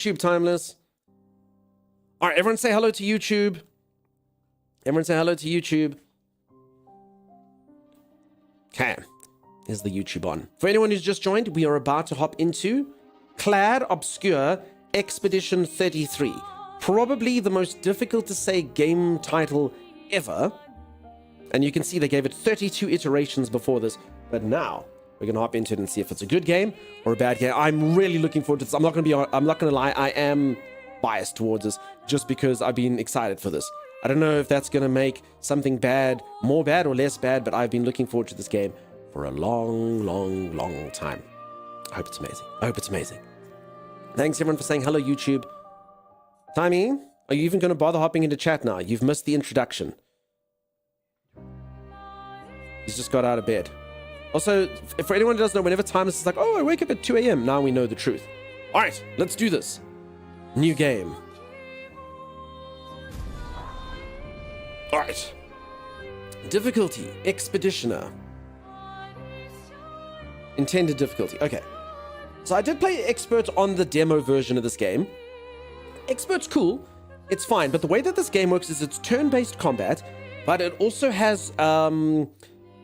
YouTube Timeless. All right, everyone say hello to YouTube. Everyone say hello to YouTube. Okay, here's the YouTube on. For anyone who's just joined, we are about to hop into Clair Obscure Expedition 33. Probably the most difficult to say game title ever. And you can see they gave it 32 iterations before this. But now we're going to hop into it and see if it's a good game or a bad game. I'm really looking forward to this. I'm not going to lie. I am biased towards this just because I've been excited for this. I don't know if that's going to make something bad more bad or less bad, but I've been looking forward to this game for a long time. I hope it's amazing. I hope it's amazing. Thanks everyone for saying hello, YouTube. Timmy, are you even going to bother hopping into chat now? You've missed the introduction. He's just got out of bed. Also, for anyone who doesn't know, whenever Timeless is like, oh, I wake up at 2 a.m. Now we know the truth. All right, let's do this. New game. All right. Difficulty, Expeditioner. Intended difficulty, okay. So I did play Expert on the demo version of this game. Expert's cool, it's fine, but the way that this game works is it's turn-based combat, but it also has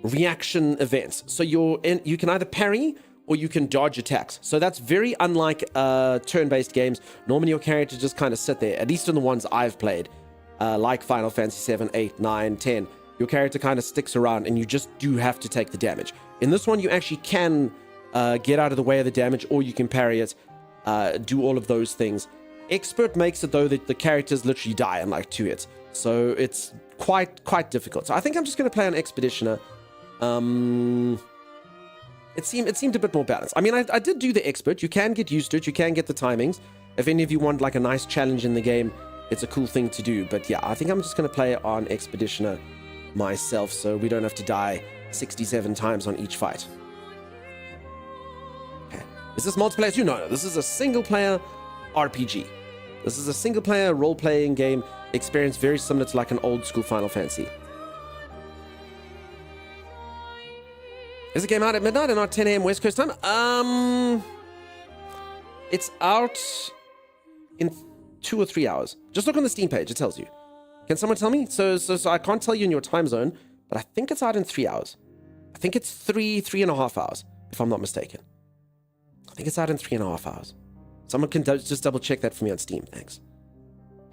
reaction events. So you can either parry or you can dodge attacks. So that's very unlike turn-based games. Normally your character just kind of sit there, at least in the ones I've played. Like Final Fantasy 7, 8, 9, 10, your character kind of sticks around and you just do have to take the damage. In this one, you actually can get out of the way of the damage, or you can parry it, do all of those things. Expert makes it though that the characters literally die in like 2 hits. So it's quite difficult. So I think I'm just going to play on Expeditioner. It seemed a bit more balanced. I mean, I did do the Expert. You can get used to it. You can get the timings. If any of you want like a nice challenge in the game, it's a cool thing to do. But yeah, I think I'm just going to play on Expeditioner myself so we don't have to die 67 times on each fight. Okay. Is this multiplayer too? No, this is a single player RPG. This is a single player role-playing game experience very similar to like an old school Final Fantasy. Is the game out at midnight and not 10 a.m. West Coast time? It's out in 2 or 3 hours. Just look on the Steam page, it tells you. Can someone tell me? So I can't tell you in your time zone, but I think it's out in 3 hours. I think it's 3.5 hours, if I'm not mistaken. I think it's out in 3.5 hours. Someone can just double check that for me on Steam, thanks.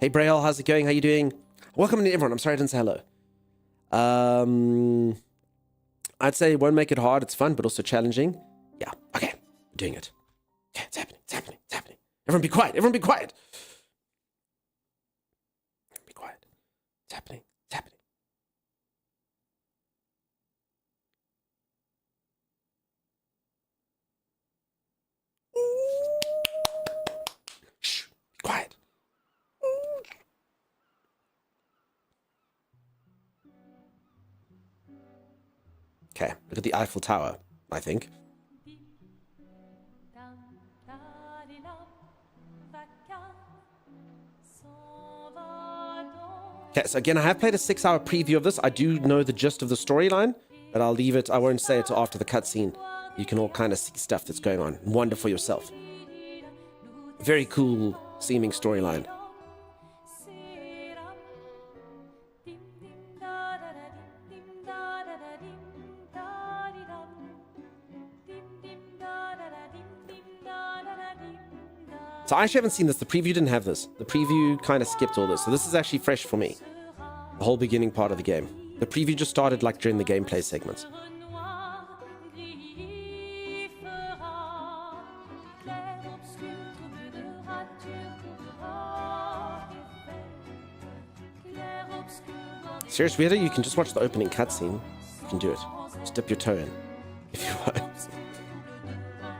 Hey Braille, how's it going? How you doing? Welcome to everyone. I'm sorry I didn't say hello. I'd say it won't make it hard. It's fun, but also challenging. Yeah, okay. I'm doing it. Okay, it's happening. It's happening. It's happening. Everyone be quiet. Everyone be quiet. Be quiet. It's happening. It's happening. Shh. Be quiet. Okay, look at the Eiffel Tower, I think. Okay, so again, I have played a 6-hour preview of this. I do know the gist of the storyline, but I'll leave it. I won't say it till after the cutscene. You can all kind of see stuff that's going on. Wonder for yourself. Very cool seeming storyline. So I actually haven't seen this. The preview didn't have this. The preview kind of skipped all this. So this is actually fresh for me. The whole beginning part of the game. The preview just started like during the gameplay segments. Serious weirdo, you can just watch the opening cutscene. You can do it. Just dip your toe in if you want.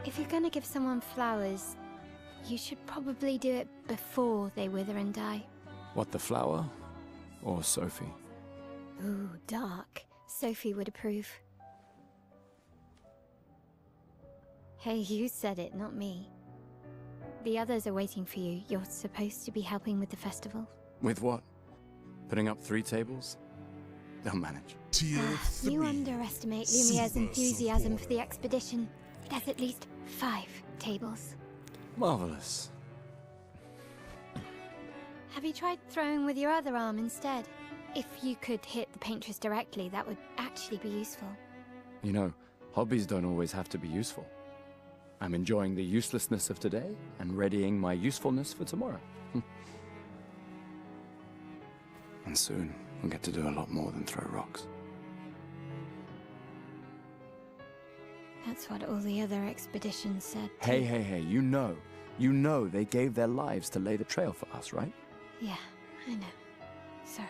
If you're gonna give someone flowers, you should probably do it before they wither and die. What, the flower? Or Sophie? Ooh, dark. Sophie would approve. Hey, you said it, not me. The others are waiting for you. You're supposed to be helping with the festival. With what? Putting up 3 tables? They'll manage. You underestimate Lumiere's enthusiasm for the expedition. There's at least 5 tables. Marvelous. Have you tried throwing with your other arm instead? If you could hit the paintress directly, that would actually be useful. You know, hobbies don't always have to be useful. I'm enjoying the uselessness of today and readying my usefulness for tomorrow. And soon, we'll get to do a lot more than throw rocks. That's what all the other expeditions said. Hey, you know they gave their lives to lay the trail for us, right? Yeah, I know. Sorry.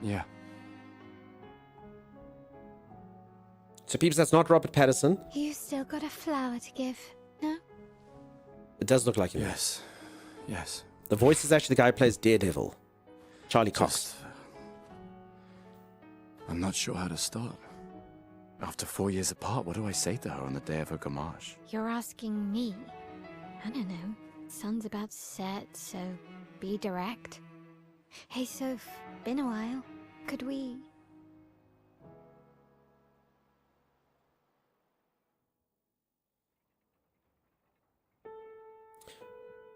Yeah. So, peeps, that's not Robert Pattinson. You still got a flower to give, no? It does look like him. Yes. The voice is actually the guy who plays Daredevil, Charlie Cox. Just, I'm not sure how to start. After 4 years apart, what do I say to her on the day of her gamage? You're asking me? I don't know. Sun's about to set, so be direct. Hey, Soph, been a while. Could we...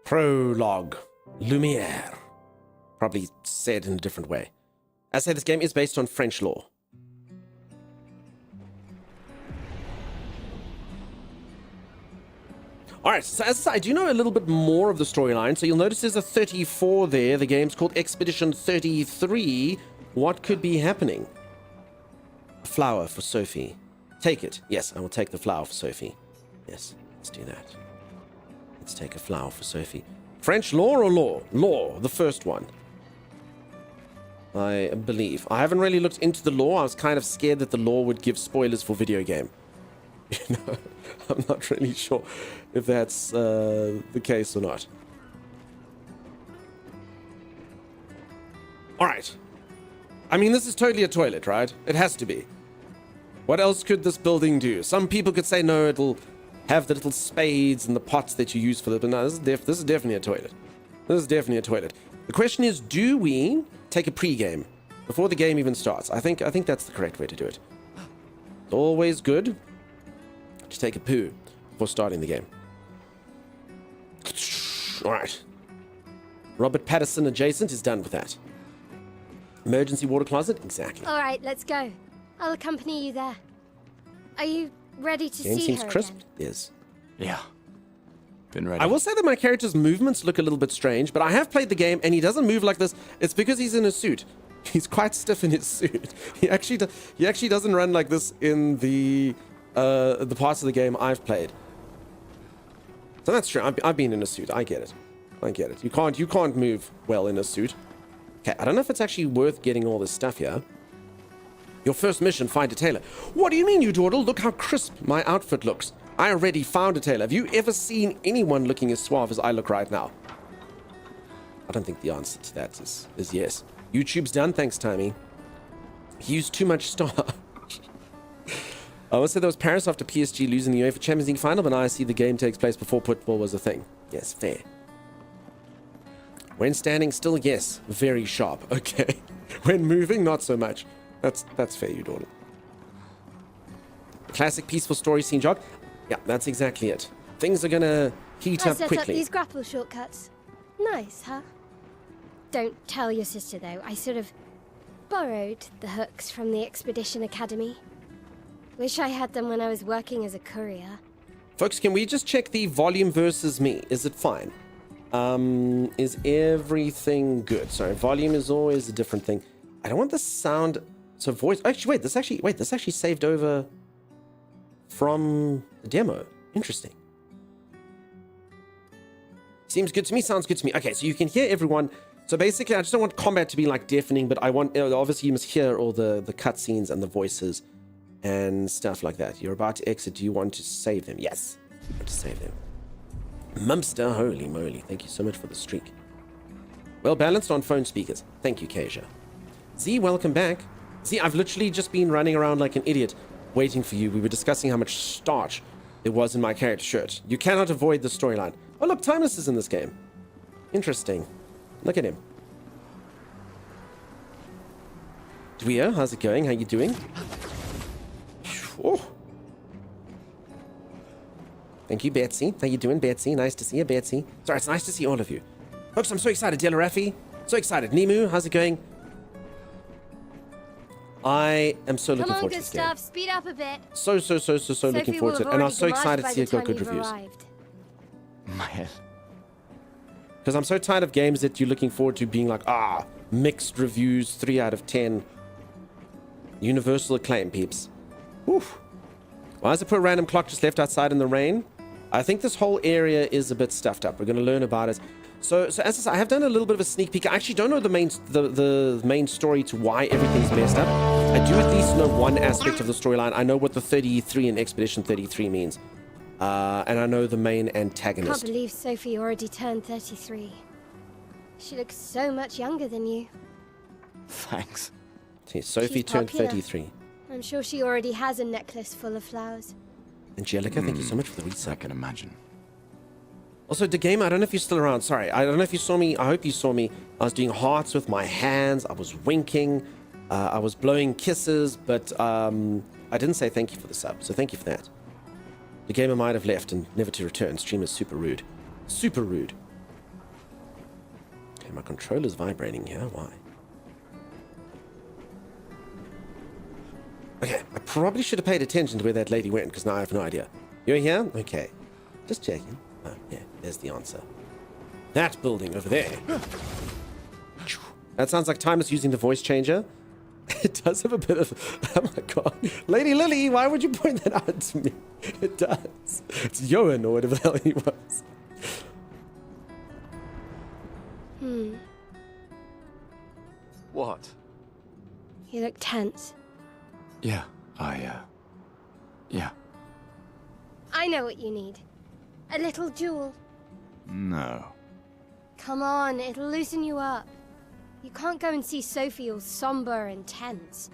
Prologue. Lumiere. Probably said in a different way. As I say, this game is based on French law. Alright, so as I say, I do know a little bit more of the storyline, so you'll notice there's a 34 there. The game's called Expedition 33. What could be happening? A flower for Sophie. Take it. Yes, I will take the flower for Sophie. Yes, let's do that. Let's take a flower for Sophie. French law or law? Law, the first one. I believe. I haven't really looked into the law. I was kind of scared that the law would give spoilers for video game. You know, I'm not really sure if that's the case or not. Alright. I mean, this is totally a toilet, right? It has to be. What else could this building do? Some people could say, no, it'll have the little spades and the pots that you use for it. But no, this is definitely a toilet. This is definitely a toilet. The question is, do we take a pre-game before the game even starts? I think that's the correct way to do it. It's always good to take a poo before starting the game. Alright. Robert Pattinson adjacent is done with that. Emergency water closet? Exactly. All right, let's go. I'll accompany you there. Are you ready to Game see seems her crisp. again? Yes. Yeah. Been ready. I will say that my character's movements look a little bit strange, but I have played the game and he doesn't move like this. It's because he's in a suit. He's quite stiff in his suit. He actually doesn't run like this in the parts of the game I've played. So that's true. I've been in a suit. I get it. You can't move well in a suit. Okay, I don't know if it's actually worth getting all this stuff here. Your first mission, find a tailor. What do you mean, you dawdle? Look how crisp my outfit looks. I already found a tailor. Have you ever seen anyone looking as suave as I look right now? I don't think the answer to that is yes. YouTube's done, thanks, Timey. He used too much starch. I would say there was Paris after PSG losing the UEFA Champions League final, but now I see the game takes place before football was a thing. Yes, fair. When standing still, yes, very sharp. Okay. When moving, not so much. That's fair, you daughter. Classic peaceful story scene jog. Yeah, that's exactly it. Things are gonna heat I up set quickly. up these grapple shortcuts. Nice, huh? Don't tell your sister, though. I sort of borrowed the hooks from the Expedition Academy. Wish I had them when I was working as a courier. Folks, can we just check the volume versus me? Is it fine? Is everything good? Sorry, volume is always a different thing. I don't want the sound. So voice. Actually, this actually saved over from the demo. Interesting. Seems good to me. Sounds good to me. Okay, so you can hear everyone. So basically, I just don't want combat to be like deafening, but I want obviously you must hear all the cutscenes and the voices and stuff like that. You're about to exit. Do you want to save them? Yes, I want to save them. Mumster, holy moly! Thank you so much for the streak. Well balanced on phone speakers. Thank you, Kasia. Z, welcome back. Z, I've literally just been running around like an idiot waiting for you. We were discussing how much starch there was in my character shirt. You cannot avoid the storyline. Oh, look, Timeless is in this game. Interesting. Look at him. Dwyer, how's it going? How you doing? Oh. Thank you, Betsy. How you doing, Betsy? Nice to see you, Betsy. Sorry, it's nice to see all of you. Folks, I'm so excited. Della Raffi, So excited. Nemu, how's it going? I am so looking Come on, forward to good this game. stuff. Speed up a bit. So looking forward to it. And I'm so excited to see it got good reviews. My head. Because I'm so tired of games that you're looking forward to being like, mixed reviews, 3 out of 10. Universal acclaim, peeps. Oof. Why is it put a random clock just left outside in the rain? I think this whole area is a bit stuffed up. We're going to learn about it. So as I said, I have done a little bit of a sneak peek. I actually don't know the main story to why everything's messed up. I do at least know one aspect of the storyline. I know what the 33 in Expedition 33 means. And I know the main antagonist. Can't believe Sophie already turned 33. She looks so much younger than you. Thanks. See, Sophie She's turned popular. 33. I'm sure she already has a necklace full of flowers. Angelica, thank you so much for the research. I can imagine. Also, the game, I don't know if you're still around. Sorry, I don't know if you saw me. I hope you saw me. I was doing hearts with my hands. I was winking. I was blowing kisses, but I didn't say thank you for the sub, so thank you for that. The gamer might have left and never to return. Stream is super rude. Super rude. Okay, my controller's vibrating here. Why? Okay, I probably should have paid attention to where that lady went, because now I have no idea. You're here? Okay. Just checking. Oh, yeah, there's the answer. That building over there. That sounds like Timus using the voice changer. It does have a bit of... Oh my god. Lady Lily, why would you point that out to me? It does. It's Johan or whatever the hell he was. What? You look tense. Yeah, yeah. I know what you need. A little jewel. No. Come on, it'll loosen you up. You can't go and see Sophie all somber and tense.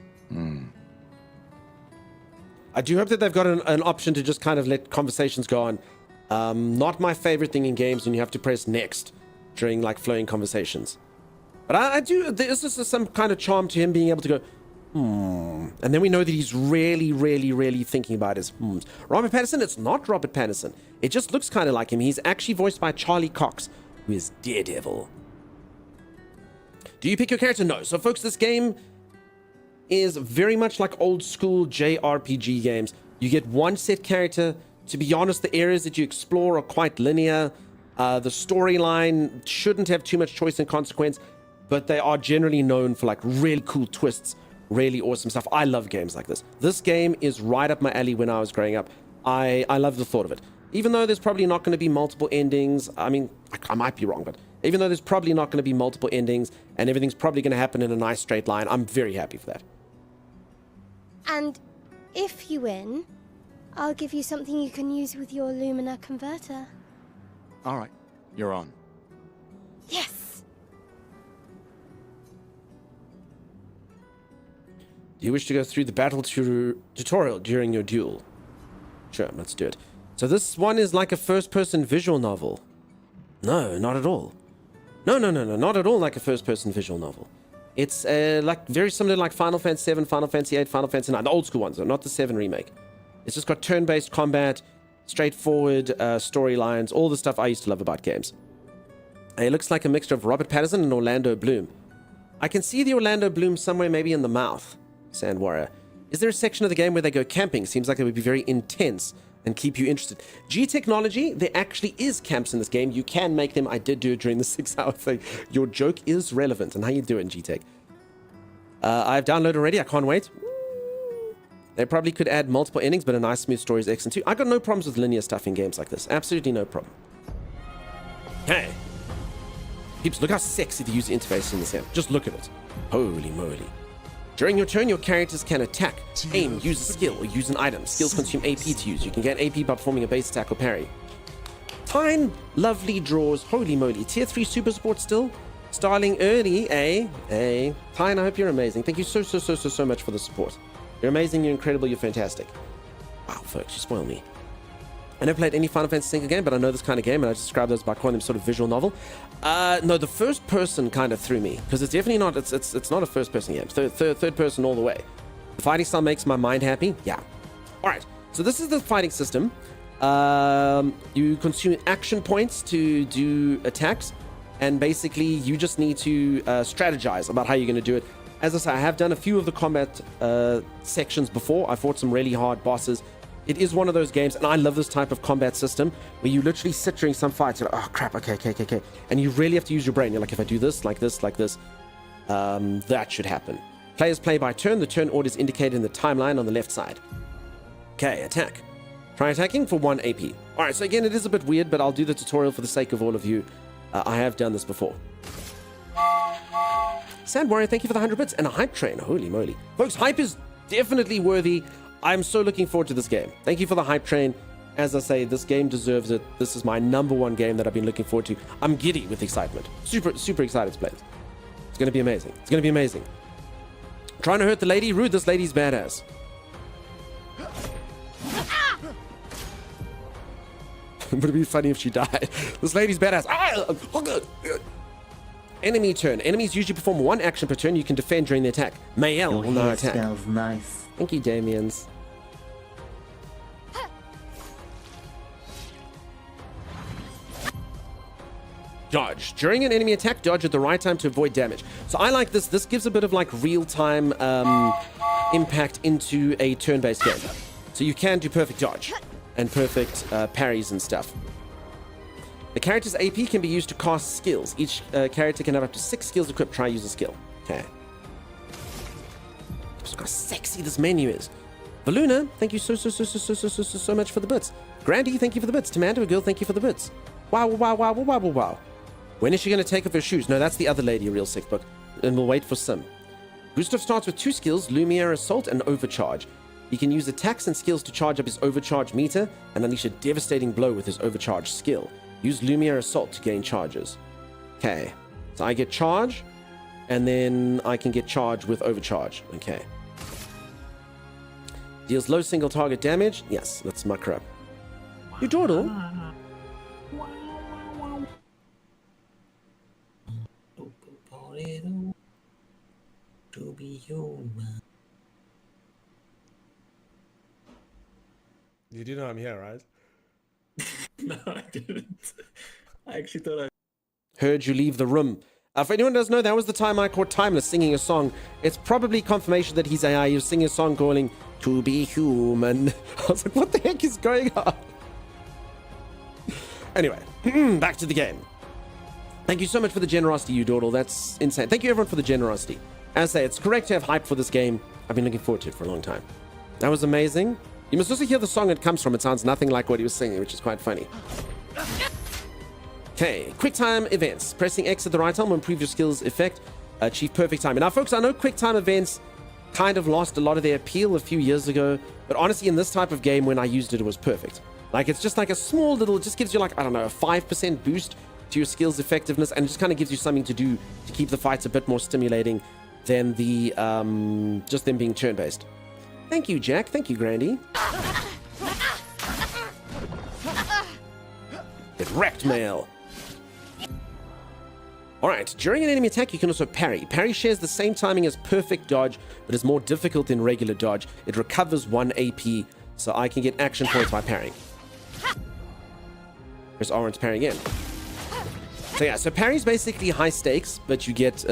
I do hope that they've got an option to just kind of let conversations go on. Not my favorite thing in games when you have to press next during like flowing conversations. But I do, there's just some kind of charm to him being able to go, and then we know that he's really thinking about his hmms. Robert Pattinson, it's not Robert Pattinson. It just looks kind of like him. He's actually voiced by Charlie Cox, who is Daredevil. Do you pick your character? No. So folks, this game is very much like old school JRPG games. You get one set character. To be honest, the areas that you explore are quite linear. The storyline shouldn't have too much choice and consequence, but they are generally known for like really cool twists, really awesome stuff. I love games like this. This game is right up my alley when I was growing up. I love the thought of it. Even though there's probably not going to be multiple endings, I mean, I might be wrong, but even though there's probably not going to be multiple endings and everything's probably going to happen in a nice straight line, I'm very happy for that. And if you win, I'll give you something you can use with your Lumina converter. All right, you're on. Yes! Do you wish to go through the battle tutorial during your duel? Sure, let's do it. So this one is like a first-person visual novel. No, not at all. No, not at all like a first-person visual novel. It's like very similar to like Final Fantasy 7, Final Fantasy 8, Final Fantasy 9, the old school ones, not the 7 remake. It's just got turn-based combat, straightforward storylines, all the stuff I used to love about games. It looks like a mixture of Robert Pattinson and Orlando Bloom. I can see the Orlando Bloom somewhere maybe in the mouth, Sand Warrior. Is there a section of the game where they go camping? Seems like it would be very intense and keep you interested. G Technology, there actually is camps in this game. You can make them. I did do it during the 6-hour thing. Your joke is relevant. And how you doing, G Tech? I've downloaded already. I can't wait. They probably could add multiple endings, but a nice smooth story is excellent too. I got no problems with linear stuff in games like this. Absolutely no problem. Hey. Peeps, look how sexy the user interface is in this game. Just look at it. Holy moly. During your turn, your characters can attack, aim, use a skill, or use an item. Skills consume AP to use. You can get AP by performing a base attack or parry. Fine, lovely draws. Holy moly. Tier 3 Super Sport still? Starling early, eh? Fine, I hope you're amazing. Thank you so much for the support. You're amazing, you're incredible, you're fantastic. Wow, folks, you spoil me. I never played any Final Fantasy single game, but I know this kind of game, and I describe those by calling them sort of visual novel. No, the first person kind of threw me, because it's definitely not, it's not a first person game. Third person all the way. The fighting style makes my mind happy. Yeah. All right. So this is the fighting system. You consume action points to do attacks. and basically you just need to strategize about how you're going to do it. As I say, I have done a few of the combat sections before. I fought some really hard bosses. It is one of those games, and I love this type of combat system where you literally sit during some fights. You're like, oh crap, okay. And you really have to use your brain. You're like, if I do this, like this, that should happen. Players play by turn. The turn order is indicated in the timeline on the left side. Okay, attack. Try attacking for 1 AP. All right, so again, it is a bit weird, but I'll do the tutorial for the sake of all of you. I have done this before. Sad Warrior, thank you for the 100 bits and a hype train. Holy moly. Folks, hype is definitely worthy. I'm so looking forward to this game. Thank you for the hype train. As I say, this game deserves it. This is my #1 game that I've been looking forward to. I'm giddy with excitement. Super excited to play this. It's going to be amazing. It's going to be amazing. Trying to hurt the lady? Rude, this lady's badass. Would it be funny if she died? This lady's badass. Enemy turn. Enemies usually perform 1 action per turn. You can defend during the attack. Mael will now attack. Smells nice. Thank you, Damians. Dodge. During an enemy attack, dodge at the right time to avoid damage. So I like this. This gives a bit of like real-time impact into a turn-based game. So you can do perfect dodge and perfect parries and stuff. The character's AP can be used to cast skills. Each character can have up to 6 skills equipped. Try use a skill. Okay. Look how sexy this menu is. Valuna, thank you so much for the bits. Grandy, thank you for the bits. Tamanda Girl, thank you for the bits. Wow. When is she going to take off her shoes? No, that's the other lady, Real Sick Book. And we'll wait for Sim. Gustav starts with 2 skills, Lumiere Assault and Overcharge. He can use attacks and skills to charge up his overcharge meter and unleash a devastating blow with his overcharge skill. Use Lumiere Assault to gain charges. Okay. So I get charge, and then I can get charge with overcharge. Okay. Deals low single target damage. Yes, let's muck her up. You dawdle. To be human. You do know I'm here, right? No, I didn't. I actually thought I... Heard you leave the room. For anyone who doesn't know, that was the time I caught Timeless singing a song. It's probably confirmation that he's AI. He was singing a song calling To Be Human. I was like, what the heck is going on? Anyway, back to the game. Thank you so much for the generosity, you dawdle. That's insane. Thank you, everyone, for the generosity. As I say, it's correct to have hype for this game. I've been looking forward to it for a long time. That was amazing. You must also hear the song it comes from. It sounds nothing like what he was singing, which is quite funny. Okay, quick time events. Pressing X at the right time will improve your skills effect. Achieve perfect time. And now, folks, I know quick time events kind of lost a lot of their appeal a few years ago, but honestly, in this type of game, when I used it, it was perfect. Like, it's just like a small little, it just gives you like, I don't know, a 5% boost to your skills effectiveness, and it just kind of gives you something to do to keep the fights a bit more stimulating than the, just them being turn-based. Thank you, Jack. Thank you, Grandy. Get wrecked, Mail. Alright, during an enemy attack, you can also parry. Parry shares the same timing as perfect dodge, but is more difficult than regular dodge. It recovers 1 AP, so I can get action points by parrying. Press R to parry again. So yeah, so parry is basically high stakes, but you get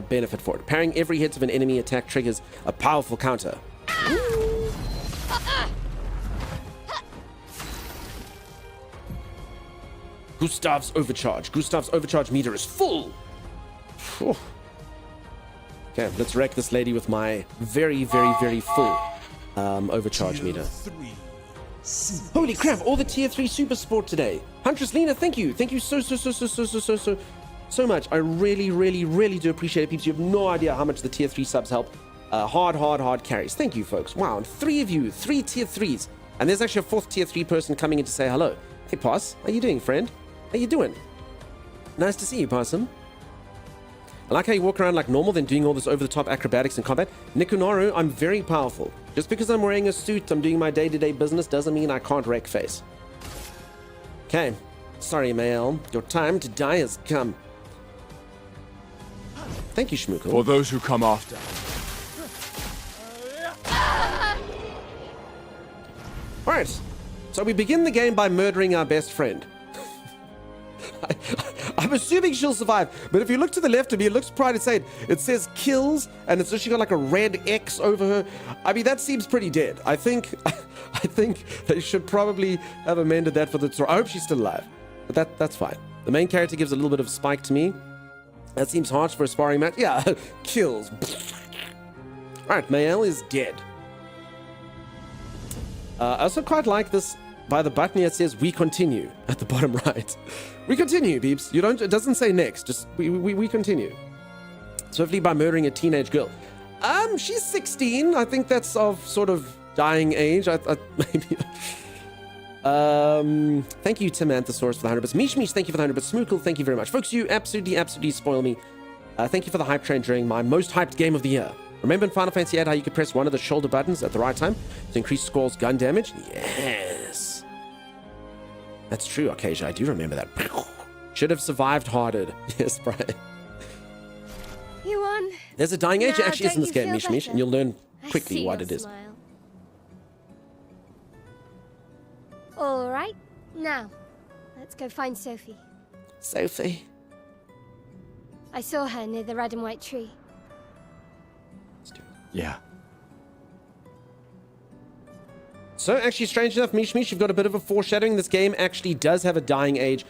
benefit for it. Parrying every hit of an enemy attack triggers a powerful counter. Gustav's overcharge. Gustav's overcharge meter is full. Whew. Okay, let's wreck this lady with my very full overcharge meter. Holy crap, all the tier 3 super support today. Huntress Lena, thank you. Thank you so much. I really do appreciate it, peeps. You have no idea how much the tier 3 subs help. Hard carries. Thank you, folks. Wow, and 3 of you, 3 tier 3s. And there's actually a 4th tier 3 person coming in to say hello. Hey, Poss, how you doing, friend? How you doing? Nice to see you, Possum. I like how you walk around like normal, then doing all this over-the-top acrobatics in combat. Nikunaru, I'm very powerful. Just because I'm wearing a suit, I'm doing my day-to-day business, doesn't mean I can't wreck face. Okay. Sorry, Mael. Your time to die has come. Thank you, Shmookle. For those who come after. Alright. So we begin the game by murdering our best friend. I'm assuming she'll survive, but if you look to the left of me, it looks pretty insane. It says kills, and it's actually got like a red X over her. I mean, that seems pretty dead. I think they should probably have amended that for the story. I hope she's still alive, but that's fine. The main character gives a little bit of spike to me. That seems harsh for a sparring match. Yeah, kills. All right, Mael is dead. I also quite like this. By the button here, it says "We continue" at the bottom right. We continue, peeps. You don't. It doesn't say next. Just we continue. Swiftly by murdering a teenage girl. She's 16. I think that's of sort of dying age. Maybe. Thank you, Tim Anthosaurus, for the 100 bits. Mish, thank you for the 100 bits. Smookle, thank you very much. Folks, you absolutely spoil me. Thank you for the hype train during my most hyped game of the year. Remember in Final Fantasy VIII how you could press one of the shoulder buttons at the right time to increase Squall's gun damage? Yes. That's true, Acacia. I do remember that. Should have survived hearted. Yes, Brian. You won. There's a dying age Now, actually is in don't this you game, feel Mish, better? and you'll learn I quickly see what your it is. smile. All right, now let's go find Sophie. Sophie. I saw her near the red and white tree. Let's do it. Yeah. So actually, strange enough, Mish, you've got a bit of a foreshadowing. This game actually does have a dying age.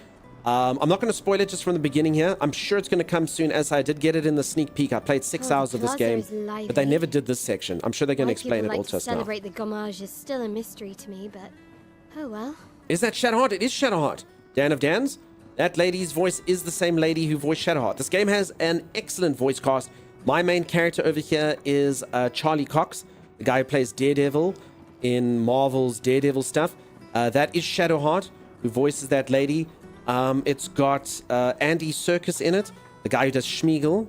I'm not going to spoil it just from the beginning here. I'm sure it's going to come soon, as I did get it in the sneak peek. I played 6 hours of this game, but they never did this section. I'm sure they're going to explain it all to us now. Celebrate the gommage is still a mystery to me, but oh well. Is that Shadowheart? It is Shadowheart. Dan of Dan's. That lady's voice is the same lady who voiced Shadowheart. This game has an excellent voice cast. My main character over here is Charlie Cox, the guy who plays Daredevil in Marvel's Daredevil stuff. That is Shadowheart, who voices that lady. It's got Andy Serkis in it, the guy who does Schmeagol.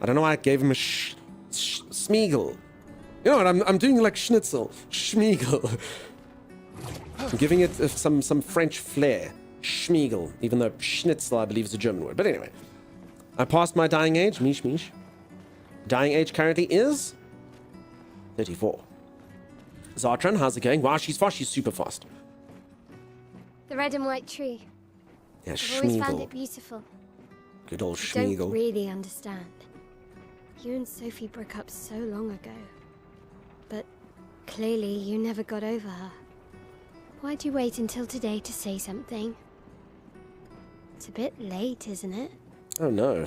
I don't know why I gave him a Schmeagol. You know what? I'm doing like Schnitzel. Schmeagol. I'm giving it some French flair. Schmeagol, even though Schnitzel, I believe, is a German word. But anyway, I passed my dying age. Mish. Dying age currently is 34. Zartran, how's it going? Wow, she's fast. She's super fast. The red and white tree. Yeah, I've always found Schmeagol. it beautiful. Good old I don't Schmeagol. really understand. You and Sophie broke up so long ago. But clearly you never got over her. Why'd you wait until today to say something? It's a bit late, isn't it? Oh no.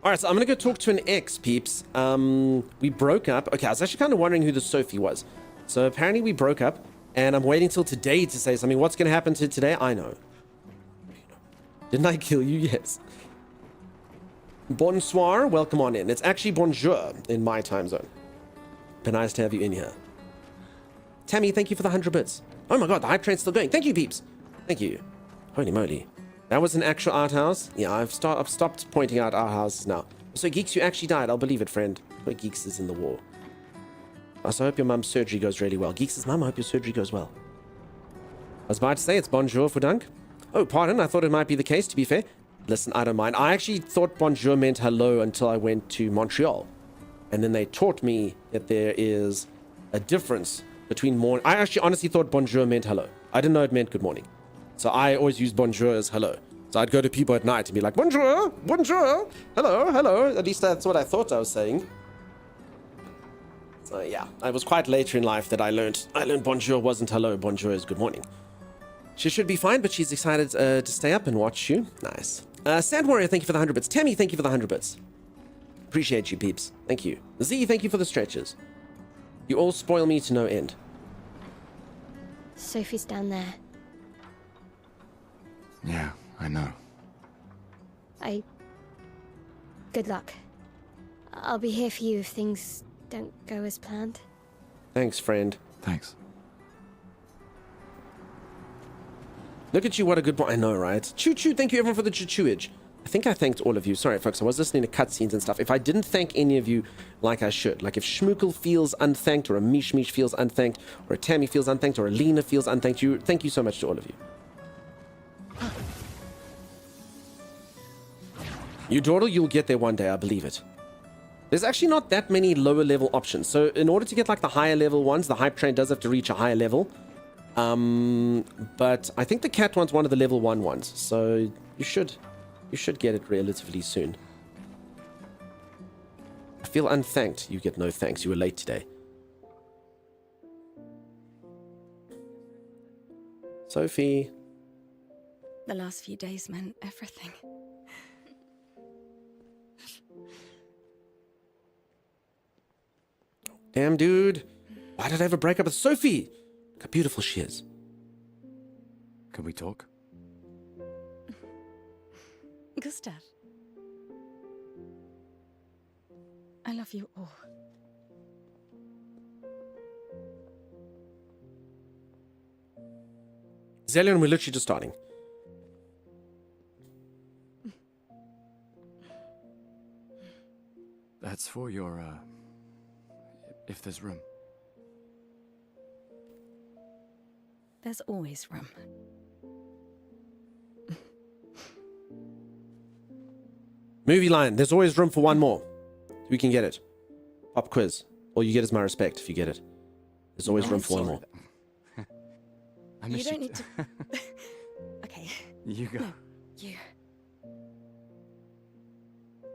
Alright, so I'm gonna go talk to an ex, peeps. We broke up. Okay, I was actually kind of wondering who the Sophie was. So apparently we broke up, and I'm waiting till today to say something. What's gonna happen to today? I know. Didn't I kill you? Yes. Bonsoir, welcome on in. It's actually bonjour in my time zone. But nice to have you in here. Tammy, thank you for the 100 bits. Oh my god, the hype train's still going. Thank you, peeps. Thank you. Holy moly. That was an actual art house? Yeah, I've stopped pointing out art houses now. So Geeks, you actually died. I'll believe it, friend. But Geeks is in the war. I also hope your mum's surgery goes really well. Geeks' mum, I hope your surgery goes well. I was about to say it's bonjour for Dunk. Oh, pardon. I thought it might be the case, to be fair. Listen, I don't mind. I actually thought bonjour meant hello until I went to Montreal. And then they taught me that there is a difference between morning. I actually honestly thought bonjour meant hello. I didn't know it meant good morning. So I always use bonjour as hello. So I'd go to people at night and be like, bonjour, bonjour, hello, hello. At least that's what I thought I was saying. So yeah, I was quite later in life that I learned bonjour wasn't hello, bonjour is good morning. She should be fine, but she's excited to stay up and watch you. Nice. Sand Warrior, thank you for the 100 bits. Tammy, thank you for the 100 bits. Appreciate you, peeps. Thank you. Z, thank you for the stretches. You all spoil me to no end. Sophie's down there. Yeah, I know. Good luck. I'll be here for you if things don't go as planned. Thanks, friend. Thanks. Look at you, what a good boy. I know, right? Choo-choo, thank you everyone for the choo-chooage. I think I thanked all of you. Sorry, folks, I was listening to cutscenes and stuff. If I didn't thank any of you like I should, like if Schmookle feels unthanked, or a Mish feels unthanked, or a Tammy feels unthanked, or a Lena feels unthanked, thank you so much to all of you. You dawdle, you'll get there one day, I believe it. There's actually not that many lower level options. So in order to get like the higher level ones, the hype train does have to reach a higher level. But I think the cat one's one of the level 1 ones, so you should get it relatively soon. I feel unthanked. You get no thanks. You were late today. Sophie. The last few days meant everything. Damn, dude. Why did I ever break up with Sophie? Look how beautiful she is. Can we talk? Gustav. I love you all. Zelion, we're literally just starting. That's for your, if there's room. There's always room. Movie line. There's always room for one more. We can get it. Pop quiz. All you get is my respect if you get it. There's always room for one more. I You missed don't need to... Okay. You go. No, you.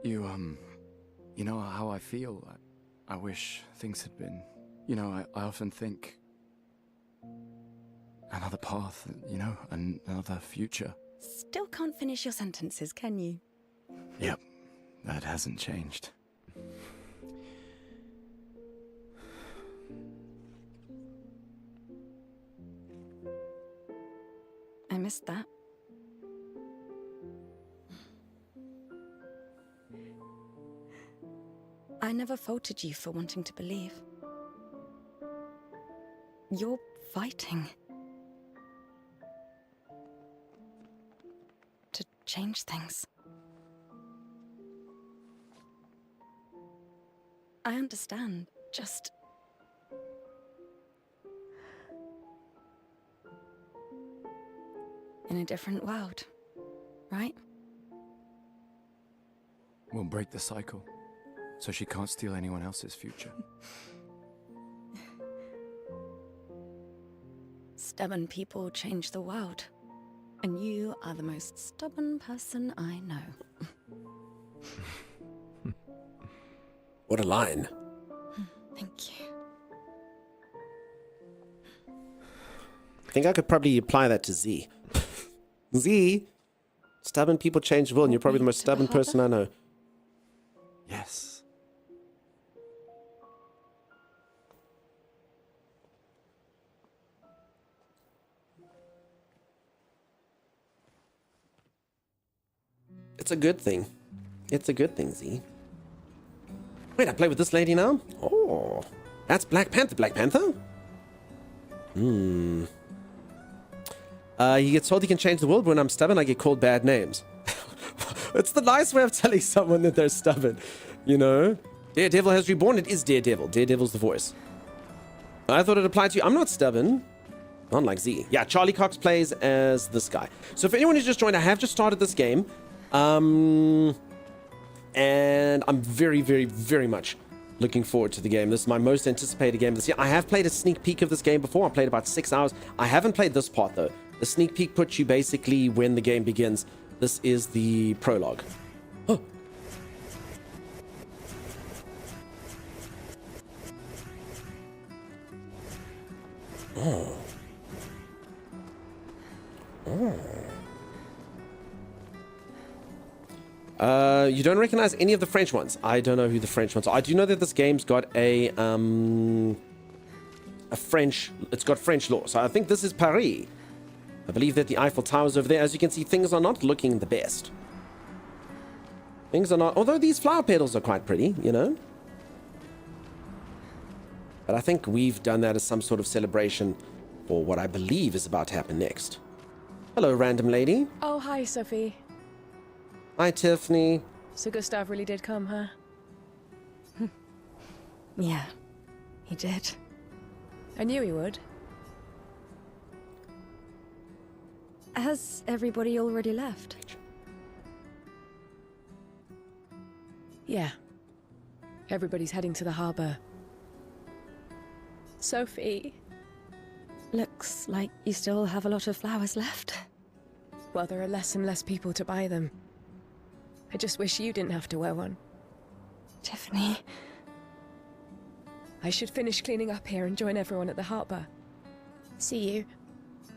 You know how I feel? I wish things had been... You know, I often think... Another path, you know, another future. Still can't finish your sentences, can you? Yep, that hasn't changed. I missed that. I never faulted you for wanting to believe. You're fighting to change things. I understand, just... in a different world, right? We'll break the cycle, so she can't steal anyone else's future. Stubborn people change the world. And you are the most stubborn person I know. What a line. Thank you. I think I could probably apply that to Z. Z, stubborn people change the world, and you're probably the most stubborn person I know. Yes. It's a good thing. It's a good thing, Z. Wait, I play with this lady now? Oh, that's Black Panther. Black Panther? He gets told he can change the world. When I'm stubborn, I get called bad names. It's the nice way of telling someone that they're stubborn, you know? Daredevil has reborn. It is Daredevil. Daredevil's the voice. I thought it applied to you. I'm not stubborn. Unlike Z. Yeah, Charlie Cox plays as this guy. So for anyone who's just joined, I have just started this game. And I'm very, very, very much looking forward to the game. This is my most anticipated game this year. I have played a sneak peek of this game before. I played about 6 hours. I haven't played this part, though. The sneak peek puts you basically when the game begins. This is the prologue. Oh. Oh. You don't recognize any of the French ones. I don't know who the French ones are. I do know that this game's got a French... It's got French law. So I think this is Paris. I believe that the Eiffel Tower's over there. As you can see, things are not looking the best. Things are not... Although these flower petals are quite pretty, you know? But I think we've done that as some sort of celebration for what I believe is about to happen next. Hello, random lady. Oh, hi, Sophie. Hi, Tiffany. So Gustav really did come, huh? Yeah, he did. I knew he would. Has everybody already left? Yeah. Everybody's heading to the harbor. Sophie. Looks like you still have a lot of flowers left. Well, there are less and less people to buy them. I just wish you didn't have to wear one. Tiffany. I should finish cleaning up here and join everyone at the harbor. See you.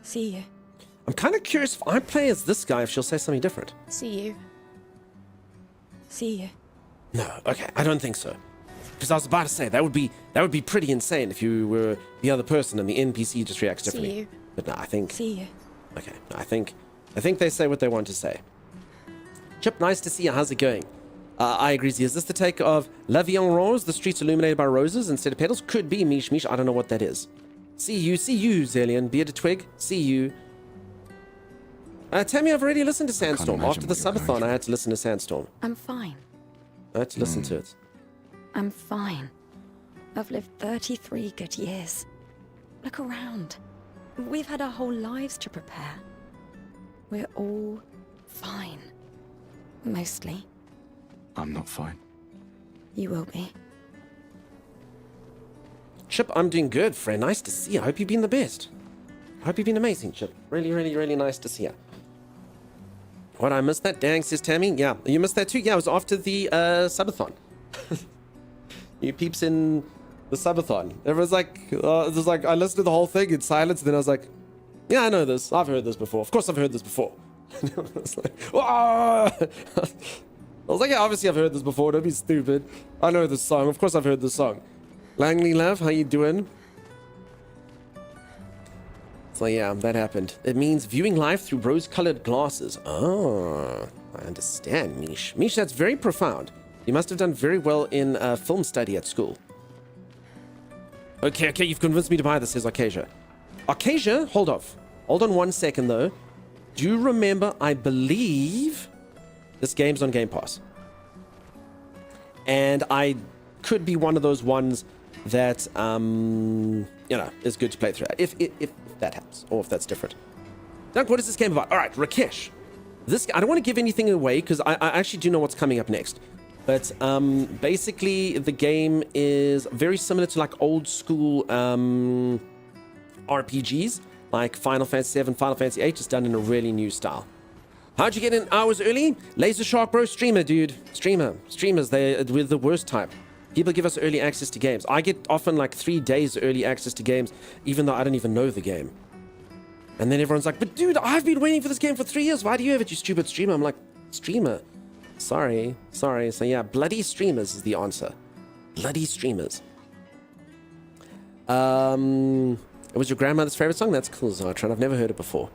See you. I'm kind of curious if I play as this guy, if she'll say something different. See you. See you. No, okay, I don't think so. Because I was about to say that would be pretty insane if you were the other person and the NPC just reacts differently. See you. But no, I think. See you. Okay, no, I think they say what they want to say. Chip, nice to see you. How's it going? I agree. Is this the take of La Vie en Rose, the streets illuminated by roses instead of petals? Could be, Mish. I don't know what that is. See you, Zillion. Bearded Twig, see you. Tammy, I've already listened to Sandstorm. After the subathon, I had to listen to Sandstorm. I'm fine. I had to listen to it. I'm fine. I've lived 33 good years. Look around. We've had our whole lives to prepare. We're all fine. Mostly. I'm not fine. You will be. Chip, I'm doing good, friend. Nice to see you. I hope you've been the best. I hope you've been amazing, Chip. Really, really, really nice to see you. What, I missed that? Dang, says Tammy. Yeah, you missed that too? Yeah, it was after the subathon. You peeps in the subathon. Everyone's like, it was like, I listened to the whole thing in silence, and then I was like, yeah, I know this. I've heard this before. Of course I've heard this before. I was like, I was like, yeah, obviously I've heard this before. Don't be stupid. I know this song. Of course I've heard this song. Langley Love, how you doing? So yeah, that happened. It means viewing life through rose-colored glasses. Oh, I understand, Mish. Mish, that's very profound. You must have done very well in film study at school. Okay, you've convinced me to buy this, says Arcasia. Arcasia, hold off. Hold on 1 second, though. Do you remember, I believe, this game's on Game Pass. And I could be one of those ones that, is good to play through. If that helps, or if that's different. Dunk, what is this game about? All right, Rakesh. I don't want to give anything away, because I actually do know what's coming up next. But basically, the game is very similar to like old school RPGs, like Final Fantasy VII, Final Fantasy VIII, just done in a really new style. How'd you get in hours early? Laser Shark Bro, streamer, dude. Streamers, we're the worst type. People give us early access to games. I get often like 3 days early access to games, even though I don't even know the game. And then everyone's like, but dude, I've been waiting for this game for 3 years. Why do you have it, you stupid streamer? I'm like, streamer. Sorry. So yeah, bloody streamers is the answer. Bloody streamers. It was your grandmother's favorite song? That's cool, Zartron. I've never heard it before.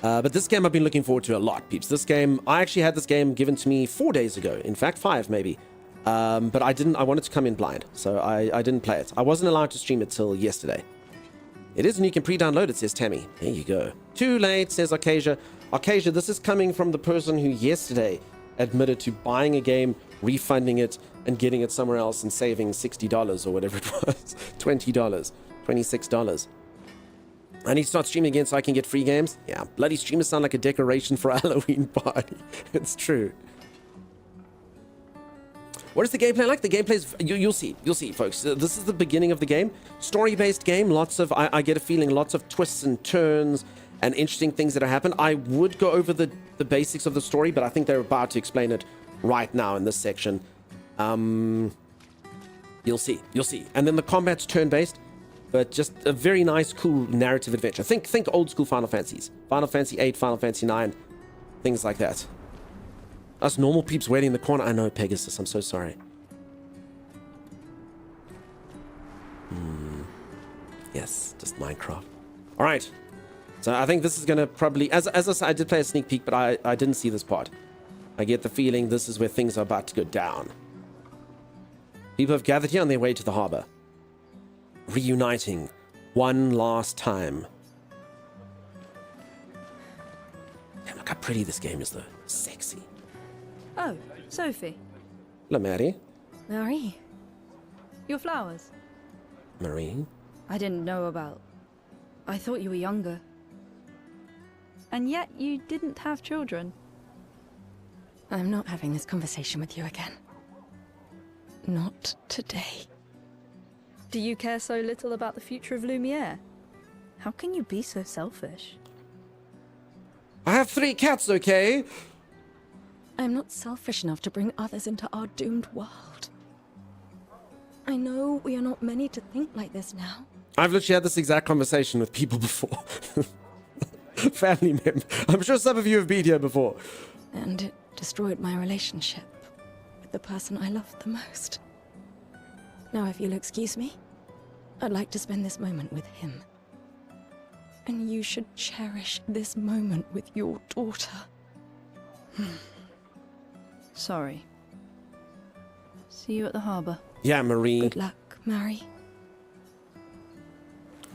But this game I've been looking forward to a lot, peeps. This game, I actually had this game given to me 4 days ago. In fact, 5 maybe. But I wanted to come in blind, so I didn't play it. I wasn't allowed to stream it till yesterday. It is, and you can pre-download it, says Tammy. There you go. Too late, says Arcasia. Arcasia, this is coming from the person who yesterday admitted to buying a game, refunding it, and getting it somewhere else and saving $60 or whatever it was. $20, $26. I need to start streaming again so I can get free games. Yeah, bloody streamers sound like a decoration for a Halloween party. It's true. What is the gameplay like? The gameplay's... You'll see, folks. This is the beginning of the game. Story-based game. Lots of... I get a feeling lots of twists and turns and interesting things that have happened. I would go over the basics of the story, but I think they're about to explain it right now in this section. You'll see. And then the combat's turn-based, but just a very nice, cool narrative adventure. Think old school Final Fantasies. Final Fantasy VIII, Final Fantasy IX, things like that. Us normal peeps waiting in the corner. I know, Pegasus. I'm so sorry. Yes, just Minecraft. All right. So I think this is going to probably... As I said, I did play a sneak peek, but I didn't see this part. I get the feeling this is where things are about to go down. People have gathered here on their way to the harbor. Reuniting one last time. Damn, look how pretty this game is, though. Sexy. Oh, Sophie. Hello, Maddie. Marie. Your flowers. Marie. I didn't know about. I thought you were younger. And yet you didn't have children. I'm not having this conversation with you again. Not today. Do you care so little about the future of Lumiere? How can you be so selfish? I have 3 cats, okay? I'm not selfish enough to bring others into our doomed world. I know we are not many to think like this now. I've literally had this exact conversation with people before. Family members. I'm sure some of you have been here before. And it destroyed my relationship with the person I loved the most. Now, if you'll excuse me, I'd like to spend this moment with him. And you should cherish this moment with your daughter. Sorry. See you at the harbor. Yeah, Marie. Good luck, Mary.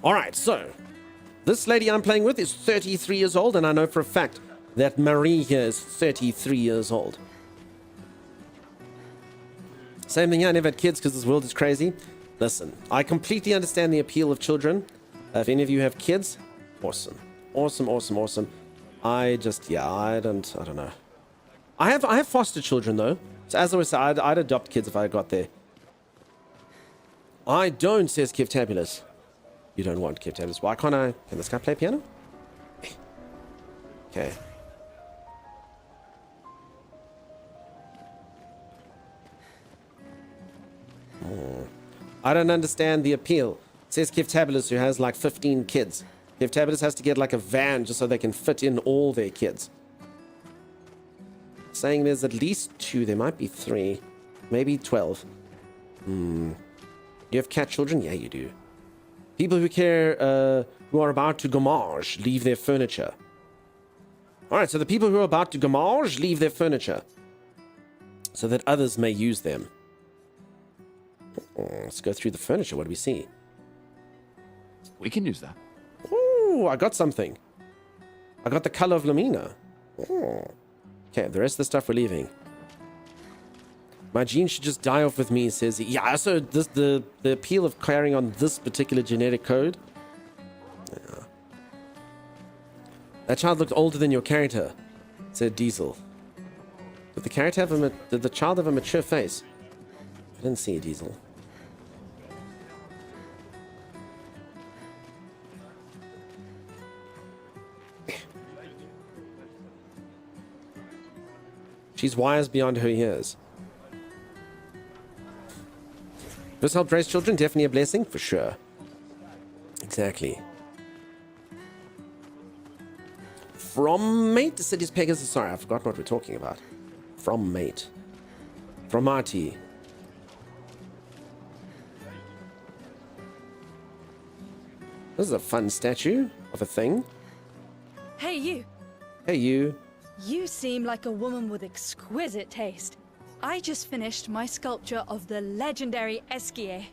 Alright, so this lady I'm playing with is 33 years old, and I know for a fact that Marie here is 33 years old. Same thing here, I never had kids because this world is crazy. Listen, I completely understand the appeal of children. If any of you have kids, awesome. Awesome, awesome, awesome. I don't know. I have foster children though. So as I was saying, I'd adopt kids if I got there. I don't, says Kiftabulous. You don't want Kiftabulous. Why can't I? Can this guy play piano? Okay. I don't understand the appeal. Says Kiftabulous, who has like 15 kids. Kiftabulous has to get like a van just so they can fit in all their kids. Saying there's at least 2, there might be 3, maybe 12. You have cat children? Yeah, you do. People who care, who are about to gamage, leave their furniture. Alright, so the people who are about to gamage leave their furniture so that others may use them. Let's go through the furniture. What do we see? We can use that. Ooh, I got something. I got the color of Lamina. Oh. Okay, the rest of the stuff we're leaving. My genes should just die off with me, says he. Yeah, so this, the appeal of carrying on this particular genetic code. Yeah. That child looked older than your character, said Diesel. Did the character have did the child have a mature face? I didn't see a Diesel. She's wise beyond her years. This helped raise children, definitely a blessing, for sure. Exactly. From mate, the city's Pegasus. Sorry, I forgot what we're talking about. From mate. From Marty. This is a fun statue of a thing. Hey, you! Hey, you. You seem like a woman with exquisite taste. I just finished my sculpture of the legendary Esquier.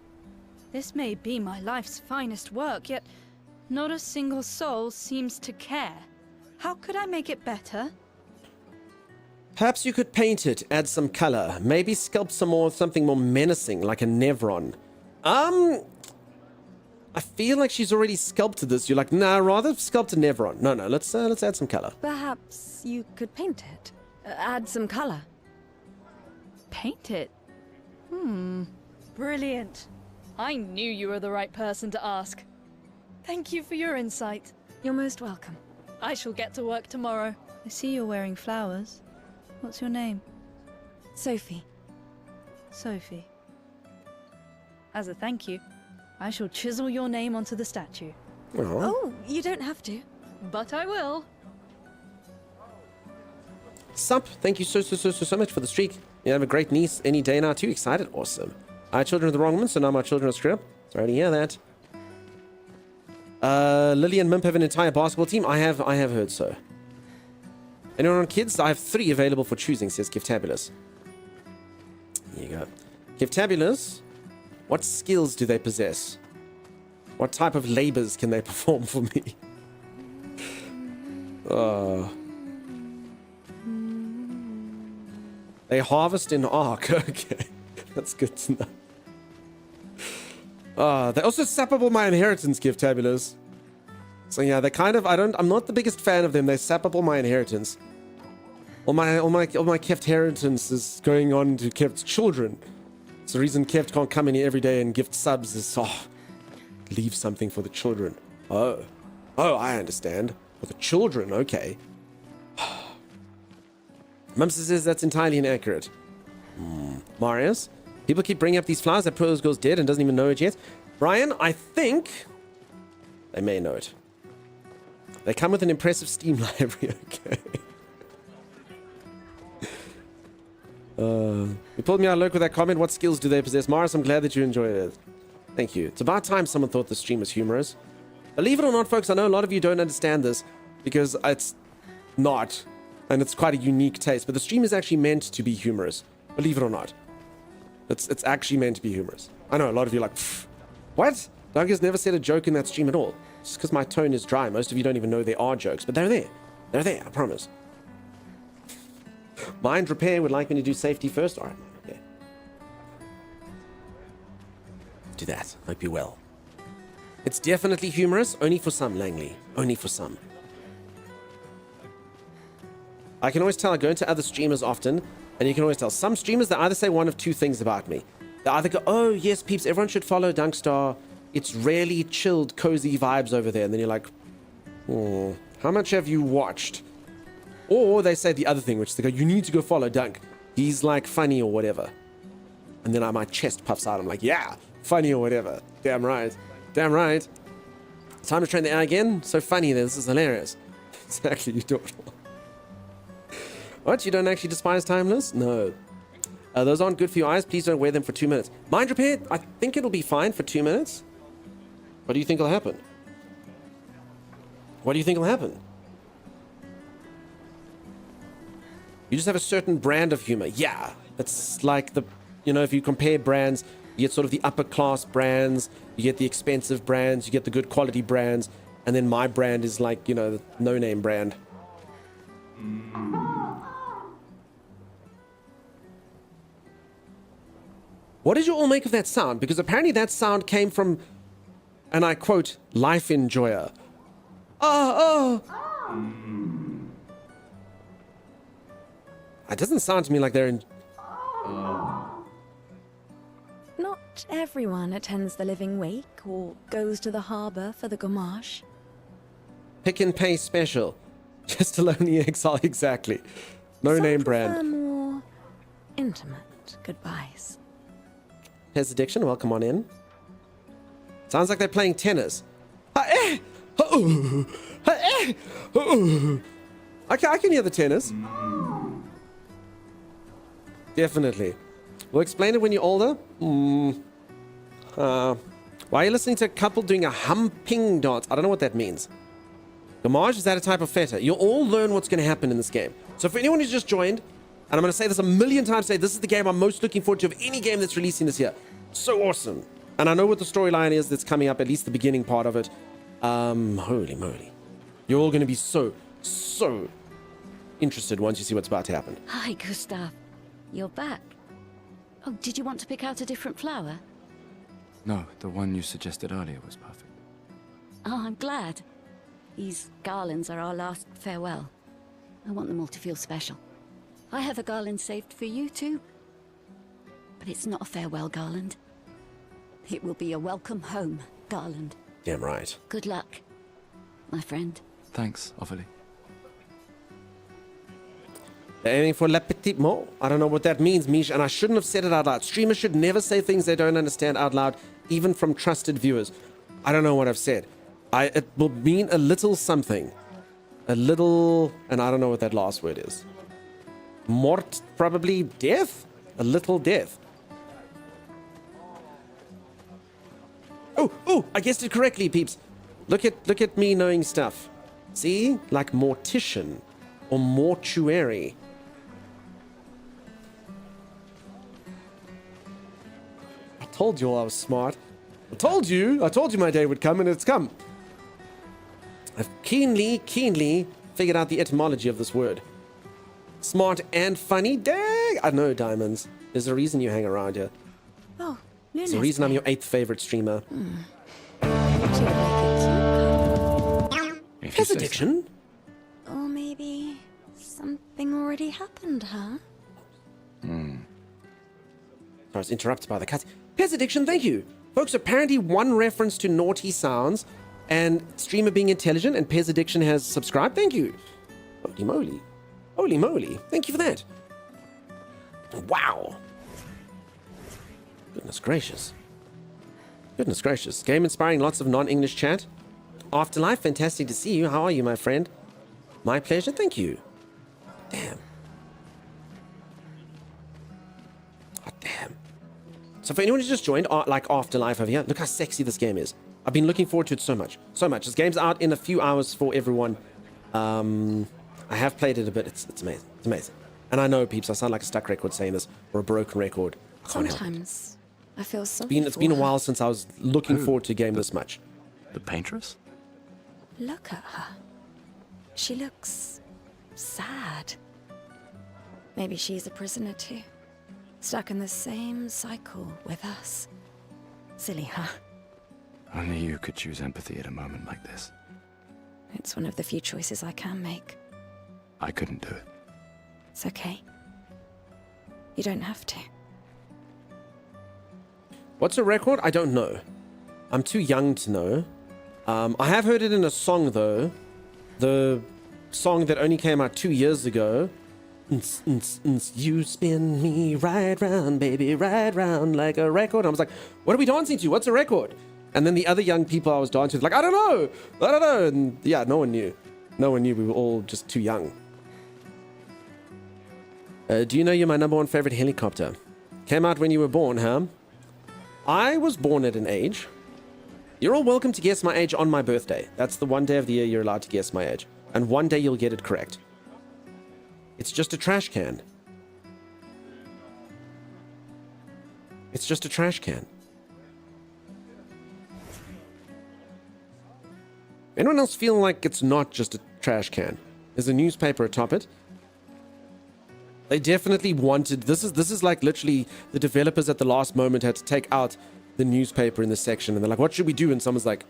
This may be my life's finest work, yet not a single soul seems to care. How could I make it better? Perhaps you could paint it, add some color, maybe sculpt something more menacing, like a Nevron. I feel like she's already sculpted this. You're like, nah, rather sculpt a Nevron. No, let's add some color. Perhaps you could paint it. Add some color. Paint it? Brilliant. I knew you were the right person to ask. Thank you for your insight. You're most welcome. I shall get to work tomorrow. I see you're wearing flowers. What's your name? Sophie. Sophie. As a thank you, I shall chisel your name onto the statue. Oh, you don't have to. But I will. Sup, thank you so much for the streak. You have a great niece any day now too. Excited? Awesome. I had children with the wrong woman, so now my children are screwed up. Sorry to hear that. Lily and Mimp have an entire basketball team. I have heard so. Anyone on kids? I have 3 available for choosing, says Kiftabulous. Here you go. Kiftabulous, what skills do they possess? What type of labors can they perform for me? They harvest in Ark. Okay. That's good to know. They also sap up all my inheritance, Kiftabulous. So yeah, they kind of, I'm not the biggest fan of them. They sap up all my inheritance. All my Keft inheritance is going on to Keft's children. It's the reason Keft can't come in here every day and gift subs is, leave something for the children. Oh, Oh, I understand. For the children, okay. Mumsy says that's entirely inaccurate. Marius? People keep bringing up these flowers that poor girl's dead and doesn't even know it yet. Brian, I think they may know it. They come with an impressive Steam library, okay. You pulled me out of luck with that comment. What skills do they possess? Marius, I'm glad that you enjoyed it. Thank you. It's about time someone thought the stream was humorous. Believe it or not, folks, I know a lot of you don't understand this because it's not. And it's quite a unique taste. But the stream is actually meant to be humorous. Believe it or not. It's actually meant to be humorous. I know a lot of you are like, what? Doug has never said a joke in that stream at all. It's because my tone is dry. Most of you don't even know there are jokes. But they're there. They're there, I promise. Mind repair would like me to do safety first. All right, okay. Do that. Hope you're well. It's definitely humorous. Only for some, Langley. Only for some. I can always tell I go into other streamers often, and you can always tell some streamers that either say one of two things about me. They either go, oh, yes, peeps, everyone should follow Dunkstar. It's really chilled, cozy vibes over there. And then you're like, how much have you watched? Or they say the other thing, which they go, you need to go follow Dunk. He's like funny or whatever. And then my chest puffs out. I'm like, yeah, funny or whatever. Damn right. Damn right. Time to train the AI again? So funny, this is hilarious. Exactly, you don't. What? You don't actually despise Timeless? No. Those aren't good for your eyes. Please don't wear them for 2 minutes. Mind repair? I think it'll be fine for 2 minutes. What do you think will happen? What do you think will happen? You just have a certain brand of humor. Yeah. It's like the, if you compare brands, you get sort of the upper class brands, you get the expensive brands, you get the good quality brands, and then my brand is like, the no-name brand. What did you all make of that sound? Because apparently that sound came from, and I quote, life enjoyer. It doesn't sound to me like they're in... Not everyone attends the Living Wake or goes to the harbour for the gommage. Pick and pay special. Just a lonely exile, exactly. No name brand. Some prefer more intimate goodbyes. Here's Addiction, welcome on in. Sounds like they're playing tennis. I can hear the tennis. Definitely. We'll explain it when you're older. Why are you listening to a couple doing a humping dance? I don't know what that means. Gommage, is that a type of feta? You'll all learn what's going to happen in this game. So for anyone who's just joined, and I'm going to say this a million times today, this is the game I'm most looking forward to of any game that's releasing this year. So awesome. And I know what the storyline is that's coming up, at least the beginning part of it. Holy moly. You're all going to be so interested once you see what's about to happen. Hi, Gustav. You're back. Oh, did you want to pick out a different flower? No, the one you suggested earlier was perfect. Oh, I'm glad. These garlands are our last farewell. I want them all to feel special. I have a garland saved for you too. But it's not a farewell garland. It will be a welcome home garland. Damn right. Good luck, my friend. Thanks, Ophelie. They're aiming for la petite mort. I don't know what that means, Mish, and I shouldn't have said it out loud. Streamers should never say things they don't understand out loud, even from trusted viewers. I don't know what I've said. It will mean a little something. A little, and I don't know what that last word is. Mort, probably death? A little death. Oh, I guessed it correctly, peeps. Look at me knowing stuff. See? Like mortician or mortuary. I told you all I was smart. I told you my day would come, and it's come. I've keenly figured out the etymology of this word. Smart and funny? Dang! I know, Diamonds. There's a reason you hang around here. Oh, There's a reason I'm your 8th favorite streamer. Has addiction? Or maybe something already happened, huh? I was interrupted by the cut. Pez addiction, thank you. Folks, apparently one reference to naughty sounds and streamer being intelligent, and Pez Addiction has subscribed. Thank you. Holy moly. Holy moly. Thank you for that. Wow. Goodness gracious. Goodness gracious. Game inspiring lots of non-English chat. Afterlife, fantastic to see you. How are you, my friend? My pleasure. Thank you. Damn. Oh, damn. So for anyone who's just joined, like Afterlife over here, look how sexy this game is. I've been looking forward to it so much. So much. This game's out in a few hours for everyone. I have played it a bit. It's amazing. It's amazing. And I know, peeps, I sound like a stuck record saying this, or a broken record. I can't help it. Sometimes I feel sorry It's been a for her. while since I was looking forward to a game this much. The paintress? Look at her. She looks sad. Maybe she's a prisoner too. Stuck in the same cycle with us. Silly, huh? Only you could choose empathy at a moment like this. It's one of the few choices I can make. I couldn't do it. It's okay. You don't have to. What's a record? I don't know. I'm too young to know. I have heard it in a song, though. The song that only came out 2 years ago. You spin me right round, baby, right round like a record. I was like, what are we dancing to? What's a record? And then the other young people I was dancing with, like, I don't know. And yeah, no one knew. No one knew. We were all just too young. Do you know you're my #1 favorite helicopter? Came out when you were born, huh? I was born at an age. You're all welcome to guess my age on my birthday. That's the one day of the year you're allowed to guess my age. And one day you'll get it correct. It's just a trash can. It's just a trash can. Anyone else feel like it's not just a trash can? There's a newspaper atop it. They definitely wanted... This is like literally the developers at the last moment had to take out the newspaper in the section. And they're like, what should we do? And someone's like,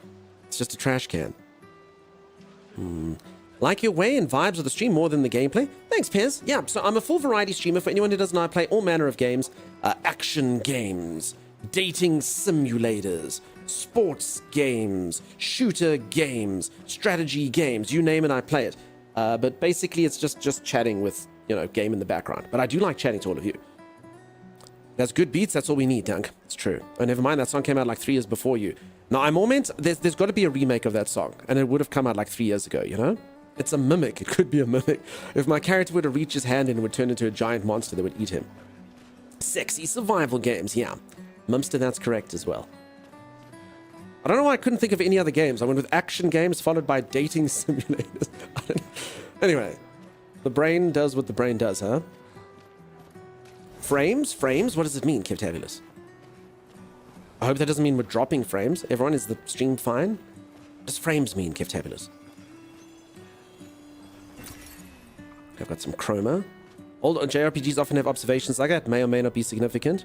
it's just a trash can. Like your way and vibes of the stream more than the gameplay? Thanks, Pez. Yeah, so I'm a full variety streamer. For anyone who doesn't know, I play all manner of games. Action games, dating simulators, sports games, shooter games, strategy games. You name it, I play it. But basically, it's just chatting with, game in the background. But I do like chatting to all of you. That's good beats. That's all we need, Dunk. It's true. Oh, never mind. That song came out like 3 years before you. Now, I'm all meant... There's got to be a remake of that song. And it would have come out like 3 years ago, It's a mimic. It could be a mimic. If my character were to reach his hand in, it would turn into a giant monster that would eat him. Sexy survival games, yeah. Mumster, that's correct as well. I don't know why I couldn't think of any other games. I went with action games followed by dating simulators. Anyway, the brain does what the brain does, huh? Frames? Frames? What does it mean, Kevtabulous? I hope that doesn't mean we're dropping frames. Everyone, is the stream fine? What does frames mean, Kevtabulous? I've got some chroma. Old JRPGs often have observations like that. May or may not be significant.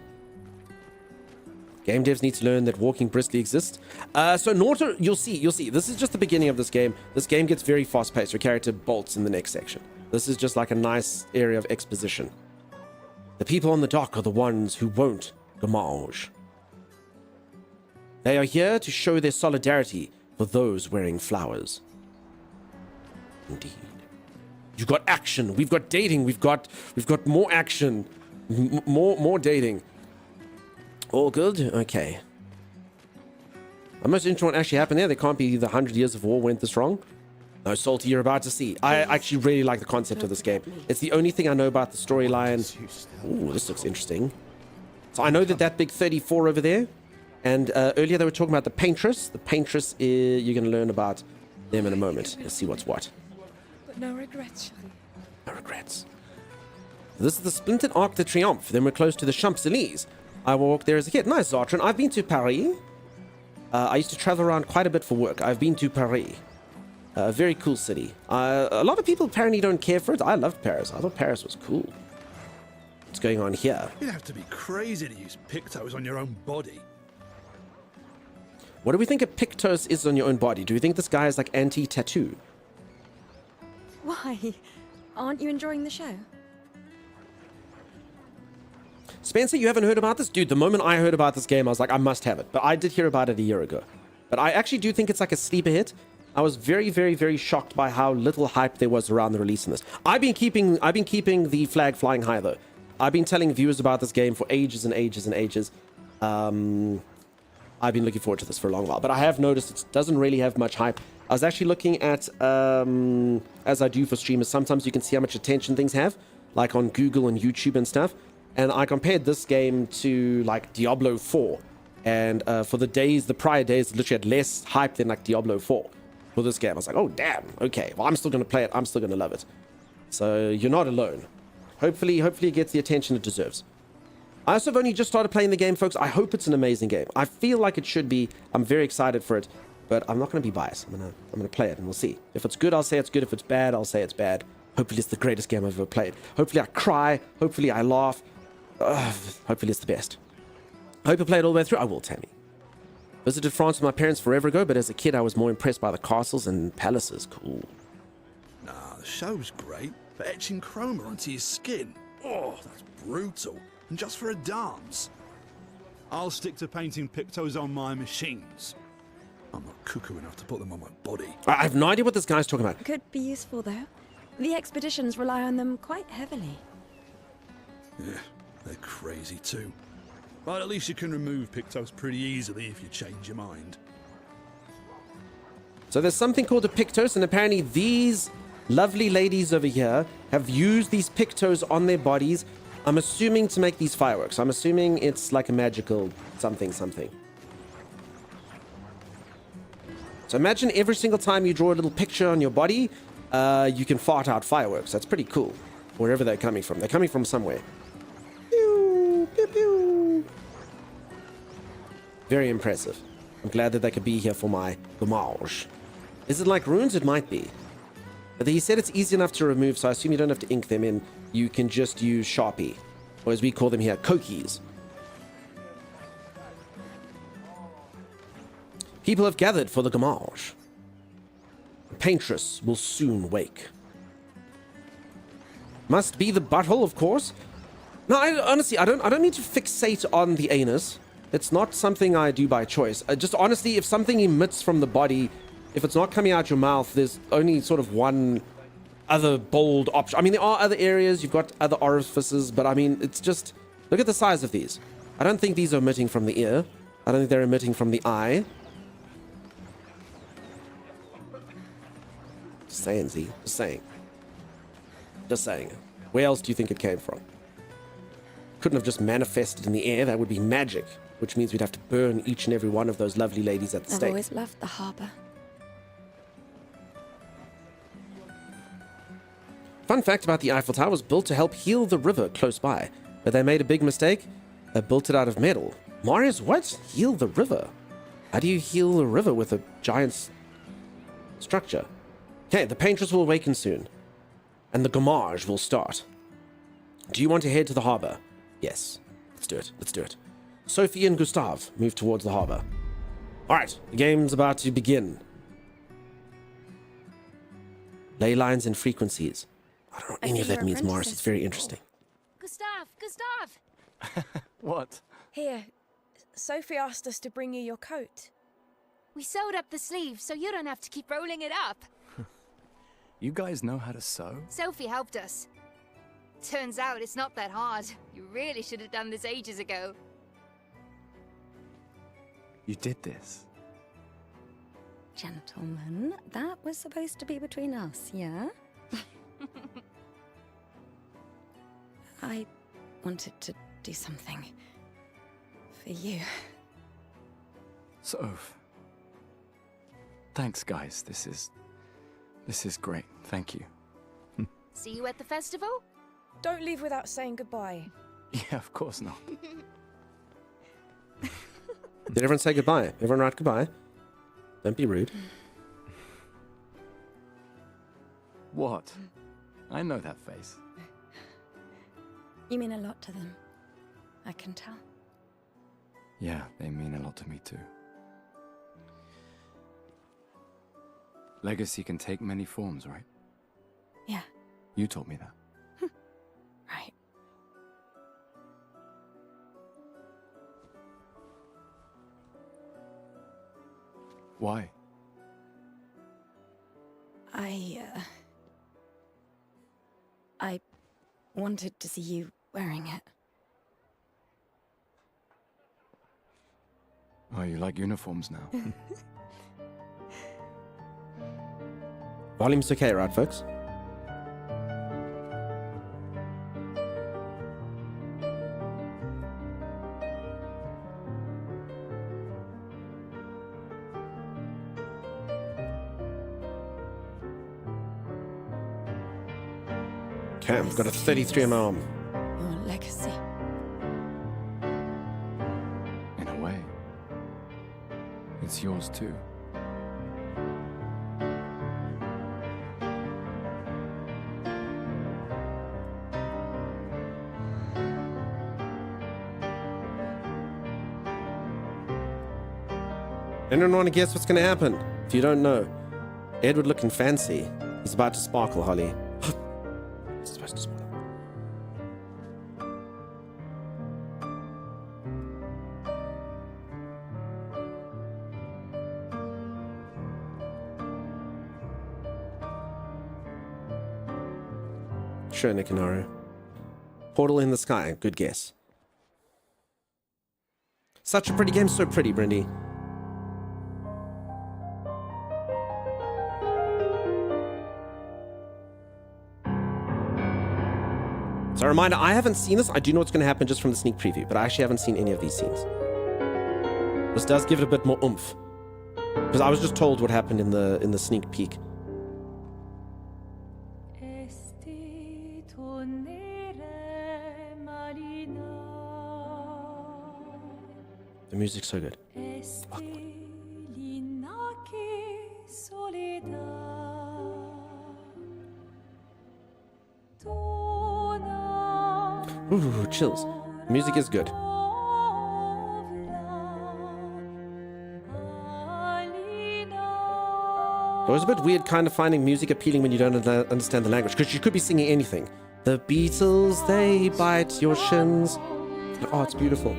Game devs need to learn that walking briskly exists. So Naughter, you'll see. This is just the beginning of this game. This game gets very fast-paced. Your character bolts in the next section. This is just like a nice area of exposition. The people on the dock are the ones who won't gamage. They are here to show their solidarity for those wearing flowers. Indeed. You've got action. We've got dating. We've got more action. More dating. All good? Okay. I'm most interested in what actually happened there. There can't be the 100 years of war went this wrong. No, Salty, you're about to see. I actually really like the concept of this game. It's the only thing I know about the storyline. Ooh, this looks interesting. So I know that big 34 over there. And earlier they were talking about the paintress. The paintress, you're going to learn about them in a moment. Let's see what's what. But no regrets. No regrets. This is the Splintered Arc de Triomphe. Then we're close to the Champs-Élysées. I walked there as a kid. Nice, Zartran. I've been to Paris. I used to travel around quite a bit for work. I've been to Paris. A very cool city. A lot of people apparently don't care for it. I loved Paris. I thought Paris was cool. What's going on here? You'd have to be crazy to use pictos on your own body. What do we think a pictos is on your own body? Do we think this guy is like anti-tattoo? Why? Aren't you enjoying the show? Spencer, you haven't heard about this? Dude, the moment I heard about this game, I was like, I must have it. But I did hear about it a year ago. But I actually do think it's like a sleeper hit. I was very, very, very shocked by how little hype there was around the release of this. I've been keeping the flag flying high though. I've been telling viewers about this game for ages and ages and ages. I've been looking forward to this for a long while, but I have noticed it doesn't really have much hype. I was actually looking at, as I do for streamers, sometimes you can see how much attention things have, like on Google and YouTube and stuff. And I compared this game to like Diablo 4. And for the prior days, it literally had less hype than like Diablo 4 for this game. I was like, oh, damn. Okay, well, I'm still going to play it. I'm still going to love it. So you're not alone. Hopefully it gets the attention it deserves. I also have only just started playing the game, folks. I hope it's an amazing game. I feel like it should be. I'm very excited for it, but I'm not going to be biased. I'm going to play it and we'll see. If it's good, I'll say it's good. If it's bad, I'll say it's bad. Hopefully it's the greatest game I've ever played. Hopefully I cry. Hopefully I laugh. Hopefully it's the best. I hope you play it all the way through. I will, Tammy. Visited France with my parents forever ago, but as a kid I was more impressed by the castles and palaces. Cool. Nah, the show's great, but etching chroma onto your skin, oh, that's brutal. And just for a dance. I'll stick to painting pictos on my machines. I'm not cuckoo enough to put them on my body. I have no idea what this guy's talking about. Could be useful, though. The expeditions rely on them quite heavily. Yeah, they're crazy too. But at least you can remove pictos pretty easily if you change your mind. So there's something called a pictos, and apparently these lovely ladies over here have used these pictos on their bodies. I'm assuming to make these fireworks. I'm assuming it's like a magical something. So imagine every single time you draw a little picture on your body, you can fart out fireworks. That's pretty cool. Wherever they're coming from. They're coming from somewhere. Pew, pew, pew. Very impressive. I'm glad that they could be here for my homage. Is it like runes? It might be. But he said it's easy enough to remove, so I assume you don't have to ink them in. You can just use Sharpie, or as we call them here, Kokies. People have gathered for the gamage. The paintress will soon wake. Must be the butthole, of course. No, honestly, I don't need to fixate on the anus. It's not something I do by choice. Just honestly, if something emits from the body, if it's not coming out your mouth, there's only sort of one other bold option. I mean, there are other areas, you've got other orifices, but I mean, it's just, look at the size of these. I don't think these are emitting from the ear. I don't think they're emitting from the eye. Just saying, Z. Just saying. Just saying. Where else do you think it came from? Couldn't have just manifested in the air. That would be magic, which means we'd have to burn each and every one of those lovely ladies at the stake. I've always loved the harbour. Fun fact about the Eiffel Tower, was built to help heal the river close by, but they made a big mistake. They built it out of metal. Marius, what? Heal the river? How do you heal the river with a giant structure? Okay, the paintress will awaken soon, and the gamage will start. Do you want to head to the harbor? Yes. Let's do it. Let's do it. Sophie and Gustave move towards the harbor. All right, the game's about to begin. Ley lines and frequencies. I don't know what any of that means, Morris. It's very interesting. Gustave! What? Here, Sophie asked us to bring you your coat. We sewed up the sleeves so you don't have to keep rolling it up. You guys know how to sew? Sophie helped us. Turns out it's not that hard. You really should have done this ages ago. You did this? Gentlemen, that was supposed to be between us, yeah? I wanted to do something for you. Soph. Thanks, guys. This is great. Thank you. See you at the festival? Don't leave without saying goodbye. Yeah, of course not. Did everyone say goodbye? Everyone write goodbye? Don't be rude. What? I know that face. You mean a lot to them. I can tell. Yeah, they mean a lot to me too. Legacy can take many forms, right? Yeah. You told me that. Right. Why? I wanted to see you wearing it. Oh, you like uniforms now? Volume's okay, right, folks? Okay, I've got a 33 on my arm. Your legacy. In a way. It's yours too. Anyone want to guess what's going to happen? If you don't know, Edward looking fancy. He's about to sparkle, Holly. It's supposed to sparkle. Sure, Nikanaro. Portal in the sky. Good guess. Such a pretty game. So pretty, Brindy. So a reminder, I haven't seen this. I do know what's going to happen just from the sneak preview, but I actually haven't seen any of these scenes. This does give it a bit more oomph. Because I was just told what happened in the sneak peek. The music's so good. Fuck. Ooh, chills. Music is good. It was a bit weird kind of finding music appealing when you don't understand the language, because you could be singing anything. The Beatles, they bite your shins. Oh, it's beautiful.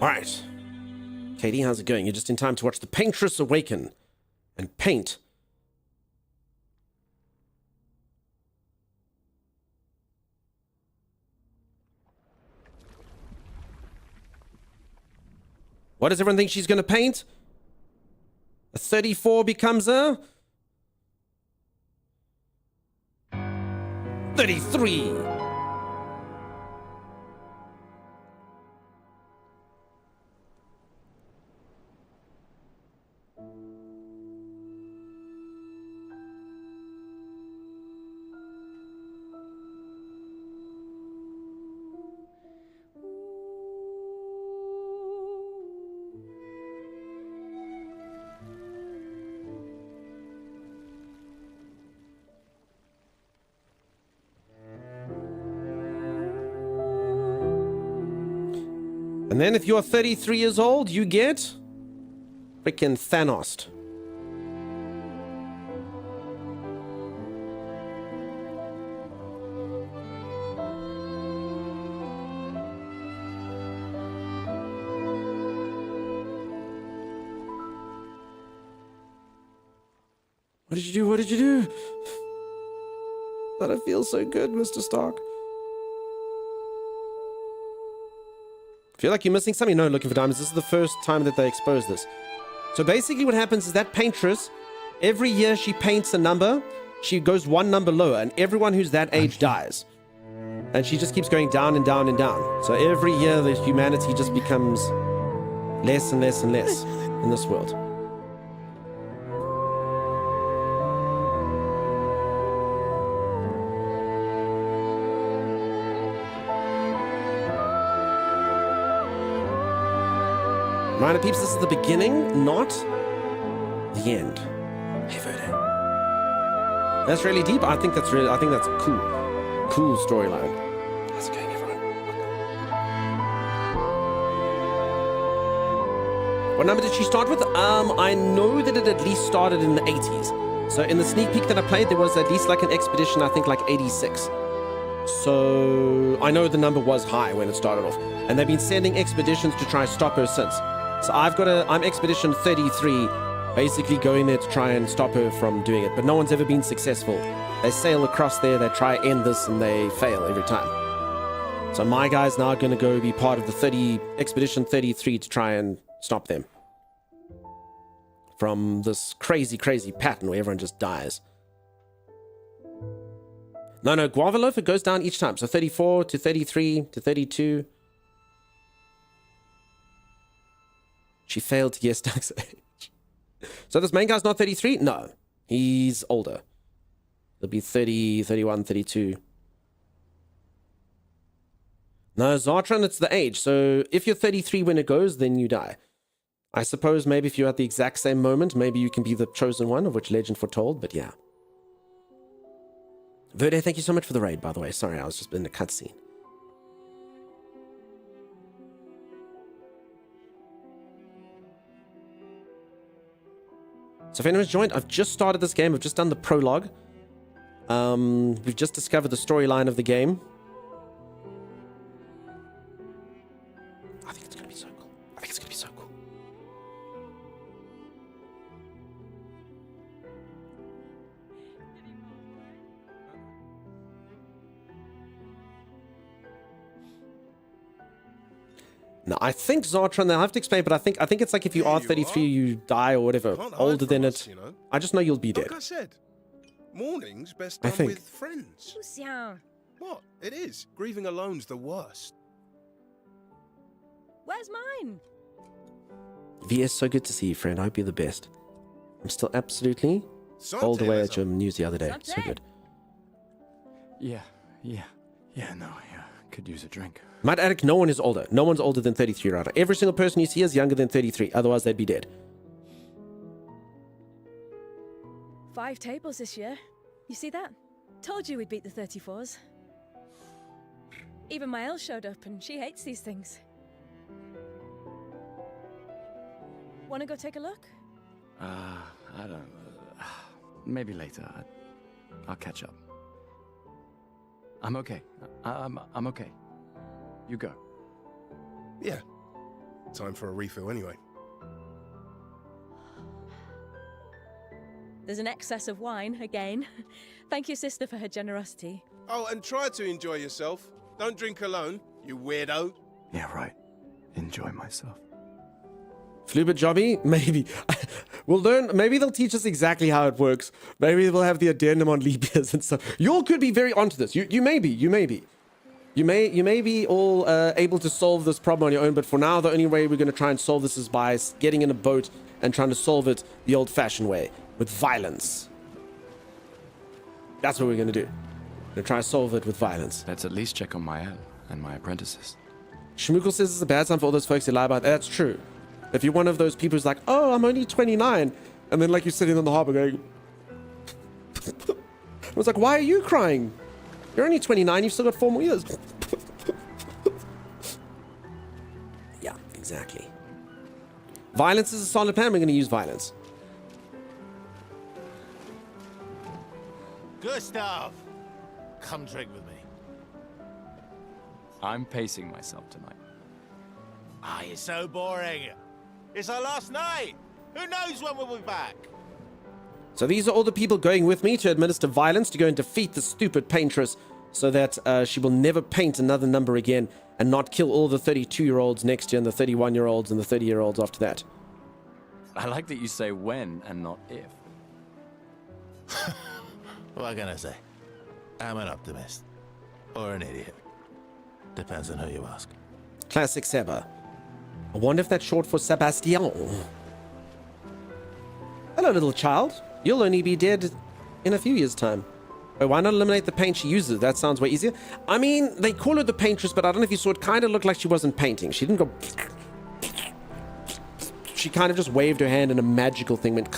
All right. Katie, how's it going? You're just in time to watch the Paintress awaken and paint. What does everyone think she's going to paint? A 34 becomes a 33. And then if you're 33 years old, you get freaking Thanos. What did you do? What did you do? That feels so good, Mr. Stark. Feel like you're missing something? No, looking for diamonds. This is the first time that they expose this. So basically what happens is that paintress, every year she paints a number, she goes one number lower, and everyone who's that age dies. And she just keeps going down and down and down. So every year the humanity just becomes less and less and less in this world. Minor peeps, this is the beginning, not the end. Hey, Verde. That's really deep. I think that's cool. Cool storyline. How's it going, everyone? What number did she start with? I know that it at least started in the 80s. So in the sneak peek that I played, there was at least like an expedition, I think like 86. So I know the number was high when it started off. And they've been sending expeditions to try and stop her since. So I'm expedition 33, basically going there to try and stop her from doing it. But no one's ever been successful. They sail across there, they try to end this, and they fail every time. So my guy's now going to go be part of the expedition 33 to try and stop them from this crazy pattern where everyone just dies. No, Guava Loaf, it goes down each time. So 34 to 33 to 32. She failed to guess Doug's age. So this main guy's not 33? No, he's older. He'll be 30, 31, 32. No, Zartron, it's the age. So if you're 33 when it goes, then you die. I suppose maybe if you're at the exact same moment, maybe you can be the chosen one, of which legend foretold, but yeah. Verde, thank you so much for the raid, by the way. Sorry, I was just in a cutscene. So if anyone's joined, I've just started this game. I've just done the prologue. We've just discovered the storyline of the game. I think it's going to be so cool. I think it's going to be so cool. No, I think Zartron, they'll have to explain, but I think it's like if you are 33, you die or whatever. Older than it. You know? I just know you'll be dead. Like I said, morning's best I done think. with friends. Lucian, What? It is. Grieving alone's the worst. where's mine? VS, so good to see you, friend. I hope you're the best. I'm still absolutely all the way at your news the other day. So good. Yeah, no, could use a drink. Might Attic, no one is older. No one's older than 33 right now. Every single person you see is younger than 33. Otherwise, they'd be dead. 5 tables this year. You see that? Told you we'd beat the 34s. Even my Elle showed up, and she hates these things. Wanna go take a look? I don't... maybe later. I'll catch up. I'm okay. I'm okay. You go. Yeah. Time for a refill anyway. There's an excess of wine, again. Thank you, sister, for her generosity. Oh, and try to enjoy yourself. Don't drink alone, you weirdo. Yeah, right. Enjoy myself. Fluba Jobby? Maybe. We'll learn. Maybe they'll teach us exactly how it works. Maybe we'll have the addendum on leap years and stuff. You all could be very onto this. You may be. You may be all able to solve this problem on your own, but for now, the only way we're going to try and solve this is by getting in a boat and trying to solve it the old-fashioned way, with violence. That's what we're going to do. We're going to try and solve it with violence. Let's at least check on my Elle and my apprentices. Shmukel says it's a bad time for all those folks who lie about that. That's true. If you're one of those people who's like, oh, I'm only 29, and then like you're sitting on the harbor going... I was like, why are you crying? You're only 29, you've still got 4 more years. Yeah, exactly. Violence is a solid plan. We're going to use violence. Gustav! Come drink with me. I'm pacing myself tonight. Ah, you're so boring. It's our last night. Who knows when we'll be back? So these are all the people going with me to administer violence, to go and defeat the stupid paintress so that she will never paint another number again and not kill all the 32-year-olds next year and the 31-year-olds and the 30-year-olds after that. I like that you say when and not if. What can I say? I'm an optimist. Or an idiot. Depends on who you ask. Classic Seba. I wonder if that's short for Sebastian. Hello, little child. You'll only be dead in a few years' time. Wait, why not eliminate the paint she uses? That sounds way easier. I mean, they call her the paintress, but I don't know if you saw it. Kind of looked like she wasn't painting. She didn't go... She kind of just waved her hand and a magical thing went...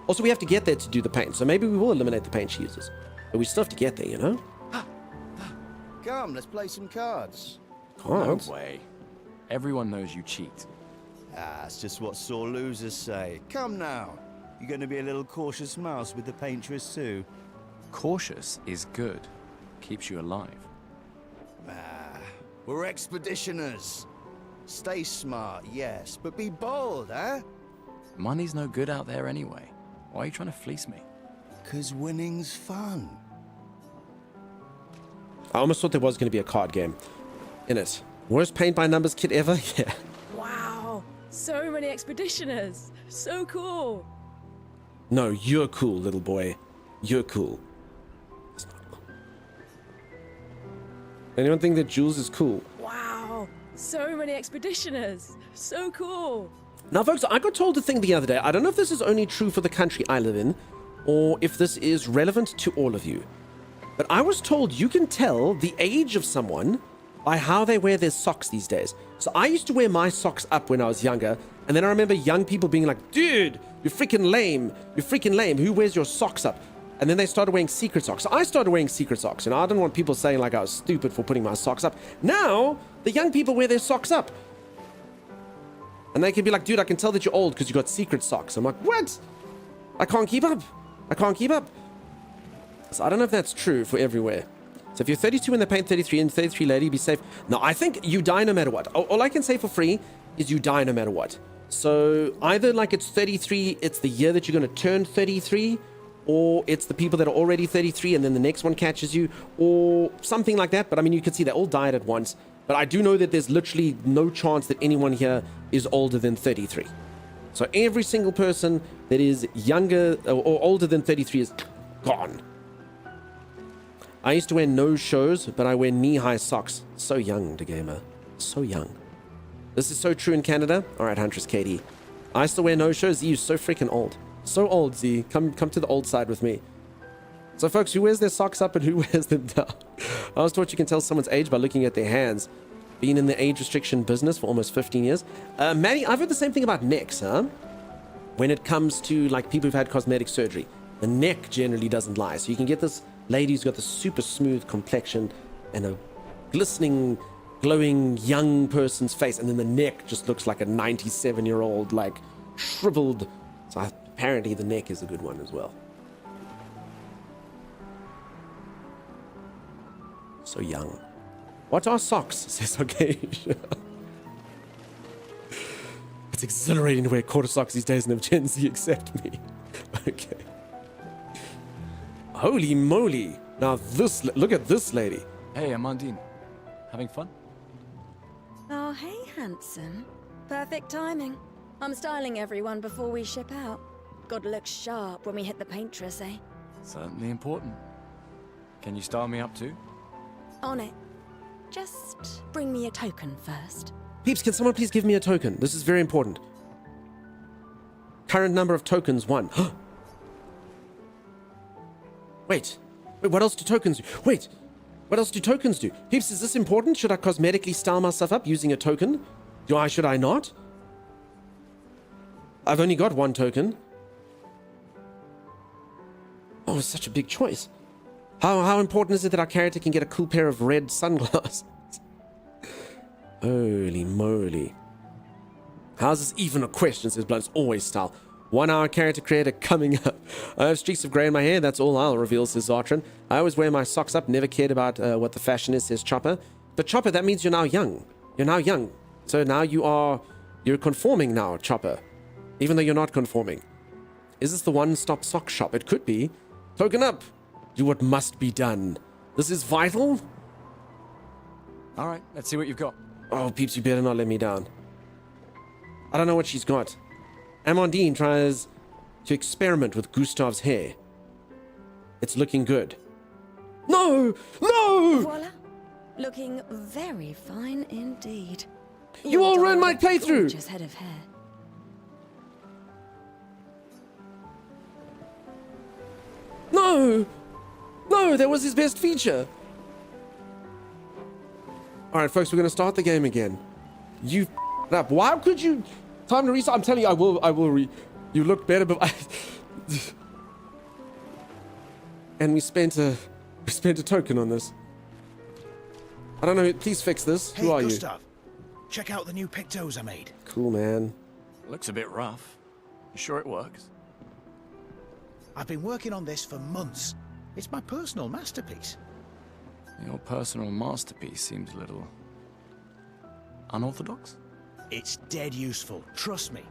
Also, we have to get there to do the paint, so maybe we will eliminate the paint she uses. But we still have to get there, you know? Come, let's play some cards. Cards? No way. Everyone knows you cheat. Ah, it's just what sore losers say. Come now. You're going to be a little cautious mouse with the paintress too. Cautious is good. Keeps you alive. Ah, we're expeditioners. Stay smart, yes, but be bold, eh? Money's no good out there anyway. Why are you trying to fleece me? 'Cause winning's fun. I almost thought there was going to be a card game in it. Worst paint by numbers kit ever? Yeah. Wow, so many expeditioners. So cool. No, you're cool, little boy. You're cool. It's not cool. Anyone think that Jules is cool? Wow, so many expeditioners. So cool. Now, folks, I got told a thing the other day. I don't know if this is only true for the country I live in, or if this is relevant to all of you. But I was told you can tell the age of someone by how they wear their socks these days. So I used to wear my socks up when I was younger, and then I remember young people being like, dude, you're freaking lame. You're freaking lame. Who wears your socks up? And then they started wearing secret socks. So I started wearing secret socks. I didn't want people saying like I was stupid for putting my socks up. Now, the young people wear their socks up. And they can be like, dude, I can tell that you're old because you got secret socks. I'm like, what? I can't keep up. I can't keep up. So I don't know if that's true for everywhere. So if you're 32 in the paint 33 and 33 lady, be safe. No, I think you die no matter what. All I can say for free is you die no matter what. So either like it's 33, it's the year that you're going to turn 33, or it's the people that are already 33 and then the next one catches you, or something like that. But I mean, you can see they all died at once. But I do know that there's literally no chance that anyone here is older than 33. So every single person that is younger or older than 33 is gone. I used to wear no shows, but I wear knee-high socks. So young, the gamer. So young. This is so true in Canada. All right, Huntress Katie. I still wear no shows. You're so freaking old. So old, Z. Come to the old side with me. So, folks, who wears their socks up and who wears them down? I was taught you can tell someone's age by looking at their hands. Been in the age restriction business for almost 15 years. Maddie, I've heard the same thing about necks, huh? When it comes to, like, people who've had cosmetic surgery, the neck generally doesn't lie. So you can get this lady who's got the super smooth complexion and a glistening, glowing young person's face, and then the neck just looks like a 97-year-old, like, shriveled. So apparently the neck is a good one as well. So young. What are socks? Says okay. It's exhilarating to wear quarter socks these days and have Gen Z accept me. Okay. Holy moly. Now this, look at this lady. Hey, Amandine. Having fun? Oh, hey, handsome. Perfect timing. I'm styling everyone before we ship out. Gotta look sharp when we hit the paintress, eh? Certainly important. Can you style me up too? On it. Just bring me a token first. Peeps, can someone please give me a token? This is very important. Current number of tokens, 1. Wait, what else do tokens do? Wait, what else do tokens do? Peeps, is this important? Should I cosmetically style myself up using a token? Should I not? I've only got 1 token. Oh, it's such a big choice. How important is it that our character can get a cool pair of red sunglasses? Holy moly. How's this even a question, says Blunt's always style. 1 hour character creator coming up. I have streaks of grey in my hair, that's all I'll reveal, says Zartran. I always wear my socks up, never cared about what the fashion is, says Chopper. But Chopper, that means you're now young. You're now young. So now you're conforming now, Chopper. Even though you're not conforming. Is this the one-stop sock shop? It could be. Token up. Do what must be done. This is vital. All right, let's see what you've got. Oh, Peeps, you better not let me down. I don't know what she's got. Amandine tries to experiment with Gustav's hair. It's looking good. No! No! Voila. Looking very fine indeed. You all ruined my playthrough! Gorgeous head of hair. No! No, that was his best feature. All right, folks, we're going to start the game again. You f***ed up. Why could you... Time to restart. I'm telling you, I will You look better, but and we spent a token on this. I don't know. Please fix this. Hey, Who are Gustav. check out the new pictos I made. Cool, man. Looks a bit rough. You sure it works? I've been working on this for months. It's my personal masterpiece. Your personal masterpiece seems a little unorthodox. It's dead useful, trust me.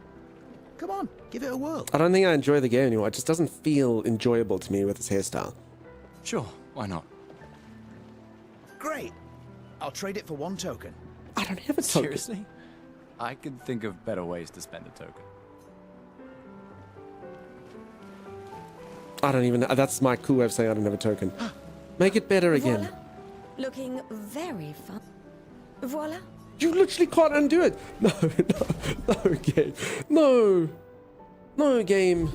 Come on, give it a whirl. I don't think I enjoy the game anymore. It just doesn't feel enjoyable to me with this hairstyle. Sure, why not? Great. I'll trade it for 1 token. I don't have a token. Seriously? I could think of better ways to spend a token. I don't even know. That's my cool way of saying I don't have a token. Make it better again. Voila. Looking very fun. Voila. You literally can't undo it. No, no game. No. No game.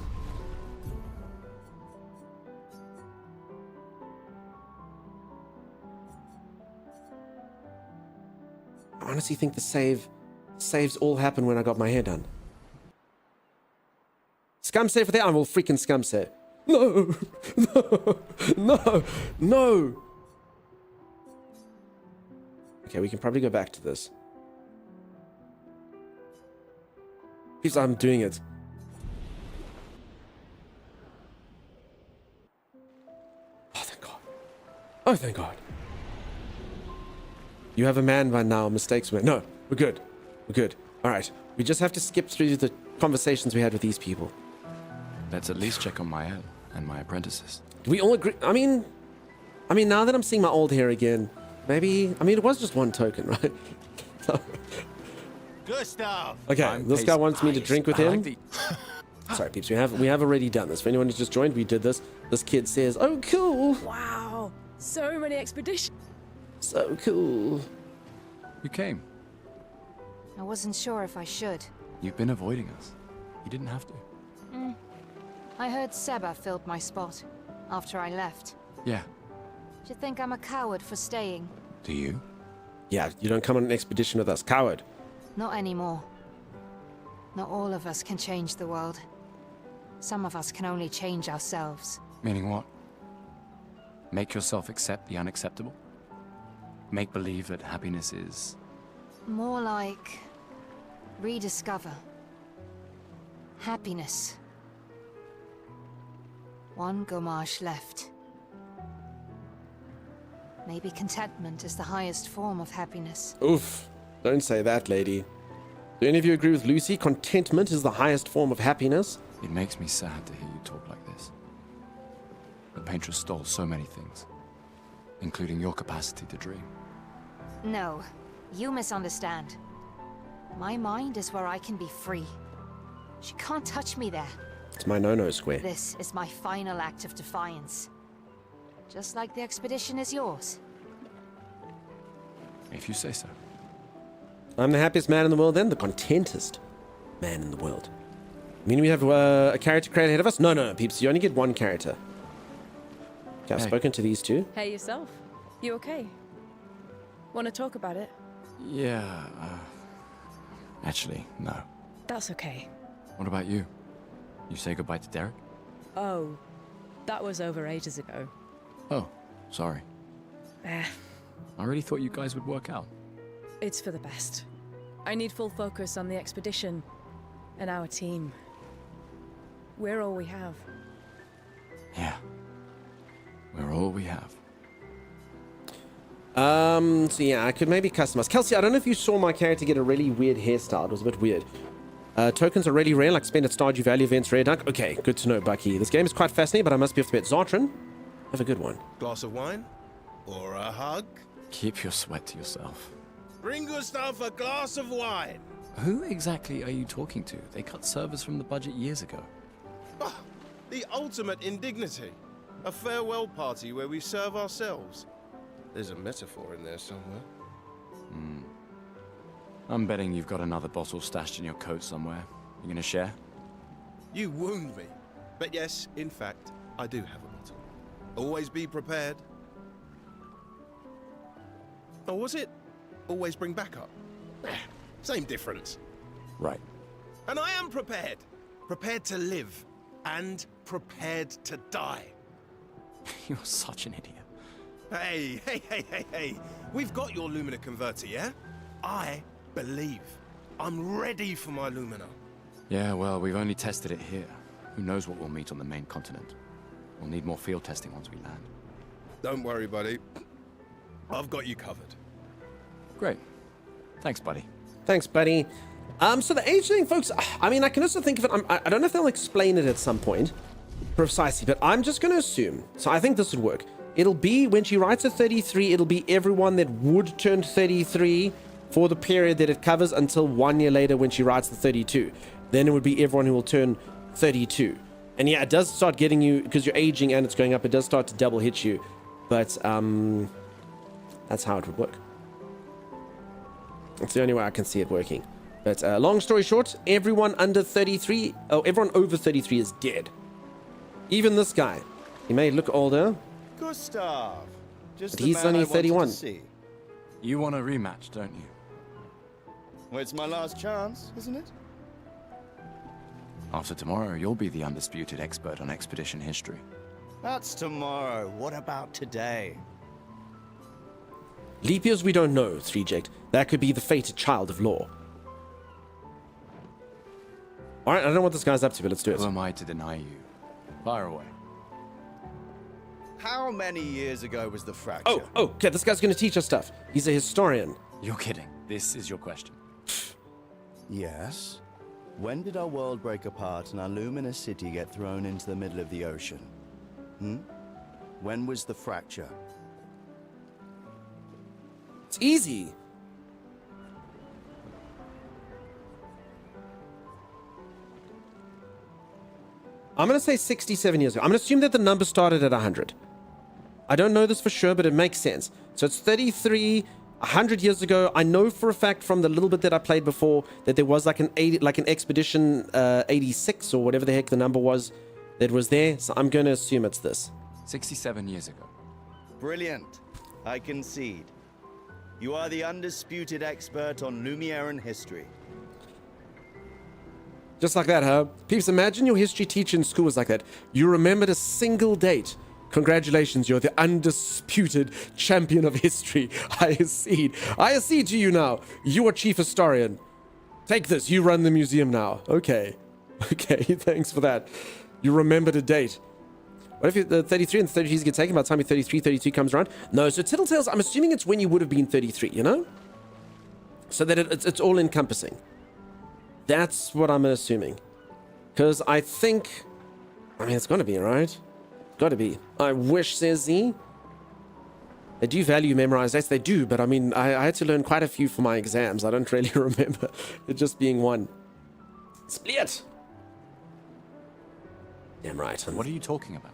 I honestly think the saves all happen when I got my hair done. Scum save for that. I will freaking scum save. No, no, no, no. Okay, we can probably go back to this. Please, I'm doing it. Oh, thank God. Oh, thank God. You have a man by now. Mistakes were... No, we're good. We're good. All right. We just have to skip through the conversations we had with these people. Let's at least check on Mael and my apprentices. Do we all agree? I mean, now that I'm seeing my old hair again, maybe... I mean, it was just 1 token, right? So, Gustav! okay, this guy wants me to drink with him. Sorry, peeps. We have already done this. For anyone who's just joined, we did this. This kid says, "Oh, cool! Wow, so many expeditions. So cool." You came. I wasn't sure if I should. You've been avoiding us. You didn't have to. I heard Seba filled my spot after I left. Yeah. Do you think I'm a coward for staying? Do you? Yeah, you don't come on an expedition with us, coward. Not anymore. Not all of us can change the world. Some of us can only change ourselves. Meaning what? Make yourself accept the unacceptable? Make believe that happiness is... More like... rediscover. Happiness. 1 Gomash left. Maybe contentment is the highest form of happiness. Oof. Don't say that, lady. Do any of you agree with Lucy? Contentment is the highest form of happiness? It makes me sad to hear you talk like this. The Paintress stole so many things, including your capacity to dream. No, you misunderstand. My mind is where I can be free. She can't touch me there. It's my no-no square. This is my final act of defiance. Just like the expedition is yours. If you say so. I'm the happiest man in the world then? The contentest man in the world. I mean, we have a character created ahead of us? No, peeps. You only get 1 character. Okay, I've spoken to these 2. Hey, yourself. You okay? Want to talk about it? Yeah, actually, no. That's okay. What about you? You say goodbye to Derek? Oh, that was over ages ago. Oh, sorry. I really thought you guys would work out. It's for the best. I need full focus on the expedition and our team. We're all we have. Yeah. We're all we have. So yeah, I could maybe customize. Kelsey, I don't know if you saw my character get a really weird hairstyle. It was a bit weird. Tokens are really rare, like spend at Stardew Valley events, rare dunk. Okay, good to know, Bucky. This game is quite fascinating, but I must be off the bet. Zartran, have a good one. Glass of wine? Or a hug? Keep your sweat to yourself. Bring Gustav a glass of wine. Who exactly are you talking to? They cut servers from the budget years ago. Ah, the ultimate indignity. A farewell party where we serve ourselves. There's a metaphor in there somewhere. I'm betting you've got another bottle stashed in your coat somewhere. You gonna share? You wound me. But yes, in fact, I do have a bottle. Always be prepared. Or was it always bring backup? Same difference. Right. And I am prepared. Prepared to live. And prepared to die. You're such an idiot. Hey. We've got your Lumina converter, yeah? I believe. I'm ready for my Lumina. Yeah, well, we've only tested it here. Who knows what we'll meet on the main continent? We'll need more field testing once we land. Don't worry, buddy. I've got you covered. Great. Thanks, buddy. Thanks, buddy. So the age thing, folks, I mean, I can also think of it, I don't know if they'll explain it at some point precisely, but I'm just going to assume, so I think this would work. It'll be, when she writes at 33, it'll be everyone that would turn 33 for the period that it covers until 1 year later when she writes the 32. Then it would be everyone who will turn 32. And yeah, it does start getting you, because you're aging and it's going up, it does start to double hit you. But that's how it would work. That's the only way I can see it working. But long story short, everyone under 33, everyone over 33 is dead. Even this guy. He may look older, Gustav. Just but he's only 31. You want a rematch, don't you? Well, it's my last chance, isn't it? After tomorrow, you'll be the undisputed expert on expedition history. That's tomorrow. What about today? Leap years we don't know, 3Ject. That could be the fated child of law. Alright, I don't know what this guy's up to, but let's do it. Who am I to deny you? Fire away. How many years ago was the fracture? Oh, okay, this guy's gonna teach us stuff. He's a historian. You're kidding. This is your question. Yes. When did our world break apart and our luminous city get thrown into the middle of the ocean? When was the fracture? It's easy. I'm going to say 67 years ago. I'm going to assume that the number started at 100. I don't know this for sure, but it makes sense. So it's 33, 100 years ago. I know for a fact from the little bit that I played before that there was like an expedition 86 or whatever the heck the number was that was there. So I'm going to assume it's this. 67 years ago. Brilliant. I concede. You are the undisputed expert on Lumieran history. Just like that, huh? Peeps, imagine your history teacher in school was like that. You remembered a single date. Congratulations, you're the undisputed champion of history. I accede. I accede to you now. You are chief historian. Take this. You run the museum now. Okay. Okay, thanks for that. You remembered a date. What if the 33 and the 33s get taken by the time you're 33, 32 comes around? No, so Tattletales, I'm assuming it's when you would have been 33, you know? So that it's all encompassing. That's what I'm assuming. Because I think... I mean, it's got to be, right? Got to be. I wish, says Z. They do value memorized dates. They do, but I mean, I had to learn quite a few for my exams. I don't really remember it just being one. Split! Damn right. What are you talking about?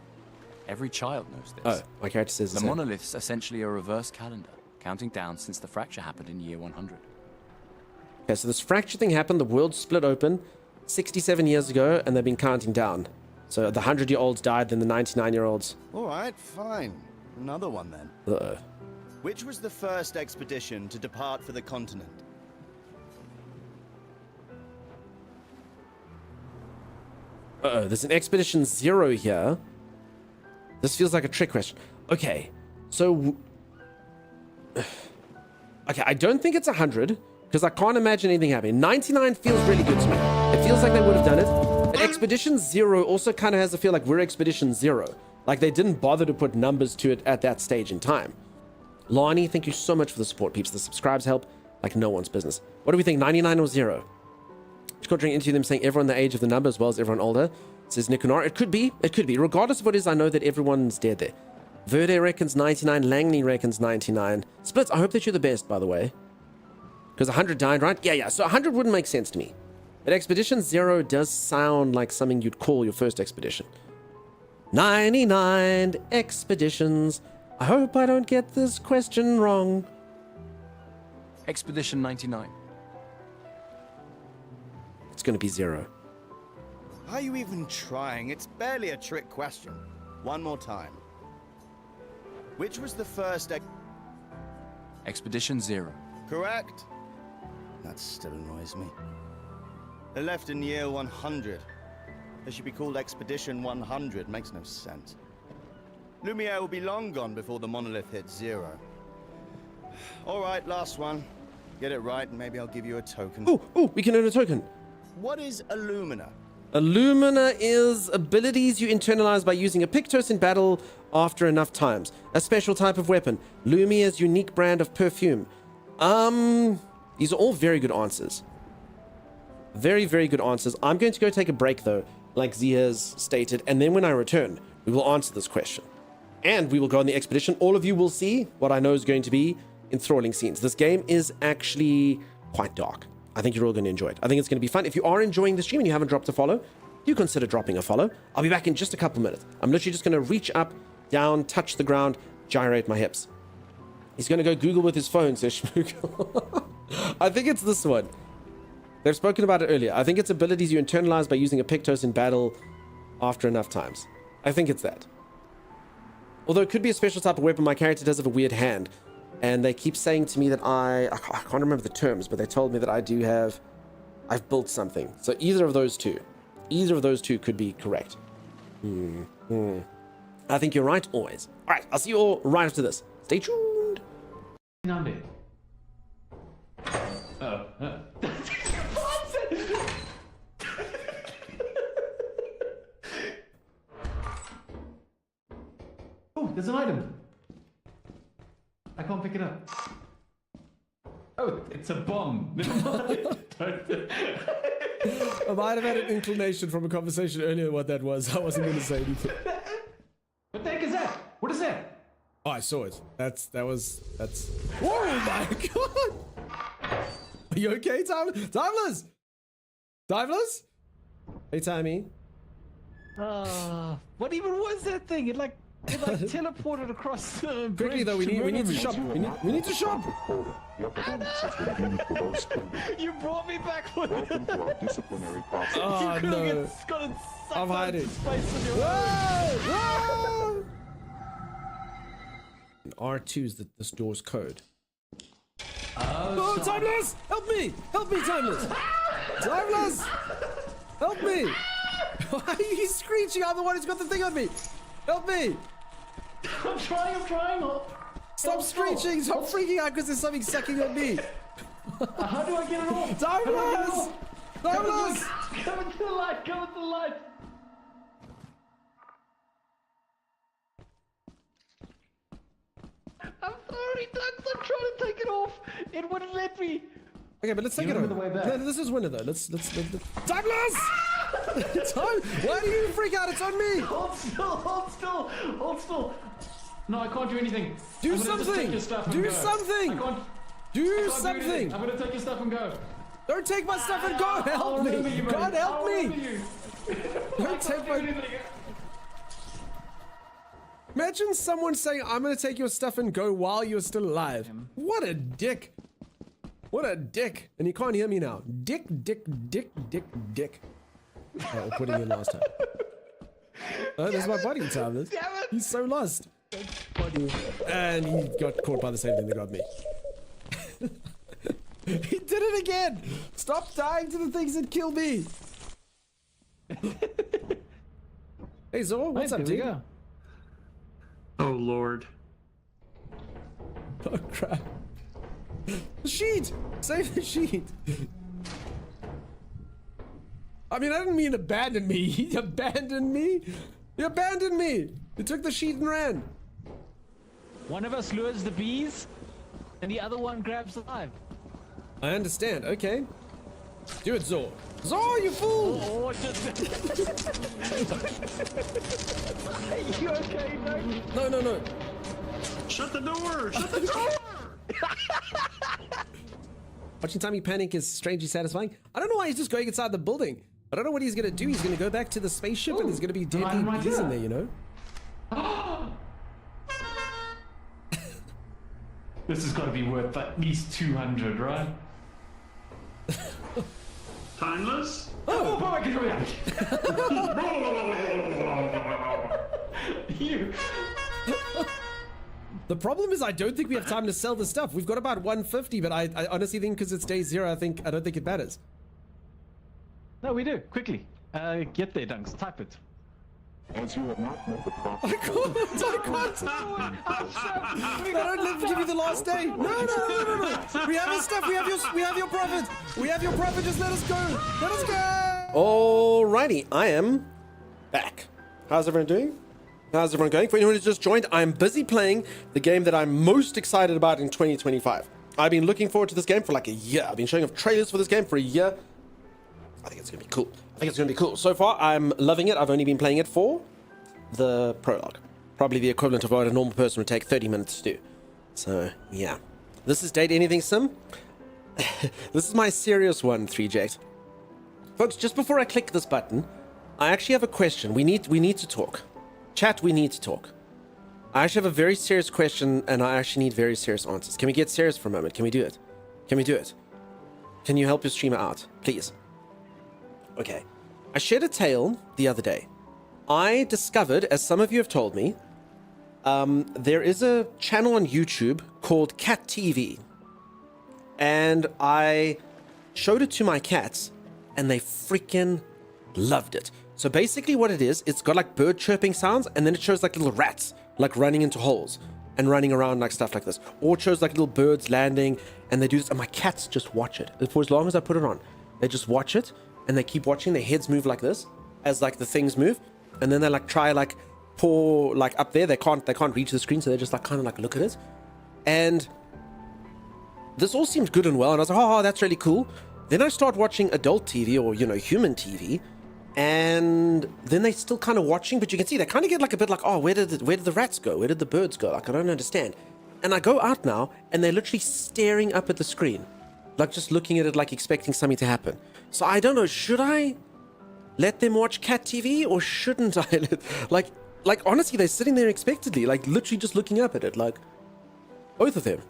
Every child knows this. Oh, my character says the monolith's essentially a reverse calendar, counting down since the fracture happened in year 100. Okay, so this fracture thing happened, the world split open 67 years ago, and they've been counting down. So the 100-year-olds died, then the 99-year-olds. All right, fine. Another one then. Uh-oh. Which was the first expedition to depart for the continent? Uh-oh, there's an Expedition 0 here. This feels like a trick question. Okay, so... Okay, I don't think it's 100, because I can't imagine anything happening. 99 feels really good to me. It feels like they would have done it. But Expedition 0 also kind of has a feel like we're Expedition 0. Like they didn't bother to put numbers to it at that stage in time. Lonnie, thank you so much for the support, peeps. The subscribes help like no one's business. What do we think, 99 or 0? Just got drawing into them saying everyone the age of the number as well as everyone older. Says Nikunar. It could be. It could be. Regardless of what it is, I know that everyone's dead there. Verde reckons 99. Langley reckons 99. Splits, I hope that you're the best, by the way. Because 100 died, right? Yeah. So 100 wouldn't make sense to me. But Expedition 0 does sound like something you'd call your first expedition. 99 expeditions. I hope I don't get this question wrong. Expedition 99. It's going to be 0. Are you even trying? It's barely a trick question. One more time. Which was the first Expedition 0. Correct. That still annoys me. They left in year 100. They should be called Expedition 100. Makes no sense. Lumiere will be long gone before the monolith hits 0. All right, last one. Get it right, and maybe I'll give you a token. Oh, we can earn a token. What is Illumina? Illumina is abilities you internalize by using a Pictos in battle after enough times. A special type of weapon. Lumia's unique brand of perfume. These are all very good answers. Very, very good answers. I'm going to go take a break though, like Z has stated, and then when I return, we will answer this question. And we will go on the expedition. All of you will see what I know is going to be enthralling scenes. This game is actually quite dark. I think you're all going to enjoy it. I think it's going to be fun. If you are enjoying the stream and you haven't dropped a follow, do consider dropping a follow. I'll be back in just a couple minutes. I'm literally just going to reach up, down, touch the ground, gyrate my hips. He's going to go Google with his phone, says Shmook. I think it's this one. They've spoken about it earlier. I think it's abilities you internalize by using a Pictos in battle after enough times. I think it's that. Although it could be a special type of weapon, my character does have a weird hand. And they keep saying to me that I can't remember the terms, but they told me that I've built something. So either of those two could be correct. I think you're right always. All right, I'll see you all right after this. Stay tuned. Oh, there's an item. I can't pick it up. Oh, it's a bomb. I might have had an inclination from a conversation earlier what that was. I wasn't going to say anything. What the heck is that? What is that? Oh, I saw it. That's. Whoa, my God! Are you okay, Timeless? Timeless? Hey, Timmy. What even was that thing? It like teleported across the bridge. Quickly though, we need to shop. We need to shop. You brought me back with it. Oh no! I'm hiding. R2 is the store's code. Oh, Timeless! Help me! Help me, Timeless! Timeless! Help me! Why are you screeching? I'm the one who's got the thing on me! Help me! I'm trying. Stop screeching! Stop freaking out because there's something sucking on me! How do I get it off? Timeless! Timeless! Come into the light! Come into the light! I'm sorry, Doug. I'm trying to take it off. It wouldn't let me. Okay, but let's take it off. This is winner though. Let's Timeless! Why do you freak out? It's on me! Hold still. No, I can't do anything. Do something! Do something! Do something! I'm gonna take your stuff and go. Don't take my stuff and go! Help me! God help me! Don't take my... Imagine someone saying, I'm gonna take your stuff and go while you're still alive. What a dick. What a dick. And you can't hear me now. Dick. Oh, we're putting in last time. Oh, there's my buddy, Timeless. He's so lost. And he got caught by the same thing that got me. He did it again! Stop dying to the things that kill me! Hey Zor, what's up, dude? Oh lord. Oh crap. The sheet! Save the sheet! I mean, I didn't mean abandon me. He abandoned me? He abandoned me! He took the sheet and ran. One of us lures the bees, and the other one grabs the hive. I understand, okay. Do it, Zor. Zor, you fool! Oh, you okay, Doug? No. Shut the door! Shut the door! Watching Tommy panic is strangely satisfying. I don't know why he's just going inside the building. I don't know what he's gonna do. He's gonna go back to the spaceship and there's gonna be deadly bees in there, you know? This has got to be worth at least 200, right? Timeless? Oh my God! You. The problem is I don't think we have time to sell the stuff. We've got about 150, but I honestly think because it's day 0, I don't think it matters. No, we do. Quickly. Get there, Dunks. Type it. As you have not met the proper... I can't! They don't let me give you the last day! No! We have your stuff, we have your profit! We have your profit, just let us go! Let us go! Alrighty, I am back. How's everyone doing? How's everyone going? For anyone who's just joined, I'm busy playing the game that I'm most excited about in 2025. I've been looking forward to this game for like a year. I've been showing off trailers for this game for a year. I think it's gonna be cool. So far, I'm loving it. I've only been playing it for the prologue. Probably the equivalent of what a normal person would take 30 minutes to do. So, yeah. This is Date Anything Sim. This is my serious one, 3J. Folks, just before I click this button, I actually have a question. We need to talk. Chat, we need to talk. I actually have a very serious question, and I actually need very serious answers. Can we get serious for a moment? Can we do it? Can we do it? Can you help your streamer out, please? Okay. I shared a tale the other day. I discovered, as some of you have told me, there is a channel on YouTube called Cat TV. And I showed it to my cats, and they freaking loved it. So basically what it is, it's got like bird chirping sounds, and then it shows like little rats, like running into holes and running around like stuff like this. Or it shows like little birds landing, and they do this, and my cats just watch it. For as long as I put it on, they just watch it, and they keep watching. Their heads move like this, as like the things move, and then they like try like paw like up there. They can't reach the screen, so they just like kind of like look at it. And this all seemed good and well, and I was like, oh, that's really cool. Then I start watching adult TV, or human TV, and then they still kind of watching, but you can see they kind of get like a bit like, oh, where did the rats go? Where did the birds go? Like, I don't understand. And I go out now, and they're literally staring up at the screen, like just looking at it, like expecting something to happen. So I don't know, should I let them watch Cat TV, or shouldn't I? Like honestly, they're sitting there expectantly, like literally just looking up at it, like both of them.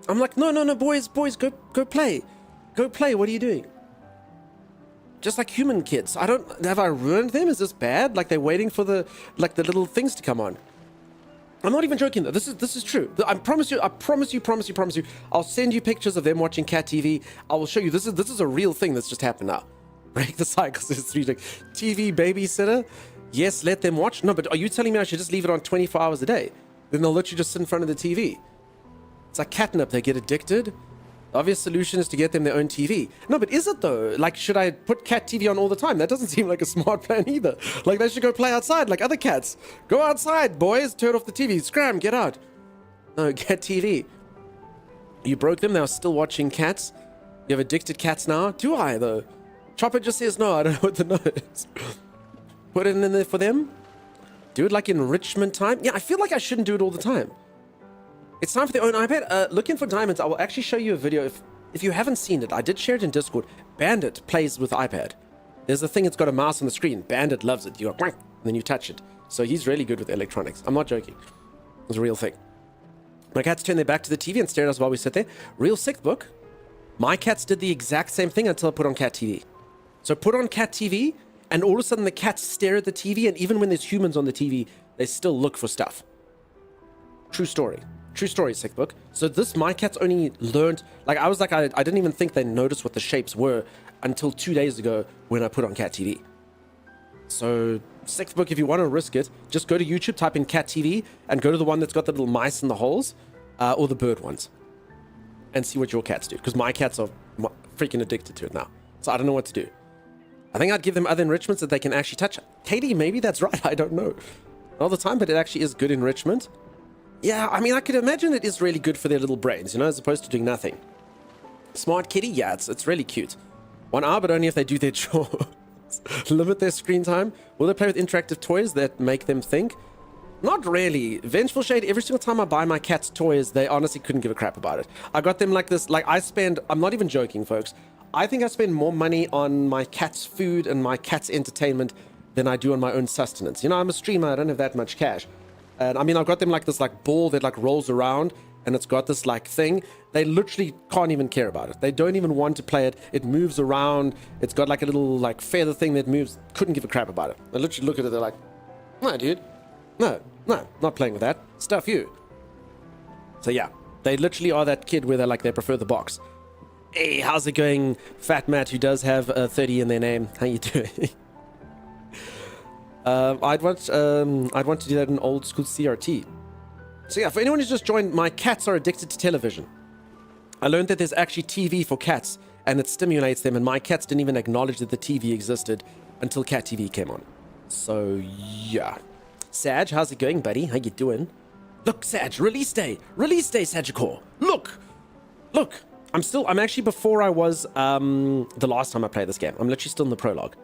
I'm like, no, boys, go play. Go play, what are you doing? Just like human kids. Have I ruined them? Is this bad? Like they're waiting for the little things to come on. I'm not even joking though. This is true. I promise you. I'll send you pictures of them watching Cat TV. I will show you. This is a real thing that's just happened now. Break the cycle. Like TV babysitter. Yes, let them watch. No, but are you telling me I should just leave it on 24 hours a day? Then they'll literally just sit in front of the TV. It's like catnip. They get addicted. The obvious solution is to get them their own TV. No, but is it though? Like, should I put Cat TV on all the time? That doesn't seem like a smart plan either. Like, they should go play outside like other cats. Go outside, boys. Turn off the TV. Scram, get out. No, Cat TV. You broke them. They're still watching cats. You have addicted cats now? Do I, though? Chopper just says no. I don't know what the no is. Put it in there for them. Do it like enrichment time. Yeah, I feel like I shouldn't do it all the time. It's time for their own iPad. Looking for diamonds. I will actually show you a video. If you haven't seen it, I did share it in Discord. Bandit plays with iPad. There's a thing that's got a mouse on the screen. Bandit loves it. You go, and then you touch it. So he's really good with electronics. I'm not joking. It's a real thing. My cats turn their back to the TV and stare at us while we sit there. Real sick book. My cats did the exact same thing until I put on Cat TV. So put on Cat TV, and all of a sudden the cats stare at the TV, and even when there's humans on the TV, they still look for stuff. True story. True story, sick book. So my cats only learned, like I was like, I didn't even think they noticed what the shapes were until 2 days ago when I put on Cat TV. So sixth book, if you want to risk it, just go to YouTube, type in Cat TV, and go to the one that's got the little mice in the holes, or the bird ones, and see what your cats do. Because my cats are freaking addicted to it now. So I don't know what to do. I think I'd give them other enrichments that they can actually touch. Katie, maybe that's right. I don't know. Not all the time, but it actually is good enrichment. Yeah, I mean, I could imagine it is really good for their little brains, as opposed to doing nothing. Smart kitty, yeah, it's really cute. 1 hour, but only if they do their chores. Limit their screen time. Will they play with interactive toys that make them think? Not really. Vengeful Shade, every single time I buy my cats toys, they honestly couldn't give a crap about it. I got them like this, like I'm not even joking, folks. I think I spend more money on my cat's food and my cat's entertainment than I do on my own sustenance. I'm a streamer, I don't have that much cash. And I mean, I've got them like this like ball that like rolls around, and it's got this like thing. They literally can't even care about it. They don't even want to play it. It moves around. It's got like a little like feather thing that moves. Couldn't give a crap about it. They literally look at it. They're like, no, dude. No, not playing with that. Stuff you. So yeah, they literally are that kid where they prefer the box. Hey, how's it going, Fat Matt, who does have 30 in their name? How you doing? I'd want to do that in old school CRT. So yeah, for anyone who's just joined, my cats are addicted to television. I learned that there's actually TV for cats, and it stimulates them, and my cats didn't even acknowledge that the TV existed until Cat TV came on. So yeah. Sag, how's it going, buddy? How you doing? Look, Sag, release day, Sagicor. Look. I'm actually before I was the last time I played this game. I'm literally still in the prologue.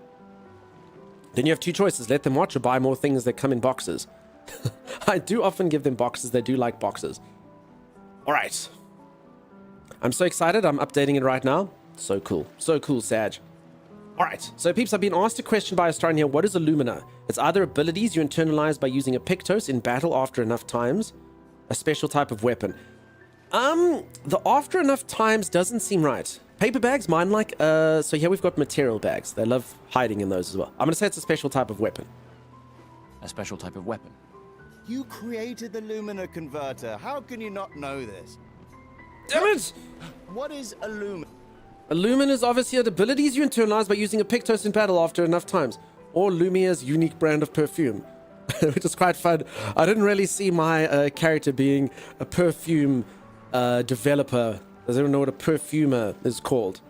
Then you have two choices: let them watch or buy more things that come in boxes. I do often give them boxes. They do like boxes. All right. I'm so excited. I'm updating it right now. So cool, Sag. All right. So peeps, I've been asked a question by a star in here. What is Illumina? It's either abilities you internalize by using a Pictos in battle after enough times, a special type of weapon. The after enough times doesn't seem right. Paper bags, mine like, so here we've got material bags. They love hiding in those as well. I'm gonna say it's a special type of weapon. A special type of weapon? You created the Lumina converter. How can you not know this? Damn it! What is a Lumina? Illumina is obviously abilities you internalize by using a Pictos in battle after enough times, or Lumia's unique brand of perfume, which is quite fun. I didn't really see my character being a perfume developer. Does anyone know what a perfumer is called?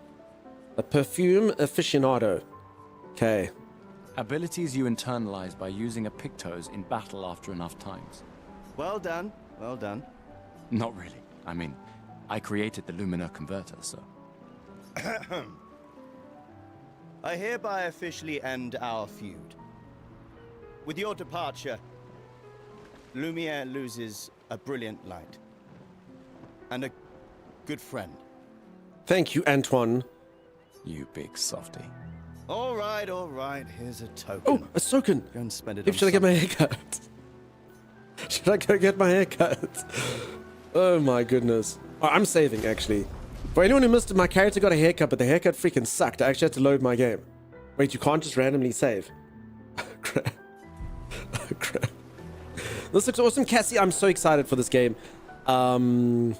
A perfume aficionado. Okay. Abilities you internalize by using a Pictos in battle after enough times. Well done. Not really. I mean, I created the Lumina converter, so... I hereby officially end our feud. With your departure, Lumiere loses a brilliant light. And a good friend. Thank you, Antoine. You big softy. All right. Here's a token. Oh, a token. Go and spend it If on should I get my haircut? Should I go get my haircut? Oh my goodness. Oh, I'm saving, actually. For anyone who missed it, my character got a haircut, but the haircut freaking sucked. I actually had to load my game. Wait, you can't just randomly save. Crap. Crap. This looks awesome, Cassie. I'm so excited for this game. I'm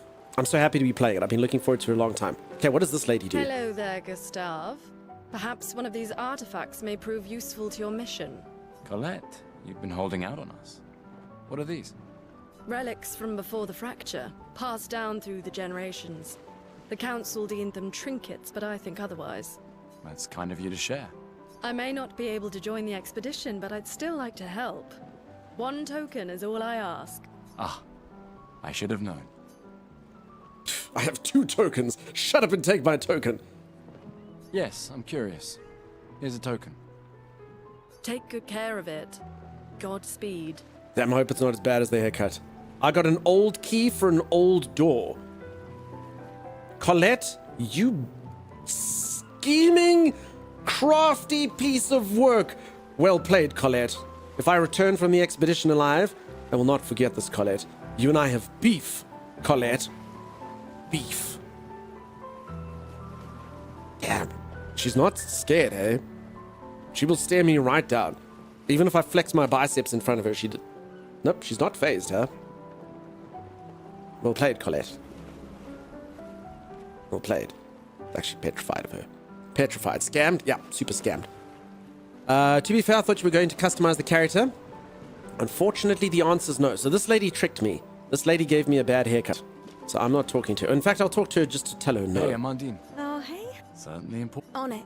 so happy to be playing it. I've been looking forward to it a long time. Okay, what does this lady do? Hello there, Gustave. Perhaps one of these artifacts may prove useful to your mission. Colette, you've been holding out on us. What are these? Relics from before the fracture, passed down through the generations. The council deemed them trinkets, but I think otherwise. That's kind of you to share. I may not be able to join the expedition, but I'd still like to help. One token is all I ask. Ah, I should have known. I have 2 tokens. Shut up and take my token. Yes, I'm curious. Here's a token. Take good care of it. Godspeed. Damn, I hope it's not as bad as the haircut. I got an old key for an old door. Colette, you scheming, crafty piece of work. Well played, Colette. If I return from the expedition alive, I will not forget this, Colette. You and I have beef, Colette. Beef. Damn. She's not scared, eh? She will stare me right down. Even if I flex my biceps in front of her, she did... Nope, she's not phased, huh? Well played, Colette. Well played. Actually petrified of her. Petrified. Scammed? Yeah, super scammed. To be fair, I thought you were going to customize the character. Unfortunately, the answer's no. So this lady tricked me. This lady gave me a bad haircut. So I'm not talking to her. In fact, I'll talk to her just to tell her no. Hey, Amandine. Oh, hey. Certainly important. On it.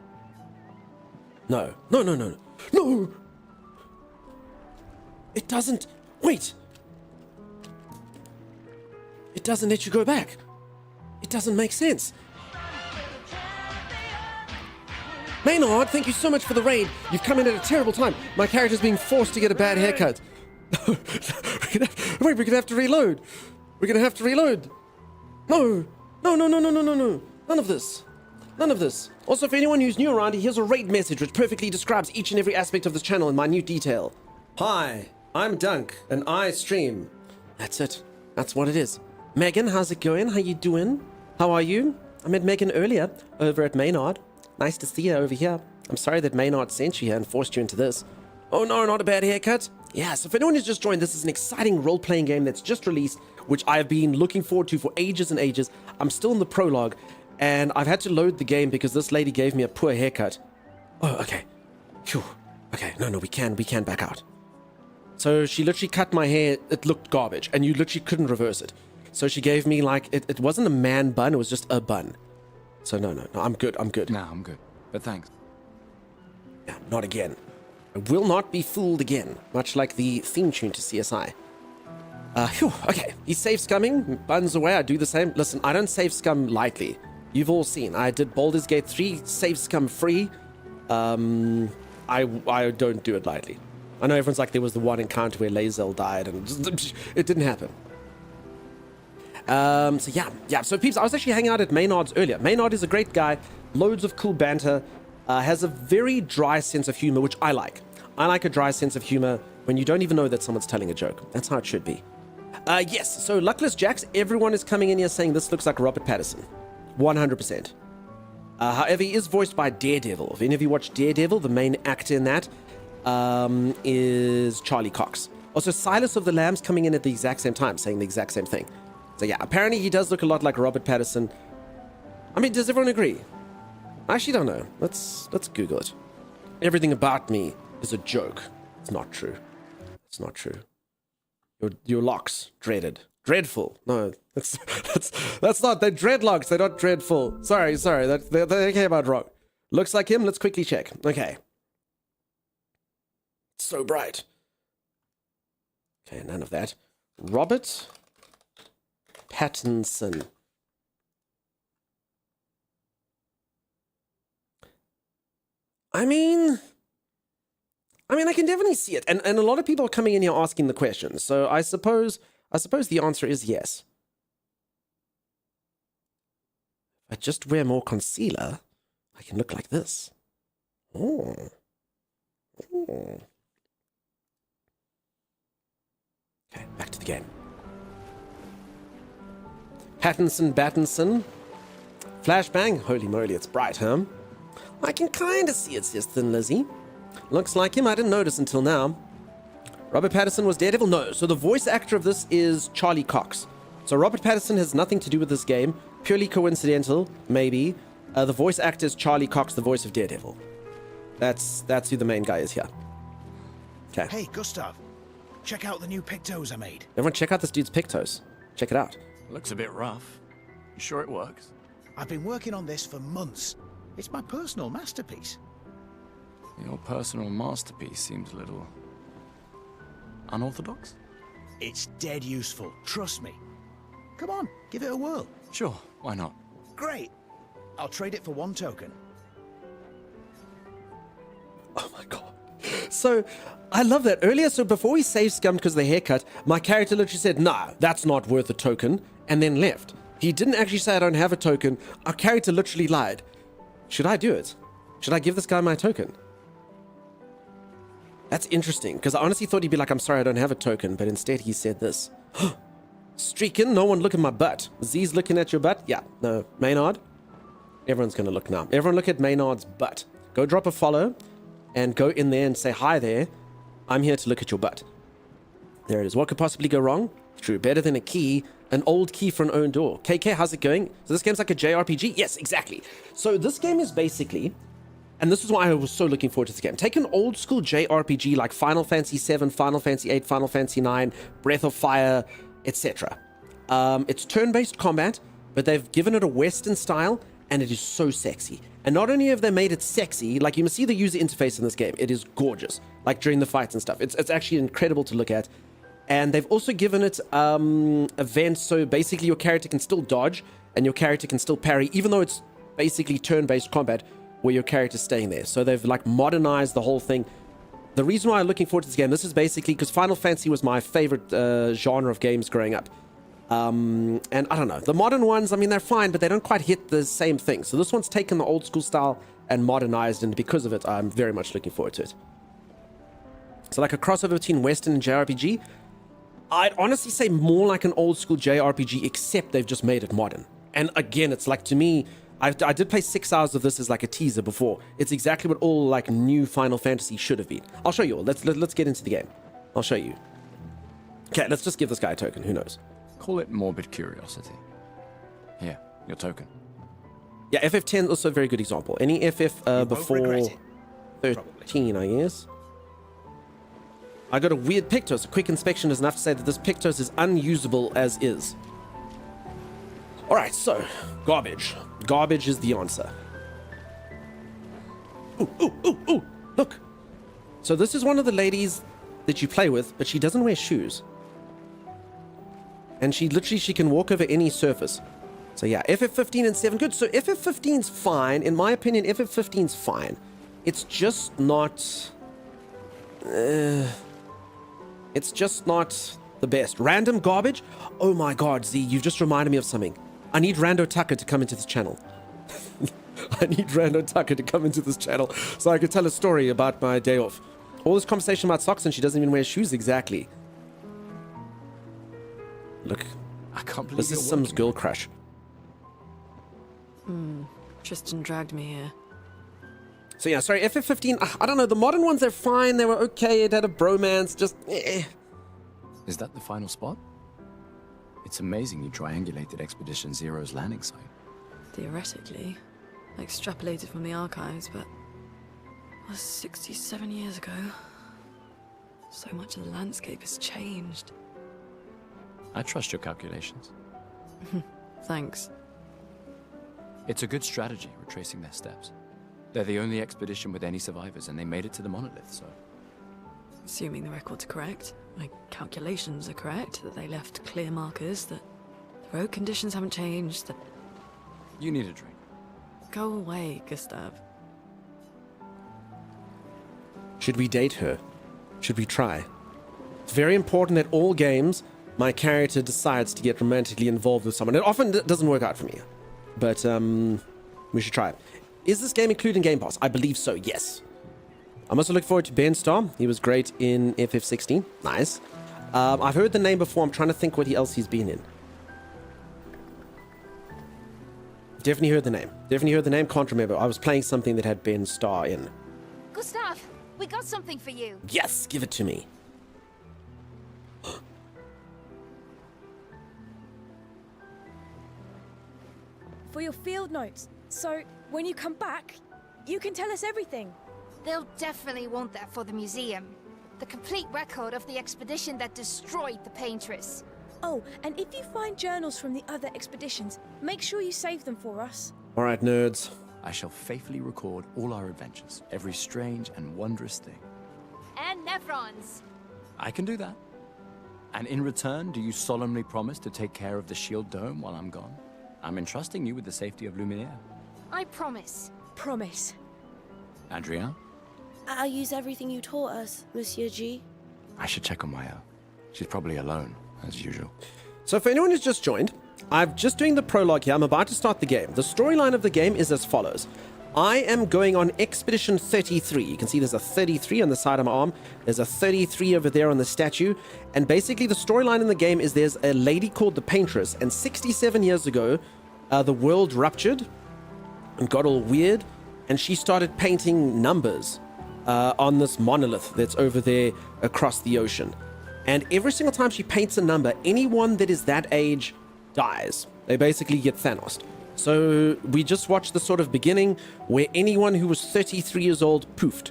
No. No, no, no, no. No! It doesn't... Wait! It doesn't let you go back. It doesn't make sense. Maynard, thank you so much for the raid. You've come in at a terrible time. My character's being forced to get a bad haircut. We're gonna have to reload. We're gonna have to reload. No. No, no, no, no, no, no, no. None of this. None of this. Also, for anyone who's new around, here's a raid message which perfectly describes each and every aspect of this channel in minute detail. Hi, I'm Dunk, and I stream. That's it. That's what it is. Megan, how's it going? How you doing? How are you? I met Megan earlier over at Maynard. Nice to see you over here. I'm sorry that Maynard sent you here and forced you into this. Oh no, not a bad haircut. Yeah, so for anyone who's just joined, this is an exciting role-playing game that's just released, which I've been looking forward to for ages and ages. I'm still in the prologue, and I've had to load the game because this lady gave me a poor haircut. Oh, okay. Phew. Okay, no, we can back out. So she literally cut my hair. It looked garbage, and you literally couldn't reverse it. So she gave me like, it wasn't a man bun, it was just a bun. So no, I'm good. Nah, I'm good. But thanks. Yeah, not again. I will not be fooled again, much like the theme tune to CSI. Okay, he's save scumming, buns away, I do the same. Listen, I don't save scum lightly. You've all seen, I did Baldur's Gate 3, save scum free. I don't do it lightly. I know everyone's like, there was the one encounter where Lae'zel died, and it didn't happen. So peeps, I was actually hanging out at Maynard's earlier. Maynard is a great guy, loads of cool banter, has a very dry sense of humor, which I like. I like a dry sense of humor when you don't even know that someone's telling a joke. That's how it should be. Yes, so Luckless Jacks, everyone is coming in here saying this looks like Robert Pattinson. 100%. However, he is voiced by Daredevil. If any of you watch Daredevil, the main actor in that is Charlie Cox. Also, Silas of the Lambs coming in at the exact same time, saying the exact same thing. So yeah, apparently he does look a lot like Robert Pattinson. I mean, does everyone agree? I actually don't know. Let's Google it. Everything about me is a joke. It's not true. It's not true. Your locks, dreaded. Dreadful. No, that's not. They're dreadlocks. They're not dreadful. Sorry. They came out wrong. Looks like him. Let's quickly check. Okay. So bright. Okay, none of that. Robert Pattinson. I mean, I can definitely see it. And a lot of people are coming in here asking the question. So I suppose the answer is yes. If I just wear more concealer, I can look like this. Oh. Okay, back to the game. Pattinson. Flashbang. Holy moly, it's bright, huh? I can kind of see it, says Thin Lizzy. Looks like him. I didn't notice until now. Robert Pattinson was Daredevil? No. So the voice actor of this is Charlie Cox. So Robert Pattinson has nothing to do with this game. Purely coincidental, maybe. The voice actor is Charlie Cox, the voice of Daredevil. That's who the main guy is here. Okay. Hey, Gustav. Check out the new pictos I made. Everyone check out this dude's pictos. Check it out. Looks a bit rough. You sure it works? I've been working on this for months. It's my personal masterpiece. Your personal masterpiece seems a little unorthodox? It's dead useful, trust me. Come on, give it a whirl. Sure, why not? Great. I'll trade it for 1 token. Oh my god. So, I love that. Earlier, so before he saved Scum because of the haircut, my character literally said, nah, that's not worth a token, and then left. He didn't actually say I don't have a token. Our character literally lied. Should I do it? Should I give this guy my token? That's interesting, because I honestly thought he'd be like, I'm sorry, I don't have a token, but instead he said this. Streaking, no one look at my butt. Z's looking at your butt? Yeah, no. Maynard? Everyone's going to look now. Everyone look at Maynard's butt. Go drop a follow, and go in there and say, hi there. I'm here to look at your butt. There it is. What could possibly go wrong? True, better than a key. An old key for an own door. KK, how's it going? So this game's like a JRPG? Yes, exactly. So this game is basically... And this is why I was so looking forward to this game. Take an old school JRPG like Final Fantasy VII, Final Fantasy VIII, Final Fantasy IX, Breath of Fire, etc. It's turn-based combat, but they've given it a Western style, and it is so sexy. And not only have they made it sexy, like you must see the user interface in this game. It is gorgeous, like during the fights and stuff. It's actually incredible to look at. And they've also given it events, so basically your character can still dodge, and your character can still parry, even though it's basically turn-based combat, where your character's staying there. So they've like modernized the whole thing. The reason why I'm looking forward to this game, this is basically because Final Fantasy was my favorite genre of games growing up. And I don't know, the modern ones, I mean, they're fine, but they don't quite hit the same thing. So this one's taken the old school style and modernized, and because of it, I'm very much looking forward to it. So like a crossover between Western and JRPG. I'd honestly say more like an old school JRPG, except they've just made it modern. And again, it's like, to me, I did play 6 hours of this as like a teaser before. It's exactly what all like new Final Fantasy should have been. I'll show you all. Let's get into the game. I'll show you. Okay, let's just give this guy a token. Who knows? Call it morbid curiosity. Here, your token. Yeah, FF10 also a very good example. Any FF before 13, I guess. I got a weird Pictos. A quick inspection is enough to say that this Pictos is unusable as is. Alright, so, garbage. Garbage is the answer. Ooh, ooh, ooh, ooh, look. So this is one of the ladies that you play with, but she doesn't wear shoes. And she can walk over any surface. So yeah, FF15 and 7, good. So FF15's fine. In my opinion, FF15's fine. It's just not... it's just not the best. Random garbage? Oh my god, Z, you've just reminded me of something. I need Rando Tucker to come into this channel. I need Rando Tucker to come into this channel so I could tell a story about my day off. All this conversation about socks and she doesn't even wear shoes exactly. Look, I can't believe this is Sim's girl crush. Tristan dragged me here. So yeah, sorry, FF15, I don't know, the modern ones are fine, they were okay, it had a bromance, just eh. Is that the final spot? It's amazing you triangulated Expedition Zero's landing site. Theoretically. Extrapolated from the archives, but... That was 67 years ago. So much of the landscape has changed. I trust your calculations. Thanks. It's a good strategy, retracing their steps. They're the only expedition with any survivors, and they made it to the monolith, so... Assuming the record's correct, my calculations are correct, that they left clear markers, that the road conditions haven't changed, that... You need a drink. Go away, Gustav. Should we date her? Should we try? It's very important that all games, my character decides to get romantically involved with someone. It often doesn't work out for me, but we should try it. Is this game included in Game Pass? I believe so, yes. I'm also looking forward to Ben Starr. He was great in FF16. Nice. I've heard the name before. I'm trying to think what else he's been in. Definitely heard the name. Definitely heard the name. Can't remember. I was playing something that had Ben Starr in. Gustav, we got something for you. Yes, give it to me. For your field notes. So, when you come back, you can tell us everything. They'll definitely want that for the museum. The complete record of the expedition that destroyed the Paintress. Oh, and if you find journals from the other expeditions, make sure you save them for us. All right, nerds. I shall faithfully record all our adventures, every strange and wondrous thing. And Nevrons. I can do that. And in return, do you solemnly promise to take care of the shield dome while I'm gone? I'm entrusting you with the safety of Luminaire. I promise. Promise. Adrien? I'll use everything you taught us, Monsieur G. I should check on Maya. She's probably alone, as usual. So for anyone who's just joined, I'm just doing the prologue here. I'm about to start the game. The storyline of the game is as follows. I am going on Expedition 33. You can see there's a 33 on the side of my arm. There's a 33 over there on the statue. And basically the storyline in the game is there's a lady called the Paintress. And 67 years ago, the world ruptured and got all weird. And she started painting numbers on this monolith that's over there across the ocean. And every single time she paints a number, anyone that is that age dies. They basically get Thanos. So we just watched the sort of beginning where anyone who was 33 years old poofed.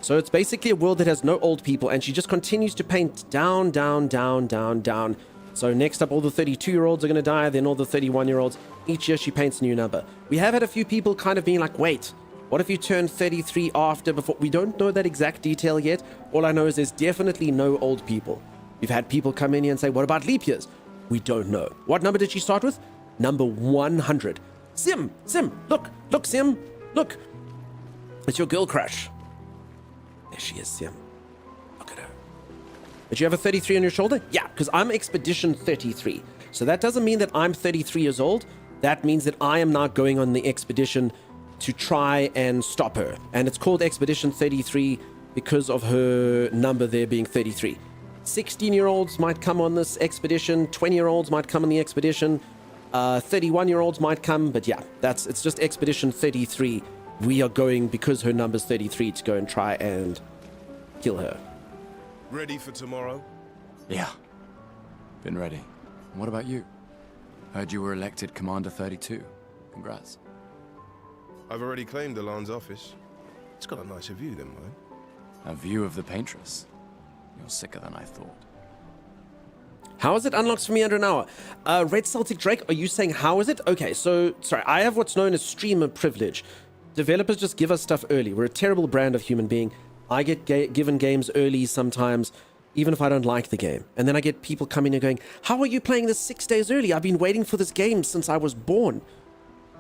So it's basically a world that has no old people, and she just continues to paint down, down, down, down, down. So next up, all the 32-year-olds are going to die, then all the 31-year-olds. Each year she paints a new number. We have had a few people kind of being like, wait, what if you turn 33 after, before? We don't know that exact detail yet. All I know is there's definitely no old people. We've had people come in here and say, what about leap years? We don't know. What number did she start with? Number 100. Sim, look, Sim, look. It's your girl crush. There she is, Sim. Look at her. Did you have a 33 on your shoulder? Yeah, because I'm Expedition 33. So that doesn't mean that I'm 33 years old. That means that I am now going on the expedition to try and stop her. And it's called Expedition 33 because of her number there being 33. 16-year-olds might come on this expedition. 20-year-olds might come on the expedition. 31-year-olds might come, but yeah, it's just Expedition 33. We are going, because her number's 33, to go and try and kill her. Ready for tomorrow? Yeah. Been ready. And what about you? Heard you were elected Commander 32. Congrats. I've already claimed Alan's office. It's got a nicer view than mine. A view of the Paintress. You're sicker than I thought. How is it unlocks for me under an hour? Red Celtic Drake, are you saying how is it? Okay, so, sorry, I have what's known as streamer privilege. Developers just give us stuff early. We're a terrible brand of human being. I get given games early sometimes, even if I don't like the game. And then I get people coming and going, how are you playing this 6 days early? I've been waiting for this game since I was born.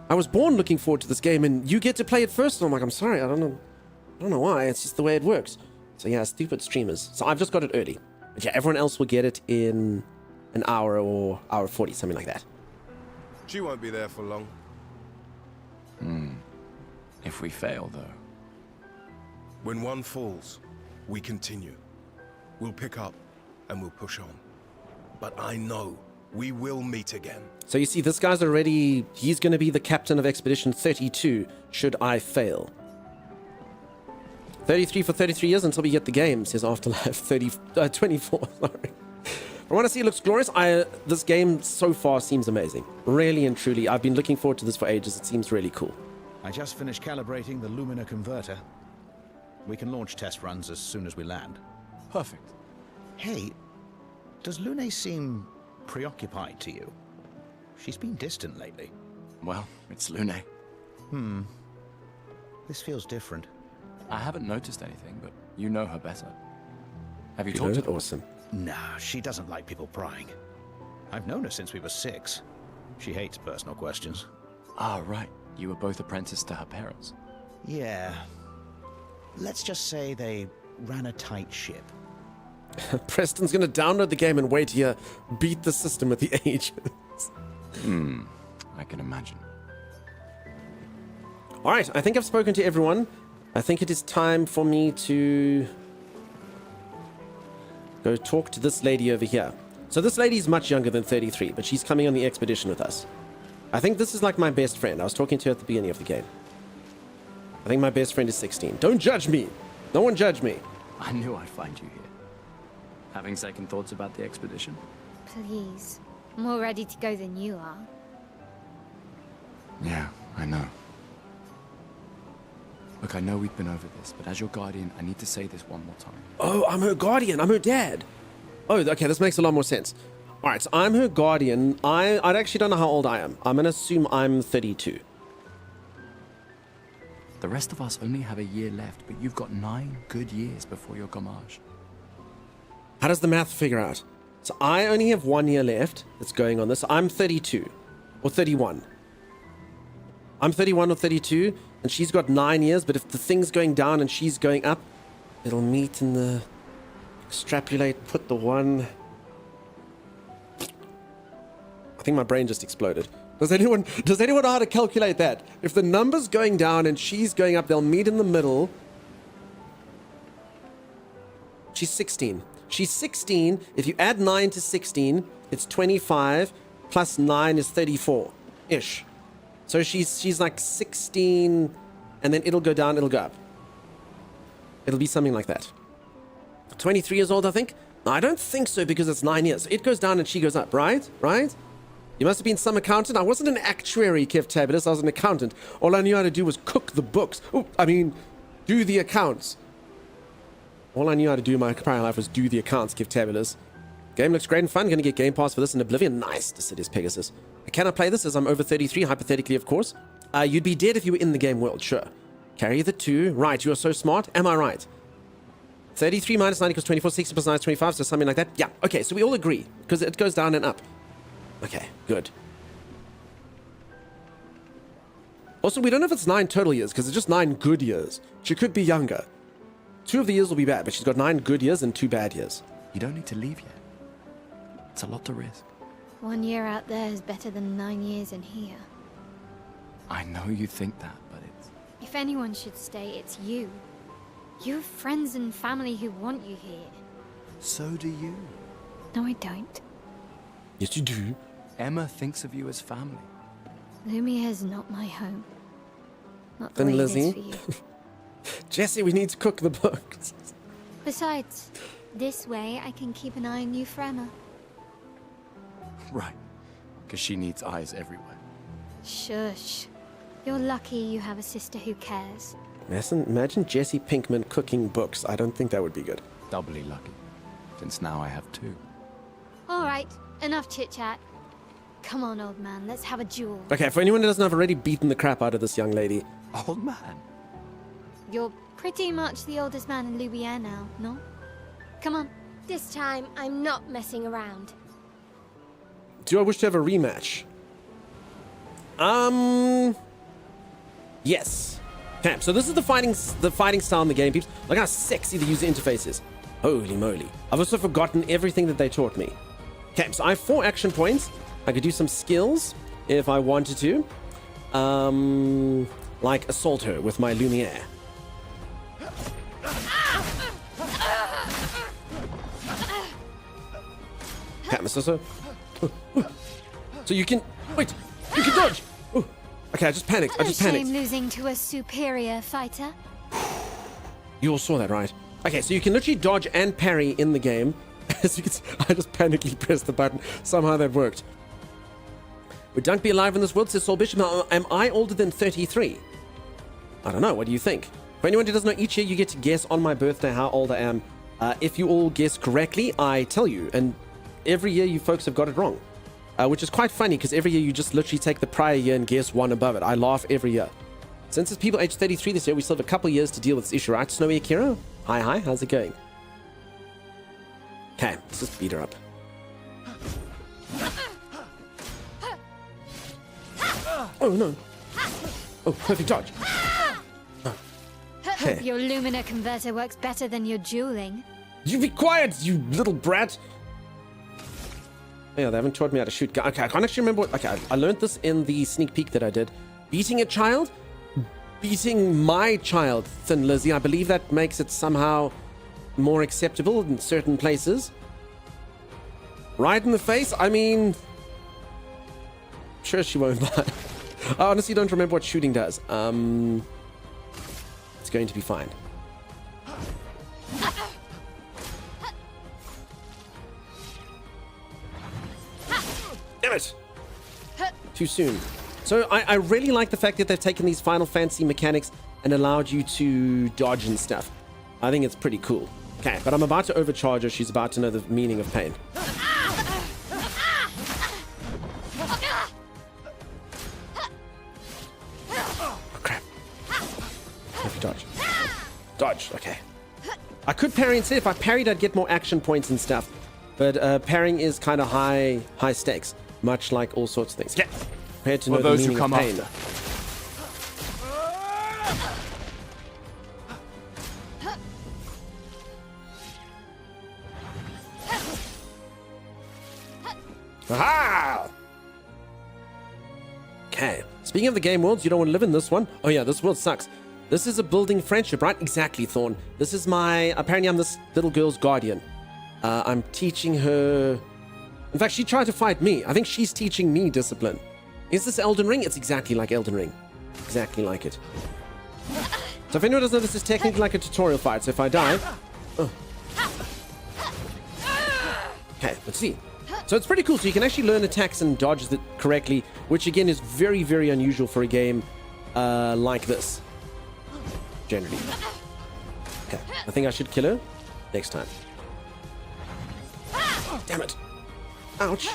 I was born looking forward to this game, and you get to play it first. And I'm like, I'm sorry, I don't know why. It's just the way it works. So yeah, stupid streamers. So I've just got it early. But yeah, everyone else will get it in an hour or hour 40, something like that. She won't be there for long. If we fail, though. When one falls, we continue. We'll pick up and we'll push on. But I know we will meet again. So you see, this guy's already... He's going to be the captain of Expedition 32, should I fail. 33 for 33 years until we get the game, says Afterlife. 24, sorry. I want to see it looks glorious. This game so far seems amazing. Really and truly. I've been looking forward to this for ages. It seems really cool. I just finished calibrating the Lumina converter. We can launch test runs as soon as we land. Perfect. Hey, does Lune seem preoccupied to you? She's been distant lately. Well, it's Lune. This feels different. I haven't noticed anything, but you know her better. Have you You talked know to it? her? Awesome. No, she doesn't like people prying. I've known her since we were 6. She hates personal questions. Ah, right. You were both apprenticed to her parents. Yeah. Let's just say they ran a tight ship. Preston's going to download the game and wait here, beat the system with the agents. I can imagine. All right, I think I've spoken to everyone. I think it is time for me to go talk to this lady over here. So this lady is much younger than 33, but she's coming on the expedition with us. I think this is like my best friend. I was talking to her at the beginning of the game. I think my best friend is 16. Don't judge me. No one judge me. I knew I'd find you here. Having second thoughts about the expedition? Please. More ready to go than you are. Yeah, I know. Look, I know we've been over this, but as your guardian, I need to say this one more time. Oh, I'm her guardian. I'm her dad. Oh, okay, this makes a lot more sense. All right, so I'm her guardian. I actually don't know how old I am. I'm going to assume I'm 32. The rest of us only have a year left, but you've got 9 good years before your gommage. How does the math figure out? So I only have 1 year left that's going on this. I'm 32 or 31. I'm 31 or 32, and she's got 9 years, but if the thing's going down and she's going up, it'll meet in the... Extrapolate, put the 1... I think my brain just exploded. Does anyone know how to calculate that? If the number's going down and she's going up, they'll meet in the middle. She's 16. She's 16. If you add 9 to 16, it's 25. Plus 9 is 34-ish. So she's like 16, and then it'll go down, it'll go up. It'll be something like that. 23 years old, I think? No, I don't think so, because it's 9 years. So it goes down and she goes up, right? Right? You must have been some accountant. I wasn't an actuary, Kev Tabulous. I was an accountant. All I knew how to do was cook the books. Oh, I mean, do the accounts. All I knew how to do in my prior life was do the accounts, Kev Tabulous. Game looks great and fun. Going to get Game Pass for this in Oblivion. Nice, Decidious Pegasus. Can I play this as I'm over 33, hypothetically, of course? You'd be dead if you were in the game world, sure. Carry the 2. Right, you are so smart. Am I right? 33 minus 90 equals 24. 60 plus 9 is 25, so something like that. Yeah, okay, so we all agree, because it goes down and up. Okay, good. Also, we don't know if it's 9 total years, because it's just 9 good years. She could be younger. 2 of the years will be bad, but she's got 9 good years and 2 bad years. You don't need to leave yet. It's a lot to risk. 1 year out there is better than 9 years in here. I know you think that, but it's... If anyone should stay, it's you. You have friends and family who want you here. So do you. No, I don't. Yes, you do. Emma thinks of you as family. Lumia is not my home. Not the Then way Lizzie. it is for you. Jesse, we need to cook the books. Besides, this way I can keep an eye on you for Emma. Right. Because she needs eyes everywhere. Shush. You're lucky you have a sister who cares. Imagine Jesse Pinkman cooking books. I don't think that would be good. Doubly lucky. since now I have two. All right, enough chit-chat. Come on, old man, let's have a duel. Okay, for anyone who doesn't have already beaten the crap out of this young lady. Old man? You're pretty much the oldest man in Lumiere now, no? Come on. This time, I'm not messing around. Do I wish to have a rematch? Yes. Okay, so this is the fighting style in the game, peeps. Look how sexy the user interface is. Holy moly. I've also forgotten everything that they taught me. Okay, so I have 4 action points. I could do some skills if I wanted to. Like assault her with my Lumiere. Okay, so you can... Wait! You can dodge! Ooh. Okay, I just panicked. Not a shame losing to a superior fighter. You all saw that, right? Okay, so you can literally dodge and parry in the game. As you can see, I just panically pressed the button. Somehow that worked. Would Dunk be alive in this world, says Saul Bishop? Now, am I older than 33? I don't know. What do you think? For anyone who doesn't know, each year you get to guess on my birthday how old I am. If you all guess correctly, I tell you. And every year you folks have got it wrong. Which is quite funny, because every year you just literally take the prior year and guess one above it. I laugh every year. Since it's people aged 33 this year, we still have a couple years to deal with this issue, right? Snowy Akira? Hi, how's it going? Okay, let's just beat her up. Oh, no. Oh, perfect dodge. Oh. Hope your Lumina converter works better than your dueling. You be quiet, you little brat! Yeah, they haven't taught me how to shoot guns. Okay, I can't actually remember what... Okay, I learned this in the sneak peek that I did. Beating a child? Beating my child, Thin Lizzie. I believe that makes it somehow more acceptable in certain places. Right in the face? I mean... Sure she won't lie. I honestly don't remember what shooting does. It's going to be fine. Damn it! Too soon. So I really like the fact that they've taken these Final Fantasy mechanics and allowed you to dodge and stuff. I think it's pretty cool. Okay, but I'm about to overcharge her. She's about to know the meaning of pain. Oh, crap. If you dodge. Dodge, okay. I could parry instead. If I parried, I'd get more action points and stuff. But parrying is kind of high stakes, much like all sorts of things. Yeah. Prepared to know the meaning of pain. Aha! Okay. Speaking of the game worlds, you don't want to live in this one. Oh yeah, this world sucks. This is a building friendship, right? Exactly, Thorn. This is apparently I'm this little girl's guardian. I'm teaching her... In fact, she tried to fight me. I think she's teaching me discipline. Is this Elden Ring? It's exactly like Elden Ring. Exactly like it. So if anyone doesn't know, this is technically like a tutorial fight. So if I die... Oh. Okay, let's see. So it's pretty cool. So you can actually learn attacks and dodge it correctly, which again is very, very unusual for a game like this. Generally. Okay, I think I should kill her next time. Damn it. Ouch.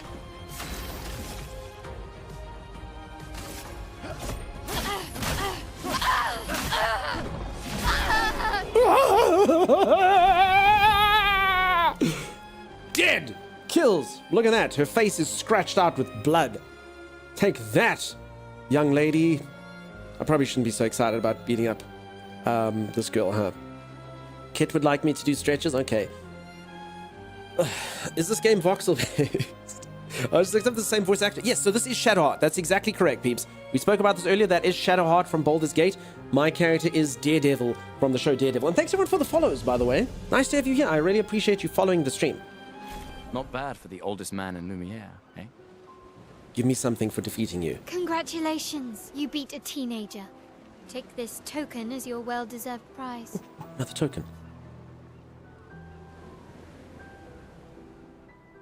Dead! Kills! Look at that. Her face is scratched out with blood. Take that, young lady. I probably shouldn't be so excited about beating up this girl, huh? Kit would like me to do stretches? Okay. Is this game voxel-based? I just looked up the same voice actor. Yes, so this is Shadowheart. That's exactly correct, peeps. We spoke about this earlier. That is Shadowheart from Baldur's Gate. My character is Daredevil from the show Daredevil. And thanks everyone for the follows, by the way. Nice to have you here. I really appreciate you following the stream. Not bad for the oldest man in Lumiere, eh? Give me something for defeating you. Congratulations, you beat a teenager. Take this token as your well-deserved prize. Another token.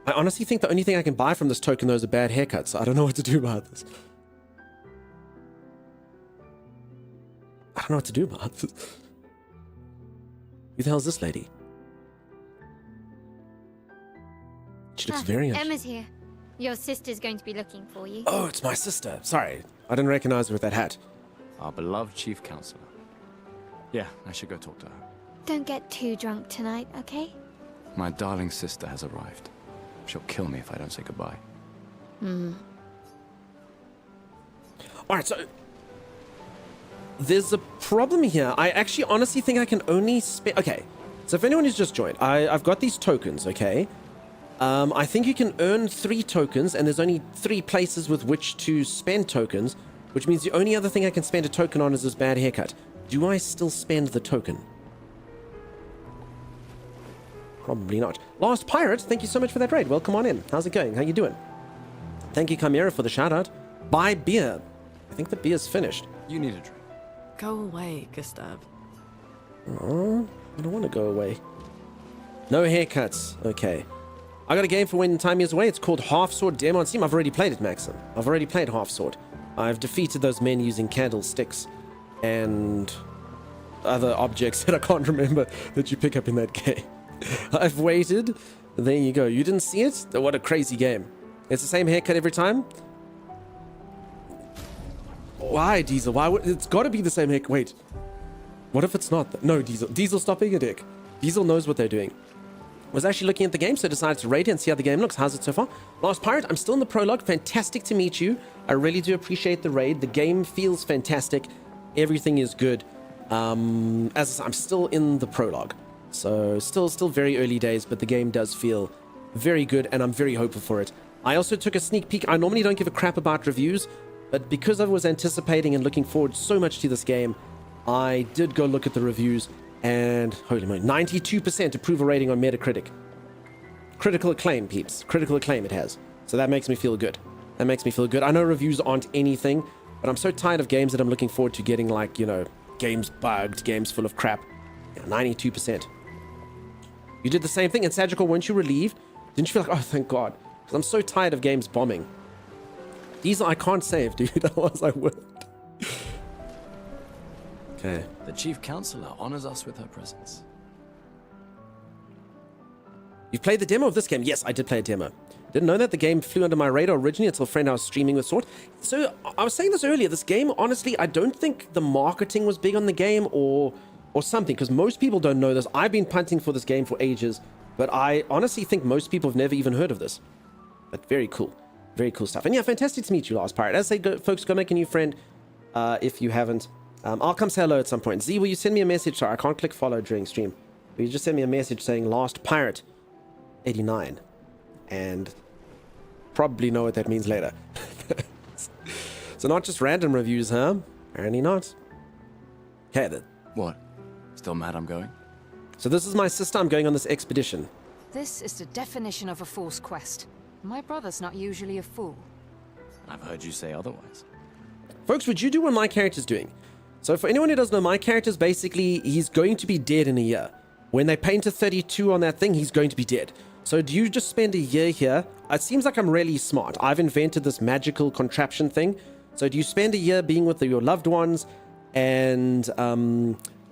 I honestly think the only thing I can buy from this token, though, is a bad haircut, so I don't know what to do about this. I don't know what to do about this. Who the hell is this lady? looks very interesting. Emma's here. Your sister's going to be looking for you. Oh, it's my sister. Sorry, I didn't recognize her with that hat. Our beloved chief counselor. Yeah, I should go talk to her. Don't get too drunk tonight, okay? My darling sister has arrived. She'll kill me if I don't say goodbye. Alright, so there's a problem here. I actually honestly think I can only spend... Okay, so if anyone who's just joined, I've got these tokens, okay? I think you can earn 3 tokens, and there's only 3 places with which to spend tokens, which means the only other thing I can spend a token on is this bad haircut. Do I still spend the token? Probably not. Last Pirate, thank you so much for that raid. Welcome on in. How's it going? How you doing? Thank you, Chimera, for the shout-out. Buy beer. I think the beer's finished. You need a drink. Go away, Gustav. Oh, I don't want to go away. No haircuts. Okay. I got a game for when time is away. It's called Half Sword Demo on Steam. I've already played it, Maxim. I've already played Half Sword. I've defeated those men using candlesticks and other objects that I can't remember that you pick up in that game. I've waited. There you go. You didn't see it? What a crazy game. It's the same haircut every time? Why, Diesel? Why would... It's got to be the same haircut. Wait. What if it's not? No, Diesel. Diesel, stop being a dick. Diesel knows what they're doing. Was actually looking at the game, so I decided to rate it and see how the game looks. How's it so far? Last Pirate, I'm still in the prologue. Fantastic to meet you. I really do appreciate the raid. The game feels fantastic. Everything is good. As I said, I'm still in the prologue. So still very early days, but the game does feel very good, and I'm very hopeful for it. I also took a sneak peek. I normally don't give a crap about reviews, but because I was anticipating and looking forward so much to this game, I did go look at the reviews, and holy moly, 92% approval rating on Metacritic. Critical acclaim, peeps. Critical acclaim it has. So that makes me feel good. That makes me feel good. I know reviews aren't anything, but I'm so tired of games that I'm looking forward to getting, like, you know, games bugged, games full of crap. Yeah, 92%. You did the same thing. And Sagical, weren't you relieved? Didn't you feel like, oh, thank God? Because I'm so tired of games bombing. These I can't save, dude. Otherwise I would. Okay. The chief counselor honors us with her presence. You've played the demo of this game? Yes, I did play a demo. Didn't know that. The game flew under my radar originally until a friend I was streaming with saw it. So I was saying this earlier. This game, honestly, I don't think the marketing was big on the game or something, because most people don't know this. I've been punting for this game for ages, but I honestly think most people have never even heard of this. But very cool. Very cool stuff. And yeah, fantastic to meet you, Last Pirate. As I say, folks, go make a new friend if you haven't. I'll come say hello at some point. Z, will you send me a message? Sorry, I can't click follow during stream. Will you just send me a message saying Last Pirate 89? And probably know what that means later. So not just random reviews, huh? Apparently not. Okay, then. What? Still mad I'm going? So this is my sister. I'm going on this expedition. This is the definition of a fool's quest. My brother's not usually a fool. I've heard you say otherwise. Folks, would you do what my character's doing? So for anyone who doesn't know, my character's basically, he's going to be dead in a year. When they paint a 32 on that thing, he's going to be dead. So do you just spend a year here? It seems like I'm really smart. I've invented this magical contraption thing. So do you spend a year being with your loved ones and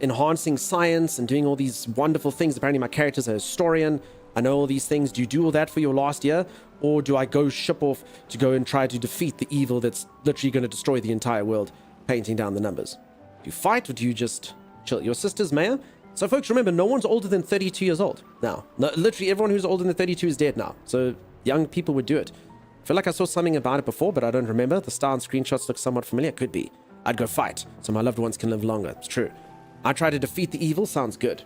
enhancing science and doing all these wonderful things? Apparently my character's a historian. I know all these things. Do you do all that for your last year? Or do I go ship off to go and try to defeat the evil that's literally going to destroy the entire world, painting down the numbers? Do you fight or do you just chill? Your sister's mayor? So folks, remember, no one's older than 32 years old now. No, literally everyone who's older than 32 is dead now. So young people would do it. I feel like I saw something about it before, but I don't remember. The star and screenshots look somewhat familiar. Could be. I'd go fight so my loved ones can live longer. It's true. I try to defeat the evil. Sounds good.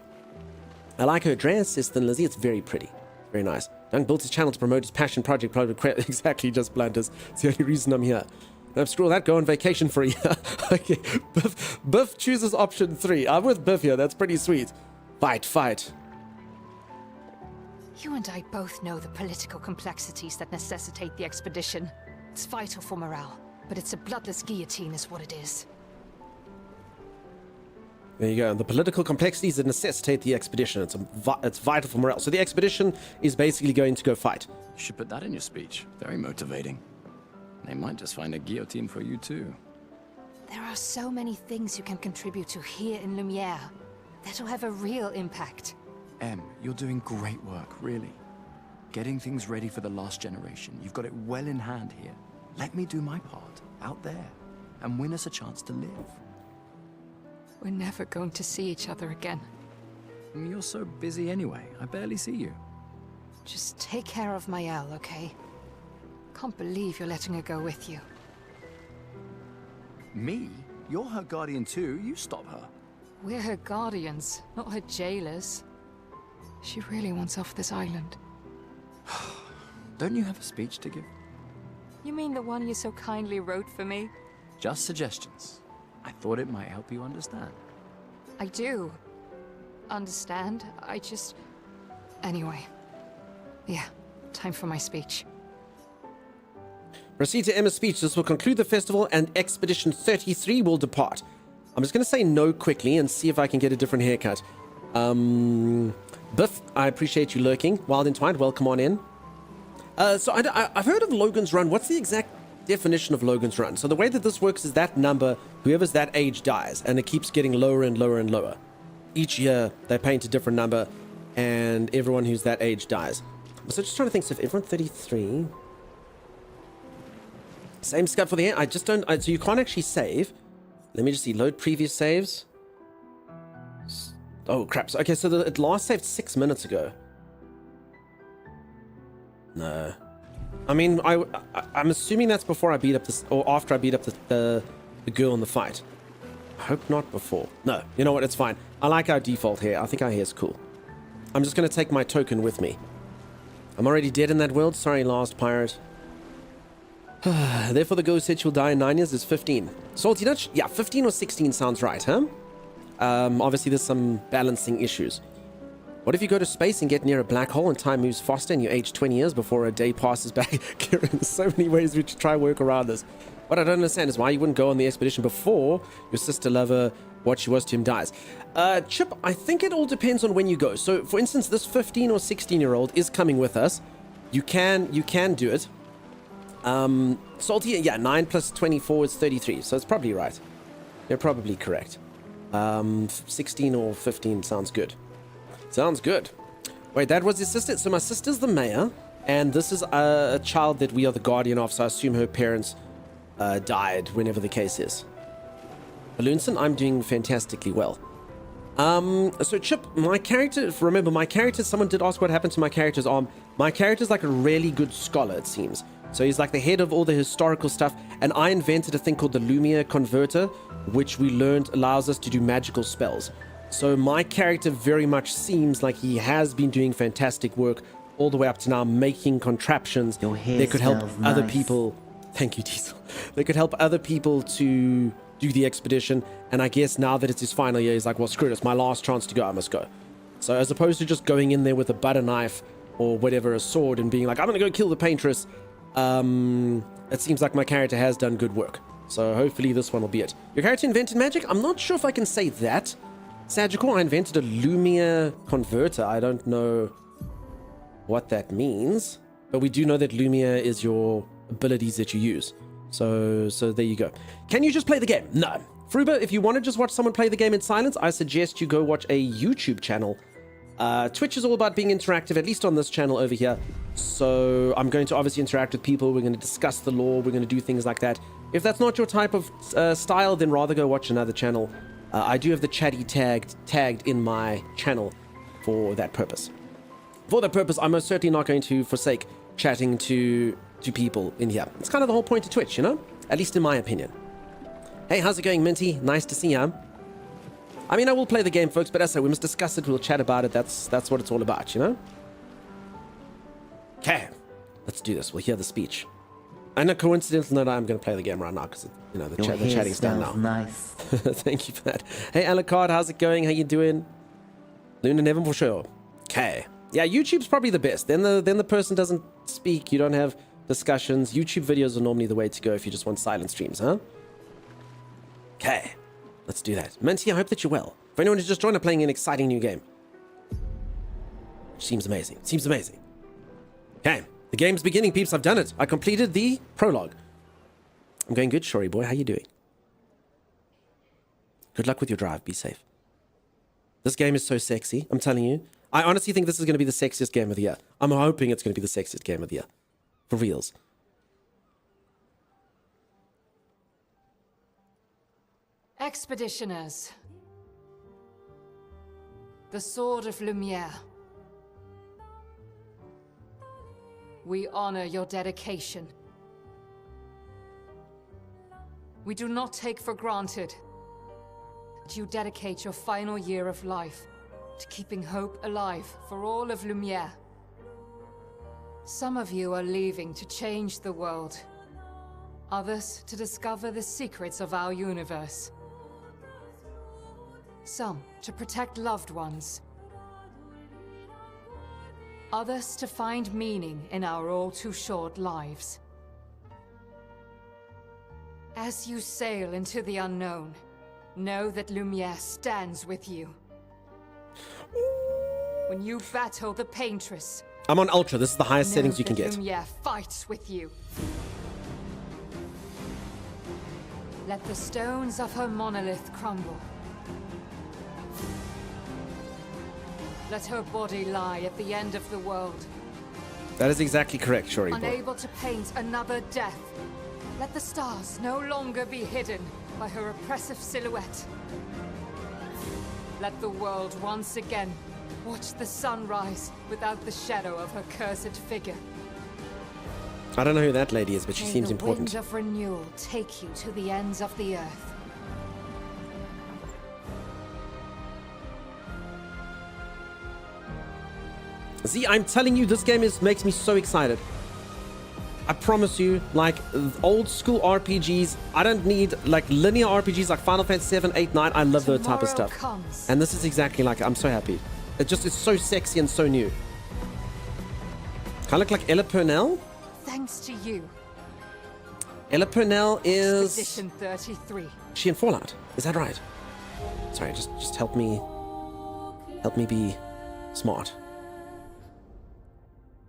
I like her dress, says Thin Lizzie. It's very pretty. Very nice. Young built his channel to promote his passion project. Exactly, just Blunders. It's the only reason I'm here. No, screw that. Go on vacation for a year. Okay. Biff chooses option 3. I'm with Biff here. That's pretty sweet. Fight. You and I both know the political complexities that necessitate the expedition. It's vital for morale, but it's a bloodless guillotine is what it is. There you go. The political complexities that necessitate the expedition. It's vital for morale. So the expedition is basically going to go fight. You should put that in your speech. Very motivating. They might just find a guillotine for you too. There are so many things you can contribute to here in Lumiere that'll have a real impact. Em, you're doing great work, really. getting things ready for the last generation. You've got it well in hand here. Let me do my part out there and win us a chance to live. We're never going to see each other again. You're so busy anyway. I barely see you. Just take care of Mael, okay? Can't believe you're letting her go with you. Me? You're her guardian too. You stop her. We're her guardians, not her jailers. She really wants off this island. Don't you have a speech to give? You mean the one you so kindly wrote for me? Just suggestions. I thought it might help you understand. I do. Understand? I just... Anyway. Yeah, time for my speech. Proceed to Emma's speech. This will conclude the festival and Expedition 33 will depart. I'm just going to say no quickly and see if I can get a different haircut. Biff, I appreciate you lurking. Wild Entwined, welcome on in. So I've heard of Logan's Run. What's the exact definition of Logan's Run? So the way that this works is that number, whoever's that age dies, and it keeps getting lower and lower and lower. Each year, they paint a different number, and everyone who's that age dies. So just trying to think, so if everyone 33... Same scut for the end. I just don't... so you can't actually save. Let me just see. Load previous saves. Oh, crap. Okay, so it last saved 6 minutes ago. No. I mean, I'm assuming that's before I beat up this... Or after I beat up the girl in the fight. I hope not before. No. You know what? It's fine. I like our default hair. I think our hair's cool. I'm just going to take my token with me. I'm already dead in that world. Sorry, last pirate. Therefore, the ghost said she'll die in 9 years is 15. Salty Dutch? Yeah, 15 or 16 sounds right, huh? Obviously, there's some balancing issues. What if you go to space and get near a black hole and time moves faster and you age 20 years before a day passes by? There's so many ways we should try and work around this. What I don't understand is why you wouldn't go on the expedition before your sister lover, what she was to him, dies. Chip, I think it all depends on when you go. So, for instance, this 15 or 16-year-old is coming with us. You can do it. Salty, yeah, 9 plus 24 is 33, so it's probably right. You're probably correct. 16 or 15 sounds good. Sounds good. Wait, that was your sister? So my sister's the mayor, and this is a child that we are the guardian of, so I assume her parents died, whenever the case is. Balloonson, I'm doing fantastically well. So Chip, my character, remember my character, someone did ask what happened to my character's arm. My character's like a really good scholar, it seems. So he's like the head of all the historical stuff, and I invented a thing called the Lumia Converter, which we learned allows us to do magical spells. So my character very much seems like he has been doing fantastic work all the way up to now, making contraptions that could help other people. Thank you, Diesel. They could help other people to do the expedition, and I guess now that it's his final year, he's like, well, screw it, it's my last chance to go, I must go. So as opposed to just going in there with a butter knife or whatever, a sword, and being like, I'm gonna go kill the paintress, it seems like my character has done good work. So hopefully this one will be it. Your character invented magic? I'm not sure if I can say that. Sagical, I invented a Lumia Converter. I don't know what that means, but we do know that Lumia is your abilities that you use. So there you go. Can you just play the game? No. Fruba, if you want to just watch someone play the game in silence, I suggest you go watch a YouTube channel. Twitch is all about being interactive, at least on this channel over here. So I'm going to obviously interact with people. We're going to discuss the lore. We're going to do things like that. If that's not your type of style, then rather go watch another channel. I do have the chatty tagged in my channel for that purpose. For that purpose, I'm most certainly not going to forsake chatting to people in here. It's kind of the whole point of Twitch, you know? At least in my opinion. Hey, how's it going, Minty? Nice to see you. I mean, I will play the game, folks, but as I said, we must discuss it. We'll chat about it. That's what it's all about, you know? Okay, let's do this. We'll hear the speech. And a coincidental note, I'm going to play the game right now because, you know, the chatting's done now. Nice. Thank you for that. Hey, Alucard, how's it going? How you doing? Luna Nevin for sure. Okay. Yeah, YouTube's probably the best. Then the person doesn't speak. You don't have discussions. YouTube videos are normally the way to go if you just want silent streams, huh? Okay. Let's do that. Minty, I hope that you're well. For anyone who's just joined, I'm playing an exciting new game. Seems amazing. Seems amazing. Okay. The game's beginning, peeps. I've done it. I completed the prologue. I'm going good, Shory boy. How you doing? Good luck with your drive. Be safe. This game is so sexy. I'm telling you. I honestly think this is going to be the sexiest game of the year. I'm hoping it's going to be the sexiest game of the year. For reals. Expeditioners. The Sword of Lumiere. We honor your dedication. We do not take for granted that you dedicate your final year of life to keeping hope alive for all of Lumiere. Some of you are leaving to change the world. Others to discover the secrets of our universe. Some to protect loved ones. Others to find meaning in our all too short lives. As you sail into the unknown, know that Lumiere stands with you. When you battle the Paintress, I'm on Ultra. This is the highest settings you can know that get. Lumiere fights with you. Let the stones of her monolith crumble. Let her body lie at the end of the world. That is exactly correct, Shori boy. Unable to paint another death. Let the stars no longer be hidden by her oppressive silhouette. Let the world once again watch the sun rise without the shadow of her cursed figure. I don't know who that lady is, but she May seems the important. wind of renewal take you to the ends of the earth. See, I'm telling you, this game makes me so excited. I promise you, like, old school RPGs, I don't need, like, linear RPGs like Final Fantasy 7, 8, 9. I love that type of stuff. Comes. And this is exactly like, I'm so happy. It's so sexy and so new. Kind of look like Ella Purnell? Thanks to you. Ella Purnell is... Expedition 33. She in Fallout? Is that right? Sorry, just help me be smart.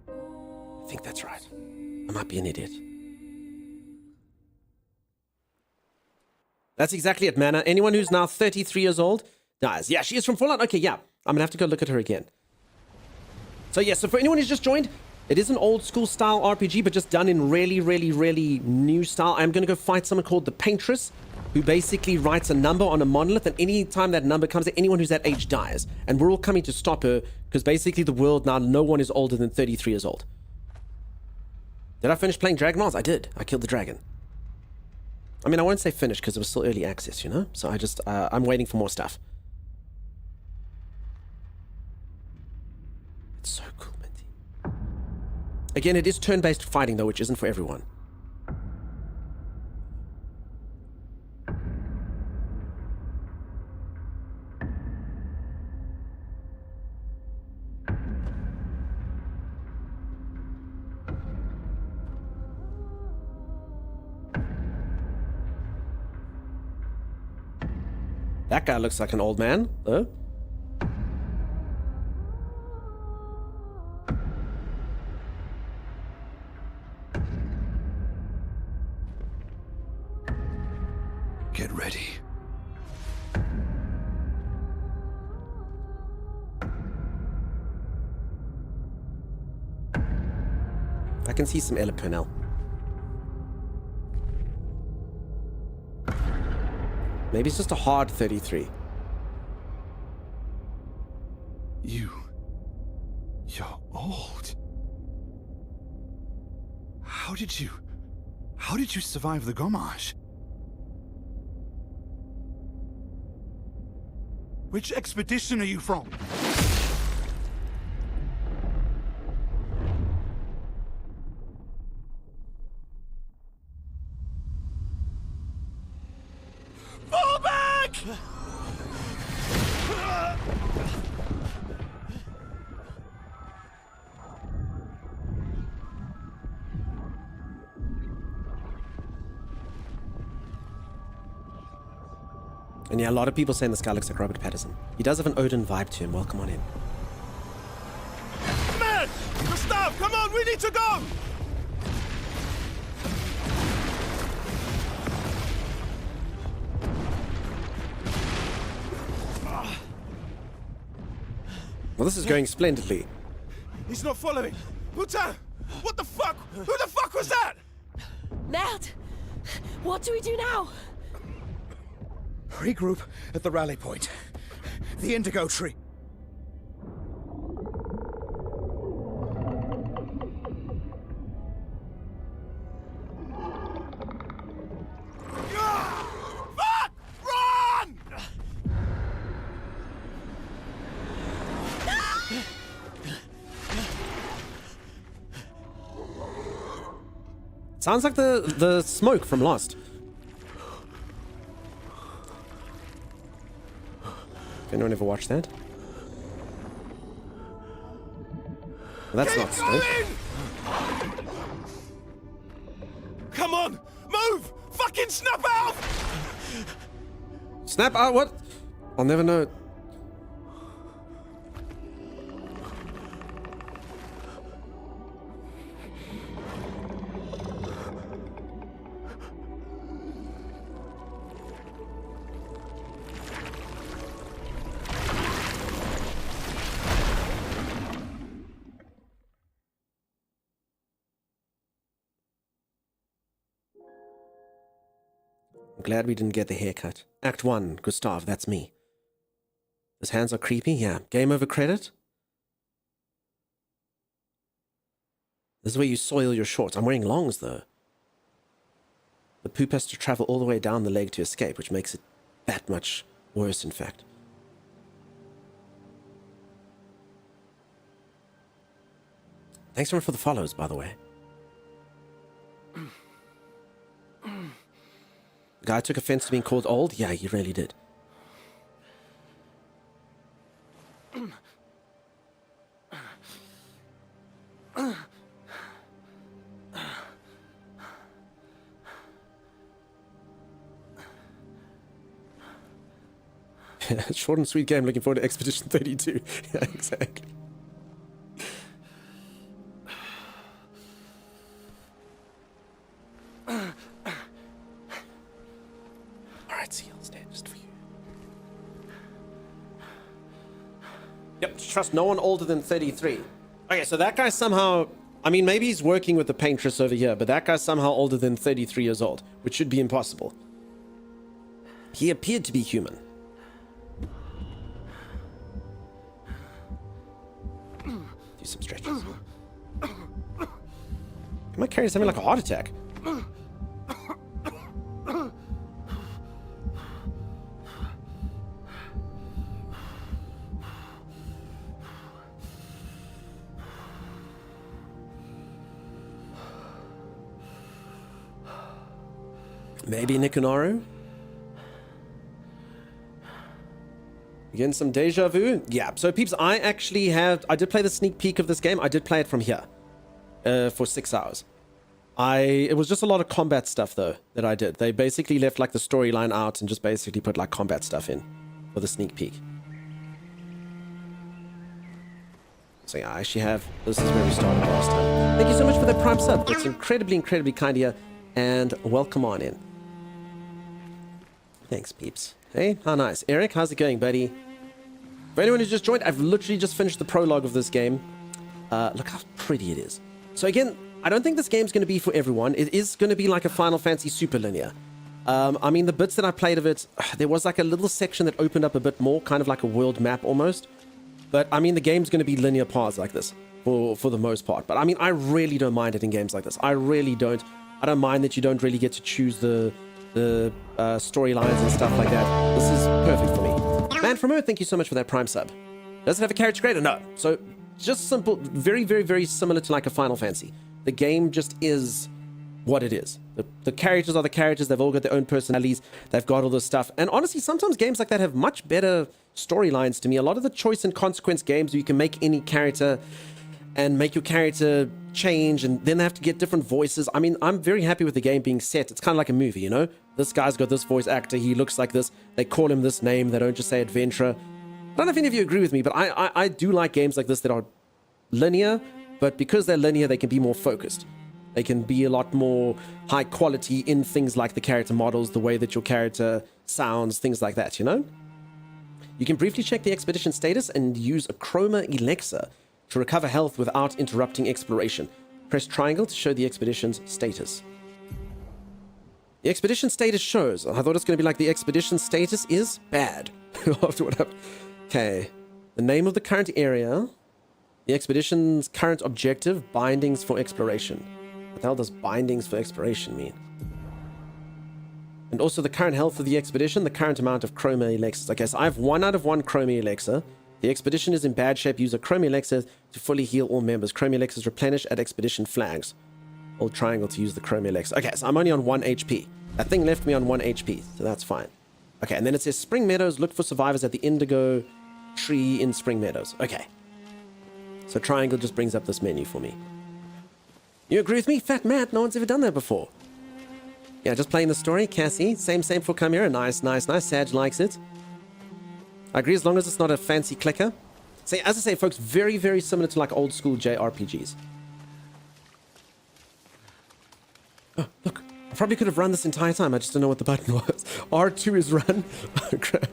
I think that's right. I might be an idiot. That's exactly it, Mana. Anyone who's now 33 years old dies. Yeah, she is from Fallout. Okay, yeah. I'm gonna have to go look at her again. So yeah, so for anyone who's just joined, it is an old school style RPG, but just done in really, really, really new style. I'm gonna go fight someone called the Paintress, who basically writes a number on a monolith, and any time that number comes, anyone who's that age dies. And we're all coming to stop her, because basically the world now, no one is older than 33 years old. Did I finish playing Dragon Balls? I did. I killed the dragon. I mean, I won't say finish because it was still early access, you know? So I just, I'm waiting for more stuff. It's so cool, Minty. Again, it is turn-based fighting, though, which isn't for everyone. That guy looks like an old man, though. Get ready. I can see some Ella Purnell. Maybe it's just a hard 33. You're old. How did you survive the Gommage? Which expedition are you from? Fall back! And yeah, a lot of people saying this guy looks like Robert Pattinson. He does have an Odin vibe to him. Welcome on in. Man! Gustav, come on, we need to go! Well, this is going splendidly. He's not following. Putain! What the fuck? Who the fuck was that? Merde! What do we do now? Regroup at the rally point. The indigo tree. Fuck! Run! Sounds like the smoke from Lost. Anyone ever watch that? Well, that's not straight. Come on! Move! Fucking snap out! Snap out? What? I'll never know. I'm glad we didn't get the haircut. Act 1, Gustav, that's me. His hands are creepy, yeah. Game over credit? This is where you soil your shorts. I'm wearing longs, though. The poop has to travel all the way down the leg to escape, which makes it that much worse, in fact. Thanks so much for the follows, by the way. The guy took offense to being called old? Yeah, he really did. Short and sweet game. Looking forward to Expedition 32. Yeah, exactly. Alright, see, I'll stand just for you. Yep, trust no one older than 33. Okay, so that guy somehow... I mean, maybe he's working with the paintress over here, but that guy's somehow older than 33 years old, which should be impossible. He appeared to be human. Do some stretches. My character's having like a heart attack. Maybe Nikonaru? Again, some deja vu? Yeah, so peeps, I did play the sneak peek of this game. I did play it from here for 6 hours. It was just a lot of combat stuff, though, that I did. They basically left, like, the storyline out and just basically put, like, combat stuff in for the sneak peek. So, yeah, I actually have... This is where we started last time. Thank you so much for that Prime sub. It's incredibly, incredibly kind of you. And welcome on in. Thanks, peeps. Hey, how nice. Eric, how's it going, buddy? For anyone who's just joined, I've literally just finished the prologue of this game. Look how pretty it is. So again, I don't think this game's going to be for everyone. It is going to be like a Final Fantasy super linear. I mean, the bits that I played of it, there was like a little section that opened up a bit more, kind of like a world map almost. But I mean, the game's going to be linear paths like this for the most part. But I mean, I really don't mind it in games like this. I really don't. I don't mind that you don't really get to choose the storylines and stuff like that. This is perfect for me. Man from Earth, thank you so much for that Prime sub. Does it have a character creator? No. So just simple, very, very, very similar to like a Final Fantasy. The game just is what it is. The characters are the characters. They've all got their own personalities. They've got all this stuff. And honestly, sometimes games like that have much better storylines to me. A lot of the choice and consequence games where you can make any character and make your character change, and then they have to get different voices. I mean, I'm very happy with the game being set. It's kind of like a movie, you know? This guy's got this voice actor. He looks like this. They call him this name. They don't just say adventurer. I don't know if any of you agree with me, but I do like games like this that are linear, but because they're linear, they can be more focused. They can be a lot more high quality in things like the character models, the way that your character sounds, things like that, you know? You can briefly check the expedition status and use a chroma elixir to recover health without interrupting exploration. Press triangle to show the expedition's status. The expedition status shows. I thought it was going to be like the expedition status is bad. After what happened. Okay. The name of the current area. The expedition's current objective. Bindings for exploration. What the hell does bindings for exploration mean? And also the current health of the expedition. The current amount of chroma elixirs. Okay, so I have 1 out of 1 chroma elixir. The expedition is in bad shape. Use a chroma elixir to fully heal all members. Chroma elixirs replenish at expedition flags. Hold triangle to use the chroma elixir. Okay, so I'm only on 1 HP. That thing left me on 1 HP, so that's fine. Okay, and then it says Spring Meadows. Look for survivors at the indigo tree in Spring Meadows. Okay. So triangle just brings up this menu for me. You agree with me? Fat Matt, no one's ever done that before. Yeah, just playing the story. Cassie, same for Chimera. Nice. Sag likes it. I agree as long as it's not a fancy clicker. So as I say, folks, very, very similar to like old school JRPGs. Oh, look. I probably could have run this entire time. I just don't know what the button was. R2 is run. Oh, crap.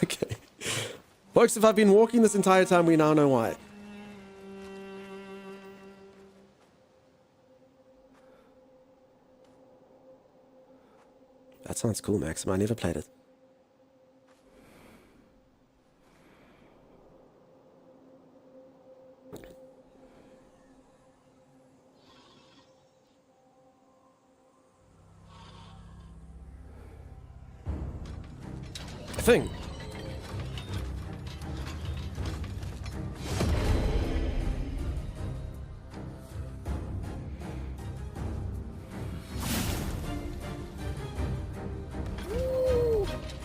Okay. Folks, if I've been walking this entire time, we now know why. That sounds cool, Maxim. I never played it. Thing.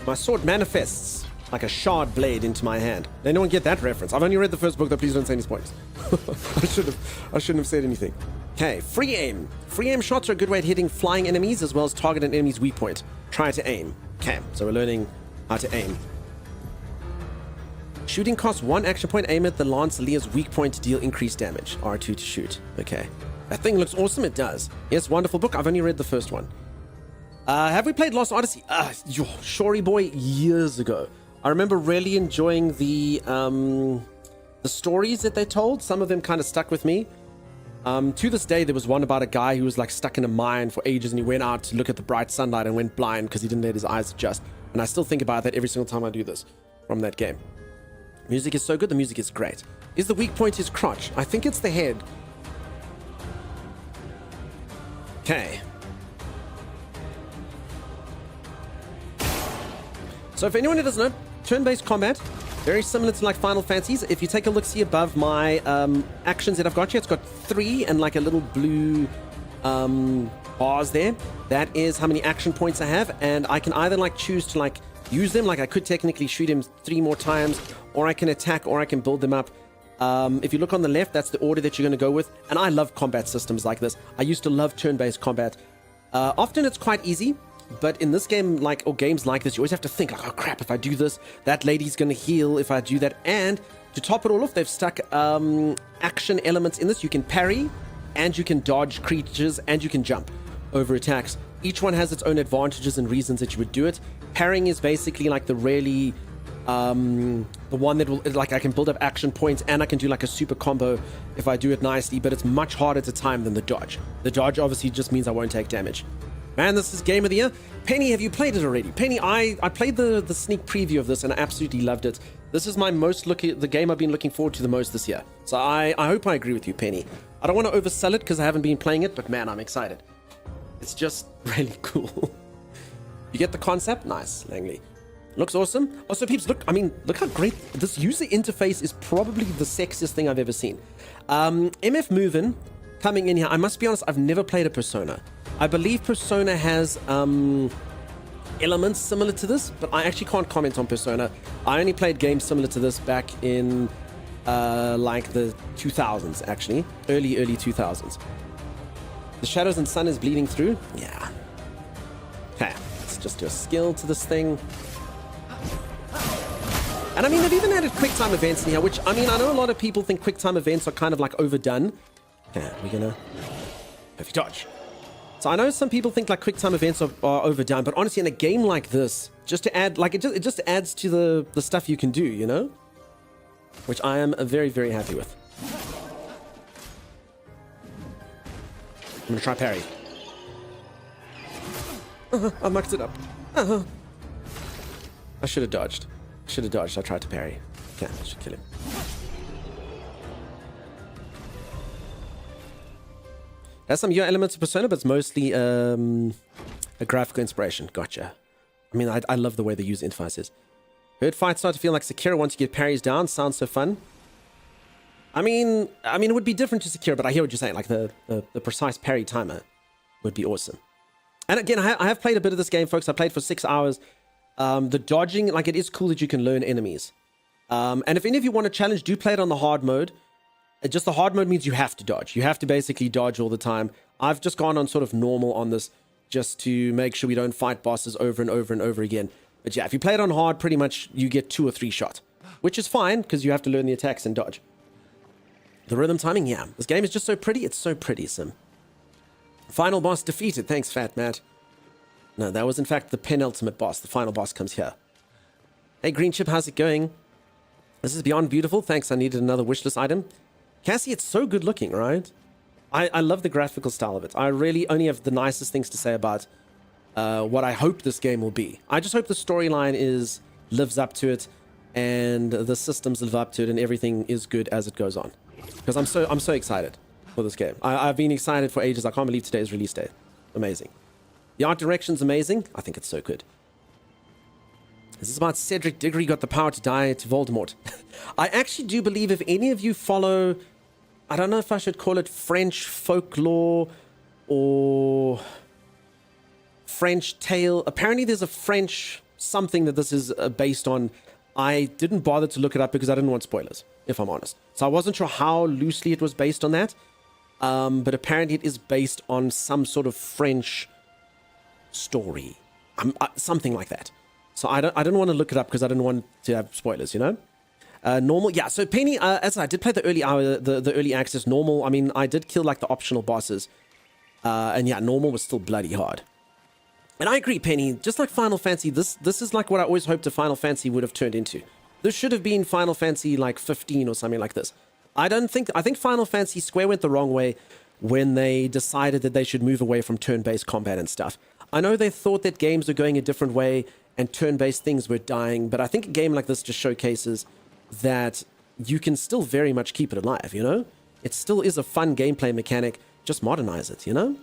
My sword manifests like a shard blade into my hand. Did anyone get that reference? I've only read the first book, though. Please don't say any spoilers. I shouldn't have said anything. Okay, free aim. Free aim shots are a good way at hitting flying enemies as well as target an enemy's weak point. Try to aim. Okay, so we're learning how to aim. Shooting costs 1 action point. Aim at the Lancelier's weak point to deal increased damage. R2 to shoot. Okay. That thing looks awesome. It does. Yes, wonderful book. I've only read the first one. Have we played Lost Odyssey? Shory boy, years ago. I remember really enjoying the stories that they told. Some of them kind of stuck with me. To this day, there was one about a guy who was like stuck in a mine for ages, and he went out to look at the bright sunlight and went blind because he didn't let his eyes adjust. And I still think about that every single time I do this from that game. Music is so good. The music is great. Is the weak point his crotch? I think it's the head. Okay. So if anyone who doesn't know, turn-based combat, very similar to like Final Fantasies. If you take a look, see above my actions that I've got here, it's got 3 and like a little blue bars there. That is how many action points I have, and I can either like choose to like use them, like I could technically shoot him 3 more times, or I can attack, or I can build them up. If you look on the left, that's the order that you're going to go with, and I love combat systems like this. I used to love turn-based combat. Often it's quite easy, but in this game, like, or games like this, you always have to think, like, oh crap, if I do this, that lady's going to heal if I do that. And to top it all off, they've stuck action elements in this. You can parry, and you can dodge creatures, and you can jump over attacks. Each one has its own advantages and reasons that you would do it. Parrying is basically like the really the one that will, like, I can build up action points, and I can do like a super combo if I do it nicely, but it's much harder to time than the dodge. The dodge obviously just means I won't take damage. Man, this is game of the year. Penny, have you played it already? Penny, I played the sneak preview of this and I absolutely loved it. This is my the game I've been looking forward to the most this year. So I hope I agree with you, Penny. I don't want to oversell it because I haven't been playing it, but man, I'm excited. It's just really cool. You get the concept? Nice, Langley. Looks awesome. Also, peeps, look how great this user interface is. Probably the sexiest thing I've ever seen. MF Movin coming in here. I must be honest, I've never played a Persona. I believe Persona has elements similar to this, but I actually can't comment on Persona. I only played games similar to this back in like the 2000s, actually. Early 2000s. The shadows and sun is bleeding through? Yeah. Okay, let's just do a skill to this thing. And I mean, they've even added QuickTime events in here, which, I mean, I know a lot of people think QuickTime events are kind of like overdone. Okay, we're gonna... Perfect dodge. So I know some people think like QuickTime events are overdone, but honestly, in a game like this, just to add, like, it just adds to the stuff you can do, you know? Which I am very, very happy with. I'm gonna try parry. I mucked it up. I should have dodged. I tried to parry. Okay, I should kill him. There's some UI elements of Persona, but it's mostly a graphical inspiration. Gotcha. I mean, I love the way they use interfaces. Heard fights start to feel like Sekiro once you get parries down. Sounds so fun. I mean, it would be different to Sekiro, but I hear what you're saying. Like the precise parry timer would be awesome. And again, I have played a bit of this game, folks. I played for 6 hours. The dodging, like, it is cool that you can learn enemies. And if any of you want a challenge, do play it on the hard mode. Just the hard mode means you have to dodge. You have to basically dodge all the time. I've just gone on sort of normal on this just to make sure we don't fight bosses over and over and over again. But yeah, if you play it on hard, pretty much you get 2 or 3 shots, which is fine because you have to learn the attacks and dodge. The rhythm timing, yeah. This game is just so pretty. It's so pretty, Sim. Final boss defeated. Thanks, Fat Matt. No, that was in fact the penultimate boss. The final boss comes here. Hey, Green Chip, how's it going? This is beyond beautiful. Thanks, I needed another wishlist item. Cassie, it's so good looking, right? I love the graphical style of it. I really only have the nicest things to say about what I hope this game will be. I just hope the storyline lives up to it, and the systems live up to it, and everything is good as it goes on. Because I'm so excited for this game. I've been excited for ages. I can't believe today's release date. Amazing. The art direction's amazing. I think it's so good. This is about Cedric Diggory got the power to die to Voldemort. I actually do believe if any of you follow, I don't know if I should call it French folklore or French tale. Apparently there's a French something that this is based on. I didn't bother to look it up because I didn't want spoilers, if I'm honest. So I wasn't sure how loosely it was based on that. But apparently it is based on some sort of French story. Something like that. So I didn't want to look it up because I didn't want to have spoilers, you know? Normal, yeah. So Penny, as I did play the early hour, the early access normal. I mean, I did kill like the optional bosses. And yeah, normal was still bloody hard. And I agree, Penny. Just like Final Fantasy, this is like what I always hoped a Final Fantasy would have turned into. This should have been Final Fantasy like 15 or something like this. I think Final Fantasy Square went the wrong way when they decided that they should move away from turn-based combat and stuff. I know they thought that games were going a different way and turn-based things were dying, but I think a game like this just showcases that you can still very much keep it alive, you know? It still is a fun gameplay mechanic, just modernize it, you know?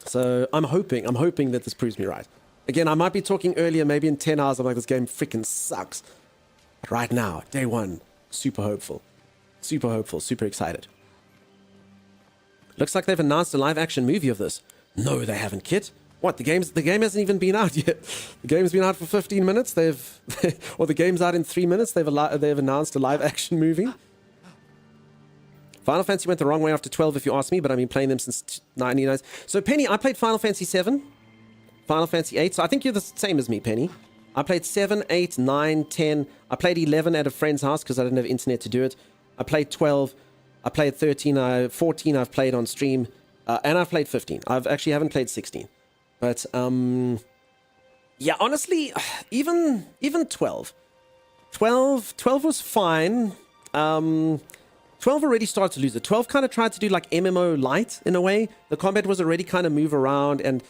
So I'm hoping that this proves me right. Again, I might be talking earlier, maybe in 10 hours, I'm like, this game freaking sucks. But right now, day one, super hopeful, super excited. Looks like they've announced a live-action movie of this. No, they haven't, Kit. What, the game hasn't even been out yet. The game's been out for 15 minutes. Or the game's out in 3 minutes. They've announced a live-action movie. Final Fantasy went the wrong way after 12, if you ask me, but I've been playing them since 99. So, Penny, I played Final Fantasy 7, Final Fantasy 8. So I think you're the same as me, Penny. I played 7, 8, 9, 10. I played 11 at a friend's house because I didn't have internet to do it. I played 12. I played 13. 14 I've played on stream. And I've played 15. I've actually haven't played 16. But, yeah, honestly, even 12. 12 was fine. 12 already started to lose it. 12 kind of tried to do like MMO light in a way. The combat was already kind of move around. And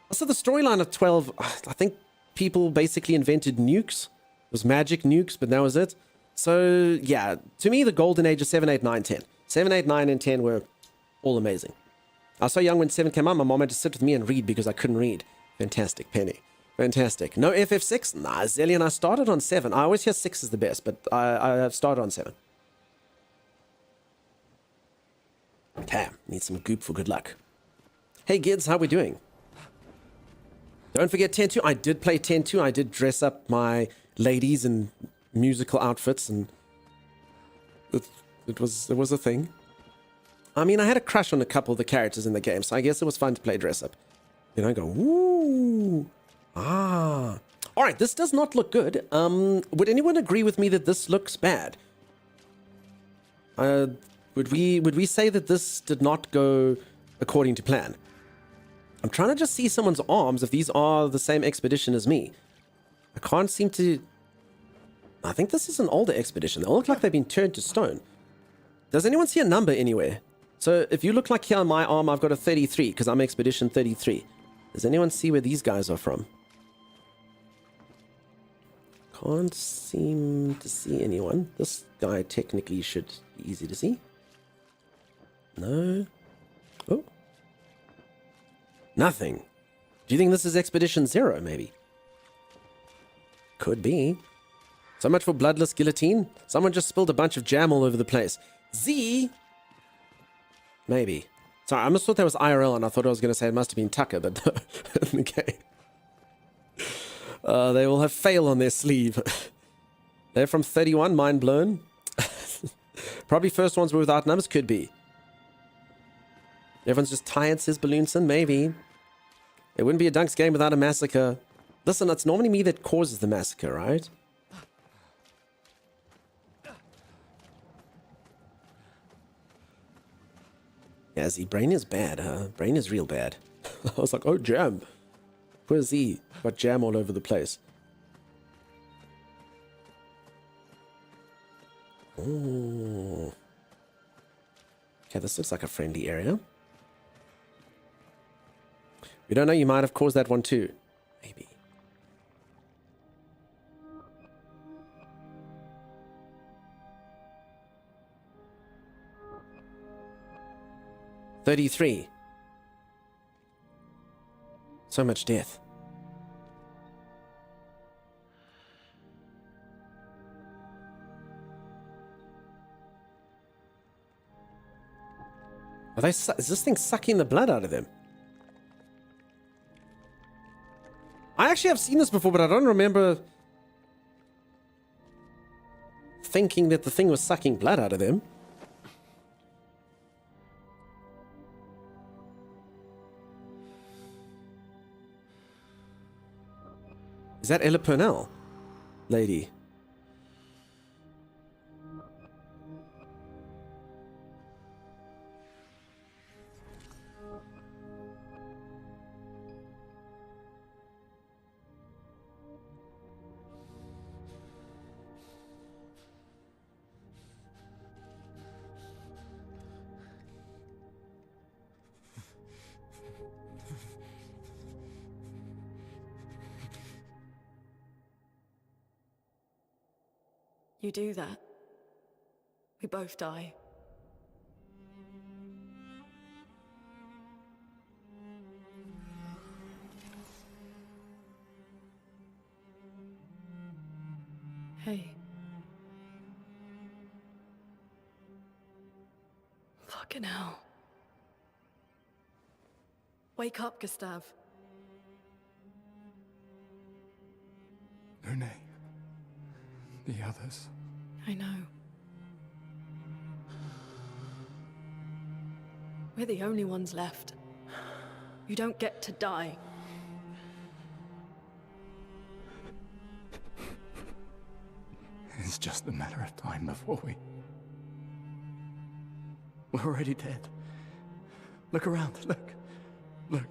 also the storyline of 12, I think people basically invented nukes. It was magic nukes, but that was it. So, yeah, to me, the golden age of 7, 8, 9, 10. 7, 8, 9, and 10 were all amazing. I was so young when 7 came out, my mom had to sit with me and read because I couldn't read. Fantastic, Penny. Fantastic. No FF6? Nah, Zillion, I started on 7. I always hear 6 is the best, but I started on 7. Okay, need some goop for good luck. Hey, Gids, how we doing? Don't forget 10-2. I did play 10-2. I did dress up my ladies in musical outfits, and it was a thing. I mean, I had a crush on a couple of the characters in the game, so I guess it was fun to play dress up. You know, go, ooh, ah. All right, this does not look good. Would anyone agree with me that this looks bad? Would we say that this did not go according to plan? I'm trying to just see someone's arms, if these are the same expedition as me. I can't seem to... I think this is an older expedition. They all look like they've been turned to stone. Does anyone see a number anywhere? So if you look like here on my arm, I've got a 33 because I'm Expedition 33. Does anyone see where these guys are from? Can't seem to see anyone. This guy technically should be easy to see. No. Oh. Nothing. Do you think this is Expedition 0, maybe? Could be. So much for bloodless guillotine. Someone just spilled a bunch of jam all over the place. Z? Maybe. Sorry, I almost thought that was IRL, and I thought I was going to say it must have been Tucker, but no. Okay. They will have fail on their sleeve. They're from 31, mind blown. Probably first ones were without numbers, could be. Everyone's just tired, says Balloonson, maybe. It wouldn't be a Dunks game without a massacre. Listen, it's normally me that causes the massacre, right? Yeah, Z, brain is bad, huh? Brain is real bad. I was like, oh, jam. Where's Z? Got jam all over the place. Oh. Okay, this looks like a friendly area. We don't know, you might have caused that one too. Maybe. $33. So much death. Are they? Is this thing sucking the blood out of them? I actually have seen this before, but I don't remember thinking that the thing was sucking blood out of them. Is that Ella Purnell? Lady. You do that, we both die. Hey. Fucking hell. Wake up, Gustav. Lune. The others. I know. We're the only ones left. You don't get to die. It's just a matter of time before we're already dead. Look around, look.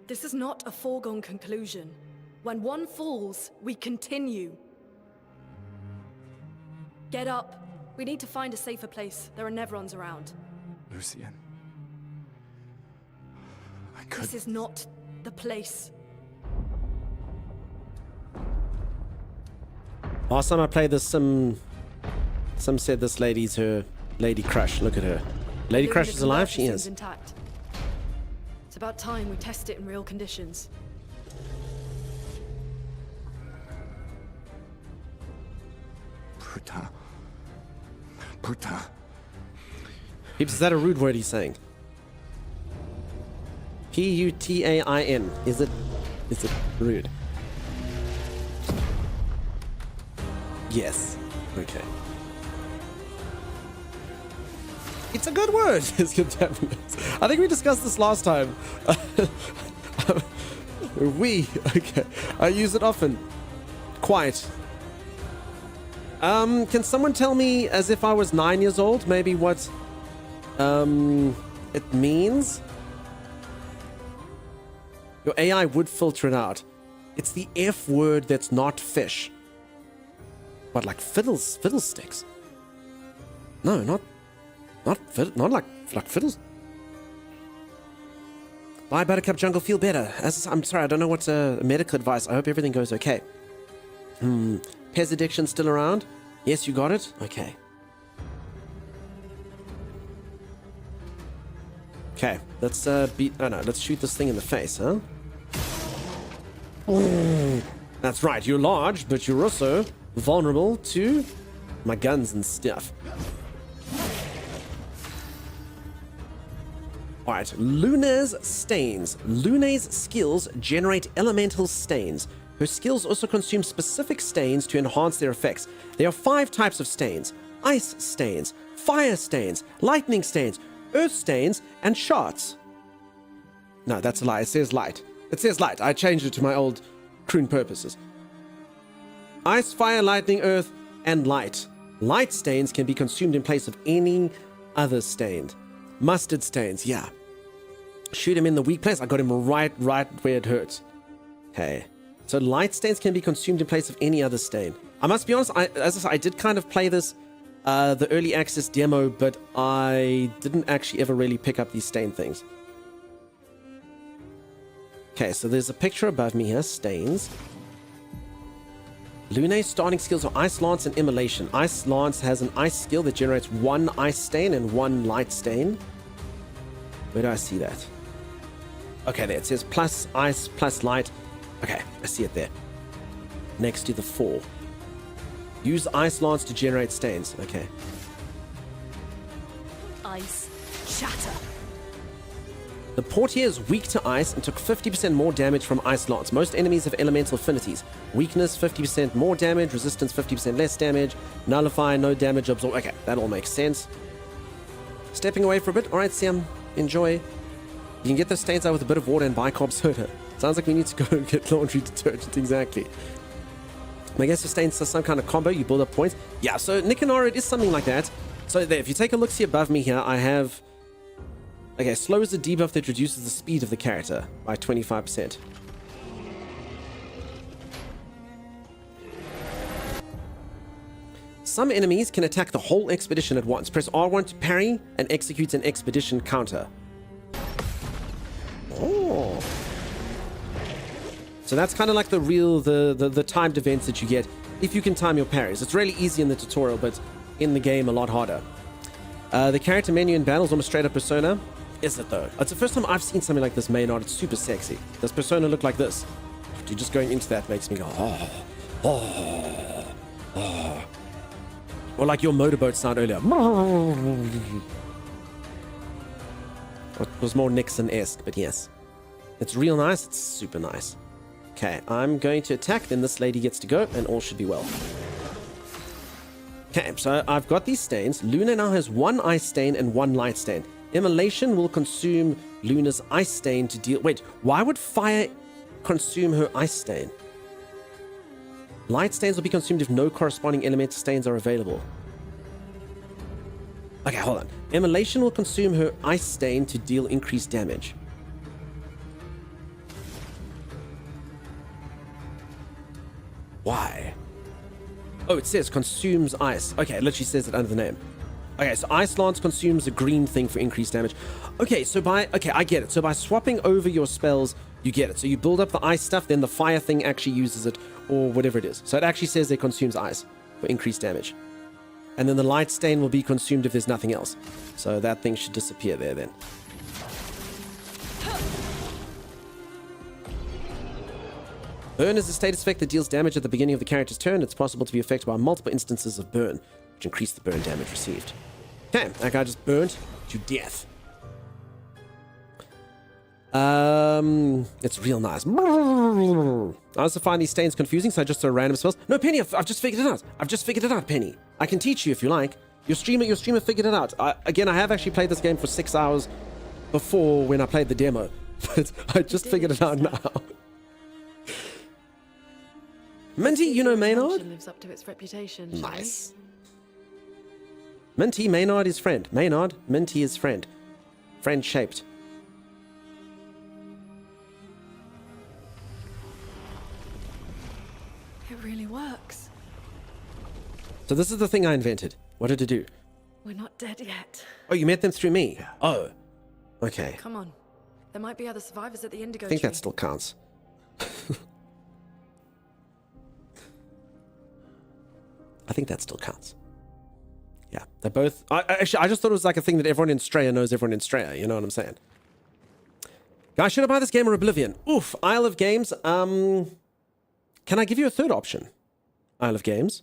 This is not a foregone conclusion. When one falls, we continue. Get up. We need to find a safer place. There are Nevrons around. Lucien. This is not the place. Last time I played this, some said this lady's her lady crush. Look at her. Lady crush is alive? She is. Intact. It's about time we test it in real conditions. Putain. Peeps, is that a rude word he's saying? P-U-T-A-I-N. Is it rude? Yes. Okay. It's a good word. I think we discussed this last time. Okay. I use it often. Quite. Can someone tell me, as if I was 9 years old, maybe what it means? Your AI would filter it out. It's the F word that's not fish. What, like fiddlesticks? No, not like fiddles. Bye, Buttercup Jungle. Feel better. I'm sorry, I don't know what's medical advice. I hope everything goes okay. Pez addiction still around? Yes, you got it? Okay. Okay, let's let's shoot this thing in the face, huh? That's right, you're large, but you're also vulnerable to my guns and stuff. Alright, Luna's stains. Luna's skills generate elemental stains. Her skills also consume specific stains to enhance their effects. There are 5 types of stains: ice stains, fire stains, lightning stains, earth stains, and shards. No, that's a lie. It says light. It says light. I changed it to my old croon purposes. Ice, fire, lightning, earth, and light. Light stains can be consumed in place of any other stain. Mustard stains, yeah. Shoot him in the weak place. I got him right where it hurts. Okay. So light stains can be consumed in place of any other stain. I must be honest, I did kind of play this, the early access demo, but I didn't actually ever really pick up these stain things. Okay, so there's a picture above me here, stains. Luna's starting skills are Ice Lance and Immolation. Ice Lance has an ice skill that generates 1 ice stain and 1 light stain. Where do I see that? Okay, there. It says plus ice, plus light. Okay, I see it there. Next to the 4. Use Ice Lance to generate stains. Okay. Ice shatter. The Portier is weak to ice and took 50% more damage from Ice Lance. Most enemies have elemental affinities. Weakness, 50% more damage. Resistance, 50% less damage. Nullify, no damage absorb. Okay, that all makes sense. Stepping away for a bit. All right, Sam, enjoy. You can get the stains out with a bit of water and bicarb soda. Sounds like we need to go and get laundry detergent, exactly. I guess the stains are some kind of combo. You build up points. Yeah, so Nicanor, it is something like that. So there, if you take a look, see above me here, I have... Okay, slow is a debuff that reduces the speed of the character by 25%. Some enemies can attack the whole expedition at once. Press R1 to parry and execute an expedition counter. Oh. So that's kind of like the timed events that you get if you can time your parries. It's really easy in the tutorial, but in the game a lot harder. The character menu in battle is almost straight up Persona. Is it though? It's the first time I've seen something like this Maynard. It's super sexy. Does Persona look like this? Dude, just going into that makes me go, oh. Or like your motorboat sound earlier. It was more Nixon-esque, but yes. It's real nice. It's super nice. Okay, I'm going to attack, then this lady gets to go, and all should be well. Okay, so I've got these stains. Luna now has 1 ice stain and 1 light stain. Immolation will consume Luna's ice stain to deal... Wait, why would fire consume her ice stain? Light stains will be consumed if no corresponding elemental stains are available. Okay, hold on. Immolation will consume her ice stain to deal increased damage. Why? Oh, it says consumes ice. Okay, it literally says it under the name. Okay, so Ice Lance consumes a green thing for increased damage. Okay, so okay, I get it. So by swapping over your spells, you get it. So you build up the ice stuff, then the fire thing actually uses it, or whatever it is. So it actually says it consumes ice for increased damage. And then the light stain will be consumed if there's nothing else. So that thing should disappear there then. Burn is a status effect that deals damage at the beginning of the character's turn. It's possible to be affected by multiple instances of burn, which increase the burn damage received. Okay, that guy just burnt to death. It's real nice. I also find these stains confusing, so I just throw random spells. No, Penny, I've just figured it out. I've just figured it out, Penny. I can teach you if you like. Your streamer figured it out. Again, I have actually played this game for 6 hours before when I played the demo, but I just figured it out now. Minty, you know Maynard? Lives up to its reputation. Nice. Minty, Maynard is friend. Maynard, Minty is friend. Friend shaped. So this is the thing I invented. What did it do? We're not dead yet. Oh, you met them through me? Oh. Okay. Come on. There might be other survivors at the Indigo I think Tree. that still counts. I think that still counts. Yeah, they're both... Actually, I just thought it was like a thing that everyone in Straya knows everyone in Straya. You know what I'm saying? Guys, should I buy this game or Oblivion? Oof, Isle of Games. Can I give you a third option? Isle of Games.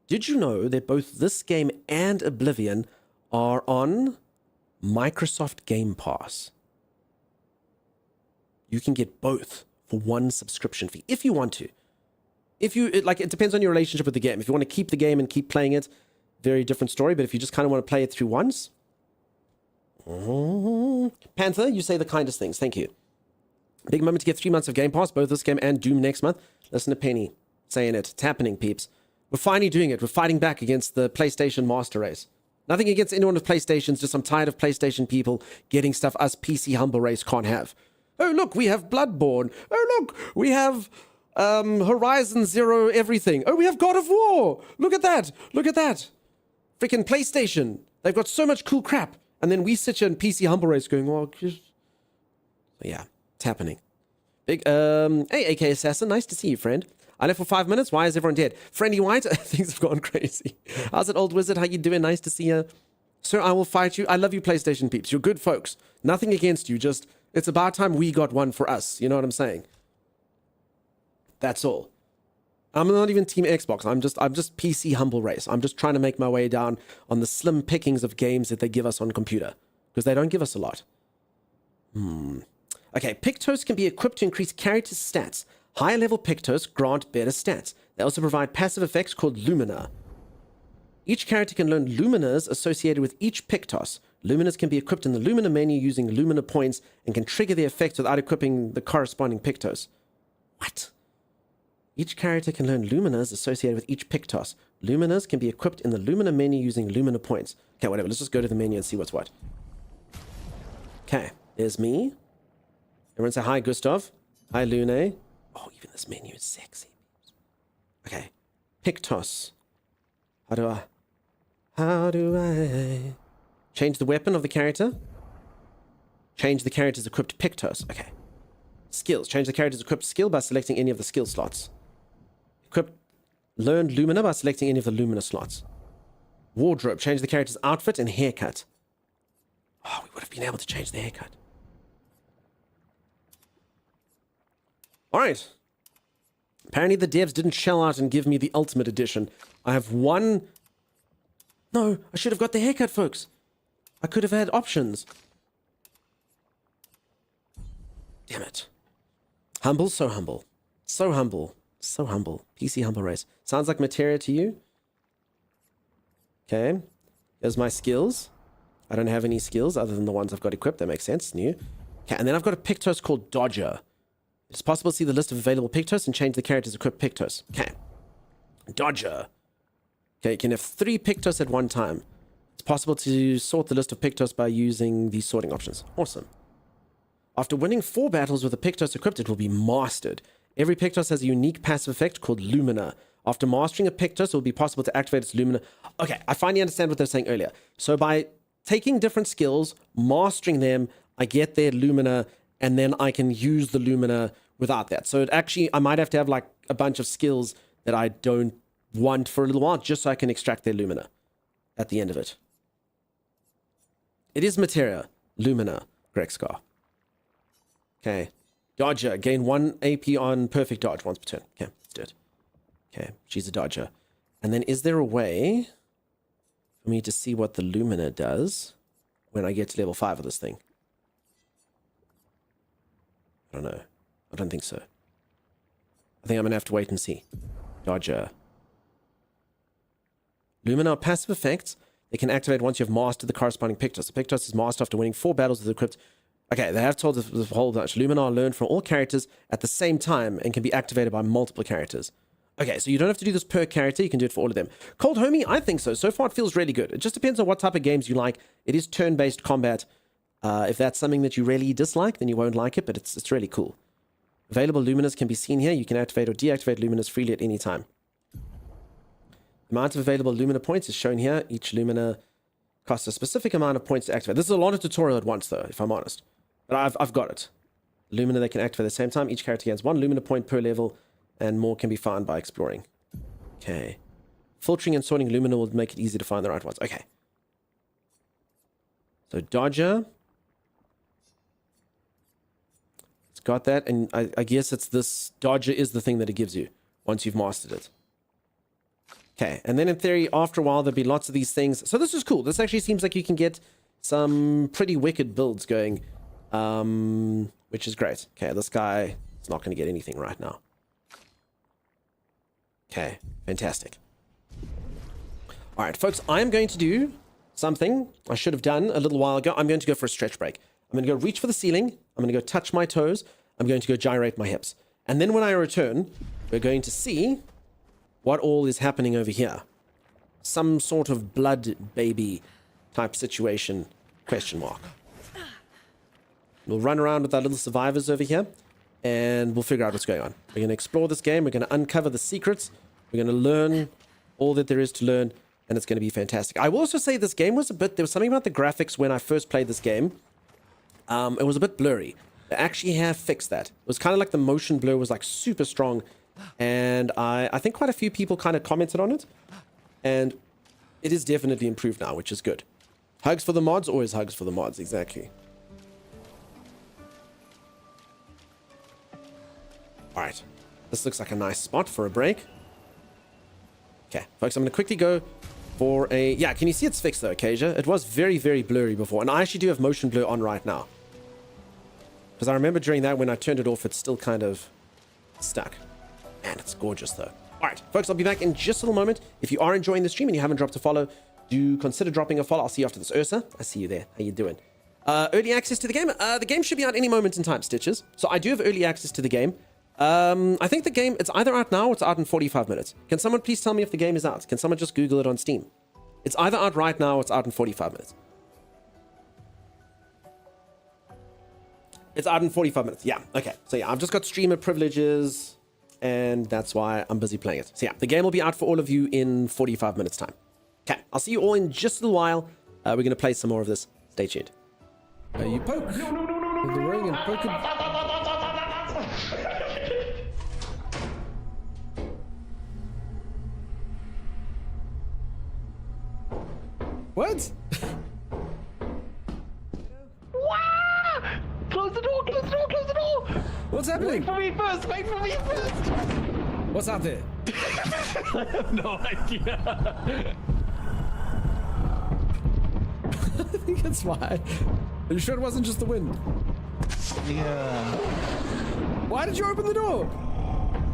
Did you know that both this game and Oblivion are on Microsoft Game Pass? You can get both for one subscription fee if you want to. If you like, it depends on your relationship with the game. If you want to keep the game and keep playing it, very different story. But if you just kind of want to play it through once, Panther, you say the kindest things. Thank you. Big moment to get 3 months of Game Pass, both this game and Doom next month. Listen to Penny saying it. It's happening, peeps. We're finally doing it. We're fighting back against the PlayStation Master Race. Nothing against anyone with PlayStations, just I'm tired of PlayStation people getting stuff us PC Humble Race can't have. Oh, look, we have Bloodborne. Oh, look, we have Horizon Zero everything. Oh, we have God of War. Look at that. Look at that. Freaking PlayStation. They've got so much cool crap. And then we sit here in PC Humble Race going, well, yeah, it's happening. Big, hey, AK Assassin, nice to see you, friend. I left for 5 minutes. Why is everyone dead? Friendly White, things have gone crazy. How's it, old wizard? How you doing? Nice to see you. Sir, I will fight you. I love you, PlayStation peeps. You're good folks. Nothing against you. Just, it's about time we got one for us. You know what I'm saying? That's all. I'm not even Team Xbox. I'm just PC Humble Race. I'm just trying to make my way down on the slim pickings of games that they give us on computer. Because they don't give us a lot. Okay, Pictos can be equipped to increase character stats. Higher level Pictos grant better stats. They also provide passive effects called Lumina. Each character can learn Luminas associated with each Pictos. Luminas can be equipped in the Lumina menu using Lumina points and can trigger the effects without equipping the corresponding Pictos. What? Each character can learn Luminas associated with each Pictos. Luminas can be equipped in the Lumina menu using Lumina points. Okay, whatever. Let's just go to the menu and see what's what. Okay, there's me. Everyone say hi, Gustav. Hi, Lune. Oh, even this menu is sexy. Okay. Pictos. How do I change the weapon of the character? Change the character's equipped Pictos. Okay. Skills. Change the character's equipped skill by selecting any of the skill slots. Equip learned Lumina by selecting any of the Lumina slots. Wardrobe. Change the character's outfit and haircut. Oh, we would have been able to change the haircut. Alright. Apparently the devs didn't shell out and give me the Ultimate Edition. I have one... No, I should have got the haircut, folks. I could have had options. Damn it. Humble, so humble. So humble. So humble. PC Humble Race. Sounds like materia to you? Okay. Here's my skills. I don't have any skills other than the ones I've got equipped. That makes sense. New. Okay, and then I've got a Pictos called Dodger. It's possible to see the list of available Pictos and change the character's equipped Pictos. Okay. Dodger. Okay, you can have 3 Pictos at one time. It's possible to sort the list of Pictos by using these sorting options. Awesome. After winning 4 battles with a Pictos equipped, it will be mastered. Every Pictos has a unique passive effect called Lumina. After mastering a Pictos, it will be possible to activate its Lumina. Okay, I finally understand what they're saying earlier. So by taking different skills, mastering them, I get their Lumina, and then I can use the Lumina without that. So it actually, I might have to have like a bunch of skills that I don't want for a little while, just so I can extract their Lumina at the end of it. It is materia. Lumina, Grexcar. Okay. Dodger. Gain 1 AP on perfect dodge once per turn. Okay, let's do it. Okay, she's a dodger. And then is there a way for me to see what the Lumina does when I get to level 5 of this thing? I don't know. I don't think so. I think I'm going to have to wait and see. Dodger. Lumina are passive effects. They can activate once you've mastered the corresponding Pictos. The Pictos is mastered after winning 4 battles with equipped. Okay, they have told the whole bunch. Lumina are learned from all characters at the same time and can be activated by multiple characters. Okay, so you don't have to do this per character. You can do it for all of them. Cold Homie, I think so. So far, it feels really good. It just depends on what type of games you like. It is turn-based combat. If that's something that you really dislike, then you won't like it, but it's really cool. Available Luminas can be seen here. You can activate or deactivate Luminas freely at any time. The Amount of available Lumina points is shown here. Each Lumina costs a specific amount of points to activate. This is a lot of tutorial at once, though, if I'm honest. But I've got it. Lumina they can activate at the same time. Each character gains 1 Lumina point per level, and more can be found by exploring. Okay. Filtering and sorting Lumina will make it easy to find the right ones. Okay. So Dodger. It's got that, and I guess it's this. Dodger is the thing that it gives you once you've mastered it. Okay, and then in theory, after a while, there'll be lots of these things. So this is cool. This actually seems like you can get some pretty wicked builds going, which is great. Okay, this guy is not going to get anything right now. Okay, fantastic. All right, folks, I'm going to do something I should have done a little while ago. I'm going to go for a stretch break. I'm going to go reach for the ceiling. I'm going to go touch my toes. I'm going to go gyrate my hips. And then when I return, we're going to see what all is happening over here. Some sort of blood baby type situation, question mark. We'll run around with our little survivors over here, and we'll figure out what's going on. We're going to explore this game. We're going to uncover the secrets. We're going to learn all that there is to learn, and it's going to be fantastic. I will also say this game was there was something about the graphics when I first played this game. It was a bit blurry. They actually have fixed that. It was kind of like the motion blur was like super strong, and I think quite a few people kind of commented on it, and it is definitely improved now, which is good. Hugs for the mods, always hugs for the mods, exactly. Alright, this looks like a nice spot for a break. Okay, folks, I'm going to quickly go for a... Yeah, can you see it's fixed though, Acacia? It was very, very blurry before, and I actually do have motion blur on right now. Because I remember during that, when I turned it off, it's still kind of stuck. Man, it's gorgeous though. Alright, folks, I'll be back in just a little moment. If you are enjoying the stream and you haven't dropped a follow, do consider dropping a follow. I'll see you after this. Ursa, I see you there. How you doing? Early access to the game. The game should be out any moment in time, Stitches. So I do have early access to the game. I think the game, it's either out now or it's out in 45 minutes. Can someone please tell me if the game is out? Can someone just Google it on Steam? It's either out right now or it's out in 45 minutes. It's out in 45 minutes. Yeah, okay. So yeah, I've just got streamer privileges, and that's why I'm busy playing it. So yeah, the game will be out for all of you in 45 minutes time. Okay, I'll see you all in just a little while. We're going to play some more of this. Stay tuned. You poke with the ring and poke it. What? Close the door, close the door, close the door! What's happening? Wait for me first, wait for me first! What's out there? I have no idea. I think it's fine. Are you sure it wasn't just the wind? Yeah. Why did you open the door?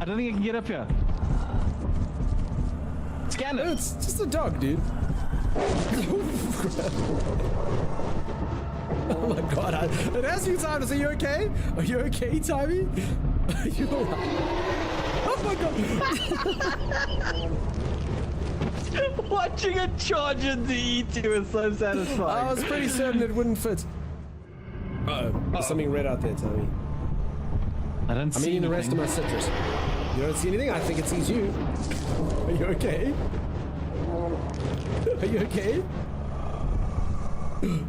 I don't think I can get up here. Scan it. It's just a dog, dude. Oh my god, it has you, Timus. Are you okay? Are you okay, Timmy? Are you alright? Oh my god! Watching a charge into E2 is so satisfying. I was pretty certain it wouldn't fit. Uh-oh. There's something red out there, Tommy. I don't see eating the rest of my anything. citrus. You don't see anything? I think it sees you. Are you okay? Are you okay? You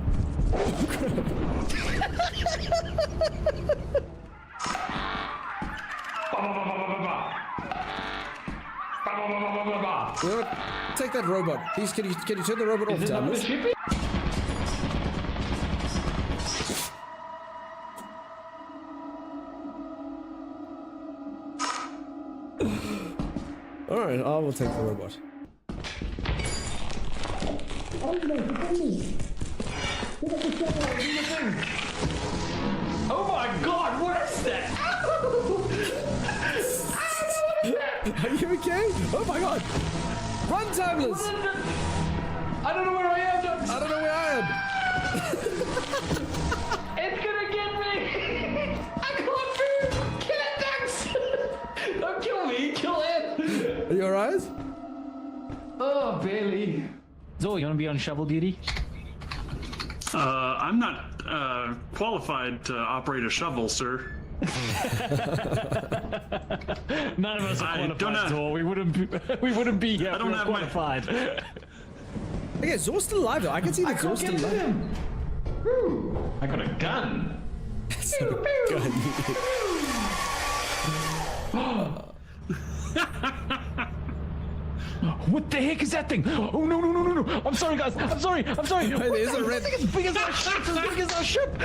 know what? Take that robot. Please, can you turn the robot off, Thomas? Alright, I will take the robot. Oh my god, what is that? Are you okay? Oh my god! Run, Timeless! I don't know where I am. I don't know where I am. It's gonna get me. I can't move. Kill it, Dax. Don't kill me. Kill it. Are you alright? Oh, barely. Zoe, you wanna be on shovel duty? I'm not qualified to operate a shovel, sir. None of us are I don't qualified, know. Zor. We wouldn't be here. I don't if we were have my- qualified. Okay, Zor's still alive though. I can see that Zor's still alive. Him. Woo. I got a gun. What the heck is that thing? Oh no no no no no! I'm sorry guys. I'm sorry. I'm sorry. There's a red. This thing is big as our ship. It's as big as our ship.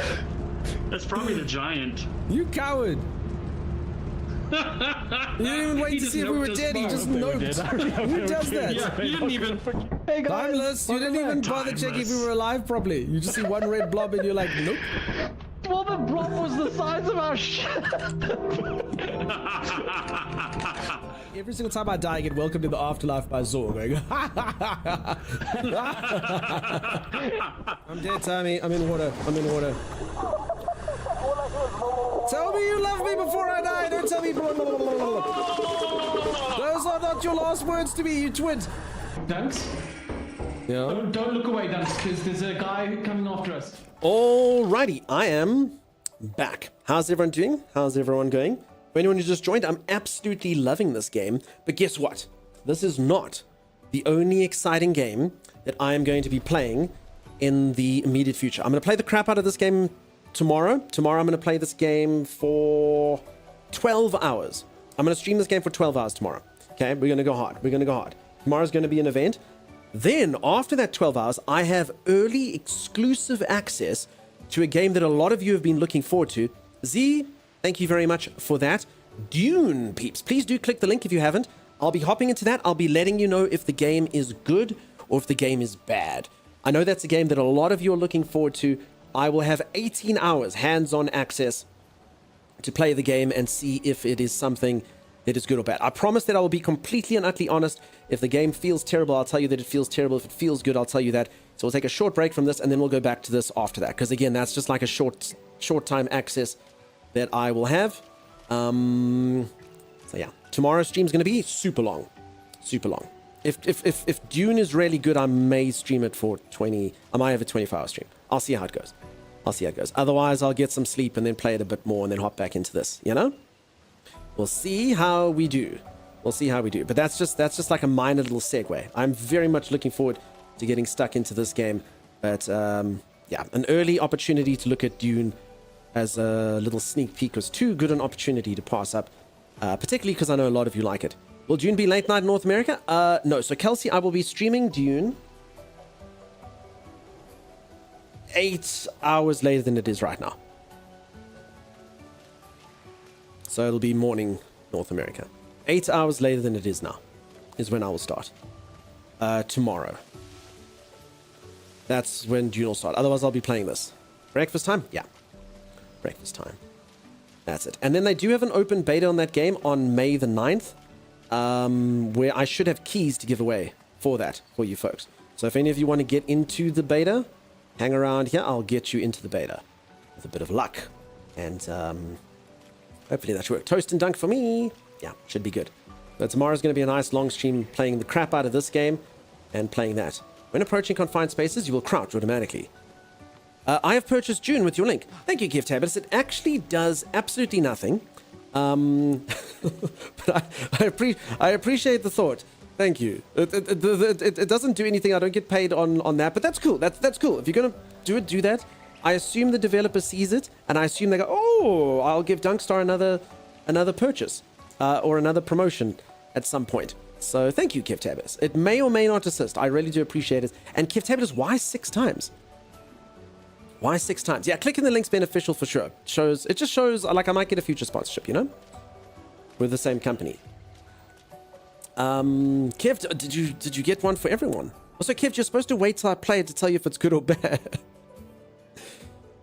That's probably the giant. You coward! You didn't even wait He to just see if we were noped us dead. He far. just They were noped. dead. Who does that? Yeah, he didn't even. Hey guys. Timeless. You didn't even bother checking if we were alive properly. You just see one red blob and you're like, nope. Well, the blob was the size of our ship. Every single time I die, I get welcomed to the afterlife by Zor. Going, I'm dead, Tommy. I'm in water. I'm in water. Tell me you love me before I die. Don't tell me. Blah, blah, blah, blah, blah. Those are not your last words to me, you twins. Dunks. Yeah. Don't look away, Dunks, because there's a guy coming after us. Alrighty, I am back. How's everyone doing? How's everyone going? For anyone who just joined, I'm absolutely loving this game. But guess what? This is not the only exciting game that I am going to be playing in the immediate future. I'm going to play the crap out of this game tomorrow. Tomorrow I'm going to play this game for 12 hours. I'm going to stream this game for 12 hours tomorrow. Okay, we're going to go hard. We're going to go hard. Tomorrow's going to be an event. Then, after that 12 hours, I have early exclusive access to a game that a lot of you have been looking forward to. Z, thank you very much for that. Dune, peeps. Please do click the link if you haven't. I'll be hopping into that. I'll be letting you know if the game is good or if the game is bad. I know that's a game that a lot of you are looking forward to. I will have 18 hours hands-on access to play the game and see if it is something that is good or bad. I promise that I will be completely and utterly honest. If the game feels terrible, I'll tell you that it feels terrible. If it feels good, I'll tell you that. So we'll take a short break from this and then we'll go back to this after that. Because again, that's just like a short time access that I will have. So yeah, tomorrow's stream is going to be super long. Super long. If Dune is really good, I may stream it for 20. I might have a 24-hour stream. I'll see how it goes. I'll see how it goes. Otherwise, I'll get some sleep and then play it a bit more and then hop back into this, you know? We'll see how we do. We'll see how we do. But that's just like a minor little segue. I'm very much looking forward to getting stuck into this game. But yeah, an early opportunity to look at Dune as a little sneak peek was too good an opportunity to pass up, particularly because I know a lot of you like it. Will Dune be late night in North America? No. So Kelsey, I will be streaming Dune 8 hours later than it is right now. So it'll be morning North America. 8 hours later than it is now is when I will start. Tomorrow. That's when Dune will start. Otherwise, I'll be playing this. Breakfast time? Yeah. Breakfast time. That's it. And then they do have an open beta on that game on May the 9th, where I should have keys to give away for that, for you folks. So if any of you want to get into the beta, hang around here. I'll get you into the beta with a bit of luck. And hopefully that should work. Toast and dunk for me. Yeah, should be good. But tomorrow's going to be a nice long stream playing the crap out of this game and playing that. When approaching confined spaces, you will crouch automatically. I have purchased Dune with your link. Thank you, Gift Habits. It actually does absolutely nothing. But I appreciate the thought. Thank you. It doesn't do anything. I don't get paid on that, but that's cool. That's cool. If you're going to do it, do that. I assume the developer sees it, and I assume they go, oh, I'll give Dunkstar another purchase or another promotion at some point. So thank you, Gift Habits. It may or may not assist. I really do appreciate it. And Gift Habits, why 6 times? Why 6 times? Yeah, clicking the link's beneficial for sure. It just shows like I might get a future sponsorship, you know? With the same company. Kev, did you get one for everyone? Also, Kev, you're supposed to wait till I play it to tell you if it's good or bad.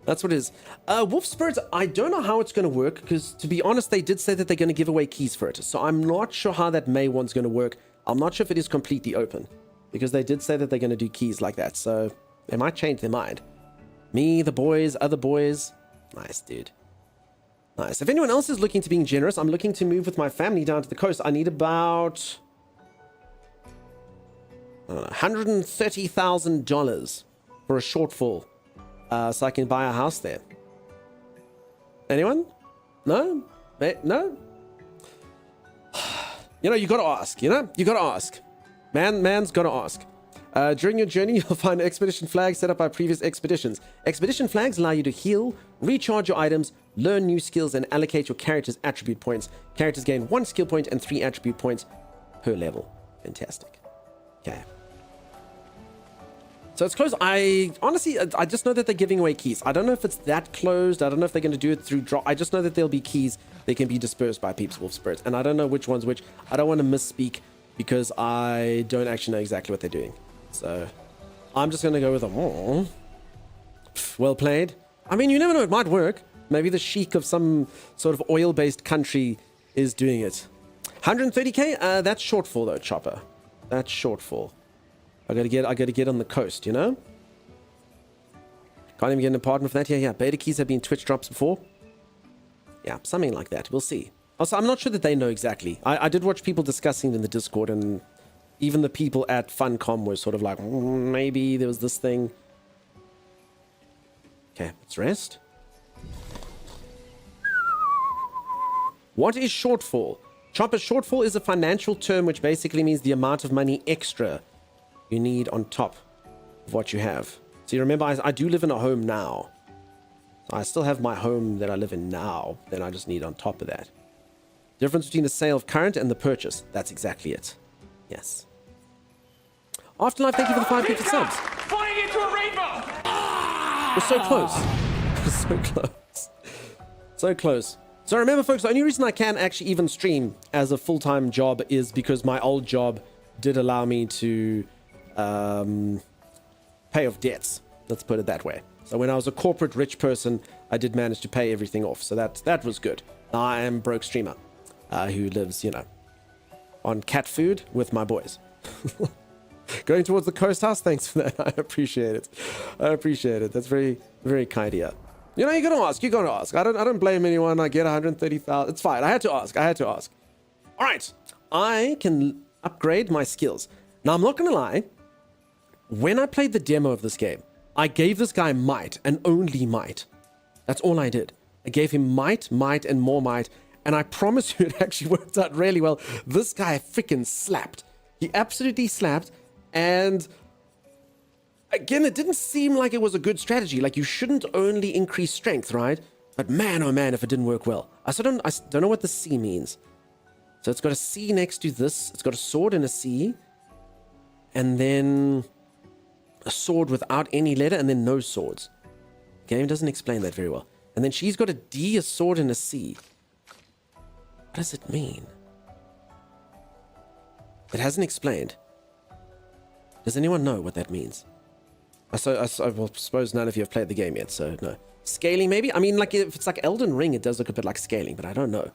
That's what it is. Wolf Spirits, I don't know how it's going to work, because to be honest, they did say that they're going to give away keys for it. So I'm not sure how that May one's going to work. I'm not sure if it is completely open, because they did say that they're going to do keys like that. So they might change their mind. Me, the boys, other boys. Nice, dude. Nice. If anyone else is looking to being generous, I'm looking to move with my family down to the coast. I need about $130,000 for a shortfall, so I can buy a house there. Anyone? No? No? You know, you gotta ask, you know? You gotta ask. Man's gotta ask. During your journey, you'll find expedition flags set up by previous expeditions. Expedition flags allow you to heal, recharge your items, learn new skills, and allocate your character's attribute points. Characters gain 1 skill point and 3 attribute points per level. Fantastic. Okay. So it's closed. I just know that they're giving away keys. I don't know if it's that closed. I don't know if they're going to do it through drop. I just know that there'll be keys. They can be dispersed by Peeps Wolf Spirits. And I don't know which one's which. I don't want to misspeak because I don't actually know exactly what they're doing. So I'm just going to go with them. Oh, well played. I mean, you never know. It might work. Maybe the sheik of some sort of oil-based country is doing it. 130k? That's shortfall though, Chopper. That's shortfall. I gotta get on the coast, you know? Can't even get an apartment for that. Yeah. Beta keys have been Twitch drops before. Yeah, something like that. We'll see. Also, I'm not sure that they know exactly. I did watch people discussing it in the Discord, and even the people at Funcom were sort of like, maybe there was this thing. Okay, let's rest. What is shortfall? Chopper, shortfall is a financial term which basically means the amount of money extra you need on top of what you have. So you remember, I do live in a home now. So I still have my home that I live in now. Then I just need on top of that. Difference between the sale of current and the purchase. That's exactly it. Yes. Afterlife, thank you for the 5 gifted subs. Flying into a rainbow! We're so close. We're so close. So close. So remember, folks, the only reason I can actually even stream as a full-time job is because my old job did allow me to pay off debts. Let's put it that way. So when I was a corporate rich person, I did manage to pay everything off. So that was good. Now I am broke streamer who lives, you know, on cat food with my boys. Going towards the coast house. Thanks for that. I appreciate it. I appreciate it. That's very, very kind of you. You know, you gotta ask. You gotta ask. I don't blame anyone. I get 130,000. It's fine. I had to ask. All right. I can upgrade my skills. Now, I'm not gonna lie. When I played the demo of this game, I gave this guy might and only might. That's all I did. I gave him might, and more might. And I promise you it actually worked out really well. This guy freaking slapped. He absolutely slapped. And again, it didn't seem like it was a good strategy. Like, you shouldn't only increase strength, right? But man, oh man, if it didn't work well. I don't know what the C means. So it's got a C next to this. It's got a sword and a C. And then a sword without any letter, and then no swords. The game doesn't explain that very well. And then she's got a D, a sword, and a C. What does it mean? It hasn't explained. Does anyone know what that means? I suppose none of you have played the game yet, so no. Scaling, maybe? I mean, like, if it's like Elden Ring, it does look a bit like scaling, but I don't know.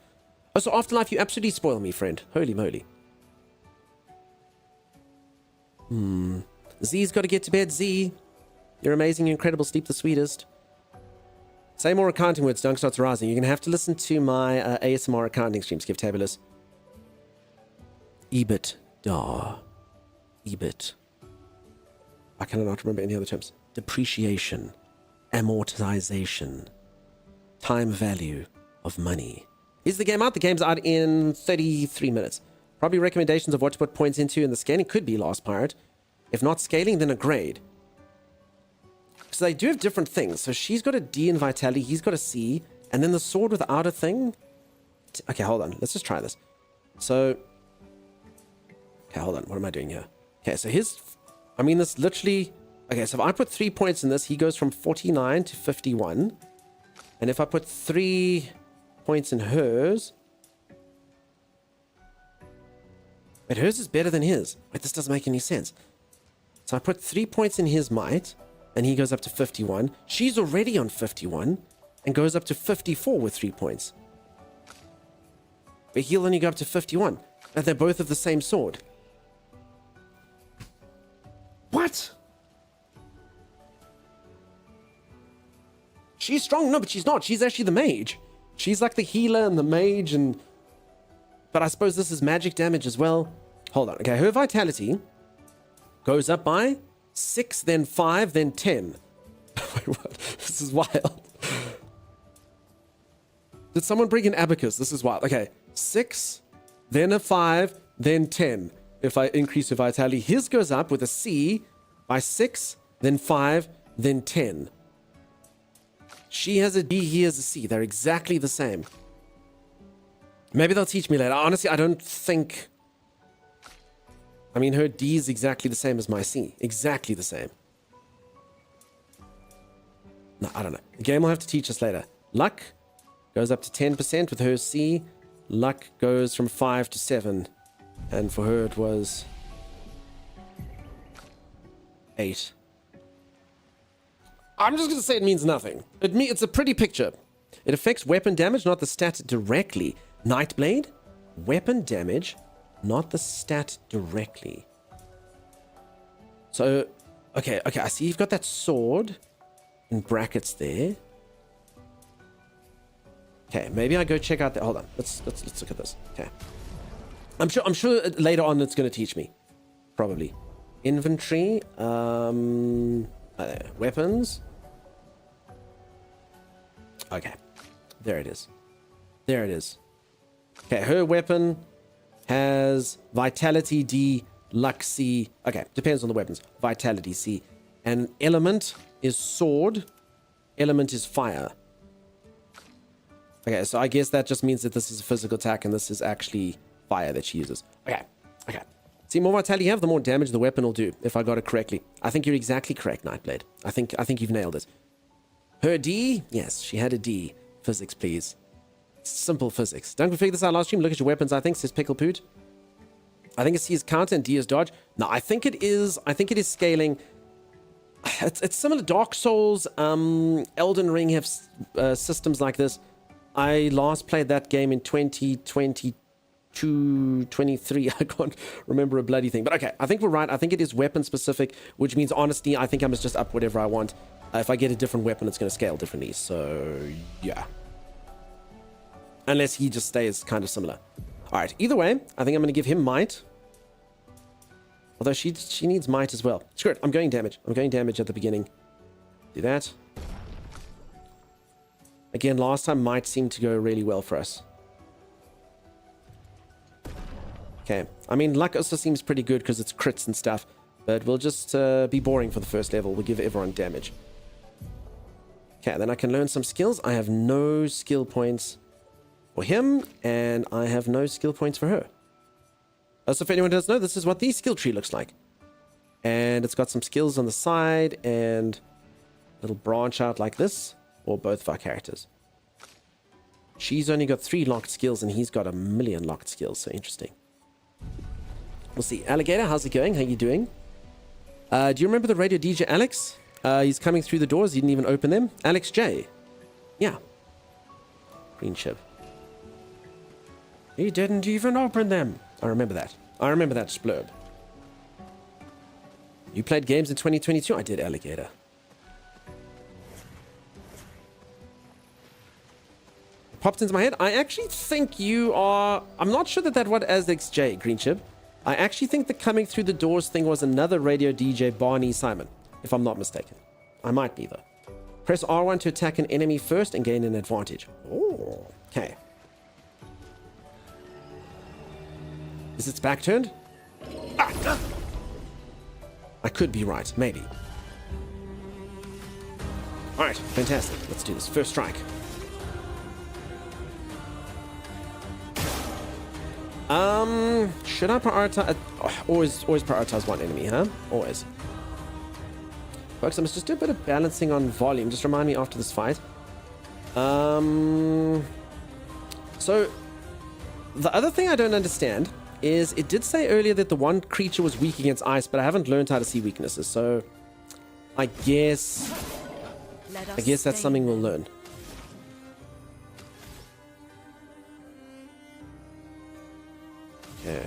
Oh, so Afterlife, you absolutely spoil me, friend. Holy moly. Z's got to get to bed, Z. You're amazing, you're incredible, sleep the sweetest. Say more accounting words, Dunk starts rising. You're going to have to listen to my ASMR accounting streams, Give Tabulous. EBITDA. EBIT. I cannot remember any other terms. Depreciation. Amortization. Time value of money. Is the game out? The game's out in 33 minutes. Probably recommendations of what to put points into in the scaling could be Last Pirate. If not scaling, then a grade. So they do have different things. So she's got a D in Vitality, he's got a C, and then the sword without a thing. Okay, hold on. Let's just try this. So, okay, hold on. What am I doing here? Okay, so this literally, okay, so if I put 3 points in this, he goes from 49 to 51. And if I put 3 points in hers, but hers is better than his. Wait, this doesn't make any sense. So I put 3 points in his might, and he goes up to 51. She's already on 51, and goes up to 54 with 3 points. But he'll only go up to 51, and they're both of the same sword. What? She's strong? No, but she's not. She's actually the mage. She's like the healer and the mage, and... But I suppose this is magic damage as well. Hold on. Okay, her vitality goes up by 6, then 5, then 10. Wait, what? This is wild. Did someone bring an abacus? This is wild. Okay, 6, then a 5, then 10. If I increase her vitality, his goes up with a C by 6, then 5, then 10. She has a D, he has a C. They're exactly the same. Maybe they'll teach me later. Honestly, I don't think... I mean, her D is exactly the same as my C. Exactly the same. No, I don't know. The game will have to teach us later. Luck goes up to 10% with her C. Luck goes from 5 to 7. And for her it was 8. I'm just going to say it means nothing. It's a pretty picture. It affects weapon damage, not the stat directly. Nightblade, weapon damage, not the stat directly. So, okay, I see you've got that sword in brackets there. Okay, maybe I go check out the... Hold on, let's look at this. Okay. I'm sure later on it's going to teach me. Probably. Inventory, weapons. Okay, there it is. There it is. Okay, her weapon has Vitality D, Luck C. Okay, depends on the weapons. Vitality C. And element is sword. Element is fire. Okay, so I guess that just means that this is a physical attack and this is actually fire that she uses. Okay. See, more vitality you have, the more damage the weapon will do, if I got it correctly. I think you're exactly correct, Nightblade. I think you've nailed it. Her D? Yes, she had a D. Physics, please. Simple physics. Don't figure this out last stream. Look at your weapons, I think, says Pickle Poot. I think it's C is counter and D is dodge. No, I think it is scaling. It's similar to Dark Souls. Elden Ring have systems like this. I last played that game in 2022, 23. I can't remember a bloody thing. But okay, I think we're right. I think it is weapon specific, which means honestly, I think I must just up whatever I want. If I get a different weapon, it's going to scale differently. So, yeah. Unless he just stays kind of similar. All right. Either way, I think I'm going to give him might. Although she needs might as well. Screw it. I'm going damage. I'm going damage at the beginning. Do that. Again, last time might seemed to go really well for us. Okay. I mean, luck also seems pretty good because it's crits and stuff. But we'll just be boring for the first level. We'll give everyone damage. Okay, then I can learn some skills. I have no skill points for him, and I have no skill points for her. So if anyone doesn't know, this is what the skill tree looks like. And it's got some skills on the side, and a little branch out like this, for both of our characters. She's only got 3 locked skills, and he's got 1 million locked skills, so interesting. We'll see. Alligator, how's it going? How you doing? Do you remember the radio DJ Alex? He's coming through the doors. He didn't even open them. Alex J. Yeah. Green ship. He didn't even open them. I remember that. I remember that splurb. You played games in 2022? I did, Alligator. Popped into my head. I actually think you are... I'm not sure that was Alex J, Green ship. I actually think the coming through the doors thing was another radio DJ, Barney Simon, if I'm not mistaken. I might be, though. Press R1 to attack an enemy first and gain an advantage. Oh, okay. Is its back turned? Ah! I could be right, maybe. Alright, fantastic. Let's do this. First strike. Should I prioritize? Always prioritize one enemy, huh? Always. Folks, I must just do a bit of balancing on volume. Just remind me after this fight. So, the other thing I don't understand is it did say earlier that the one creature was weak against ice, but I haven't learned how to see weaknesses. So, I guess that's something we'll learn. Okay.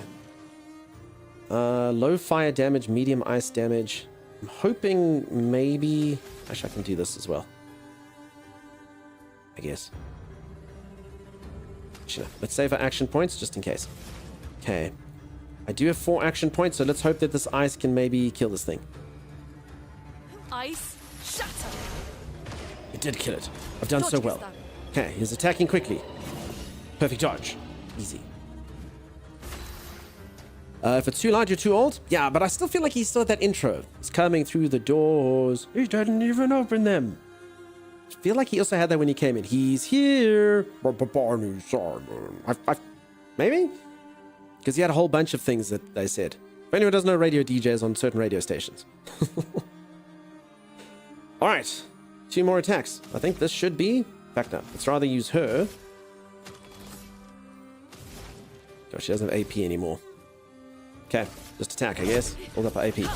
Low fire damage, medium ice damage. I'm hoping maybe... Actually, I can do this as well. I guess. Actually, no. Let's save our action points just in case. Okay. I do have 4 action points, so let's hope that this ice can maybe kill this thing. Ice shatter. It did kill it. I've done so well. Okay, he's attacking quickly. Perfect dodge. Easy. If it's too loud, you're too old? Yeah, but I still feel like he's still at that intro. He's coming through the doors. He didn't even open them. I feel like he also had that when he came in. He's here. Barney Simon. Maybe? Because he had a whole bunch of things that they said. If anyone doesn't know radio DJs on certain radio stations. Alright. 2 more attacks. I think this should be... In fact, no. Let's rather use her. Gosh, she doesn't have AP anymore. Okay, just attack, I guess. Hold up her AP.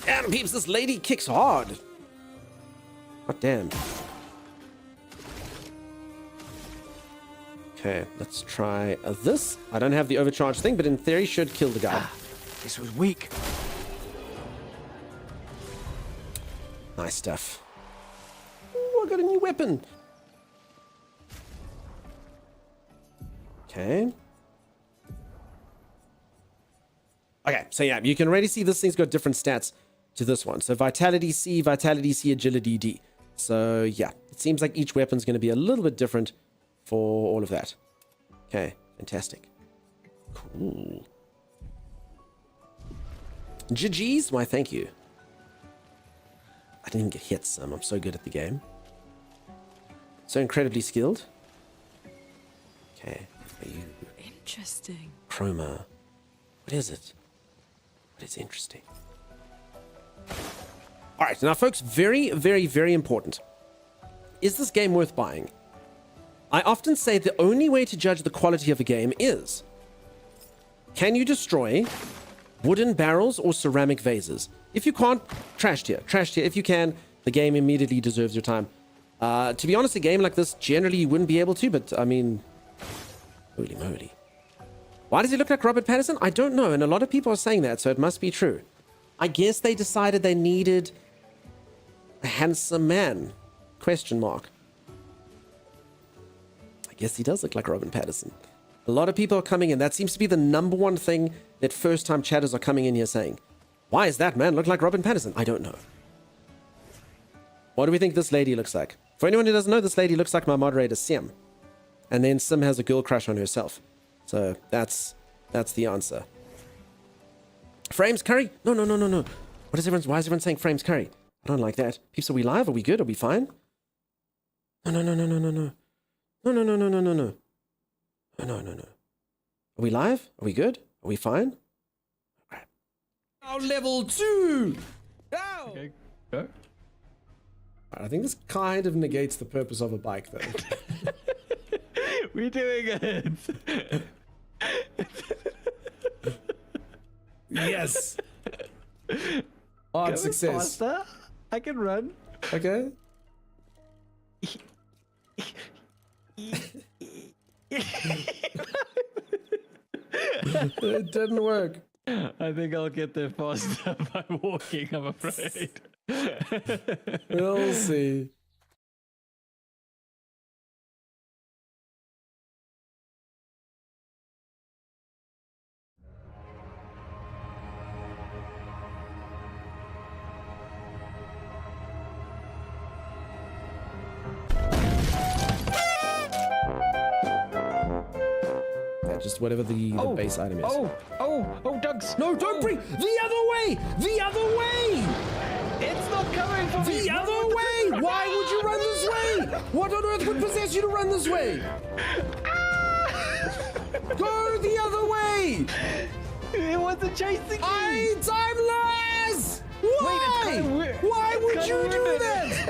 Damn, peeps, this lady kicks hard. God damn. Okay, let's try this. I don't have the overcharge thing, but in theory should kill the guy. This was weak. Nice stuff. Ooh, I got a new weapon. Okay. Okay, so yeah, you can already see this thing's got different stats to this one. So Vitality C, Agility D. So yeah, it seems like each weapon's going to be a little bit different for all of that. Okay, fantastic. Cool. GG's? Why, thank you. I didn't even get hit, Sam. I'm so good at the game. So incredibly skilled. Okay, for you. Interesting. Chroma. What is it? But it's interesting. All right, now, folks, very, very, very important. Is this game worth buying? I often say the only way to judge the quality of a game is, can you destroy wooden barrels or ceramic vases? If you can't, trash tier. Trash tier. If you can, the game immediately deserves your time. To be honest, a game like this, generally you wouldn't be able to, but I mean, holy moly. Why does he look like Robert Pattinson? I don't know, and a lot of people are saying that, so it must be true. I guess they decided they needed a handsome man. Question mark. I guess he does look like Robert Pattinson. A lot of people are coming in. That seems to be the number one thing that first-time chatters are coming in here saying. Why is that man look like Robert Pattinson? I don't know. What do we think this lady looks like? For anyone who doesn't know, this lady looks like my moderator, Sim. And then Sim has a girl crush on herself. So that's the answer. Frames Curry? No. Why is everyone saying Frames Curry? I don't like that. Peeps, are we live? Are we good? Are we fine? No. No. Are we live? Are we good? Are we fine? Crap. Now level 2! Ow! Okay, go. I think this kind of negates the purpose of a bike, though. We're doing it! Yes! Hard success. Faster. I can run. Okay. It didn't work. I think I'll get there faster by walking, I'm afraid. We'll see. Just whatever the base item is. Oh, Doug's. No, don't bring the other way! The other way! It's not coming from the other way! Why would you run this way? What on earth would possess you to run this way? Go the other way! It wasn't chasing me! I'm timeless! Why? Wait, why would you do that?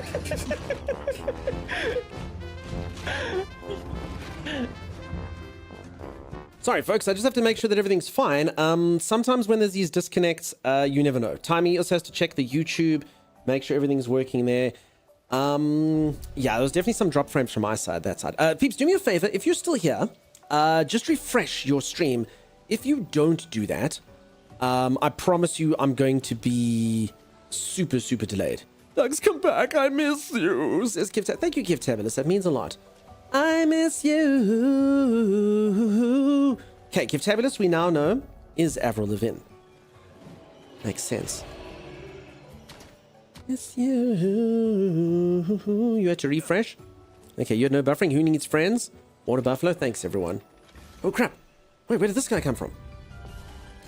Sorry, folks, I just have to make sure that everything's fine. Sometimes when there's these disconnects, you never know. Timey also has to check the YouTube, make sure everything's working there. Yeah, there was definitely some drop frames from my side, that side. Peeps, do me a favor. If you're still here, just refresh your stream. If you don't do that, I promise you I'm going to be super, super delayed. Doug's come back. I miss you. Says Gift. Thank you, Gift Tabulous. That means a lot. I miss you. Okay, Giftabulous, we now know, is Avril Lavigne. Makes sense. Miss you. You had to refresh? Okay, you had no buffering. Who needs friends? Water Buffalo. Thanks, everyone. Oh, crap. Wait, where did this guy come from?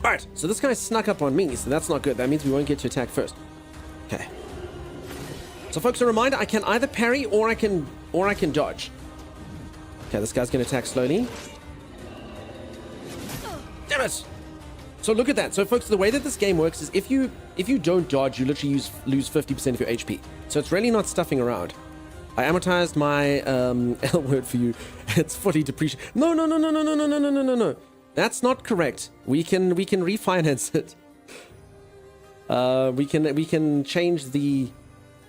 Alright, so this guy snuck up on me, so that's not good. That means we won't get to attack first. Okay. So, folks, a reminder, I can either parry or I can dodge. Okay, this guy's going to attack slowly. Damn it! So look at that. So, folks, the way that this game works is if you don't dodge, you literally lose 50% of your HP. So it's really not stuffing around. I amortized my L word for you. It's fully depreciated. No. That's not correct. We can refinance it. We can change the.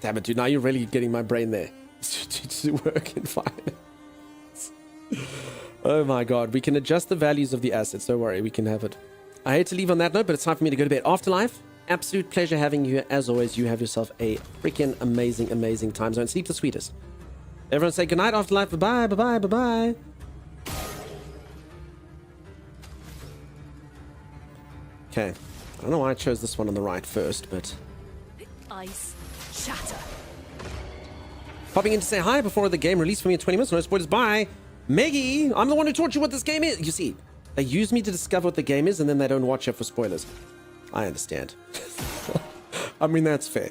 Damn it, dude! Now you're really getting my brain there to work in finance. Oh my god, we can adjust the values of the assets. Don't worry, we can have it. I hate to leave on that note, but it's time for me to go to bed. Afterlife, absolute pleasure having you here. As always, you have yourself a freaking amazing time zone. Sleep the sweetest. Everyone say goodnight, Afterlife. Bye-bye, bye-bye, bye-bye. Okay. I don't know why I chose this one on the right first, but... Ice shatter. Popping in to say hi before the game released for me in 20 minutes. No spoilers. Bye. Maggie, I'm the one who taught you what this game is. You see, they use me to discover what the game is, and then they don't watch it for spoilers. I understand. I mean, that's fair.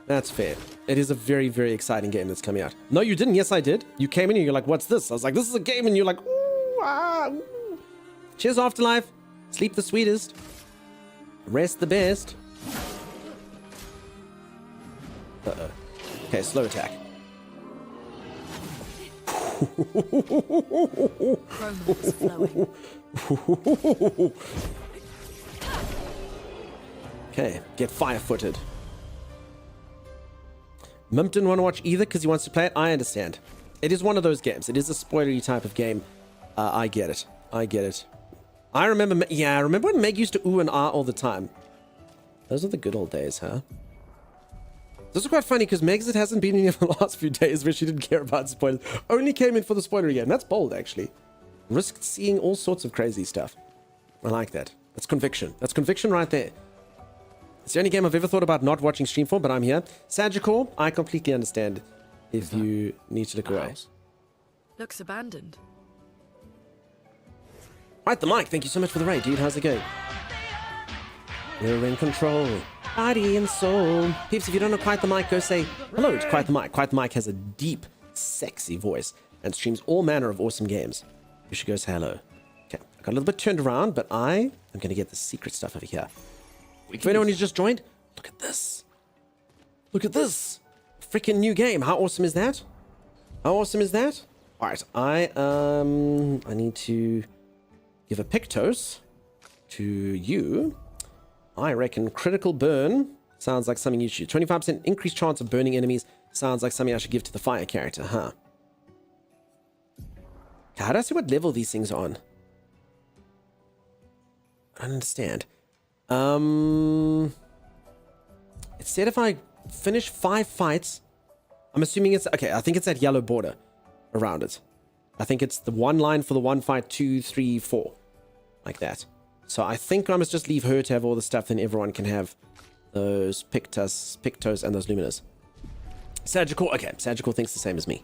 That's fair. It is a very exciting game that's coming out. No, you didn't. Yes, I did. You came in and you're like, what's this? I was like, this is a game. And you're like, ooh, ah, ooh. Cheers, Afterlife. Sleep the sweetest. Rest the best. Uh-oh. Okay, slow attack. Okay, get fire-footed. Mimp didn't want to watch either because he wants to play it. I understand. It is one of those games. It is a spoilery type of game. I get it. I remember, I remember when Meg used to ooh and ah all the time. Those are the good old days, huh? This is quite funny because Meg's hasn't been in here for the last few days where she didn't care about spoilers. Only came in for the spoilery game. That's bold, actually. Risked seeing all sorts of crazy stuff. I like that. That's conviction. That's conviction right there. It's the only game I've ever thought about not watching stream for, but I'm here. Sagicor, I completely understand if you need to look away. Looks abandoned. Right, the mic. Thank you so much for the raid, dude. How's it going? We're in control. Body and soul. Peeps, if you don't know Quite the Mic, go say hello to Quite the Mic. Quite the Mic has a deep, sexy voice and streams all manner of awesome games. You should go say hello. Okay, I got a little bit turned around, but I am going to get the secret stuff over here. For anyone who's just joined, look at this. Look at this. Freaking new game. How awesome is that? How awesome is that? All right, I need to give a Pictos to you. I reckon critical burn sounds like something you should. 25% increased chance of burning enemies sounds like something I should give to the fire character, huh? How do I see what level these things are on? I don't understand. It said if I finish 5 fights, I'm assuming it's okay. I think it's that yellow border around it. I think it's the one line for the one fight, 2, 3, 4, like that. So I think I must just leave her to have all the stuff, then everyone can have those Pictos, and those Luminas. Sagicor, okay, Sagicor thinks the same as me.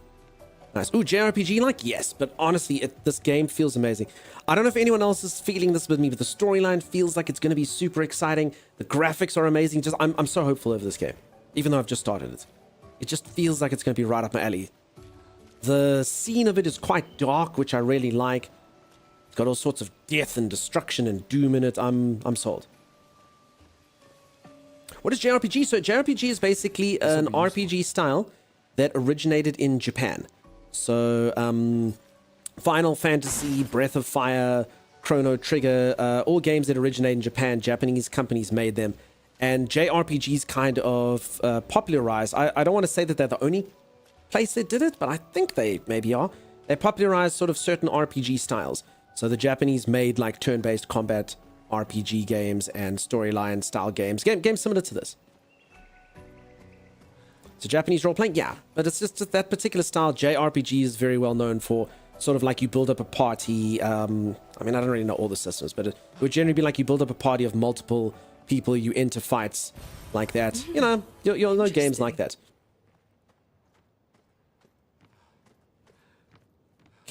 Nice. Ooh, JRPG like? Yes, but honestly, this game feels amazing. I don't know if anyone else is feeling this with me, but the storyline feels like it's going to be super exciting. The graphics are amazing. I'm so hopeful over this game, even though I've just started it. It just feels like it's going to be right up my alley. The scene of it is quite dark, which I really like. It's got all sorts of death and destruction and doom in it. I'm sold. What is JRPG? So JRPG is basically an RPG style that originated in Japan. So Final Fantasy, Breath of Fire, Chrono Trigger, all games that originate in Japan, Japanese companies made them. And JRPGs kind of popularized. I don't want to say that they're the only place that did it, but I think they maybe are. They popularized sort of certain RPG styles. So the Japanese made like turn-based combat RPG games and storyline style games. Games similar to this. So Japanese role-playing, yeah. But it's just that particular style. JRPG is very well known for sort of like you build up a party. I mean, I don't really know all the systems, but it would generally be like you build up a party of multiple people, you enter fights like that. You know, you'll know games like that.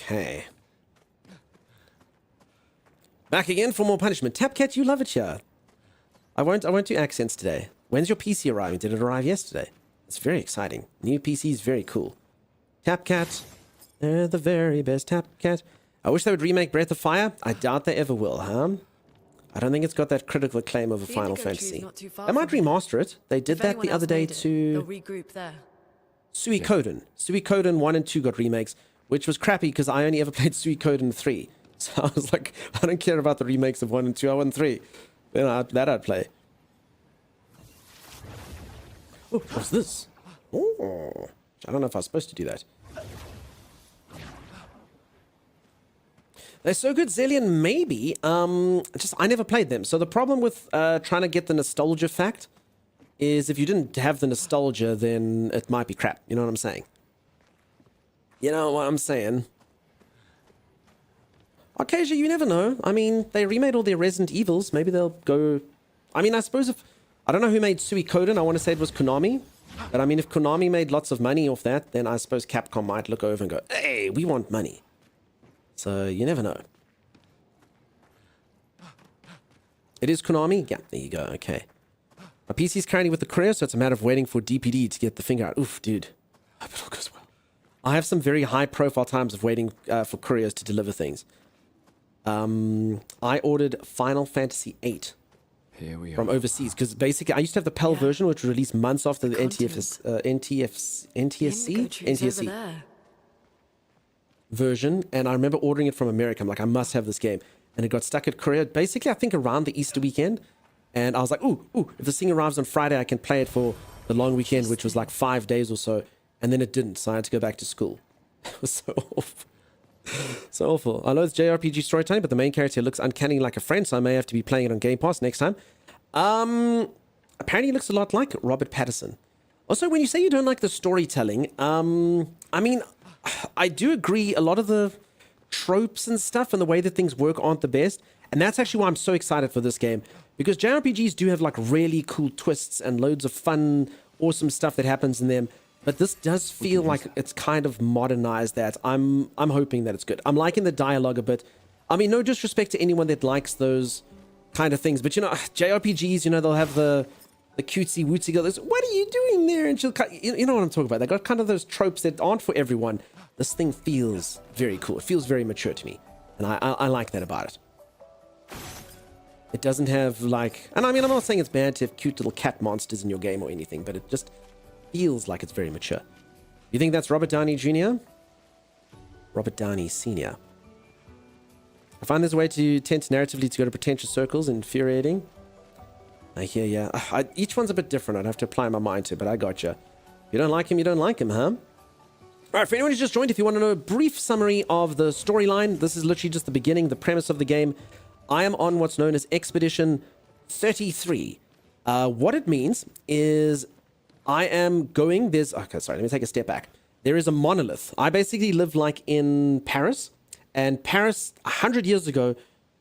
Okay. Back again for more punishment. Tapcat, you love it here. I won't do accents today. When's your PC arriving? Did it arrive yesterday? It's very exciting. New PC is very cool. Tapcat. They're the very best Tapcat. I wish they would remake Breath of Fire. I doubt they ever will, huh? I don't think it's got that critical acclaim of a Final Fantasy. They might remaster it. They did that the other day to regroup there. Suikoden. Suikoden 1 and 2 got remakes, which was crappy because I only ever played Suikoden 3. So I was like, I don't care about the remakes of 1 and 2. I want 3. Then that I'd play. Oh, what's this? Oh, I don't know if I was supposed to do that. They're so good, Zillion, maybe. I never played them. So the problem with trying to get the nostalgia fact is if you didn't have the nostalgia, then it might be crap. You know what I'm saying? You know what I'm saying? Acacia, you never know. I mean, they remade all their Resident Evils. Maybe they'll go... I mean, I suppose if... I don't know who made Suikoden. I want to say it was Konami. But I mean, if Konami made lots of money off that, then I suppose Capcom might look over and go, hey, we want money. So, you never know. It is Konami? Yeah, there you go. Okay. My PC's currently with the courier, so it's a matter of waiting for DPD to get the finger out. Oof, dude. I hope it all goes well. I have some very high-profile times of waiting for couriers to deliver things. I ordered Final Fantasy VIII from overseas, because basically I used to have the PAL version, which was released months after the NTSC version, and I remember ordering it from America. I'm like, I must have this game. And it got stuck at courier, basically, I think around the Easter weekend. And I was like, ooh, if this thing arrives on Friday, I can play it for the long weekend, which was like 5 days or so. And then it didn't, so I had to go back to school. It was so awful. So awful. I know it's JRPG storytelling, but the main character looks uncanny like a friend, so I may have to be playing it on Game Pass next time. Apparently, it looks a lot like Robert Pattinson. Also, when you say you don't like the storytelling, I mean, I do agree a lot of the tropes and stuff and the way that things work aren't the best. And that's actually why I'm so excited for this game. Because JRPGs do have like really cool twists and loads of fun, awesome stuff that happens in them. But this does feel like it's kind of modernized that. I'm hoping that it's good. I'm liking the dialogue a bit. I mean, no disrespect to anyone that likes those kind of things. But, you know, JRPGs, you know, they'll have the cutesy wootsy girl that's, what are you doing there? And she'll, you know what I'm talking about. They got kind of those tropes that aren't for everyone. This thing feels very cool. It feels very mature to me. And I like that about it. It doesn't have like, and I mean, I'm not saying it's bad to have cute little cat monsters in your game or anything, but it just feels like it's very mature. You think that's Robert Downey Jr.? Robert Downey Sr. I find there's a way to tense narratively to go to pretentious circles, infuriating. I hear ya. Each one's a bit different. I'd have to apply my mind to, but I gotcha. If you don't like him, you don't like him, huh? Alright, for anyone who's just joined, if you want to know a brief summary of the storyline, this is literally just the beginning, the premise of the game. I am on what's known as Expedition 33. What it means is I am going, okay, sorry, let me take a step back. There is a monolith. I basically live like in Paris, and Paris 100 years ago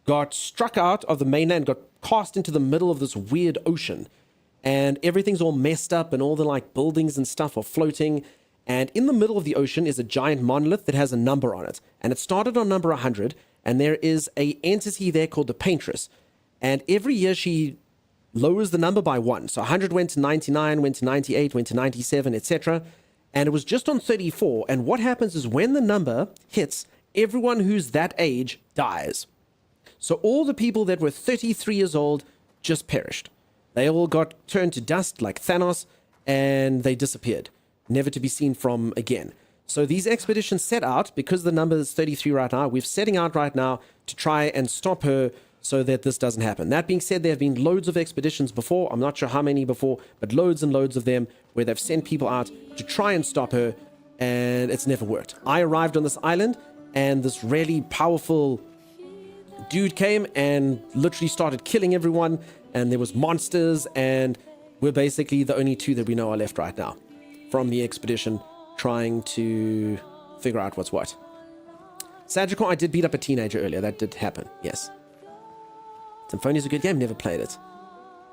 got struck out of the mainland, got cast into the middle of this weird ocean, and everything's all messed up and all the like buildings and stuff are floating. And in the middle of the ocean is a giant monolith that has a number on it. And it started on number 100, and there is a entity there called the Paintress. And every year she lowers the number by 1. So 100 went to 99, went to 98, went to 97, etc. And it was just on 34. And what happens is when the number hits, everyone who's that age dies. So all the people that were 33 years old just perished. They all got turned to dust like Thanos, and they disappeared, never to be seen from again. So these expeditions set out, because the number is 33 right now, we're setting out right now to try and stop her so that this doesn't happen. That being said, there have been loads of expeditions before, I'm not sure how many before, but loads and loads of them where they've sent people out to try and stop her, and it's never worked. I arrived on this island, and this really powerful dude came and literally started killing everyone, and there was monsters, and we're basically the only two that we know are left right now from the expedition, trying to figure out what's what. Sagicor, I did beat up a teenager earlier. That did happen, yes. Symphonia's a good game, never played it.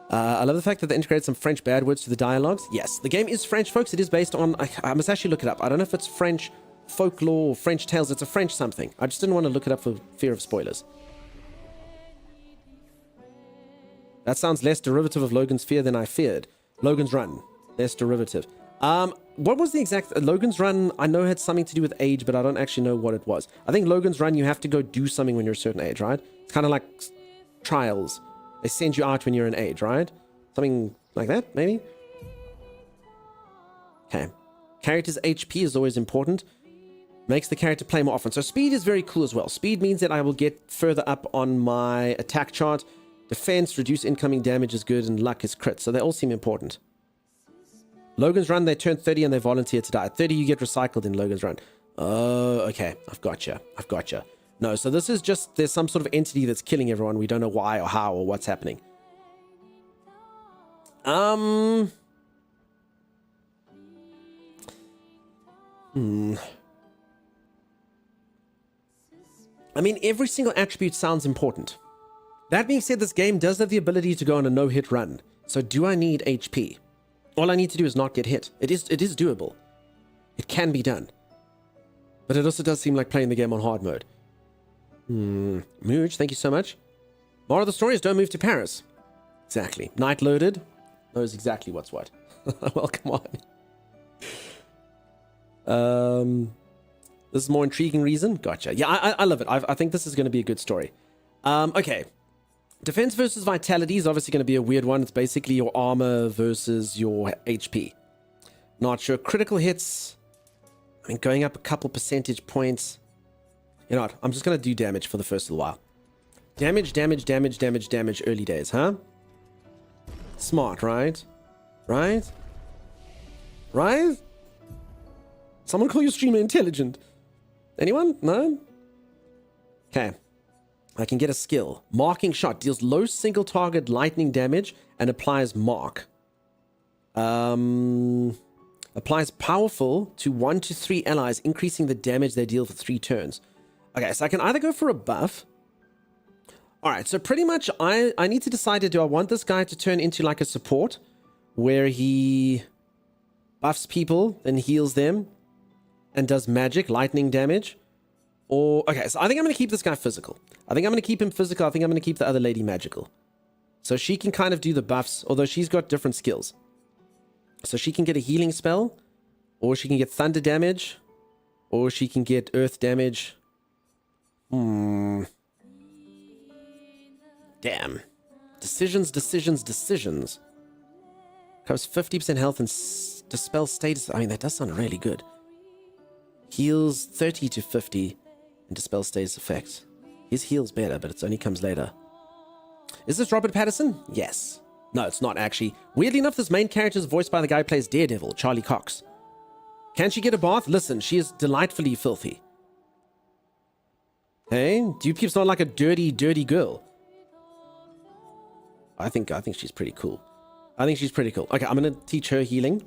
I love the fact that they integrated some French bad words to the dialogues. Yes, the game is French, folks. It is based on, I must actually look it up. I don't know if it's French folklore or French tales. It's a French something. I just didn't want to look it up for fear of spoilers. That sounds less derivative of Logan's Fear than I feared. Logan's Run. Less derivative. What was the exact... Logan's Run, I know had something to do with age, but I don't actually know what it was. I think Logan's Run, you have to go do something when you're a certain age, right? It's kind of like trials. They send you out when you're an age, right? Something like that, maybe? Okay. Character's HP is always important. Makes the character play more often. So speed is very cool as well. Speed means that I will get further up on my attack chart. Defense, reduce incoming damage is good, and luck is crit. So they all seem important. Logan's Run, they turn 30 and they volunteer to die. At 30, you get recycled in Logan's Run. Oh, okay. I've got you. I've got you. No, so this is just, there's some sort of entity that's killing everyone. We don't know why or how or what's happening. I mean, every single attribute sounds important. That being said, this game does have the ability to go on a no-hit run. So do I need HP? All I need to do is not get hit. It is doable. It can be done. But it also does seem like playing the game on hard mode. Mooge, thank you so much. Moral of the story is don't move to Paris. Exactly. Night loaded knows exactly what's what. Well, come on. This is more intriguing reason. Gotcha. Yeah, I love it. I think this is going to be a good story. Okay. Defense versus vitality is obviously going to be a weird one. It's basically your armor versus your HP. Not sure. Critical hits. I mean, going up a couple percentage points. You know what? I'm just going to do damage for the first little while. Damage, early days, huh? Smart, right? Right? Right? Someone call your streamer intelligent. Anyone? No? Okay. I can get a skill. Marking shot deals low single target lightning damage and applies mark. Applies powerful to 1 to 3 allies, increasing the damage they deal for 3 turns. Okay, so I can either go for a buff. Alright, so pretty much I need to decide, do I want this guy to turn into like a support where he buffs people and heals them and does magic, lightning damage? Or, okay, so I think I'm going to keep this guy physical. I think I'm going to keep him physical. I think I'm going to keep the other lady magical. So she can kind of do the buffs, although she's got different skills. So she can get a healing spell, or she can get thunder damage, or she can get earth damage. Damn. Decisions. Covers 50% health and dispel status. I mean, that does sound really good. Heals 30 to 50 and dispel status effects. His heal's better, but it only comes later. Is this Robert Pattinson? Yes. No, it's not actually. Weirdly enough, this main character is voiced by the guy who plays Daredevil, Charlie Cox. Can she get a bath? Listen, she is delightfully filthy. Hey, do you peeps not like a dirty girl? I think she's pretty cool. Okay, I'm going to teach her healing.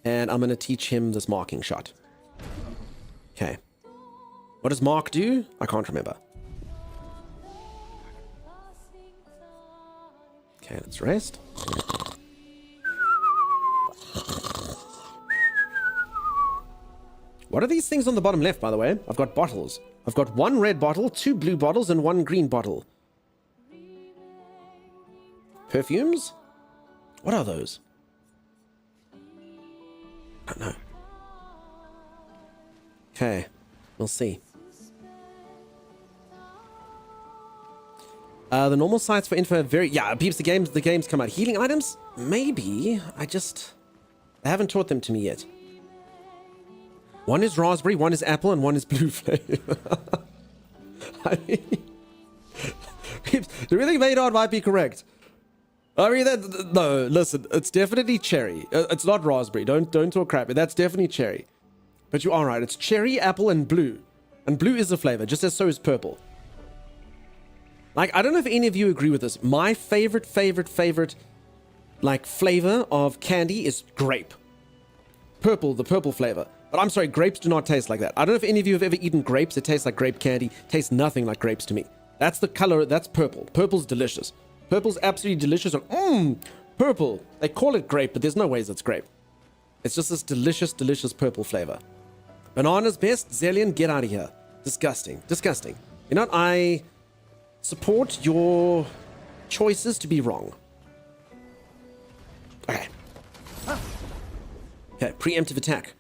And I'm going to teach him this marking shot. Okay. What does mark do? I can't remember. Okay, let's rest. What are these things on the bottom left, by the way? I've got bottles. I've got 1 red bottle, 2 blue bottles, and 1 green bottle. Perfumes? What are those? I don't know. Okay, we'll see. The normal sites for info are very... Yeah, peeps, the games come out. Healing items? Maybe. They haven't taught them to me yet. 1 is raspberry, 1 is apple, and 1 is blue flavor. I mean... Peeps, do we think Maynard might be correct? I mean, no, listen, it's definitely cherry. It's not raspberry. Don't talk crap. That's definitely cherry. But you are right. It's cherry, apple, and blue. And blue is a flavor, just as so is purple. Like, I don't know if any of you agree with this. My favorite, like, flavor of candy is grape. Purple, the purple flavor. But I'm sorry, grapes do not taste like that. I don't know if any of you have ever eaten grapes. It tastes like grape candy. Tastes nothing like grapes to me. That's the color. That's purple. Purple's delicious. Purple's absolutely delicious. Purple. They call it grape, but there's no ways it's grape. It's just this delicious, delicious purple flavor. Banana's best. Zillion, get out of here. Disgusting. Disgusting. You know what? I support your choices to be wrong. Okay. Okay, preemptive attack.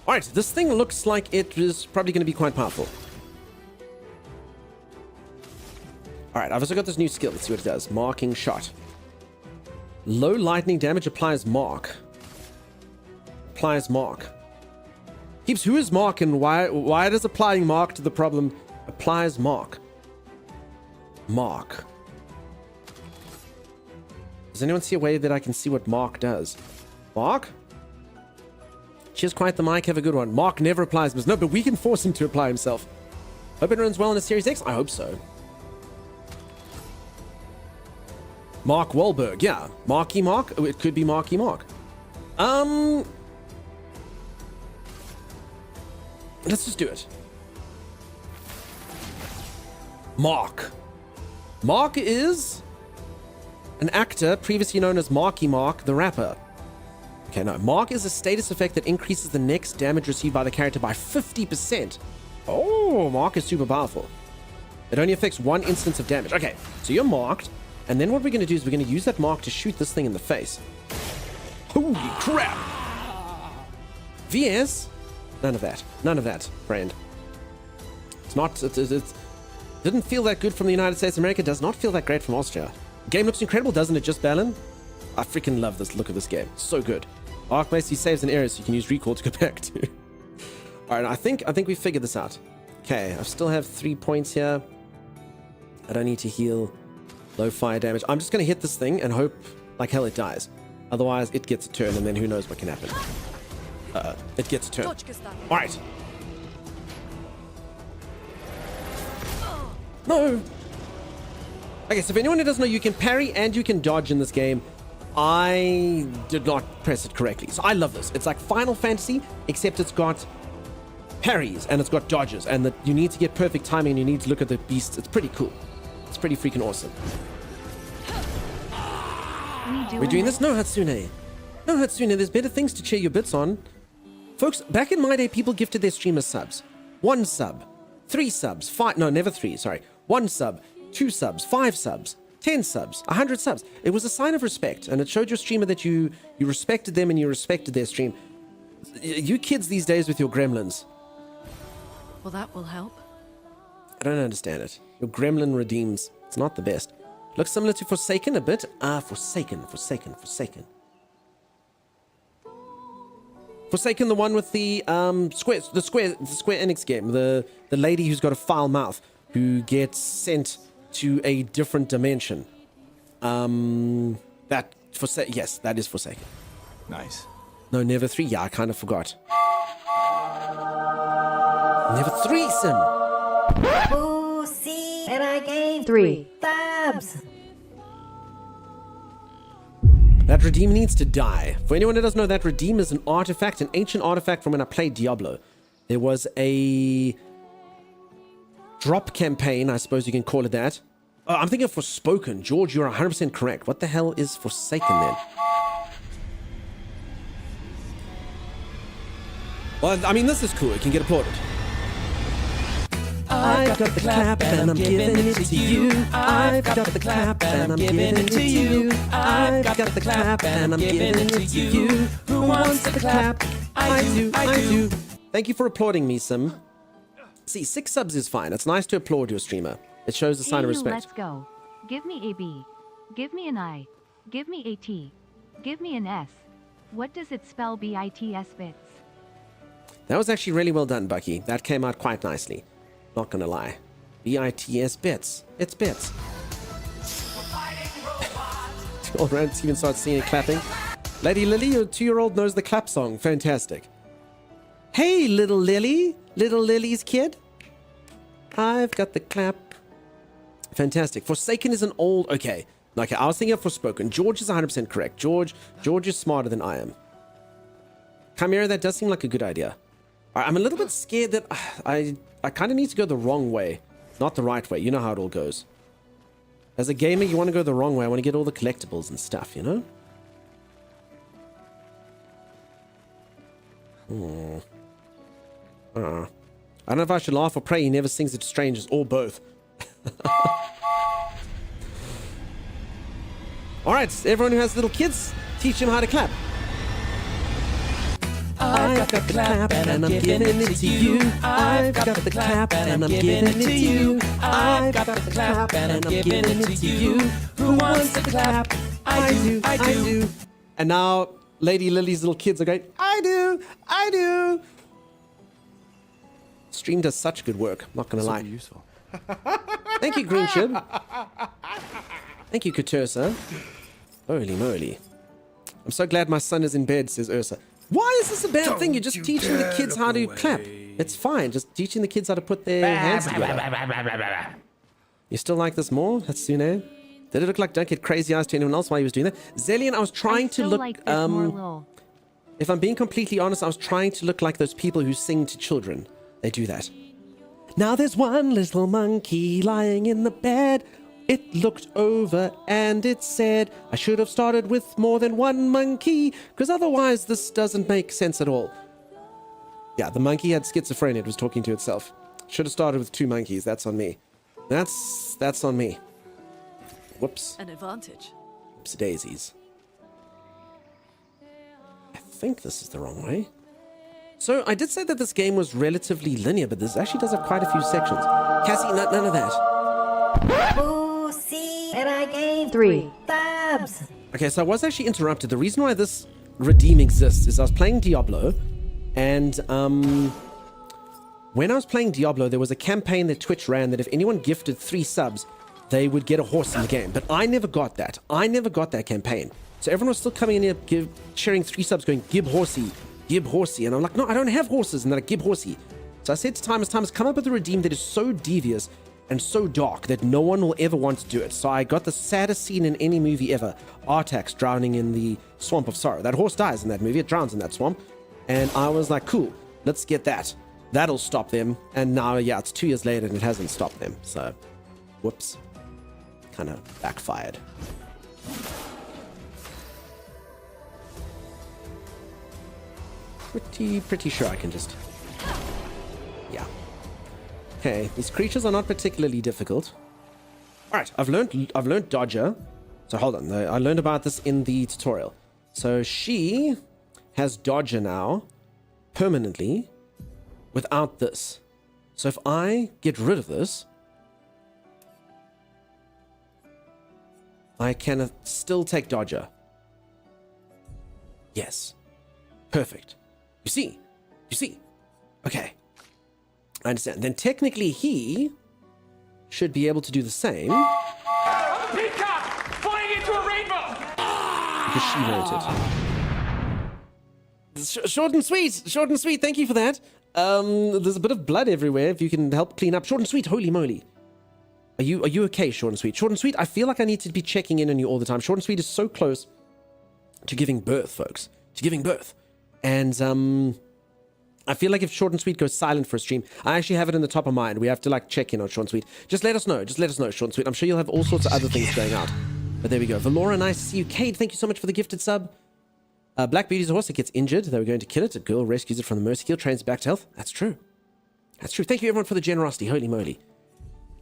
Alright, this thing looks like it is probably going to be quite powerful. Alright, I've also got this new skill. Let's see what it does. Marking shot. Low lightning damage applies mark. Applies mark. Keeps who is mark and why does applying mark to the problem applies mark? Mark. Does anyone see a way that I can see what Mark does? Mark? Cheers, quite the mic. Have a good one. Mark never applies. No, but we can force him to apply himself. Hope it runs well in a Series X. I hope so. Mark Wahlberg. Yeah. Marky Mark. Oh, it could be Marky Mark. Let's just do it. Mark. Mark is an actor previously known as Marky Mark, the rapper. Okay, no. Mark is a status effect that increases the next damage received by the character by 50%. Oh, Mark is super powerful. It only affects one instance of damage. Okay, so you're marked. And then what we're going to do is we're going to use that mark to shoot this thing in the face. Holy crap! VS? None of that. None of that, friend. It's not... It didn't feel that good from the United States of America. Does not feel that great from Austria. Game looks incredible, doesn't it, just Balin? I freaking love this look of this game. So good. Arc basically saves an area so you can use recall to go back to. Alright, I think we figured this out. Okay, I still have 3 points here. I don't need to heal low fire damage. I'm just going to hit this thing and hope like hell it dies. Otherwise, it gets a turn and then who knows what can happen. It gets a turn. Alright. No! Okay, so if anyone who doesn't know, you can parry and you can dodge in this game. I did not press it correctly. So I love this. It's like Final Fantasy, except it's got parries and it's got dodges. And that you need to get perfect timing and you need to look at the beasts. It's pretty cool. It's pretty freaking awesome. We're doing this? No, Hatsune. No, Hatsune, there's better things to cheer your bits on. Folks, back in my day, people gifted their streamers subs. 1 sub, 3 subs, 5... No, never 3, sorry. 1 sub, 2 subs, 5 subs, 10 subs, 100 subs. It was a sign of respect, and it showed your streamer that you respected them and you respected their stream. You kids these days with your gremlins. Well, that will help. I don't understand it. Your gremlin redeems. It's not the best. Looks similar to Forsaken a bit. Forsaken. Forsaken, the one with the Square Enix game. The lady who's got a foul mouth who gets sent to a different dimension. Yes, that is Forsaken. Nice. No, Never 3. Yeah, I kind of forgot. Never 3, Sim. Oh, see, and I gave 3 subs. That redeem needs to die. For anyone who doesn't know, that redeem is an artifact, an ancient artifact from when I played Diablo. There was a drop campaign, I suppose you can call it that. I'm thinking of Forspoken. George, you're 100% correct. What the hell is Forsaken then? Well, I mean, this is cool. It can get applauded. I've got the clap and I'm giving it to you. I've got the clap and I'm giving it to you. I've got the clap and I'm giving it to you. Who wants the clap? I do. Thank you for applauding me, Sim. See, 6 subs is fine. It's nice to applaud your streamer. It shows a sign of respect. Let's go. Give me a B. Give me an I. Give me a T. Give me an S. What does it spell BITS bits? That was actually really well done, Bucky. That came out quite nicely. Not gonna lie. BITS bits. It's bits. All around, Steven starts singing and clapping. Lady Lily, your 2-year-old knows the clap song. Fantastic. Hey, little Lily. Little Lily's kid. I've got the clap. Fantastic. Forsaken is an old... Okay, I was thinking of Forspoken. George is 100% correct. George is smarter than I am. Chimera, that does seem like a good idea. I'm a little bit scared that I kind of need to go the wrong way. Not the right way. You know how it all goes. As a gamer, you want to go the wrong way. I want to get all the collectibles and stuff, you know? Hmm. I don't know if I should laugh or pray he never sings it to strangers, or both. Alright, everyone who has little kids, teach them how to clap. I've got the clap and I'm giving it to you. I've got the clap and I'm giving it to you. I've got the clap and I'm giving it to you. Who wants the clap? I do, I do. And now Lady Lily's little kids are going, I do, I do. Stream does such good work, not gonna lie. Useful. Thank you, Green Chib. Thank you, Katursa. Holy moly. I'm so glad my son is in bed, says Ursa. Why is this a bad thing? You're just teaching the kids how to clap. It's fine, just teaching the kids how to put their hands together. You still like this more, Hatsune? Did it look like Don't Get Crazy Eyes to anyone else while he was doing that? Zillion, I was trying to look... like this more, lol. If I'm being completely honest, I was trying to look like those people who sing to children. They do that. Now there's one little monkey lying in the bed. It looked over and it said, I should have started with more than one monkey, because otherwise this doesn't make sense at all. Yeah, the monkey had schizophrenia. It was talking to itself. Should have started with 2 monkeys. That's on me. That's on me. Whoops. An advantage. Oops daisies. I think this is the wrong way. So I did say that this game was relatively linear, but this actually does have quite a few sections. Cassie, none of that. Ooh, see, and I gave 3 subs. Okay, so I was actually interrupted. The reason why this redeem exists is I was playing Diablo, and when I was playing Diablo, there was a campaign that Twitch ran that if anyone gifted 3 subs, they would get a horse in the game. But I never got that. I never got that campaign. So everyone was still coming in here sharing 3 subs going, Gib horsey. Gib horsey. And I'm like, no, I don't have horses. And they're like, Gib horsey. So I said to Thomas, come up with a redeem that is so devious and so dark that no one will ever want to do it. So I got the saddest scene in any movie ever. Artax drowning in the Swamp of Sorrow. That horse dies in that movie. It drowns in that swamp. And I was like, cool, let's get that. That'll stop them. And now, yeah, it's 2 years later and it hasn't stopped them. So, whoops. Kind of backfired. Pretty sure I can just... Yeah. Okay, these creatures are not particularly difficult. Alright, I've learned Dodger. So hold on, I learned about this in the tutorial. So she has Dodger now, permanently, without this. So if I get rid of this, I can still take Dodger. Yes. Perfect. You see. Okay. I understand. Then technically he should be able to do the same. Peacock flying into a rainbow! Because she wrote it. Short and sweet. Thank you for that. There's a bit of blood everywhere. If you can help clean up. Short and sweet. Holy moly. Are you okay, Short and Sweet? Short and Sweet, I feel like I need to be checking in on you all the time. Short and Sweet is so close to giving birth, folks. To giving birth. And I feel like if Short and Sweet goes silent for a stream, I actually have it in the top of mind. We have to like check in on Short and Sweet. Just let us know, Short and Sweet. I'm sure you'll have all sorts of other things going out. But there we go. Valora, nice to see you. Cade, thank you so much for the gifted sub. Black Beauty's a horse that gets injured. They were going to kill it. A girl rescues it from the mercy kill, trains it back to health. That's true. That's true. Thank you everyone for the generosity. Holy moly.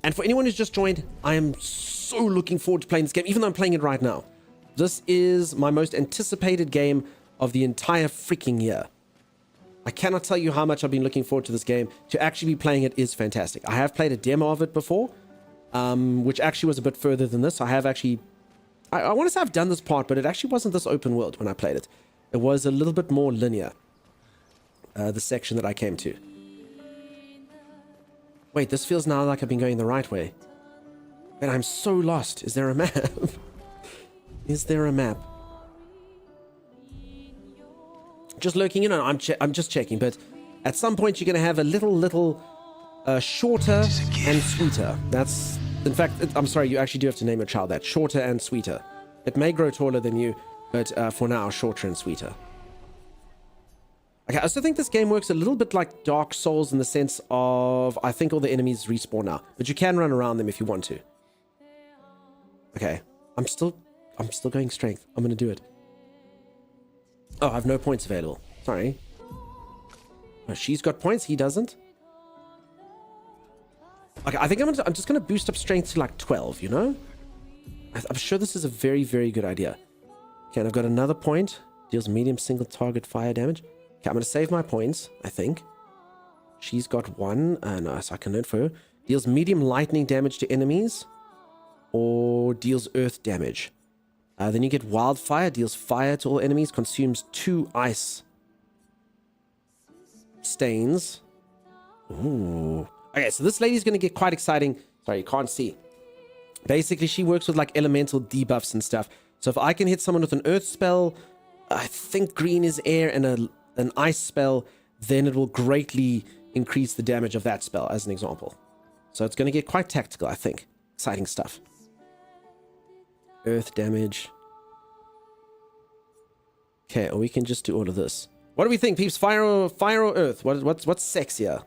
And for anyone who's just joined, I am so looking forward to playing this game, even though I'm playing it right now. This is my most anticipated game of the entire freaking year. I cannot tell you how much I've been looking forward to this game. To actually be playing it is fantastic. I have played a demo of it before, which actually was a bit further than this. I have actually... I want to say I've done this part, but it actually wasn't this open world when I played it. It was a little bit more linear, the section that I came to. Wait, this feels now like I've been going the right way. But I'm so lost. Is there a map? Is there a map? Just lurking in. I'm just checking, but at some point you're going to have a little shorter and sweeter. That's, in fact, I'm sorry, you actually do have to name your child that. Shorter and sweeter. It may grow taller than you, but for now, shorter and sweeter. Okay, I also think this game works a little bit like Dark Souls in the sense of, I think all the enemies respawn now, but you can run around them if you want to. Okay, I'm still going strength. I'm gonna do it. Oh, I have no points available. Sorry. Oh, she's got points. He doesn't. Okay, I think I'm just going to boost up strength to like 12, you know? I'm sure this is a very, very good idea. Okay, and I've got another point. Deals medium single target fire damage. Okay, I'm going to save my points, I think. She's got one. No, so I can learn for her. Deals medium lightning damage to enemies. Or deals earth damage. Then you get wildfire. Deals fire to all enemies. Consumes 2 ice stains. Ooh. Okay, so this lady's going to get quite exciting. Sorry, you can't see. Basically, she works with like elemental debuffs and stuff. So if I can hit someone with an earth spell, I think green is air, and an ice spell, then it will greatly increase the damage of that spell, as an example. So it's going to get quite tactical, I think. Exciting stuff. Earth damage. Okay, or we can just do all of this. What do we think, peeps? Fire or earth? What's sexier?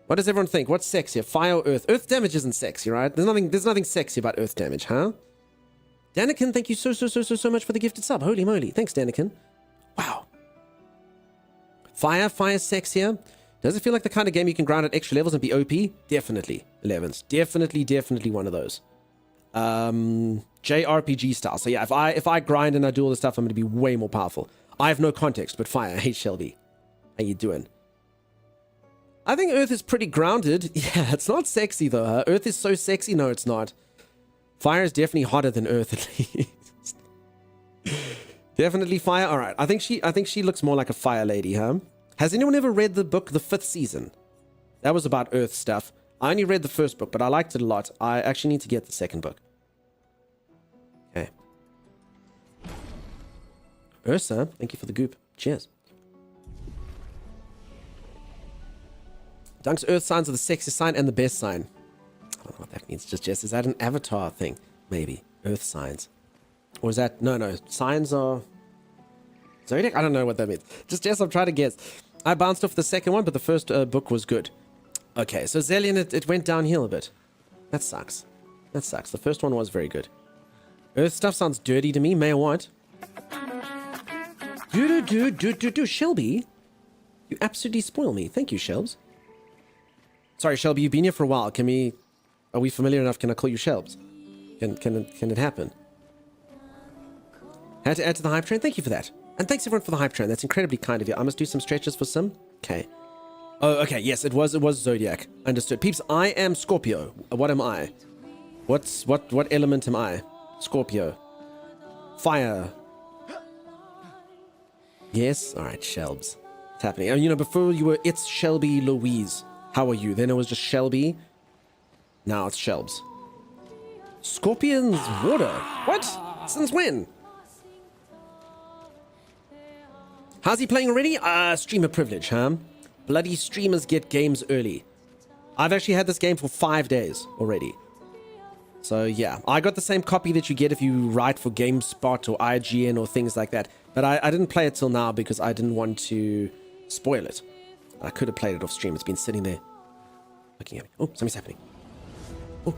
What does everyone think? What's sexier? Fire or earth? Earth damage isn't sexy, right? There's nothing sexy about earth damage, huh? Danikin, thank you so much for the gifted sub. Holy moly. Thanks, Danikin. Wow. Fire sexier. Does it feel like the kind of game you can grind at extra levels and be OP? Definitely. 11s. Definitely one of those. JRPG style. So yeah, if I grind and I do all this stuff, I'm going to be way more powerful. I have no context, but fire. Hey, Shelby. How you doing? I think Earth is pretty grounded. Yeah, it's not sexy though, huh? Earth is so sexy. No, it's not. Fire is definitely hotter than Earth, at least. Definitely fire. All right. I think she looks more like a fire lady, huh? Has anyone ever read the book The 5th Season? That was about Earth stuff. I only read the first book, but I liked it a lot. I actually need to get the second book. Okay. Ursa, thank you for the goop. Cheers. Dunk's Earth signs are the sexiest sign and the best sign. I don't know what that means. Just Jess, is that an avatar thing? Maybe. Earth signs. Or is that... No. Signs are... Zodiac? I don't know what that means. Just Jess, I'm trying to guess. I bounced off the second one, but the first book was good. Okay, so Zelian, it went downhill a bit. That sucks. That sucks. The first one was very good. Earth stuff sounds dirty to me. May I what? Shelby? You absolutely spoil me. Thank you, Shelbs. Sorry, Shelby, you've been here for a while. Are we familiar enough? Can I call you Shelbs? Can it happen? Had to add to the hype train? Thank you for that. And thanks everyone for the hype train. That's incredibly kind of you. I must do some stretches for Sim. Okay. Oh, okay. Yes, it was Zodiac. Understood. Peeps, I am Scorpio. What am I? What element am I? Scorpio. Fire. Yes? Alright, Shelbs. What's happening? You know, before you were It's Shelby Louise. How are you? Then it was just Shelby. Now it's Shelbs. Scorpion's water. What? Since when? How's he playing already? Streamer privilege, huh? Bloody streamers get games early. I've actually had this game for 5 days already. So yeah, I got the same copy that you get if you write for GameSpot or IGN or things like that. But I didn't play it till now because I didn't want to spoil it. I could have played it off stream. It's been sitting there looking at me. Oh, something's happening. Oh.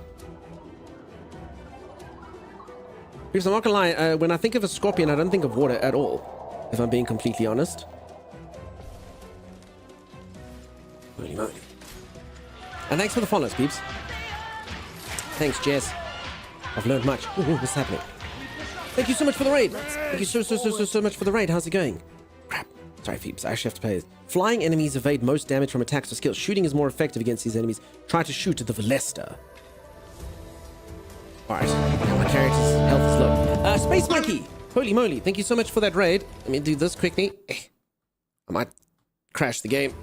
Because I'm not gonna lie, when I think of a scorpion, I don't think of water at all, if I'm being completely honest. Holy moly. And thanks for the follows, peeps. Thanks, Jess. I've learned much. Ooh, what's happening? Thank you so much for the raid. Thank you so much for the raid. How's it going? Crap. Sorry, peeps. I actually have to play it. Flying enemies evade most damage from attacks or skills. Shooting is more effective against these enemies. Try to shoot at the Velesta. Alright. Now my character's health is low. Space Monkey! Holy moly. Thank you so much for that raid. Let me do this quickly. I might crash the game.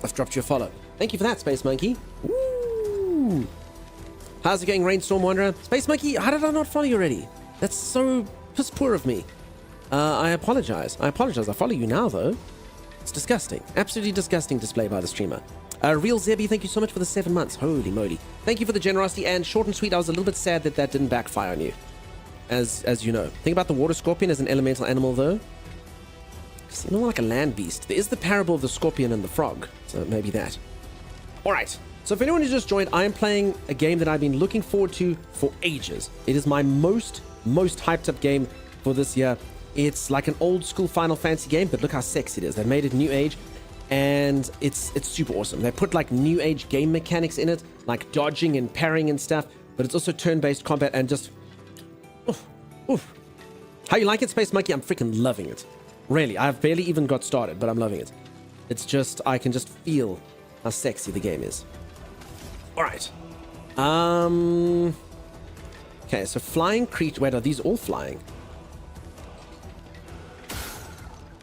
I've dropped you a follow. Thank you for that, Space Monkey. Woo! How's it going, Rainstorm Wanderer? Space Monkey, how did I not follow you already? That's so piss poor of me. I apologize. I follow you now, though. It's disgusting. Absolutely disgusting display by the streamer. Real Zebby, thank you so much for the 7 months. Holy moly. Thank you for the generosity, and short and sweet, I was a little bit sad that that didn't backfire on you. As you know. Think about the water scorpion as an elemental animal, though. It's more like a land beast. There is the parable of the scorpion and the frog, so maybe that. Alright. So if anyone who's just joined, I am playing a game that I've been looking forward to for ages. It is my most hyped up game for this year. It's like an old school Final Fantasy game, but look how sexy it is. They made it new age, and it's super awesome. They put like new age game mechanics in it, like dodging and parrying and stuff, but it's also turn-based combat and just... Oof, oof. How you like it, Space Monkey? I'm freaking loving it. Really, I've barely even got started, but I'm loving it. It's just, I can just feel how sexy the game is. All right. Okay, so flying creature... Wait, are these all flying?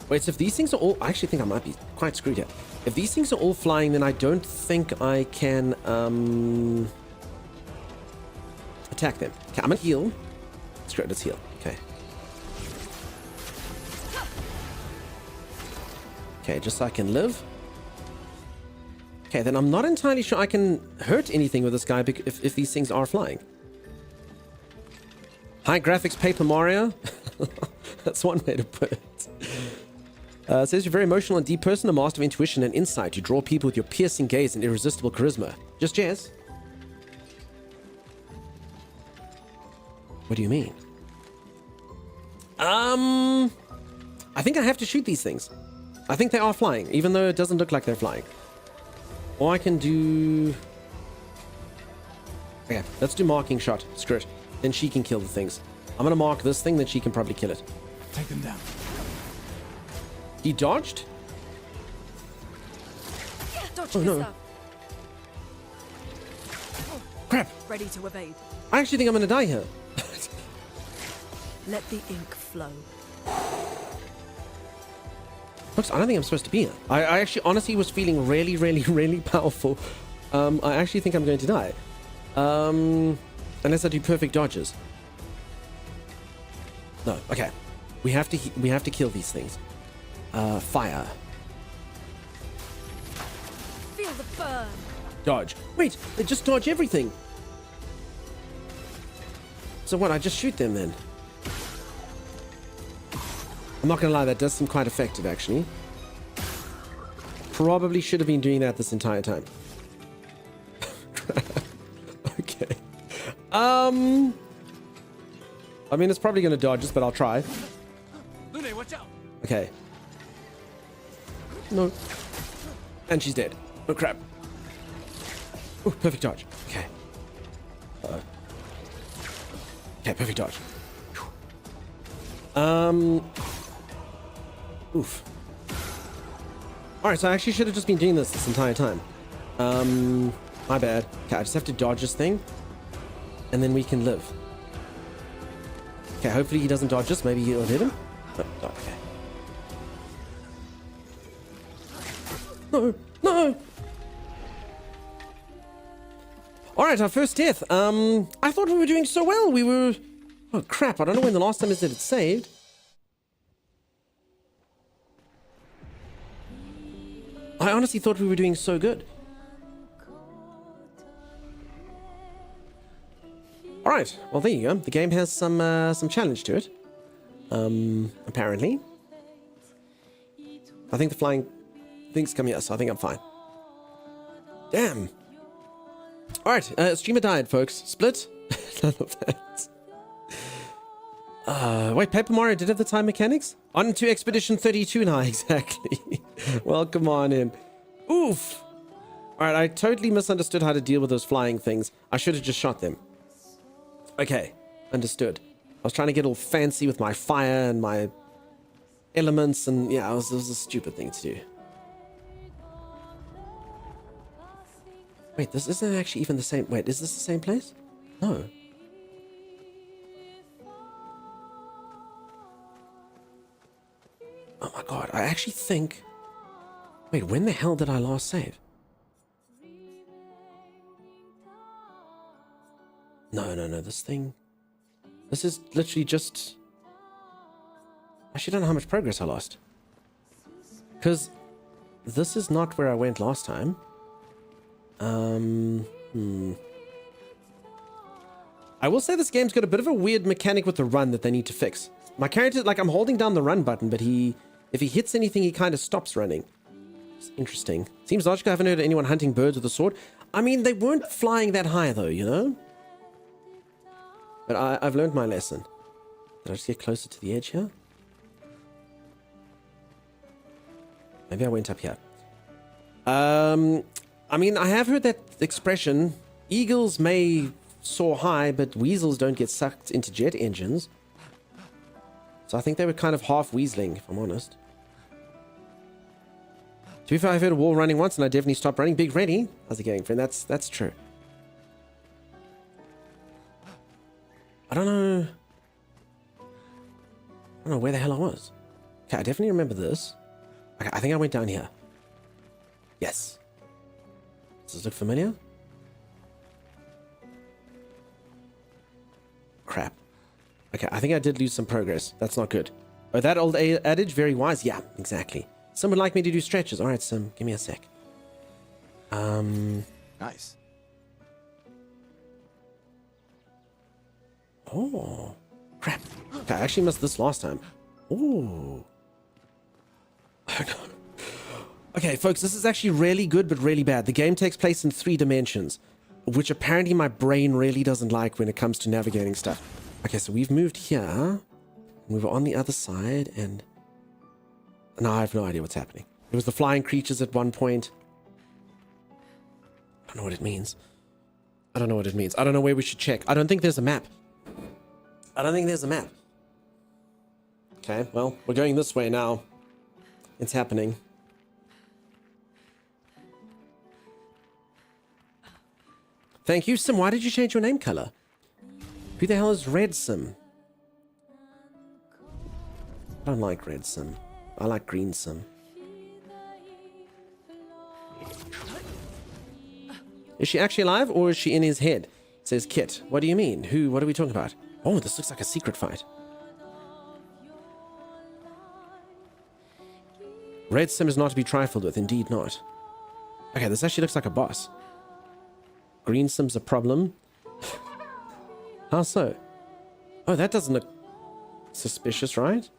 Wait, so if these things are all... I actually think I might be quite screwed here. If these things are all flying, then I don't think I can attack them. Okay, I'm gonna heal. Screw it, let's heal. Okay. Okay, just so I can live. Okay, then I'm not entirely sure I can hurt anything with this guy if these things are flying. High graphics Paper Mario. That's one way to put it. It says you're a very emotional and deep person, a master of intuition and insight. You draw people with your piercing gaze and irresistible charisma. Just jazz. What do you mean? I think I have to shoot these things. I think they are flying, even though it doesn't look like they're flying. Or I can do... Okay, let's do marking shot. Screw it. Then she can kill the things. I'm gonna mark this thing, then she can probably kill it. Take them down. He dodged? Dodge Oh, no. stuff. Crap. Ready to evade. I actually think I'm gonna die here. Let the ink flow. Folks, I don't think I'm supposed to be here. I actually honestly was feeling really, really, really powerful. I actually think I'm going to die. Unless I do perfect dodges. No, okay. We have to kill these things. Fire. Feel the burn. Dodge. Wait, they just dodge everything. So what, I just shoot them then? I'm not gonna lie, that does seem quite effective actually. Probably should have been doing that this entire time. Okay. I mean, it's probably gonna dodge us, but I'll try. Lune, watch out. Okay. No. And she's dead. Oh crap. Oh, perfect dodge. Okay. Okay, perfect dodge. Oof. Alright, so I actually should have just been doing this entire time. My bad. Okay, I just have to dodge this thing. And then we can live. Okay, hopefully he doesn't dodge us. Maybe he'll hit him. Oh, okay. No, no. Alright, our first death. I thought we were doing so well. We were... Oh, crap. I don't know when the last time is that it saved. I honestly thought we were doing so good. Alright, well there you go. The game has some challenge to it. Apparently. I think the flying things come here, so I think I'm fine. Damn. Alright, streamer died, folks. Split? None of that. Wait, Paper Mario did have the time mechanics? On to Expedition 32 now, exactly. Welcome on in. Oof! Alright, I totally misunderstood how to deal with those flying things. I should have just shot them. Okay, understood. I was trying to get all fancy with my fire and my elements, and yeah, it was a stupid thing to do. Wait, this isn't actually even the same... Wait, is this the same place? No. Oh my god, I actually think... Wait, when the hell did I last save? No, this thing... This is literally just... I actually don't know how much progress I lost. Because this is not where I went last time. I will say this game's got a bit of a weird mechanic with the run that they need to fix. My character, like, I'm holding down the run button, but if he hits anything, he kind of stops running. It's interesting. Seems logical. I haven't heard of anyone hunting birds with a sword. I mean, they weren't flying that high, though, you know? But I've learned my lesson. Did I just get closer to the edge here? Maybe I went up here. I mean, I have heard that expression, eagles may soar high, but weasels don't get sucked into jet engines. So I think they were kind of half weaseling, if I'm honest. To be fair, I've heard a wall running once, and I definitely stopped running. Big Reddy, how's it going, friend? That's true. I don't know where the hell I was. Okay, I definitely remember this. Okay, I think I went down here. Yes. Does this look familiar? Crap. Okay, I think I did lose some progress. That's not good. Oh, that old adage, very wise. Yeah, exactly. Some would like me to do stretches. All right, Sim, give me a sec. Nice. Oh, crap. Okay, I actually missed this last time. Ooh. Oh, no. Okay, folks, this is actually really good, but really bad. The game takes place in 3 dimensions, which apparently my brain really doesn't like when it comes to navigating stuff. Okay, so we've moved here, and we were on the other side, and now I have no idea what's happening. There was the flying creatures at one point. I don't know what it means. I don't know what it means. I don't know where we should check. I don't think there's a map. I don't think there's a map. Okay, well, we're going this way now. It's happening. Thank you, Sim. Why did you change your name color? Who the hell is Red Sim? I don't like Red Sim. I like Green Sim. Is she actually alive, or is she in his head? It says Kit. What do you mean? Who? What are we talking about? Oh, this looks like a secret fight. Red Sim is not to be trifled with. Indeed not. Okay, this actually looks like a boss. Green Sim's a problem. How so? Oh, that doesn't look suspicious, right?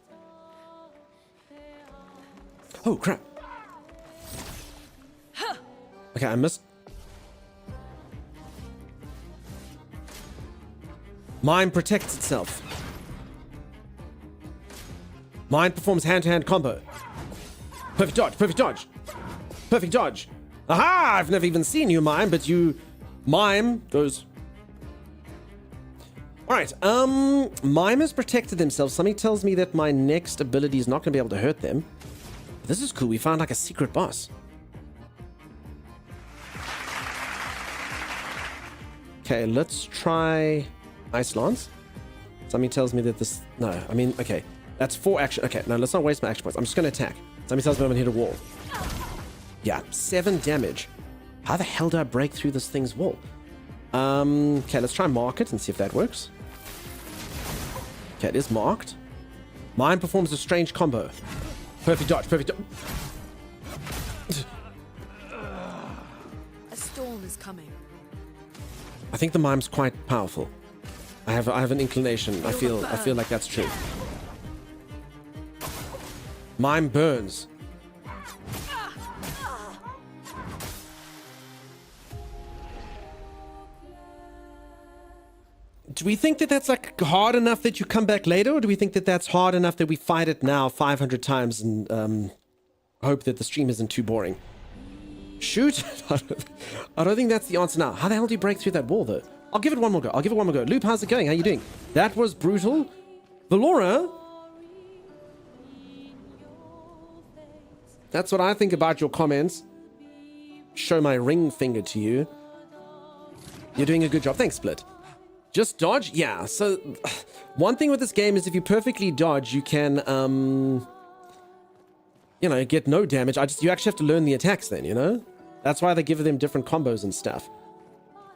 Oh, crap. Okay, I missed. Mine protects itself. Mine performs hand-to-hand combo. Perfect dodge, perfect dodge. Perfect dodge. Aha! I've never even seen you mime, but you... Mime goes... Alright, Mime has protected themselves. Something tells me that my next ability is not going to be able to hurt them. This is cool. We found like a secret boss. Okay, let's try Ice Lance. Something tells me that this... No, I mean, okay. That's 4 action... Okay, no, let's not waste my action points. I'm just going to attack. Something tells me I'm going to hit a wall. Yeah, 7 damage. How the hell do I break through this thing's wall? Okay, let's try mark it and see if that works. Okay, it is marked. Mine performs a strange combo. Perfect dodge, perfect dodge. A storm is coming. I think the mime's quite powerful. I have an inclination. I feel like that's true. Mime burns. Do we think that that's like hard enough that you come back later, or do we think that that's hard enough that we fight it now 500 times and hope that the stream isn't too boring? Shoot! I don't think that's the answer now. How the hell do you break through that wall, though? I'll give it one more go. I'll give it one more go. Loop, how's it going? How you doing? That was brutal. Valora? That's what I think about your comments. Show my ring finger to you. You're doing a good job. Thanks, Split. Just dodge? Yeah, so one thing with this game is if you perfectly dodge, you can, you know, get no damage. You actually have to learn the attacks then, you know? That's why they give them different combos and stuff.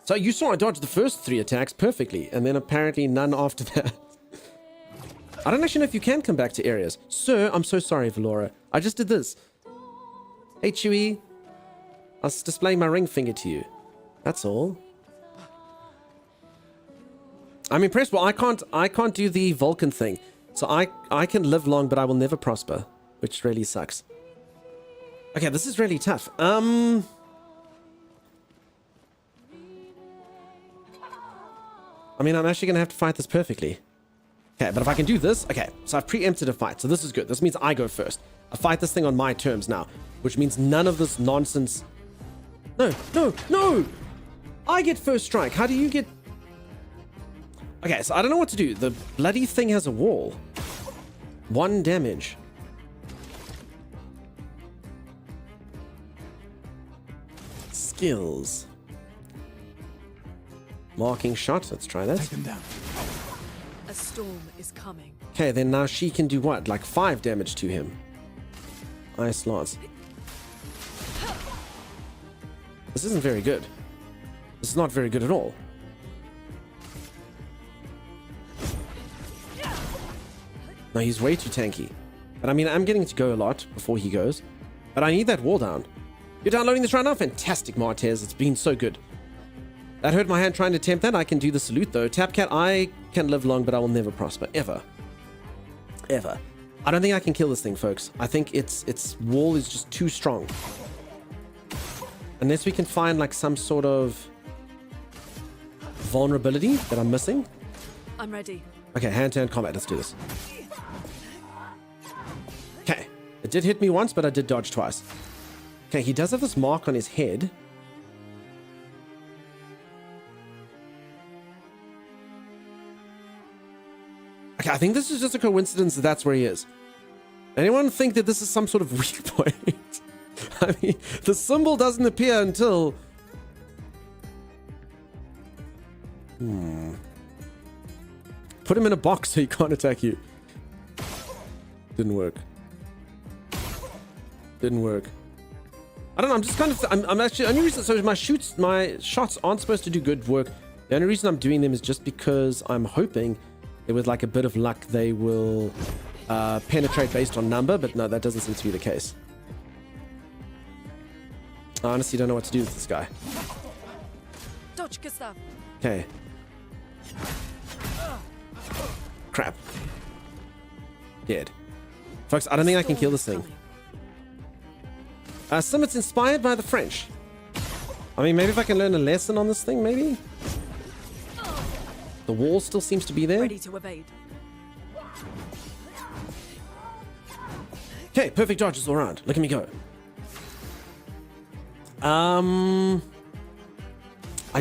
So you saw I dodged the first 3 attacks perfectly, and then apparently none after that. I don't actually know if you can come back to areas. Sir, I'm so sorry, Valora. I just did this. Hey, Chewie. I was displaying my ring finger to you. That's all. I'm impressed. Well, I can't do the Vulcan thing. So I can live long, but I will never prosper, which really sucks. Okay, this is really tough. I mean, I'm actually going to have to fight this perfectly. Okay, but if I can do this, okay, so I've preempted a fight, so this is good. This means I go first. I fight this thing on my terms now, which means none of this nonsense. No, no, no! I get first strike. How do you get... Okay, so I don't know what to do. The bloody thing has a wall. 1 damage. Skills. Marking shot. Let's try that. Take him down. A storm is coming. Okay, then now she can do what? Like 5 damage to him. Ice Lance. This isn't very good. This is not very good at all. No, he's way too tanky. But I mean, I'm getting to go a lot before he goes. But I need that wall down. You're downloading this right now? Fantastic, Martez. It's been so good. That hurt my hand trying to attempt that. I can do the salute, though. Tapcat, I can live long, but I will never prosper. Ever. Ever. I don't think I can kill this thing, folks. I think its wall is just too strong. Unless we can find, like, some sort of vulnerability that I'm missing. I'm ready. Okay, hand-to-hand combat. Let's do this. Okay. It did hit me once, but I did dodge twice. Okay, he does have this mark on his head. Okay, I think this is just a coincidence that that's where he is. Anyone think that this is some sort of weak point? I mean, the symbol doesn't appear until... Put him in a box so he can't attack you. Didn't work. Didn't work. I don't know, I'm just kind of... I'm actually... Only reason... So my shots aren't supposed to do good work. The only reason I'm doing them is just because I'm hoping that with like a bit of luck they will penetrate based on number, but no, that doesn't seem to be the case. I honestly don't know what to do with this guy. Dodge, Gustav. Okay. Crap. Dead. Folks, I don't think I can kill this thing. Sim, it's inspired by the French. I mean, maybe if I can learn a lesson on this thing, maybe? The wall still seems to be there. Ready to evade. Okay, perfect dodges all around. Look at me go. I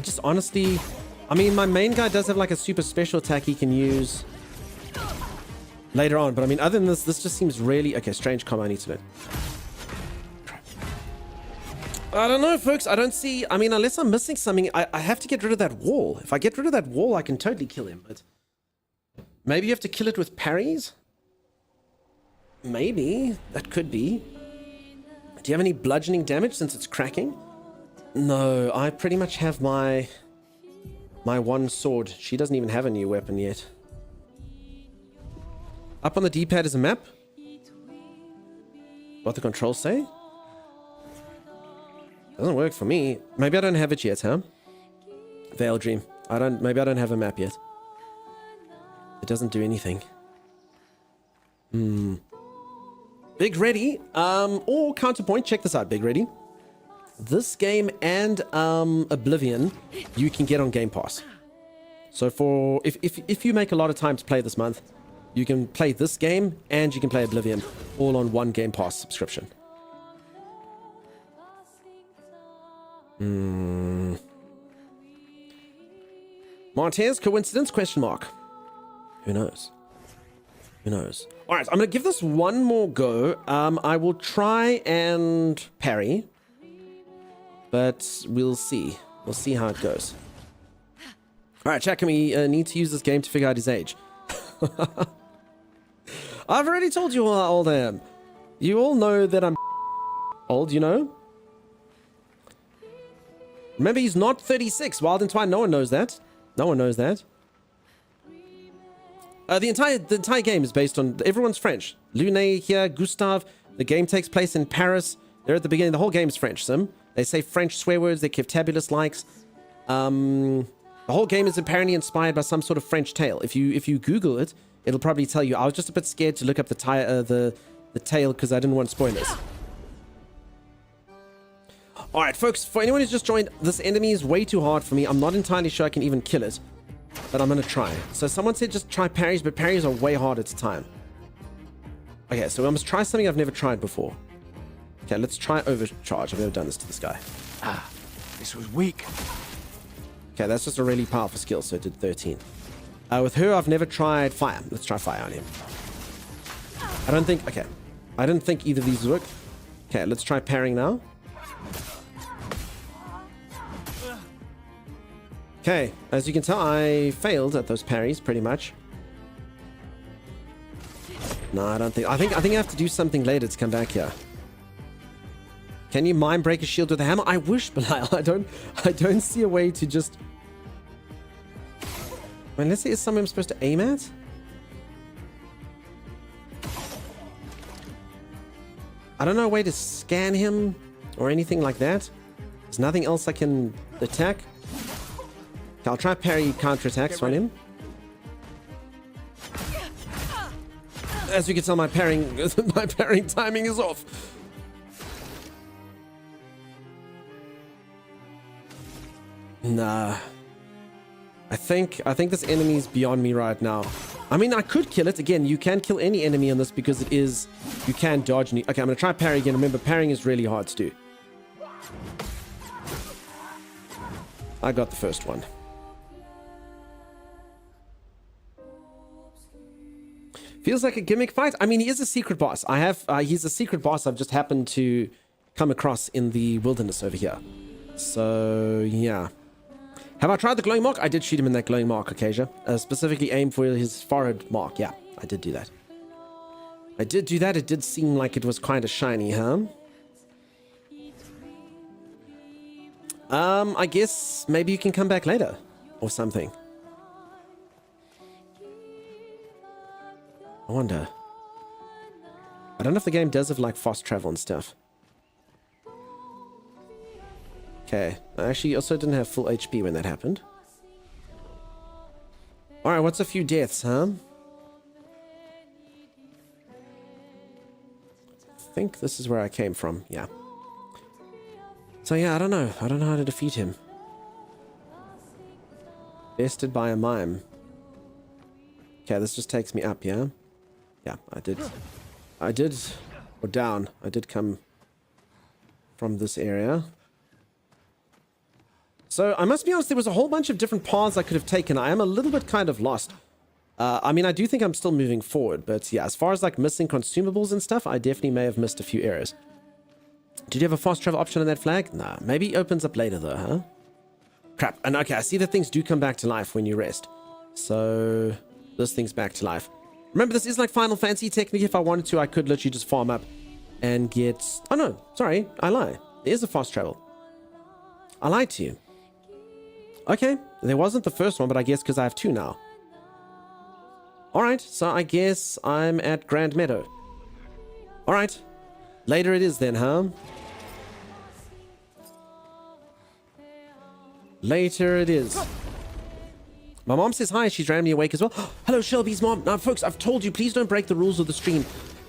just honestly... I mean, my main guy does have like a super special attack he can use later on. But I mean, other than this just seems really... Okay, strange combo I need to learn. I don't know, folks. I don't see... I mean, unless I'm missing something, I have to get rid of that wall. If I get rid of that wall, I can totally kill him. But maybe you have to kill it with parries? Maybe. That could be. Do you have any bludgeoning damage since it's cracking? No, I pretty much have my one sword. She doesn't even have a new weapon yet. Up on the D-pad is a map. What the controls say? Doesn't work for me. Maybe I don't have it yet, huh? Veil Dream. Maybe I don't have a map yet. It doesn't do anything. Big Ready. Or Counterpoint. Check this out, Big Ready. This game and Oblivion you can get on Game Pass. So for if you make a lot of time to play this month, you can play this game and you can play Oblivion all on one Game Pass subscription. Montez, coincidence? Question mark. Who knows? Who knows? All right, I'm going to give this one more go. I will try and parry, but we'll see. We'll see how it goes. All right, chat, can we need to use this game to figure out his age? I've already told you how old I am. You all know that I'm old, you know? Remember, he's not 36. Wild and Twine, no one knows that. No one knows that. The entire game is based on... Everyone's French. Lune here, Gustave. The game takes place in Paris. They're at the beginning. The whole game is French, Sim. They say French swear words. They give tabulous likes. The whole game is apparently inspired by some sort of French tale. If you Google it, it'll probably tell you. I was just a bit scared to look up the tale because I didn't want spoilers. Alright, folks, for anyone who's just joined, this enemy is way too hard for me. I'm not entirely sure I can even kill it. but I'm going to try. So someone said just try parries, but parries are way harder to time. Okay, so we must try something I've never tried before. Okay, let's try overcharge. I've never done this to this guy. Ah, this was weak. Okay, that's just a really powerful skill, so it did 13. With her, I've never tried fire. Let's try fire on him. I don't think... Okay. I didn't think either of these would work. Okay, let's try parrying now. Okay, as you can tell, I failed at those parries, pretty much. No, I don't think... I think I have to do something later to come back here. Can you mind break a shield with a hammer? I wish, Belial. I don't see a way to just... I mean, let's say it's something I'm supposed to aim at. I don't know a way to scan him or anything like that. There's nothing else I can attack. Okay, I'll try parry counterattacks on him. As you can tell, my parrying timing is off. Nah. I think this enemy is beyond me right now. I mean, I could kill it. Again, you can kill any enemy on this because it is... You can dodge. Okay, I'm going to try parry again. Remember, parrying is really hard to do. I got the first one. Feels like a gimmick fight. I mean, he is a secret boss. He's a secret boss I've just happened to come across in the wilderness over here. So, yeah. Have I tried the glowing mark? I did shoot him in that glowing mark, Acacia. Specifically aim for his forehead mark. Yeah, I did do that. I did do that. It did seem like it was kind of shiny, huh? I guess maybe you can come back later or something. I wonder. I don't know if the game does have like fast travel and stuff. Okay, I actually also didn't have full HP when that happened. Alright, what's a few deaths, huh? I think this is where I came from, yeah. So yeah, I don't know how to defeat him. Bested by a mime. Okay, this just takes me up, yeah? Yeah, I did, or down. I did come from this area. So, I must be honest, there was a whole bunch of different paths I could have taken. I am a little bit kind of lost. I mean, I do think I'm still moving forward, but yeah, as far as like missing consumables and stuff, I definitely may have missed a few areas. Did you have a fast travel option on that flag? Nah, maybe it opens up later though, huh? Crap, and okay, I see that things do come back to life when you rest. So, this thing's back to life. Remember, this is like Final Fantasy. Technically, if I wanted to, I could literally just farm up and get... Oh no, sorry, I lie. There is a fast travel. I lied to you. Okay, there wasn't the first one, but I guess because I have two now. Alright, so I guess I'm at Grand Meadow. Alright, later it is then, huh? Later it is. My mom says hi, she's randomly awake as well. Hello, Shelby's mom. Now, folks, I've told you, please don't break the rules of the stream.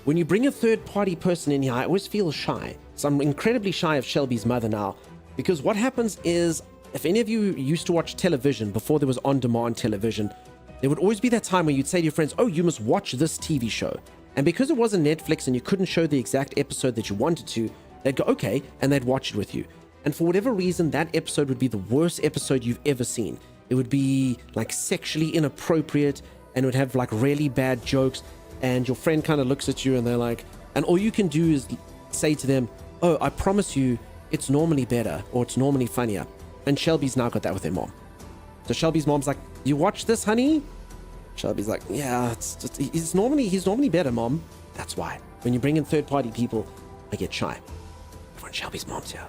When you bring a third-party person in here, I always feel shy. So I'm incredibly shy of Shelby's mother now. Because what happens is... If any of you used to watch television before there was on-demand television, there would always be that time where you'd say to your friends, oh, you must watch this TV show. And because it wasn't Netflix and you couldn't show the exact episode that you wanted to, they'd go, okay, and they'd watch it with you. And for whatever reason, that episode would be the worst episode you've ever seen. It would be like sexually inappropriate and it would have like really bad jokes. And your friend kind of looks at you and they're like, and all you can do is say to them, oh, I promise you, it's normally better or it's normally funnier. And Shelby's now got that with her mom. So Shelby's mom's like, you watch this, honey? Shelby's like, yeah, it's just, he's normally better, mom. That's why. When you bring in third-party people, I get shy. Everyone, Shelby's mom's here.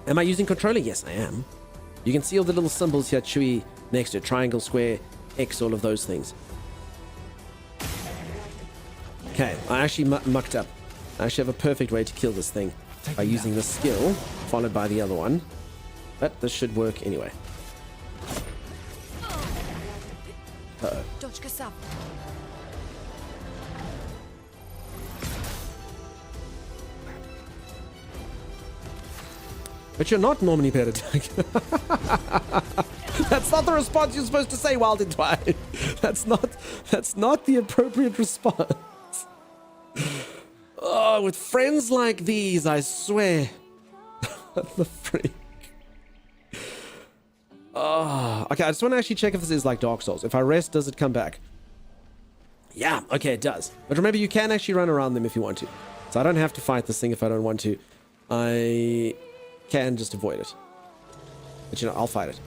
Am I using controller? Yes, I am. You can see all the little symbols here, Chewy, next to it, triangle, square, X, all of those things. Okay, I actually mucked up. I actually have a perfect way to kill this thing by using this skill, followed by the other one. But this should work anyway. Uh-oh. But you're not normally better, Doug. That's not the response you're supposed to say, Wild and Twine. That's not the appropriate response. Oh, with friends like these, I swear. What the freak? Oh, okay, I just want to actually check if this is like Dark Souls. If I rest, does it come back? Yeah, okay, it does. But remember, you can actually run around them if you want to. So I don't have to fight this thing if I don't want to. I can just avoid it. But you know, I'll fight it.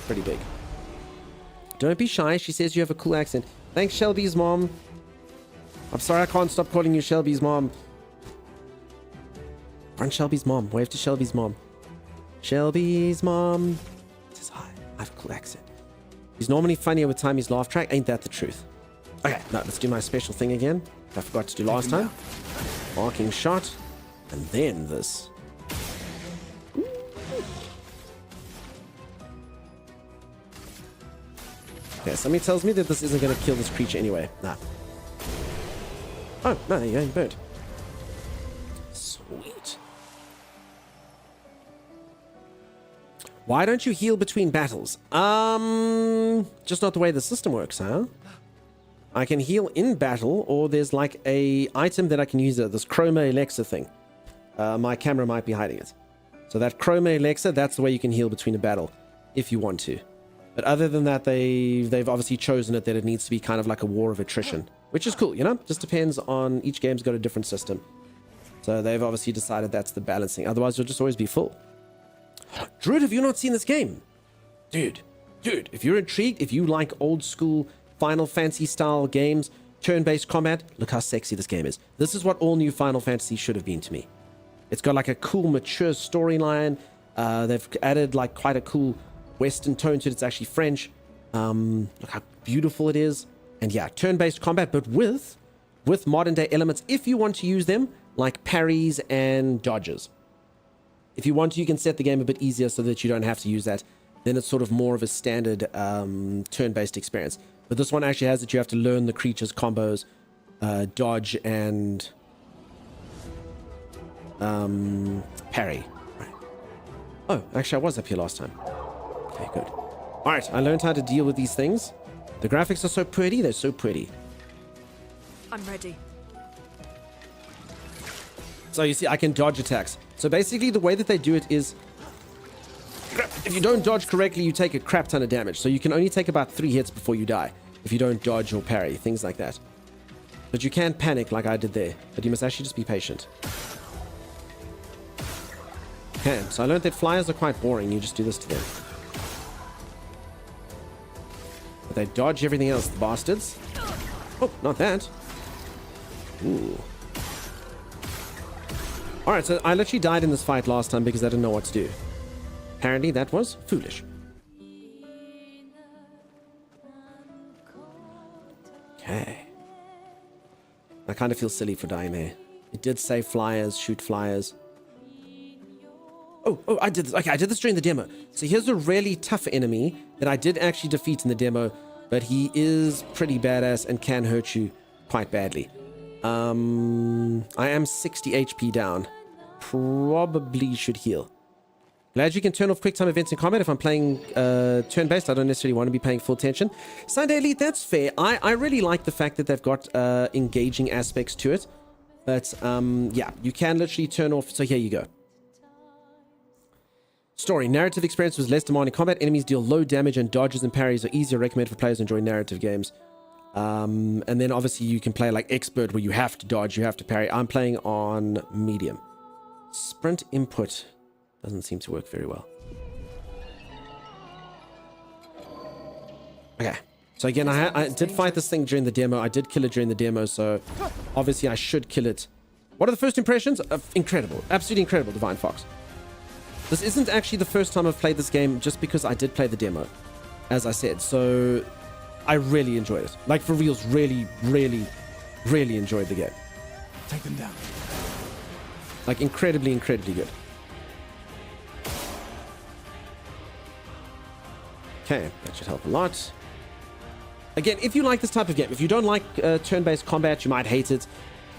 Pretty big. Don't be shy. She says you have a cool accent. Thanks, Shelby's mom. I'm sorry I can't stop calling you Shelby's mom. Run Shelby's mom. Wave to Shelby's mom. Shelby's mom says hi. I have a cool accent. He's normally funnier with Timmy's laugh track. Ain't that the truth? Okay, now let's do my special thing again. I forgot to do last time. Marking shot. And then this. Okay, somebody tells me that this isn't going to kill this creature anyway. Nah. Oh, no, there you go, you burnt. Sweet. Why don't you heal between battles? Just not the way the system works, huh? I can heal in battle, or there's like a item that I can use, this Chroma Elixir thing. My camera might be hiding it. So that Chroma Elixir, that's the way you can heal between a battle, if you want to. But other than that, they've obviously chosen it that it needs to be kind of like a war of attrition, which is cool, you know? Just depends on, each game's got a different system. So they've obviously decided that's the balancing. Otherwise, you'll just always be full. Druid, have you not seen this game? Dude, if you're intrigued, if you like old school Final Fantasy style games, turn-based combat, look how sexy this game is. This is what all new Final Fantasy should have been to me. It's got like a cool, mature storyline. They've added like quite a cool Western tone to it. It's actually French. Look how beautiful it is. And yeah, turn-based combat, but with modern day elements if you want to use them, like parries and dodges. If you want to, you can set the game a bit easier so that you don't have to use that. Then it's sort of more of a standard turn-based experience. But this one actually has that you have to learn the creature's combos, dodge and parry. Right. Oh, actually I was up here last time. Okay, good. Alright, I learned how to deal with these things. The graphics are so pretty, they're so pretty. I'm ready. So you see, I can dodge attacks. So basically the way that they do it is, if you don't dodge correctly, you take a crap ton of damage. So you can only take about 3 hits before you die if you don't dodge or parry, things like that. But you can't panic like I did there. But you must actually just be patient. Okay, so I learned that flyers are quite boring. You just do this to them. But they dodge everything else, the bastards. Oh, not that. Ooh. Alright, so I literally died in this fight last time because I didn't know what to do. Apparently that was foolish. Okay. I kind of feel silly for dying there. It did say flyers, shoot flyers. Oh, I did this. Okay, I did this during the demo. So here's a really tough enemy that I did actually defeat in the demo, but he is pretty badass and can hurt you quite badly. I am 60 HP down. Probably should heal. Glad you can turn off quick time events in combat. If I'm playing turn-based, I don't necessarily want to be paying full attention. Sunday Elite, that's fair. I really like the fact that they've got engaging aspects to it. But yeah, you can literally turn off. So here you go. Story. Narrative experience was less demanding combat. Enemies deal low damage and dodges and parries are easier. Recommended for players who enjoy narrative games. And then obviously you can play like expert where you have to dodge, you have to parry. I'm playing on medium. Sprint input doesn't seem to work very well. Okay. So again, I did fight this thing during the demo. I did kill it during the demo, so obviously I should kill it. What are the first impressions? Incredible. Absolutely incredible, Divine Fox. This isn't actually the first time I've played this game just because I did play the demo, as I said. So I really enjoyed it. Like for reals, really, really, really enjoyed the game. Take them down. Like incredibly, incredibly good. Okay, that should help a lot. Again, if you like this type of game, if you don't like turn-based combat, you might hate it.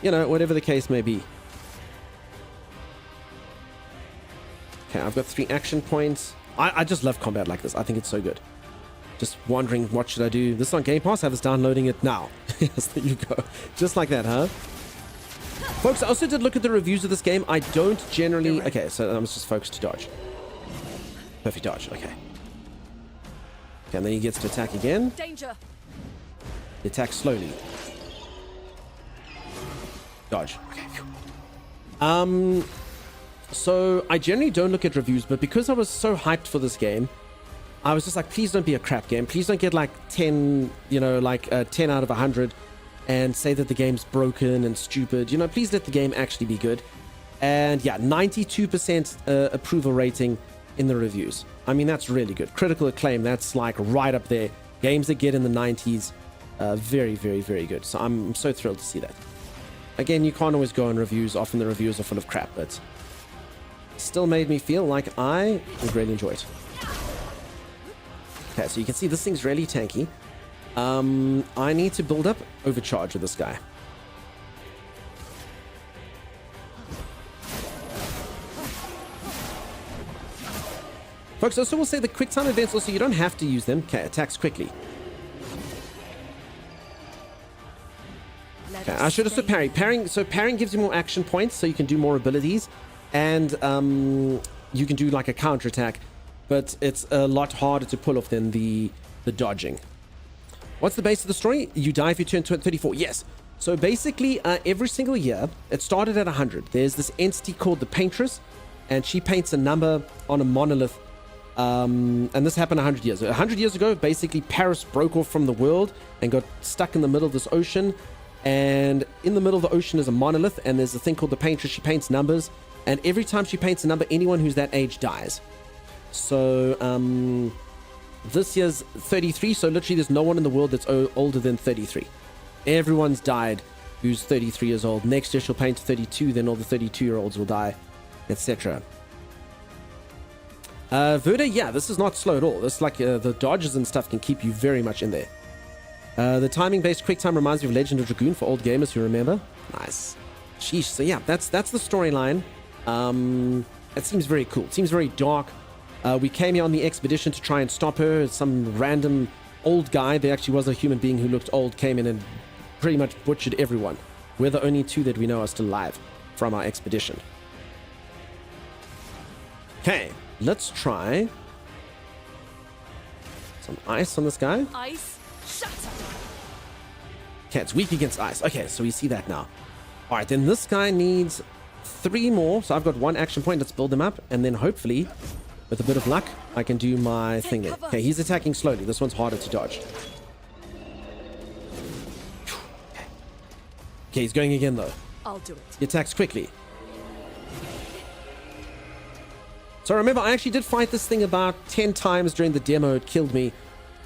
You know, whatever the case may be. Okay, I've got 3 action points. I just love combat like this. I think it's so good. Just wondering, what should I do? This is on Game Pass. I was downloading it now. Yes, there you go. Just like that, huh? Folks, I also did look at the reviews of this game. I don't generally... Okay, so I'm just focused to dodge. Perfect dodge. Okay. Okay, and then he gets to attack again. Danger. He attacks slowly. Dodge. Okay. So I generally don't look at reviews, but because I was so hyped for this game, I was just like, please don't be a crap game. Please don't get like 10, you know, like 10 out of 100 and say that the game's broken and stupid. You know, please let the game actually be good. And yeah, 92% approval rating in the reviews. I mean, that's really good. Critical acclaim, that's like right up there. Games that get in the 90s, very, very, very good. So I'm so thrilled to see that. Again, you can't always go on reviews. Often the reviews are full of crap, but still made me feel like I would really enjoy it. Okay, so you can see this thing's really tanky. I need to build up overcharge with this guy. Folks, also will say the quick time events also, you don't have to use them. Okay, attacks quickly. Okay, I should also parry. Parrying gives you more action points, so you can do more abilities. And you can do like a counter attack, but it's a lot harder to pull off than the dodging. What's the base of the story? You die if you turn 34. Yes. So basically, every single year, it started at 100. There's this entity called the Paintress, and she paints a number on a monolith. And this happened 100 years. 100 years ago, basically, Paris broke off from the world and got stuck in the middle of this ocean. And in the middle of the ocean is a monolith, and there's a thing called the Paintress. She paints numbers, and every time she paints a number, anyone who's that age dies. So, this year's 33, so literally there's no one in the world that's older than 33. Everyone's died who's 33 years old. Next year she'll paint 32, then all the 32-year-olds will die, etc. Verda, yeah, this is not slow at all. This, like, the dodges and stuff can keep you very much in there. The timing-based quick time reminds me of Legend of Dragoon for old gamers who remember. Nice. Sheesh. So yeah, that's the storyline. It seems very cool. It seems very dark. We came here on the expedition to try and stop her. Some random old guy, there actually was a human being who looked old, came in and pretty much butchered everyone. We're the only two that we know are still alive from our expedition. Okay, let's try some ice on this guy. Ice, shatter. Okay, it's weak against ice. Okay, so we see that now. All right, then this guy needs 3 more. So I've got 1 action point. Let's build him up, and then hopefully, with a bit of luck, I can do my thing there. Okay, he's attacking slowly. This one's harder to dodge. Okay, he's going again, though. I'll do it. He attacks quickly. So remember, I actually did fight this thing about 10 times during the demo. It killed me.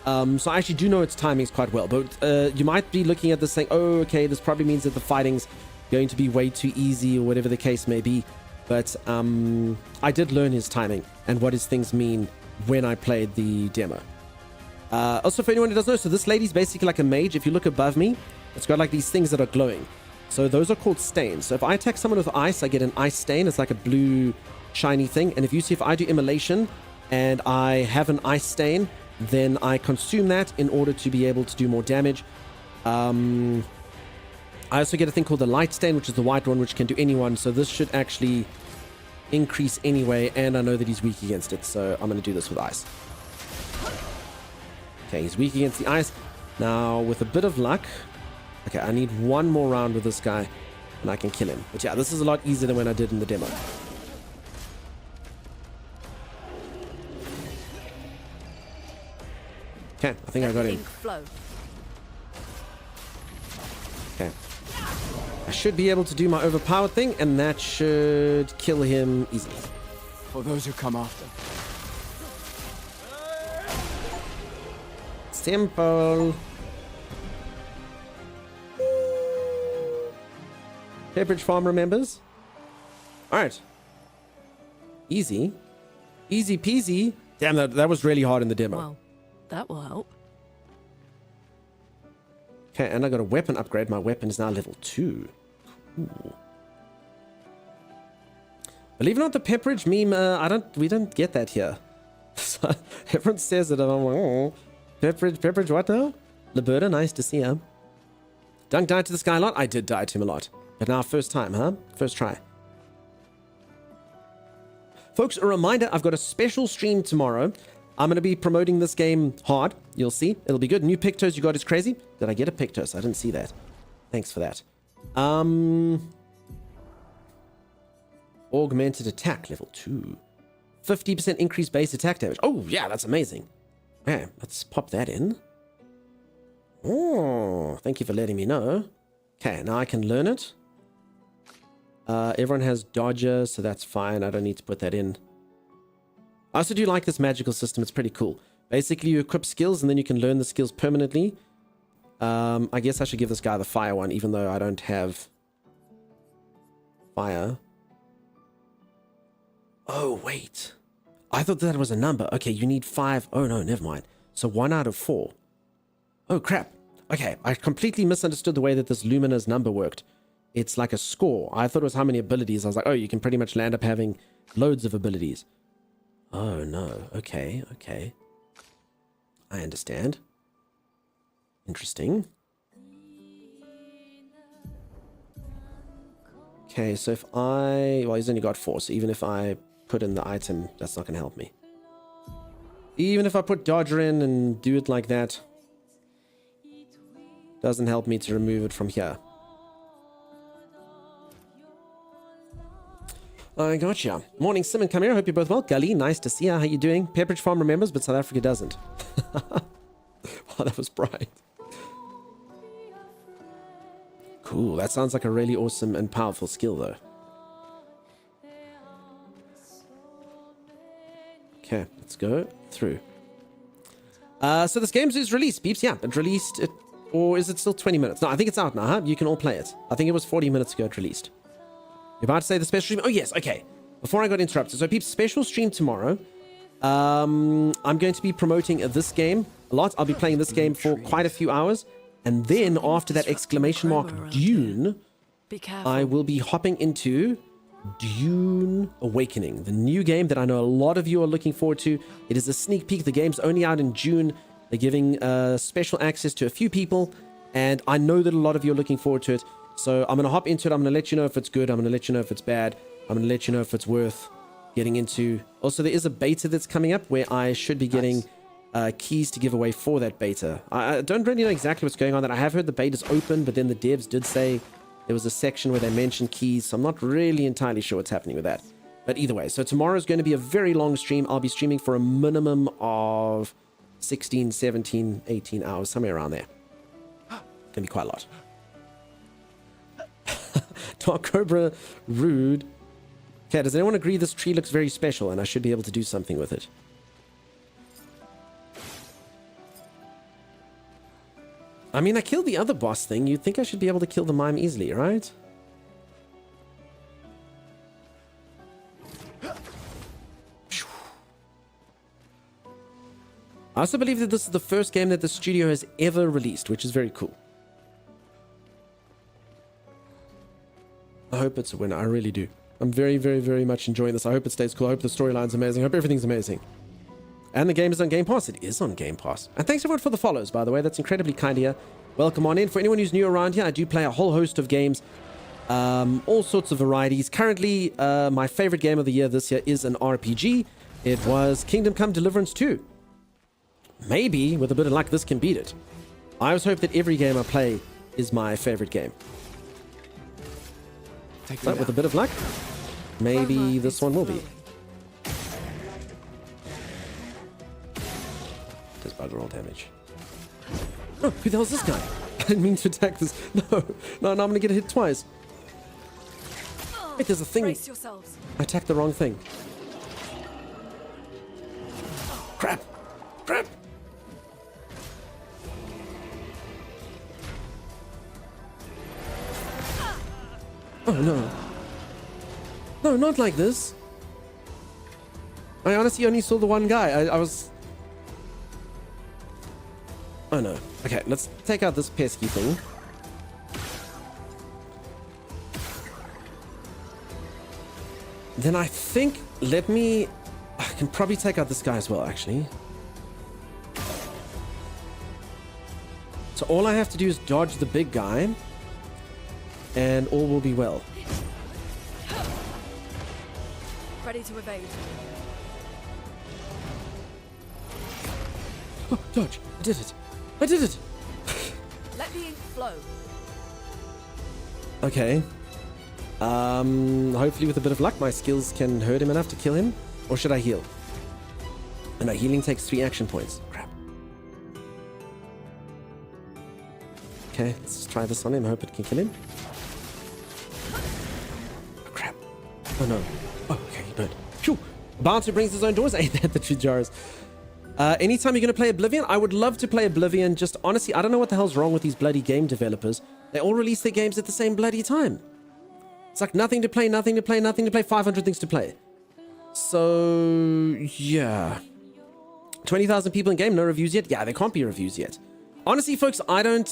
So I actually do know its timings quite well. But you might be looking at this saying, oh, okay, this probably means that the fighting's going to be way too easy or whatever the case may be. But I did learn his timing and what his things mean when I played the demo. Also, for anyone who doesn't know, so this lady's basically like a mage. If you look above me, it's got like these things that are glowing. So those are called stains. So if I attack someone with ice, I get an ice stain. It's like a blue shiny thing. And if you see, if I do immolation and I have an ice stain, then I consume that in order to be able to do more damage. I also get a thing called the light stain, which is the white one, which can do anyone. So this should actually increase anyway. And I know that he's weak against it. So I'm going to do this with ice. Okay, he's weak against the ice. Now, with a bit of luck... Okay, I need 1 more round with this guy, and I can kill him. But yeah, this is a lot easier than when I did in the demo. Okay, I think I got him. Okay. I should be able to do my overpowered thing, and that should kill him easily. For those who come after. Simple. Pepperidge Farm remembers. Alright. Easy. Easy peasy. Damn, that was really hard in the demo. Well, that will help. Okay, and I got a weapon upgrade. My weapon is now level 2. Ooh. Believe it or not, the Pepperidge meme, we don't get that here. Everyone says it, and I'm like, oh. Pepperidge, what now? Liberta, nice to see you. Dunk died to this guy a lot? I did die to him a lot. But now, first time, huh? First try. Folks, a reminder, I've got a special stream tomorrow. I'm going to be promoting this game hard. You'll see. It'll be good. New Pictos you got is crazy. Did I get a Pictos? I didn't see that. Thanks for that. Augmented attack, level 2. 50% increased base attack damage. Oh, yeah, that's amazing. Okay, let's pop that in. Oh, thank you for letting me know. Okay, now I can learn it. Everyone has dodger, so that's fine. I don't need to put that in. I also do like this magical system. It's pretty cool. Basically, you equip skills, and then you can learn the skills permanently. I guess I should give this guy the fire one, even though I don't have fire. Oh, wait. I thought that was a number. Okay, you need 5. Oh, no, never mind. So 1 out of 4. Oh, crap. Okay, I completely misunderstood the way that this Lumina's number worked. It's like a score. I thought it was how many abilities. I was like, oh, you can pretty much land up having loads of abilities. Oh, no. Okay, okay. I understand. Interesting. Okay, so if I... Well, he's only got 4, so even if I put in the item, that's not going to help me. Even if I put Dodger in and do it like that, doesn't help me to remove it from here. I gotcha. Morning, Sim and Camera. Hope you're both well. Gully, nice to see you. How you doing? Pepperidge Farm remembers, but South Africa doesn't. Wow, that was bright. Cool. That sounds like a really awesome and powerful skill, though. Okay, let's go through. So this game is released, peeps. Yeah, it released. Or is it still 20 minutes? No, I think it's out now, huh? You can all play it. I think it was 40 minutes ago it released. You're about to say the special stream? Oh, yes. Okay. Before I got interrupted. So, peeps, special stream tomorrow. I'm going to be promoting this game a lot. I'll be playing this game for quite a few hours. And then after that exclamation mark Dune, I will be hopping into Dune Awakening, the new game that I know a lot of you are looking forward to. It is a sneak peek. The game's only out in June. They're giving special access to a few people. And I know that a lot of you are looking forward to it. So I'm going to hop into it. I'm going to let you know if it's good. I'm going to let you know if it's bad. I'm going to let you know if it's worth getting into. Also, there is a beta that's coming up where I should be getting keys to give away for that beta. I don't really know exactly what's going on there. I have heard the beta's open, but then the devs did say there was a section where they mentioned keys. So I'm not really entirely sure what's happening with that. But either way, so tomorrow is going to be a very long stream. I'll be streaming for a minimum of 16, 17, 18 hours, somewhere around there. It's going to be quite a lot. Dark Cobra, rude. Okay, does anyone agree this tree looks very special and I should be able to do something with it? I mean, I killed the other boss thing. You'd think I should be able to kill the mime easily, right? I also believe that this is the first game that the studio has ever released, which is very cool. I hope it's a winner. I really do. I'm very, very, very much enjoying this. I hope it stays cool. I hope the storyline's amazing. I hope everything's amazing. And the game is on Game Pass. It is on Game Pass. And thanks everyone for the follows, by the way. That's incredibly kind of you. Welcome on in. For anyone who's new around here, I do play a whole host of games. All sorts of varieties. Currently, my favorite game of the year this year is an RPG. It was Kingdom Come Deliverance 2. Maybe, with a bit of luck, this can beat it. I always hope that every game I play is my favorite game. But with a bit of luck, maybe this one will be. Does bugger all damage. Oh, who the hell is this guy? I didn't mean to attack this. No, I'm gonna get hit twice. Wait, there's a thing. I attacked the wrong thing. Crap! Crap! Oh no. No, not like this. I honestly only saw the one guy. I was... Oh no. Okay, let's take out this pesky thing. Then I think... Let me... can probably take out this guy as well, actually. So all I have to do is dodge the big guy, and all will be well. Ready to evade. Oh, dodge! I did it! I did it! Let the ink flow. Okay. Hopefully with a bit of luck, my skills can hurt him enough to kill him. Or should I heal? And no, healing takes 3 action points. Crap. Okay, let's try this on him. Hope it can kill him. Oh, crap. Oh no. Oh, okay, he burned. Phew! Bouncer brings his own doors. Ain't that the 2 jars? Anytime you're going to play Oblivion, I would love to play Oblivion. Just honestly, I don't know what the hell's wrong with these bloody game developers. They all release their games at the same bloody time. It's like nothing to play, nothing to play, nothing to play, 500 things to play. So, yeah. 20,000 people in game, no reviews yet? Yeah, there can't be reviews yet. Honestly, folks, I don't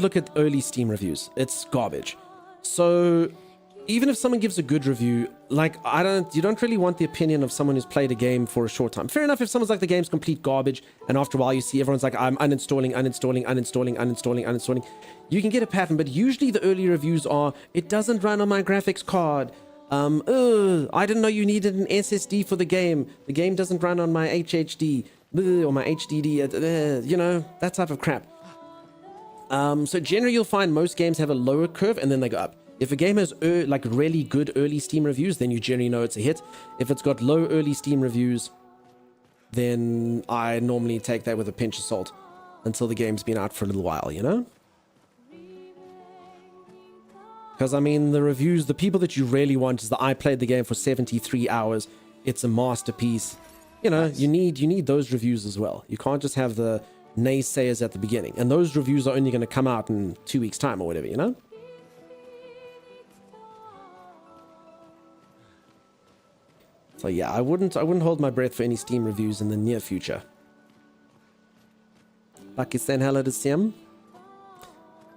look at early Steam reviews. It's garbage. So, even if someone gives a good review, like, you don't really want the opinion of someone who's played a game for a short time. Fair enough if someone's like, the game's complete garbage, and after a while you see everyone's like, I'm uninstalling. You can get a pattern, but usually the early reviews are, it doesn't run on my graphics card. I didn't know you needed an SSD for the game. The game doesn't run on my HHD, or my HDD, you know, that type of crap. So generally you'll find most games have a lower curve and then they go up. If a game has like really good early Steam reviews, then you generally know it's a hit. If it's got low early Steam reviews, then I normally take that with a pinch of salt until the game's been out for a little while, you know? Because, I mean, the reviews, the people that you really want is that I played the game for 73 hours. It's a masterpiece. You know, you need those reviews as well. You can't just have the naysayers at the beginning. And those reviews are only going to come out in 2 weeks' time or whatever, you know? So yeah, I wouldn't hold my breath for any Steam reviews in the near future. Pakistan, hello to Sim.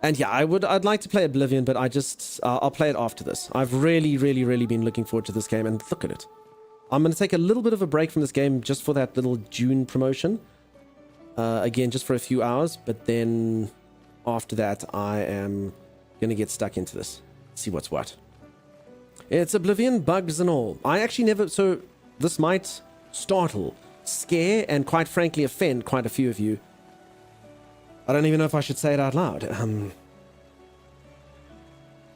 And yeah, I'd like to play Oblivion, but I'll play it after this. I've really been looking forward to this game, and look at it. I'm going to take a little bit of a break from this game just for that little June promotion. Again, just for a few hours, but then after that, I am going to get stuck into this. See what's what. It's Oblivion, bugs and all. I actually never... So, this might startle, scare, and quite frankly offend quite a few of you. I don't even know if I should say it out loud.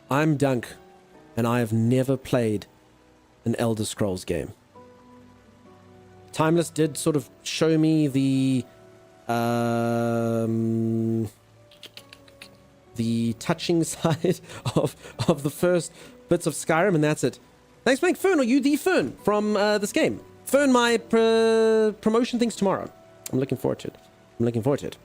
I'm Dunk, and I have never played an Elder Scrolls game. Timeless did sort of show me the touching side of the first bits of Skyrim, and that's it. Thanks for playing. Fern, are you the Fern from this game? Fern, my promotion thing's tomorrow. I'm looking forward to it.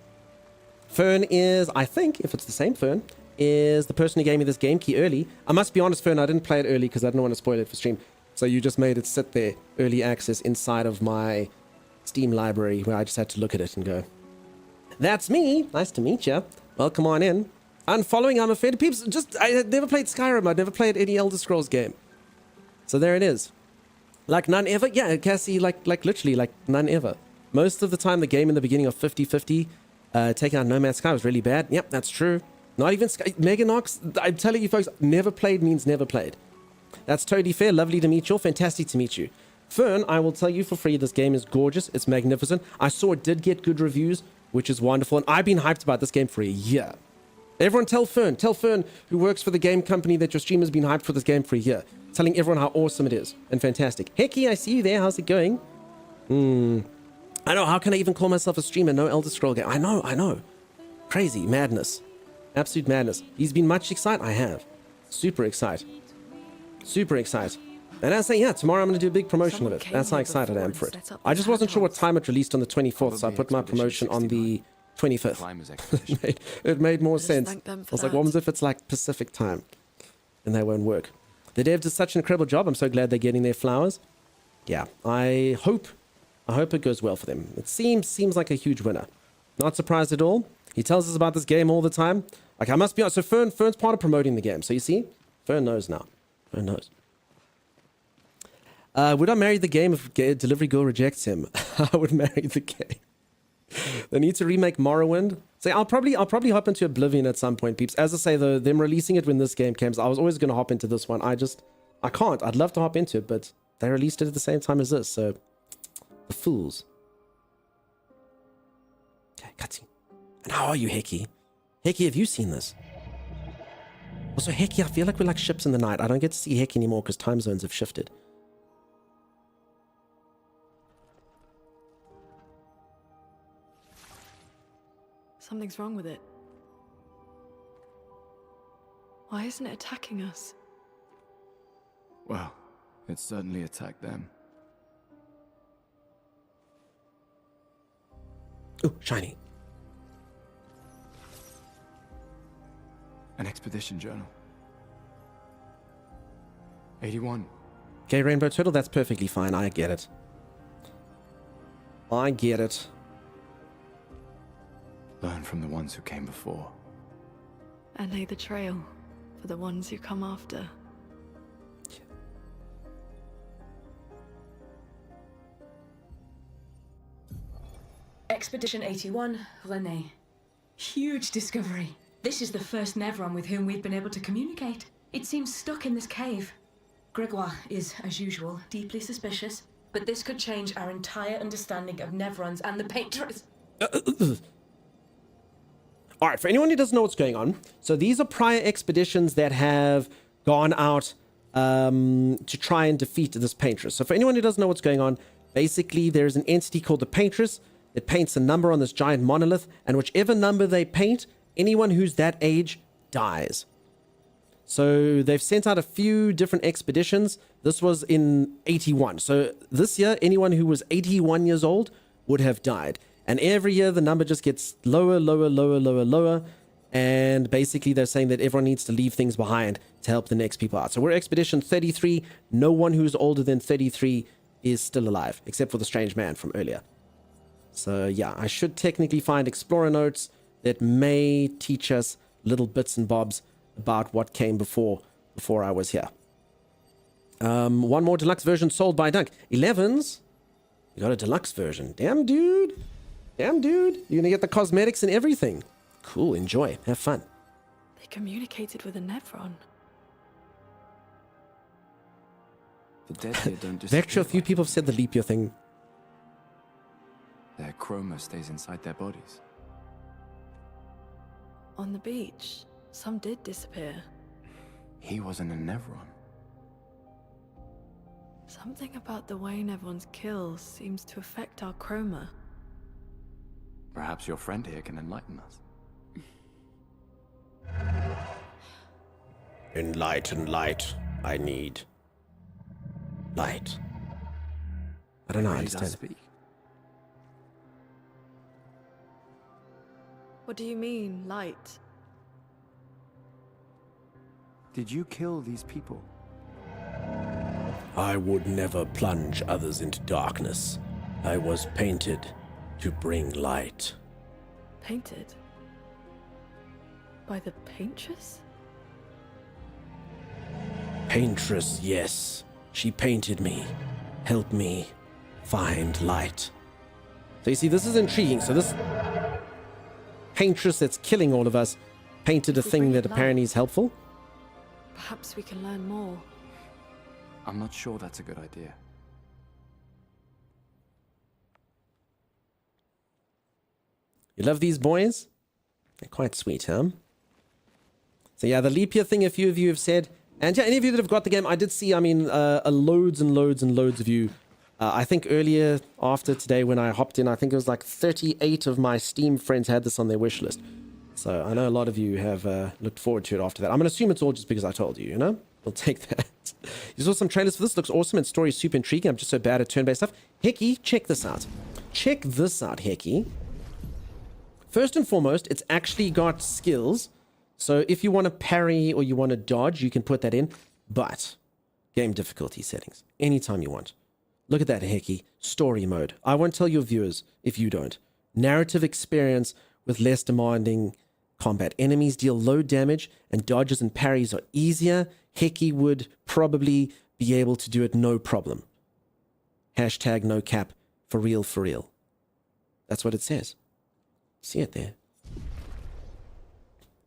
Fern is, I think, if it's the same Fern, is the person who gave me this game key early. I must be honest, Fern, I didn't play it early because I didn't want to spoil it for stream. So you just made it sit there, early access, inside of my Steam library, where I just had to look at it and go, that's me. Nice to meet you. Welcome on in. Unfollowing, I'm offended. Peeps, I had never played Skyrim. I'd never played any Elder Scrolls game. So there it is. Like none ever. Yeah, Cassie, like literally, like none ever. Most of the time, the game in the beginning of 50-50, taking out No Man's Sky was really bad. Yep, that's true. Not even Meganox. I'm telling you folks, never played means never played. That's totally fair. Lovely to meet you. Fantastic to meet you. Fern, I will tell you for free, this game is gorgeous. It's magnificent. I saw it did get good reviews, which is wonderful. And I've been hyped about this game for a year. Everyone tell Fern, who works for the game company, that your stream has been hyped for this game for a year. Telling everyone how awesome it is and fantastic. Hecky, I see you there. How's it going? I know, how can I even call myself a streamer? No Elder Scroll game. I know. Crazy, madness. Absolute madness. He's been much excited. I have. Super excited. And I say, yeah, tomorrow I'm going to do a big promotion of it. That's how excited I am for it. I just wasn't sure what time it released on the 24th, so I put my promotion on the 25th. It made more sense. I was like, what if it's like Pacific time? And that won't work. The devs did such an incredible job. I'm so glad they're getting their flowers. Yeah, I hope it goes well for them. It seems like a huge winner. Not surprised at all. He tells us about this game all the time. Like, I must be honest. So Fern's part of promoting the game. So you see, Fern knows now. Fern knows. Would I marry the game if Delivery Girl rejects him? I would marry the game. They need to remake Morrowind. So I'll probably hop into Oblivion at some point, peeps. As I say, though, them releasing it when this game came, I was always going to hop into this one. I can't. I'd love to hop into it, but they released it at the same time as this, so the fools. Okay, cutscene. And how are you, Heki? Heki, have you seen this? Also, Heki, I feel like we're like ships in the night. I don't get to see Heki anymore because time zones have shifted. Something's wrong with it. Why isn't it attacking us? Well, it certainly attacked them. Ooh, shiny. An expedition journal. 81. Okay, Rainbow Turtle, that's perfectly fine. I get it. I get it. Learn from the ones who came before. And lay the trail for the ones who come after. Expedition 81, René. Huge discovery. This is the first Nevron with whom we've been able to communicate. It seems stuck in this cave. Gregoire is, as usual, deeply suspicious, but this could change our entire understanding of Nevrons and the Painters. All right, for anyone who doesn't know what's going on, so these are prior expeditions that have gone out to try and defeat this Paintress. So for anyone who doesn't know what's going on, basically there's an entity called the Paintress that paints a number on this giant monolith, and whichever number they paint, anyone who's that age dies. So they've sent out a few different expeditions. This was in 81. So this year, anyone who was 81 years old would have died. And every year, the number just gets lower, lower, lower, lower, lower. And basically, they're saying that everyone needs to leave things behind to help the next people out. So we're Expedition 33. No one who's older than 33 is still alive, except for the strange man from earlier. So yeah, I should technically find Explorer notes that may teach us little bits and bobs about what came before I was here. One more deluxe version sold by Dunk. 11s? You got a deluxe version. Damn, dude. Damn, dude. You're gonna get the cosmetics and everything. Cool, enjoy. Have fun. They communicated with a Nevron. The dead here don't disappear. Vector, a few people have said the leap year thing. Their chroma stays inside their bodies. On the beach, some did disappear. He wasn't a Nevron. Something about the way Nevrons kill seems to affect our chroma. Perhaps your friend here can enlighten us. Enlighten light. I need light. I don't know. I understand. Speak. What do you mean, light? Did you kill these people? I would never plunge others into darkness. I was painted to bring light. Painted? By the Paintress? Paintress, yes. She painted me. Help me find light. So you see, this is intriguing. So this Paintress that's killing all of us painted a thing that apparently is helpful. Perhaps we can learn more. I'm not sure that's a good idea. You love these boys? They're quite sweet, huh? So yeah, the leap year thing, a few of you have said. And yeah, any of you that have got the game, I did see, loads and loads and loads of you. I think earlier after today when I hopped in, I think it was like 38 of my Steam friends had this on their wish list. So I know a lot of you have looked forward to it after that. I'm going to assume it's all just because I told you, you know? We'll take that. You saw some trailers for this. Looks awesome and story is super intriguing. I'm just so bad at turn-based stuff. Hecky, check this out. Check this out, Hecky. First and foremost, it's actually got skills. So if you want to parry or you want to dodge, you can put that in. But game difficulty settings, anytime you want. Look at that, Hecky. Story mode. I won't tell your viewers if you don't. Narrative experience with less demanding combat. Enemies deal low damage and dodges and parries are easier. Hecky would probably be able to do it no problem. Hashtag no cap. For real, for real. That's what it says. See it there.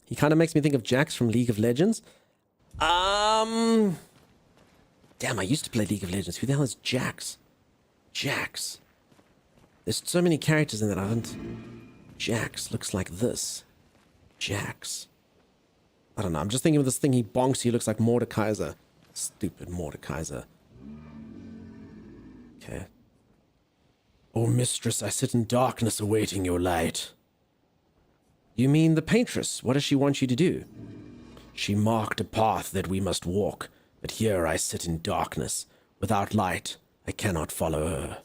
He kind of makes me think of Jax from League of Legends. Damn, I used to play League of Legends. Who the hell is Jax? Jax. There's so many characters in that I don't... Jax looks like this. Jax. I don't know. I'm just thinking of this thing he bonks. He looks like Mordekaiser. Stupid Mordekaiser. Okay. Oh, mistress, I sit in darkness awaiting your light. You mean the paintress? What does she want you to do? She marked a path that we must walk, but here I sit in darkness. Without light, I cannot follow her.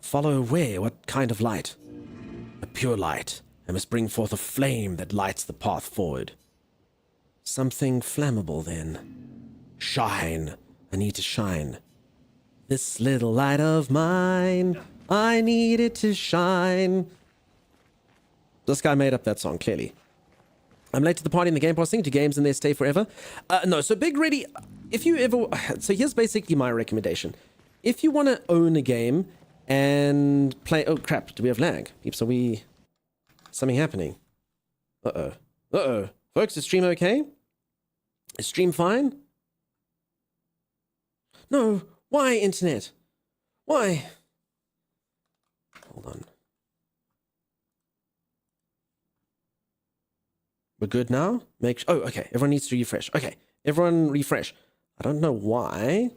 Follow where? What kind of light? A pure light. I must bring forth a flame that lights the path forward. Something flammable, then. Shine. I need to shine. This little light of mine, I need it to shine. This guy made up that song, clearly. I'm late to the party in the Game Pass thing. Do games in there stay forever? No, so Big Ready, if you ever... So here's basically my recommendation. If you want to own a game and play... Oh, crap. Do we have lag? Peeps, are we... Something happening? Uh-oh. Uh-oh. Folks, is stream okay? Is stream fine? No. Why, internet? Why? Hold on. We're good now? Oh, okay. Everyone needs to refresh. Okay. Everyone refresh. I don't know why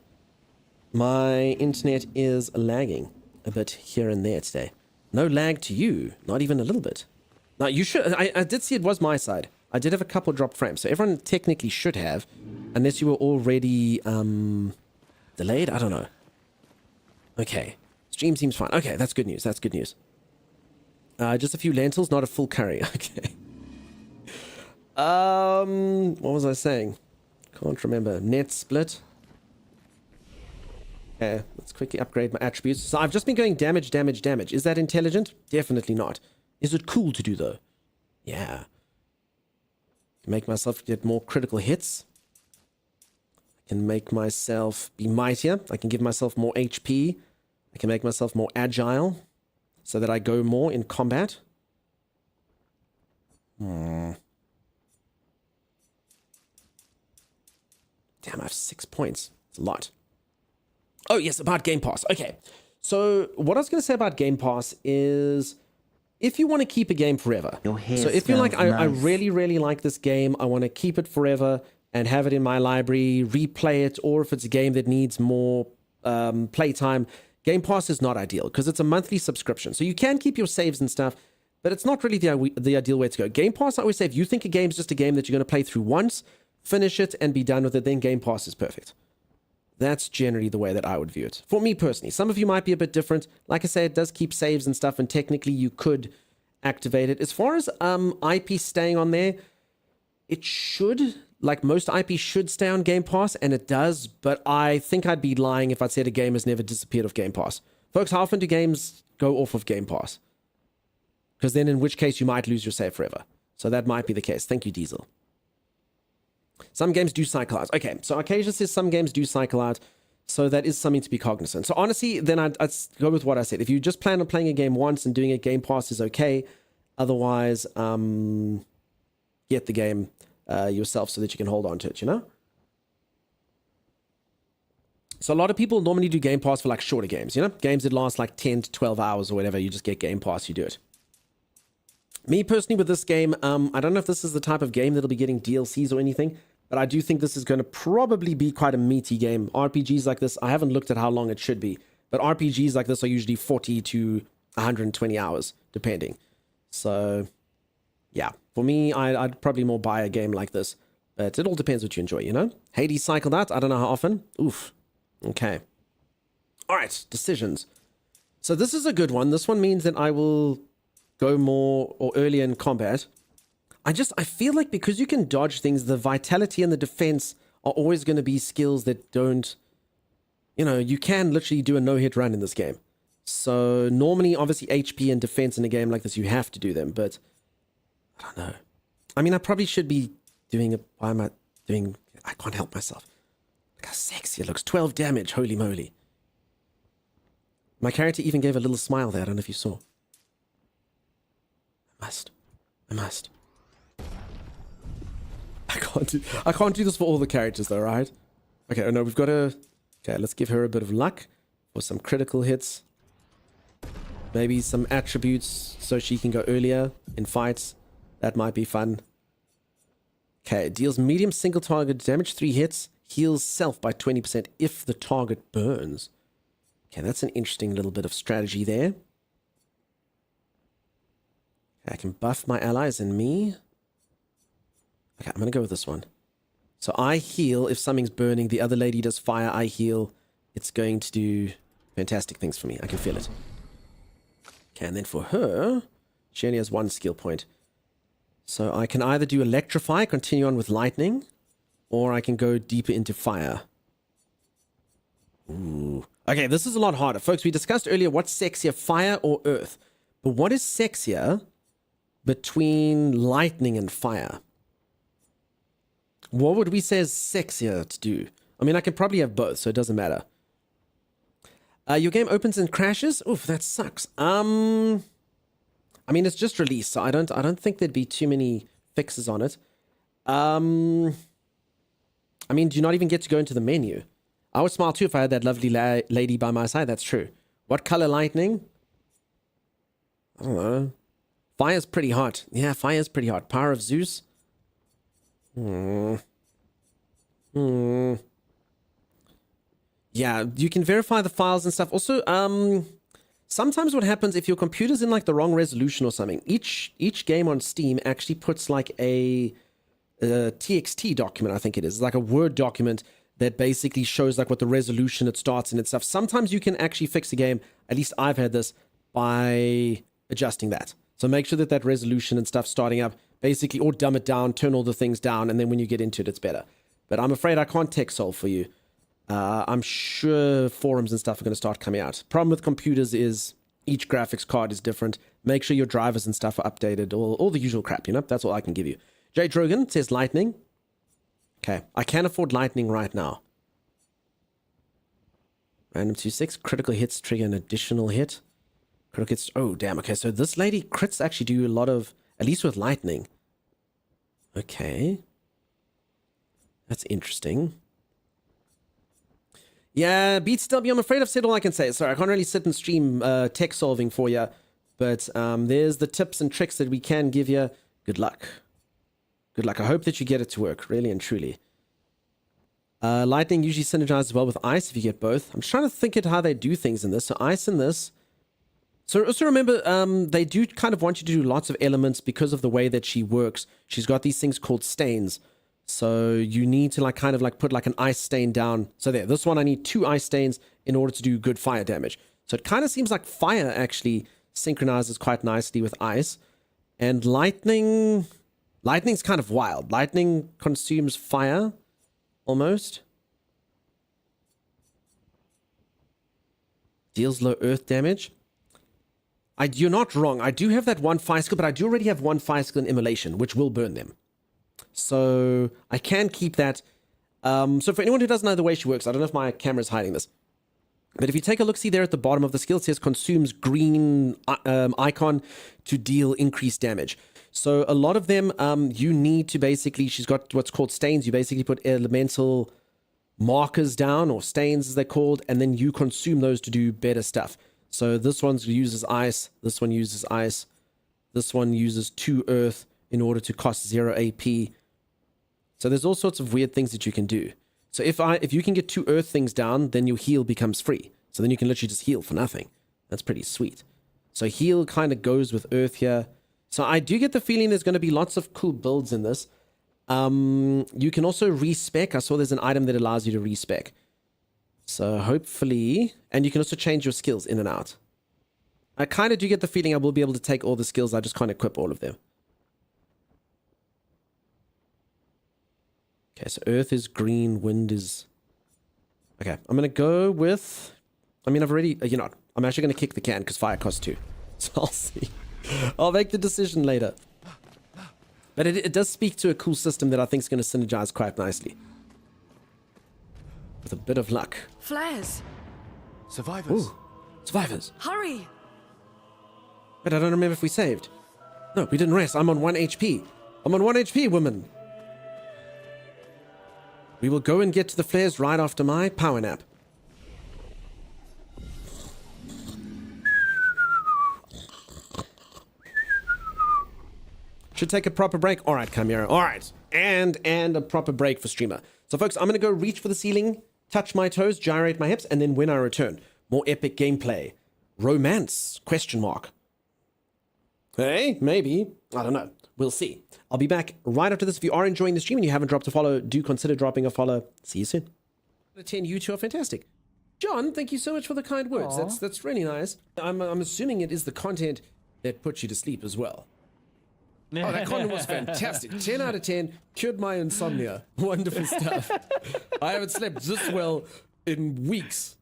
my internet is lagging a bit here and there today. No lag to you. Not even a little bit. Now, you should... I did see it was my side. I did have a couple drop frames. So everyone technically should have. Unless you were already delayed. I don't know. Okay. Stream seems fine. Okay, that's good news. That's good news. Just a few lentils, not a full curry. Okay. What was I saying? Can't remember. Net split. Okay, let's quickly upgrade my attributes. So I've just been going damage, damage, damage. Is that intelligent? Definitely not. Is it cool to do though? Yeah. Make myself get more critical hits. I can make myself be mightier. I can give myself more HP. I can make myself more agile so that I go more in combat. Damn, I have 6 points. It's a lot. Oh, yes, about Game Pass. Okay. So what I was going to say about Game Pass is if you want to keep a game forever. So if you're like, I really, really like this game. I want to keep it forever and have it in my library, replay it, or if it's a game that needs more playtime, Game Pass is not ideal because it's a monthly subscription. So you can keep your saves and stuff, but it's not really the ideal way to go. Game Pass, I always say, if you think a game's just a game that you're going to play through once, finish it and be done with it, then Game Pass is perfect. That's generally the way that I would view it. For me personally, some of you might be a bit different. Like I say, it does keep saves and stuff, and technically you could activate it. As far as IP staying on there, it should, like most IP should stay on Game Pass, and it does, but I think I'd be lying if I said a game has never disappeared off Game Pass. Folks, how often do games go off of Game Pass? Because then in which case you might lose your save forever. So that might be the case. Thank you, Diesel. Some games do cycle out. Okay, so Acacia says some games do cycle out, so that is something to be cognizant. So honestly, then I'd go with what I said. If you just plan on playing a game once and doing a Game Pass is okay. Otherwise, get the game yourself so that you can hold on to it, you know? So a lot of people normally do Game Pass for like shorter games, you know? Games that last like 10 to 12 hours or whatever. You just get Game Pass, you do it. Me personally with this game, I don't know if this is the type of game that'll be getting DLCs or anything, but I do think this is going to probably be quite a meaty game. RPGs like this, I haven't looked at how long it should be, but RPGs like this are usually 40 to 120 hours, depending. So, yeah. For me, I'd probably more buy a game like this, but it all depends what you enjoy, you know? Hades cycled out, I don't know how often. Oof. Okay. All right, decisions. So this is a good one. This one means that I will go more or earlier in combat. I feel like because you can dodge things, the vitality and the defense are always going to be skills that don't, you know, you can literally do a no-hit run in this game. So normally, obviously, HP and defense in a game like this, you have to do them, but I don't know. I mean, I probably should be doing it. Why am I doing, I can't help myself. Look how sexy it looks. 12 damage, holy moly. My character even gave a little smile there. I don't know if you saw. I must. I can't do this for all the characters though, right? Okay, oh no, we've got to... Okay, let's give her a bit of luck for some critical hits. Maybe some attributes so she can go earlier in fights. That might be fun. Okay, deals medium single target damage, 3 hits. Heals self by 20% if the target burns. Okay, that's an interesting little bit of strategy there. I can buff my allies and me. Okay, I'm going to go with this one. So I heal if something's burning. The other lady does fire. I heal. It's going to do fantastic things for me. I can feel it. Okay, and then for her, she only has 1 skill point. So I can either do electrify, continue on with lightning, or I can go deeper into fire. Ooh. Okay, this is a lot harder. Folks, we discussed earlier what's sexier, fire or earth. But what is sexier between lightning and fire? What would we say is sexier to do? I mean, I can probably have both, so it doesn't matter. Your game opens and crashes? Oof, that sucks. I mean, it's just released, so I don't think there'd be too many fixes on it. I mean, do you not even get to go into the menu? I would smile too if I had that lovely lady by my side. That's true. What color lightning? I don't know. Fire's pretty hot. Yeah, fire's pretty hot. Power of Zeus? Yeah, you can verify the files and stuff. Also, sometimes what happens if your computer's in like the wrong resolution or something, each game on Steam actually puts like a TXT document, I think it is. It's like a Word document that basically shows like what the resolution it starts in and stuff. Sometimes you can actually fix a game, at least I've had this, by adjusting that. So make sure that that resolution and stuff starting up, basically, or dumb it down, turn all the things down, and then when you get into it, it's better. But I'm afraid I can't tech solve for you. I'm sure forums and stuff are going to start coming out. Problem with computers is each graphics card is different. Make sure your drivers and stuff are updated, all the usual crap, you know? That's all I can give you. Jay Drogan says lightning. Okay, I can afford lightning right now. Random 2/6, critical hits trigger an additional hit. Critical hits, oh damn, okay, so this lady crits actually do a lot of, at least with lightning. Okay. That's interesting. Yeah, BeatsW, I'm afraid I've said all I can say. Sorry, I can't really sit and stream tech solving for you. But there's the tips and tricks that we can give you. Good luck. Good luck. I hope that you get it to work, really and truly. Lightning usually synergizes well with ice if you get both. I'm trying to think at how they do things in this. So ice in this. So also remember, they do kind of want you to do lots of elements because of the way that she works. She's got these things called stains. So you need to like kind of like put like an ice stain down. So there, this one I need 2 ice stains in order to do good fire damage. So it kind of seems like fire actually synchronizes quite nicely with ice. And lightning's kind of wild. Lightning consumes fire almost. Deals low earth damage. You're not wrong. I do have that 1 fire skill, but I do already have 1 fire skill in immolation, which will burn them. So I can keep that. So for anyone who doesn't know the way she works, I don't know if my camera's hiding this. But if you take a look, see there at the bottom of the skill, it says consumes green icon to deal increased damage. So a lot of them, you need to basically, she's got what's called stains. You basically put elemental markers down, or stains as they're called, and then you consume those to do better stuff. So this one uses ice, this one uses ice, this one uses 2 earth in order to cost 0 AP. So there's all sorts of weird things that you can do. So if you can get 2 earth things down, then your heal becomes free. So then you can literally just heal for nothing. That's pretty sweet. So heal kind of goes with earth here. So I do get the feeling there's going to be lots of cool builds in this. You can also respec. I saw there's an item that allows you to respec. So hopefully, and you can also change your skills in and out. I kind of do get the feeling I will be able to take all the skills. I just can't equip all of them. Okay, so earth is green, wind is... Okay, I'm going to go with... I mean, I've already... You know, I'm actually going to kick the can because fire costs 2. So I'll see. I'll make the decision later. But it does speak to a cool system that I think is going to synergize quite nicely. With a bit of luck. Flares. Survivors. Ooh. Survivors. Hurry! But I don't remember if we saved. No, we didn't rest. I'm on 1 HP. I'm on 1 HP, woman. We will go and get to the flares right after my power nap. Should take a proper break. All right, Chimera. All right. And a proper break for streamer. So, folks, I'm going to go reach for the ceiling, touch my toes, gyrate my hips, and then when I return, more epic gameplay. Romance? Question mark. Hey, maybe. I don't know. We'll see. I'll be back right after this. If you are enjoying the stream and you haven't dropped a follow, do consider dropping a follow. See you soon. 10, you two are fantastic. John, thank you so much for the kind words. That's really nice. I'm assuming it is the content that puts you to sleep as well. Oh, that content was fantastic. 10 out of 10. Cured my insomnia. Wonderful stuff. I haven't slept this well in weeks.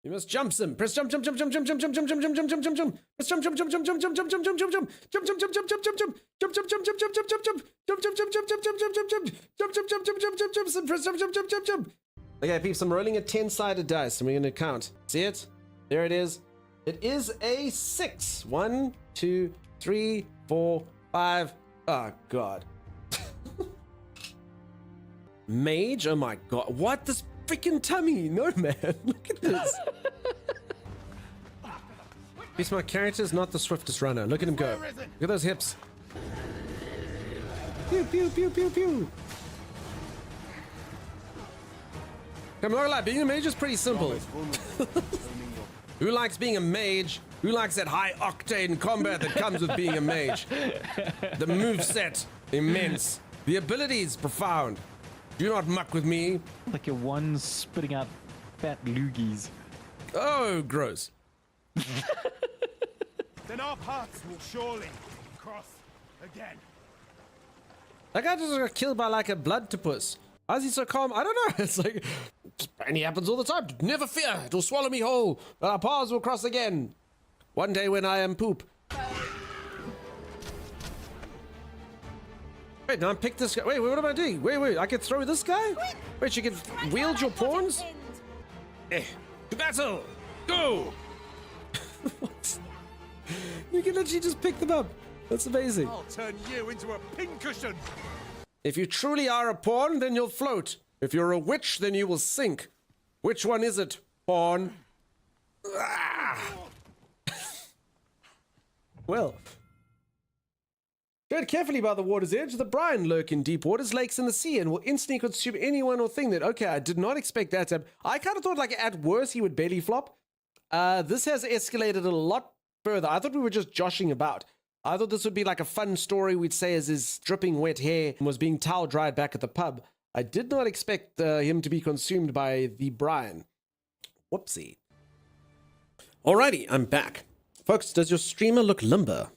You must jump some. Press jump, jump, jump, jump, jump, jump, jump, jump, jump, jump, jump, jump, jump, jump. Press jump, jump, jump, jump, jump, jump, jump, jump, jump, jump, jump, jump, jump, jump, jump, jump, jump, jump. Okay, peeps, I'm rolling a 10-sided dice, and we're gonna count. See it? There it is. It is a 6. 1, 2, 3, 4, 5. Oh God. Mage. Oh my God. What? This freaking tummy. No, man. Look at this. This my character's not the swiftest runner. Look at him go. Look at those hips. Pew, pew, pew, pew, pew. I'm not gonna lie, being a mage is pretty simple. Who likes being a mage? Who likes that high octane combat that comes with being a mage? The moveset, immense. The abilities, profound. Do not muck with me. Like your one spitting out fat loogies. Oh, gross. Then our paths will surely cross again. That guy just got killed by like a blood-to-puss. Why is he so calm? I don't know. It's like, and it happens all the time. Never fear. It will swallow me whole. But our paths will cross again. One day when I am poop. Wait, now I picked this guy. Wait, what am I doing? Wait. I can throw this guy? Wait, you can wield your pawns? To battle. Go. What? You can literally just pick them up. That's amazing. I'll turn you into a pincushion. If you truly are a pawn, then you'll float. If you're a witch, then you will sink. Which one is it, pawn? Well. Tread carefully by the water's edge. The brine lurk in deep waters, lakes, and the sea, and will instantly consume anyone or thing that... Okay, I did not expect that to happen. I kind of thought, like, at worst, he would belly flop. This has escalated a lot further. I thought we were just joshing about. I thought this would be like a fun story we'd say as his dripping wet hair was being towel dried back at the pub. I did not expect him to be consumed by the brine. Whoopsie. Alrighty, I'm back. Folks, does your streamer look limber?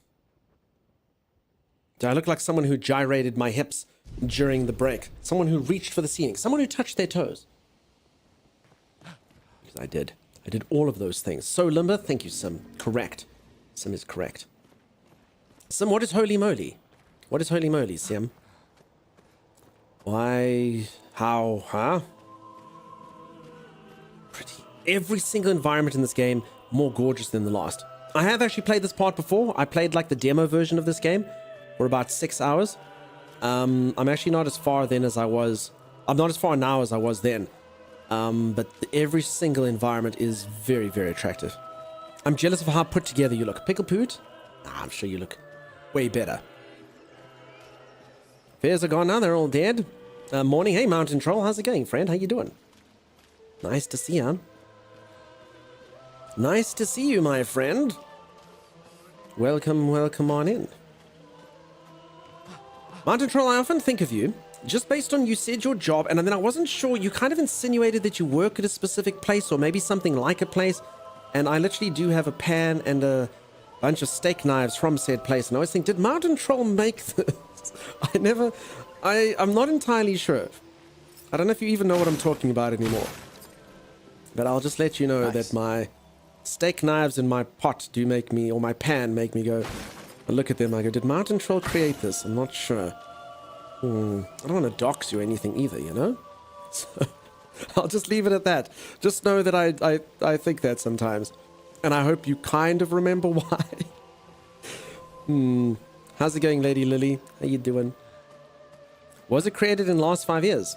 Do I look like someone who gyrated my hips during the break? Someone who reached for the ceiling? Someone who touched their toes? Because I did. I did all of those things. So limber? Thank you, Sim. Correct. Sim is correct. Sim, what is holy moly? What is holy moly, Sim? Why? How? Huh? Pretty. Every single environment in this game more gorgeous than the last. I have actually played this part before. I played like the demo version of this game for about 6 hours. I'm actually not as far then as I was. I'm not as far now as I was then. But every single environment is very, very attractive. I'm jealous of how put together you look. Pickle Poot? I'm sure you look way better. Fairs are gone now. They're all dead. Morning. Hey, Mountain Troll. How's it going, friend? How you doing? Nice to see you. Nice to see you, my friend. Welcome on in. Mountain Troll, I often think of you, just based on you said your job, and then I wasn't sure, you kind of insinuated that you work at a specific place, or maybe something like a place, and I literally do have a pan and a bunch of steak knives from said place, and I always think, did Mountain Troll make this? I'm not entirely sure. I don't know if you even know what I'm talking about anymore. But I'll just let you know that my steak knives in my pot do make me, or my pan make me go, I look at them, I go, did Mountain Troll create this? I'm not sure. I don't want to dox you or anything either, you know? So, I'll just leave it at that. Just know that I think that sometimes. And I hope you kind of remember why. How's it going, Lady Lily? How you doing? Was it created in the last 5 years?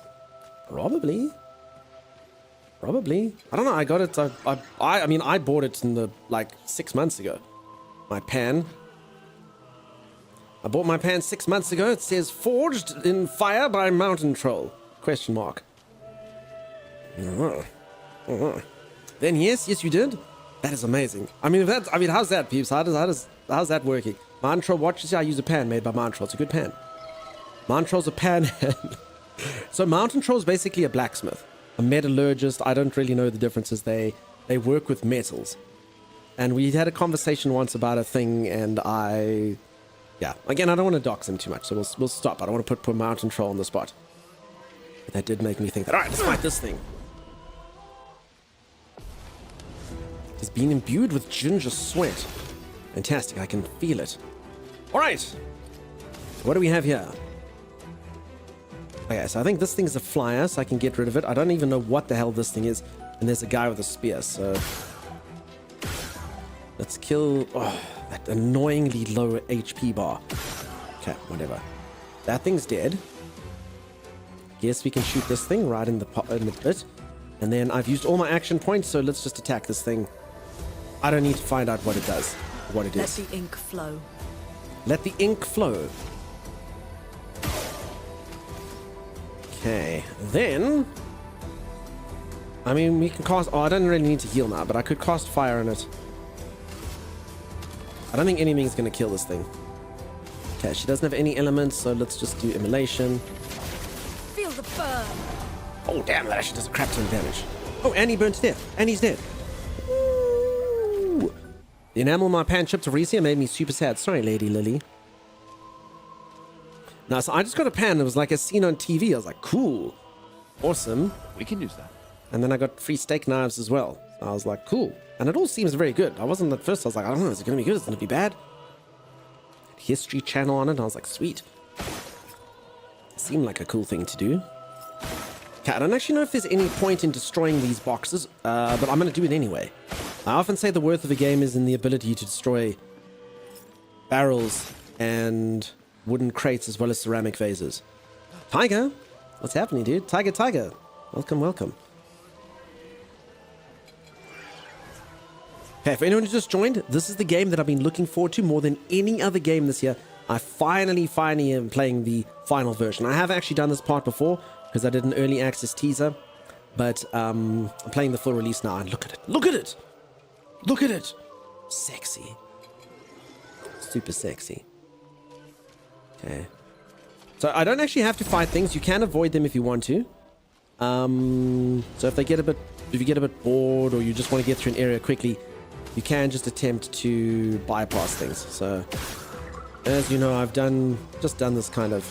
Probably. Probably. I don't know. I got it. I mean, I bought it in the, like, 6 months ago. My pan. I bought my pan 6 months ago. It says forged in fire by mountain troll. Question mark. Then yes, you did. That is amazing. I mean, how's that, peeps? How's that working? Mountain troll watches. I use a pan made by mountain troll. It's a good pan. Mountain troll's a pan hand. So mountain troll is basically a blacksmith, a metallurgist. I don't really know the differences. They work with metals. And we had a conversation once about a thing, and yeah. Again, I don't want to dox him too much, so we'll stop. I don't want to put mountain troll on the spot. But that did make me think that, all right, let's fight this thing. It's been imbued with ginger sweat. Fantastic, I can feel it. All right. What do we have here? Okay, so I think this thing's a flyer, so I can get rid of it. I don't even know what the hell this thing is. And there's a guy with a spear, so... Let's kill... that annoyingly low HP bar. Okay, whatever. That thing's dead. Guess we can shoot this thing right in the bit. And then I've used all my action points, so let's just attack this thing. I don't need to find out what it does, what it is. Let the ink flow. Let the ink flow. Okay, then... I mean, we can cast... Oh, I don't really need to heal now, but I could cast fire on it. I don't think anything's going to kill this thing. Okay, she doesn't have any elements, so let's just do immolation. Feel the burn. Oh, damn, that actually does a crap ton of damage. Oh, and he burnt to death. And he's dead. Ooh. The enamel on my pan chipped to Recia made me super sad. Sorry, Lady Lily. No, so I just got a pan that was like a scene on TV. I was like, cool. Awesome. We can use that. And then I got free steak knives as well. I was like, cool. And it all seems very good. I wasn't at first. I was like, I don't know. Is it going to be good? Is it going to be bad? History channel on it. I was like, sweet. Seemed like a cool thing to do. Okay, I don't actually know if there's any point in destroying these boxes, but I'm going to do it anyway. I often say the worth of a game is in the ability to destroy barrels and wooden crates as well as ceramic vases. Tiger? What's happening, dude? Tiger. Welcome, welcome. Okay, for anyone who just joined, this is the game that I've been looking forward to more than any other game this year. I finally am playing the final version. I have actually done this part before because I did an early access teaser, but I'm playing the full release now, and look at it. Look at it! Look at it! Sexy. Super sexy. Okay. So I don't actually have to fight things. You can avoid them if you want to. So if you get a bit bored or you just want to get through an area quickly, you can just attempt to bypass things. So as you know, I've just done this kind of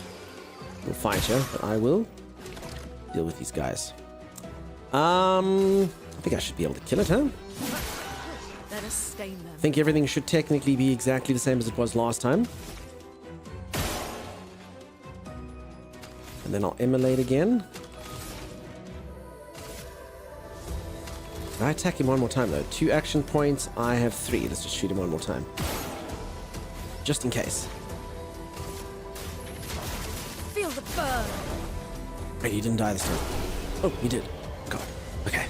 fight here, but I will deal with these guys. I think I should be able to kill it, huh? Let us stain them. I think everything should technically be exactly the same as it was last time. And then I'll immolate again. Can I attack him one more time, though? 2 action points. I have 3. Let's just shoot him one more time. Just in case. Feel the burn. Wait, he didn't die this time. Oh, he did. God. Okay.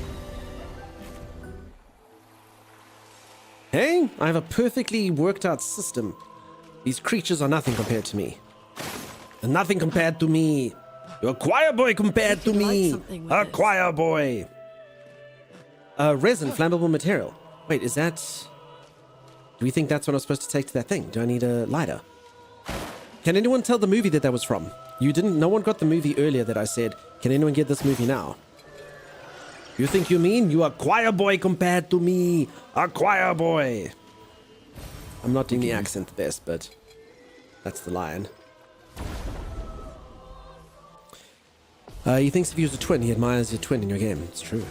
Hey, I have a perfectly worked out system. These creatures are nothing compared to me. They're nothing compared to me. You're a choir boy compared to me. A choir boy. Resin, flammable material. Wait, is that... Do we think that's what I'm supposed to take to that thing? Do I need a lighter? Can anyone tell the movie that was from? You didn't... No one got the movie earlier that I said. Can anyone get this movie now? You think you mean? You are a choir boy compared to me. A choir boy. I'm not doing the accent the best, but... That's the line. He thinks if he was a twin, he admires your twin in your game. It's true.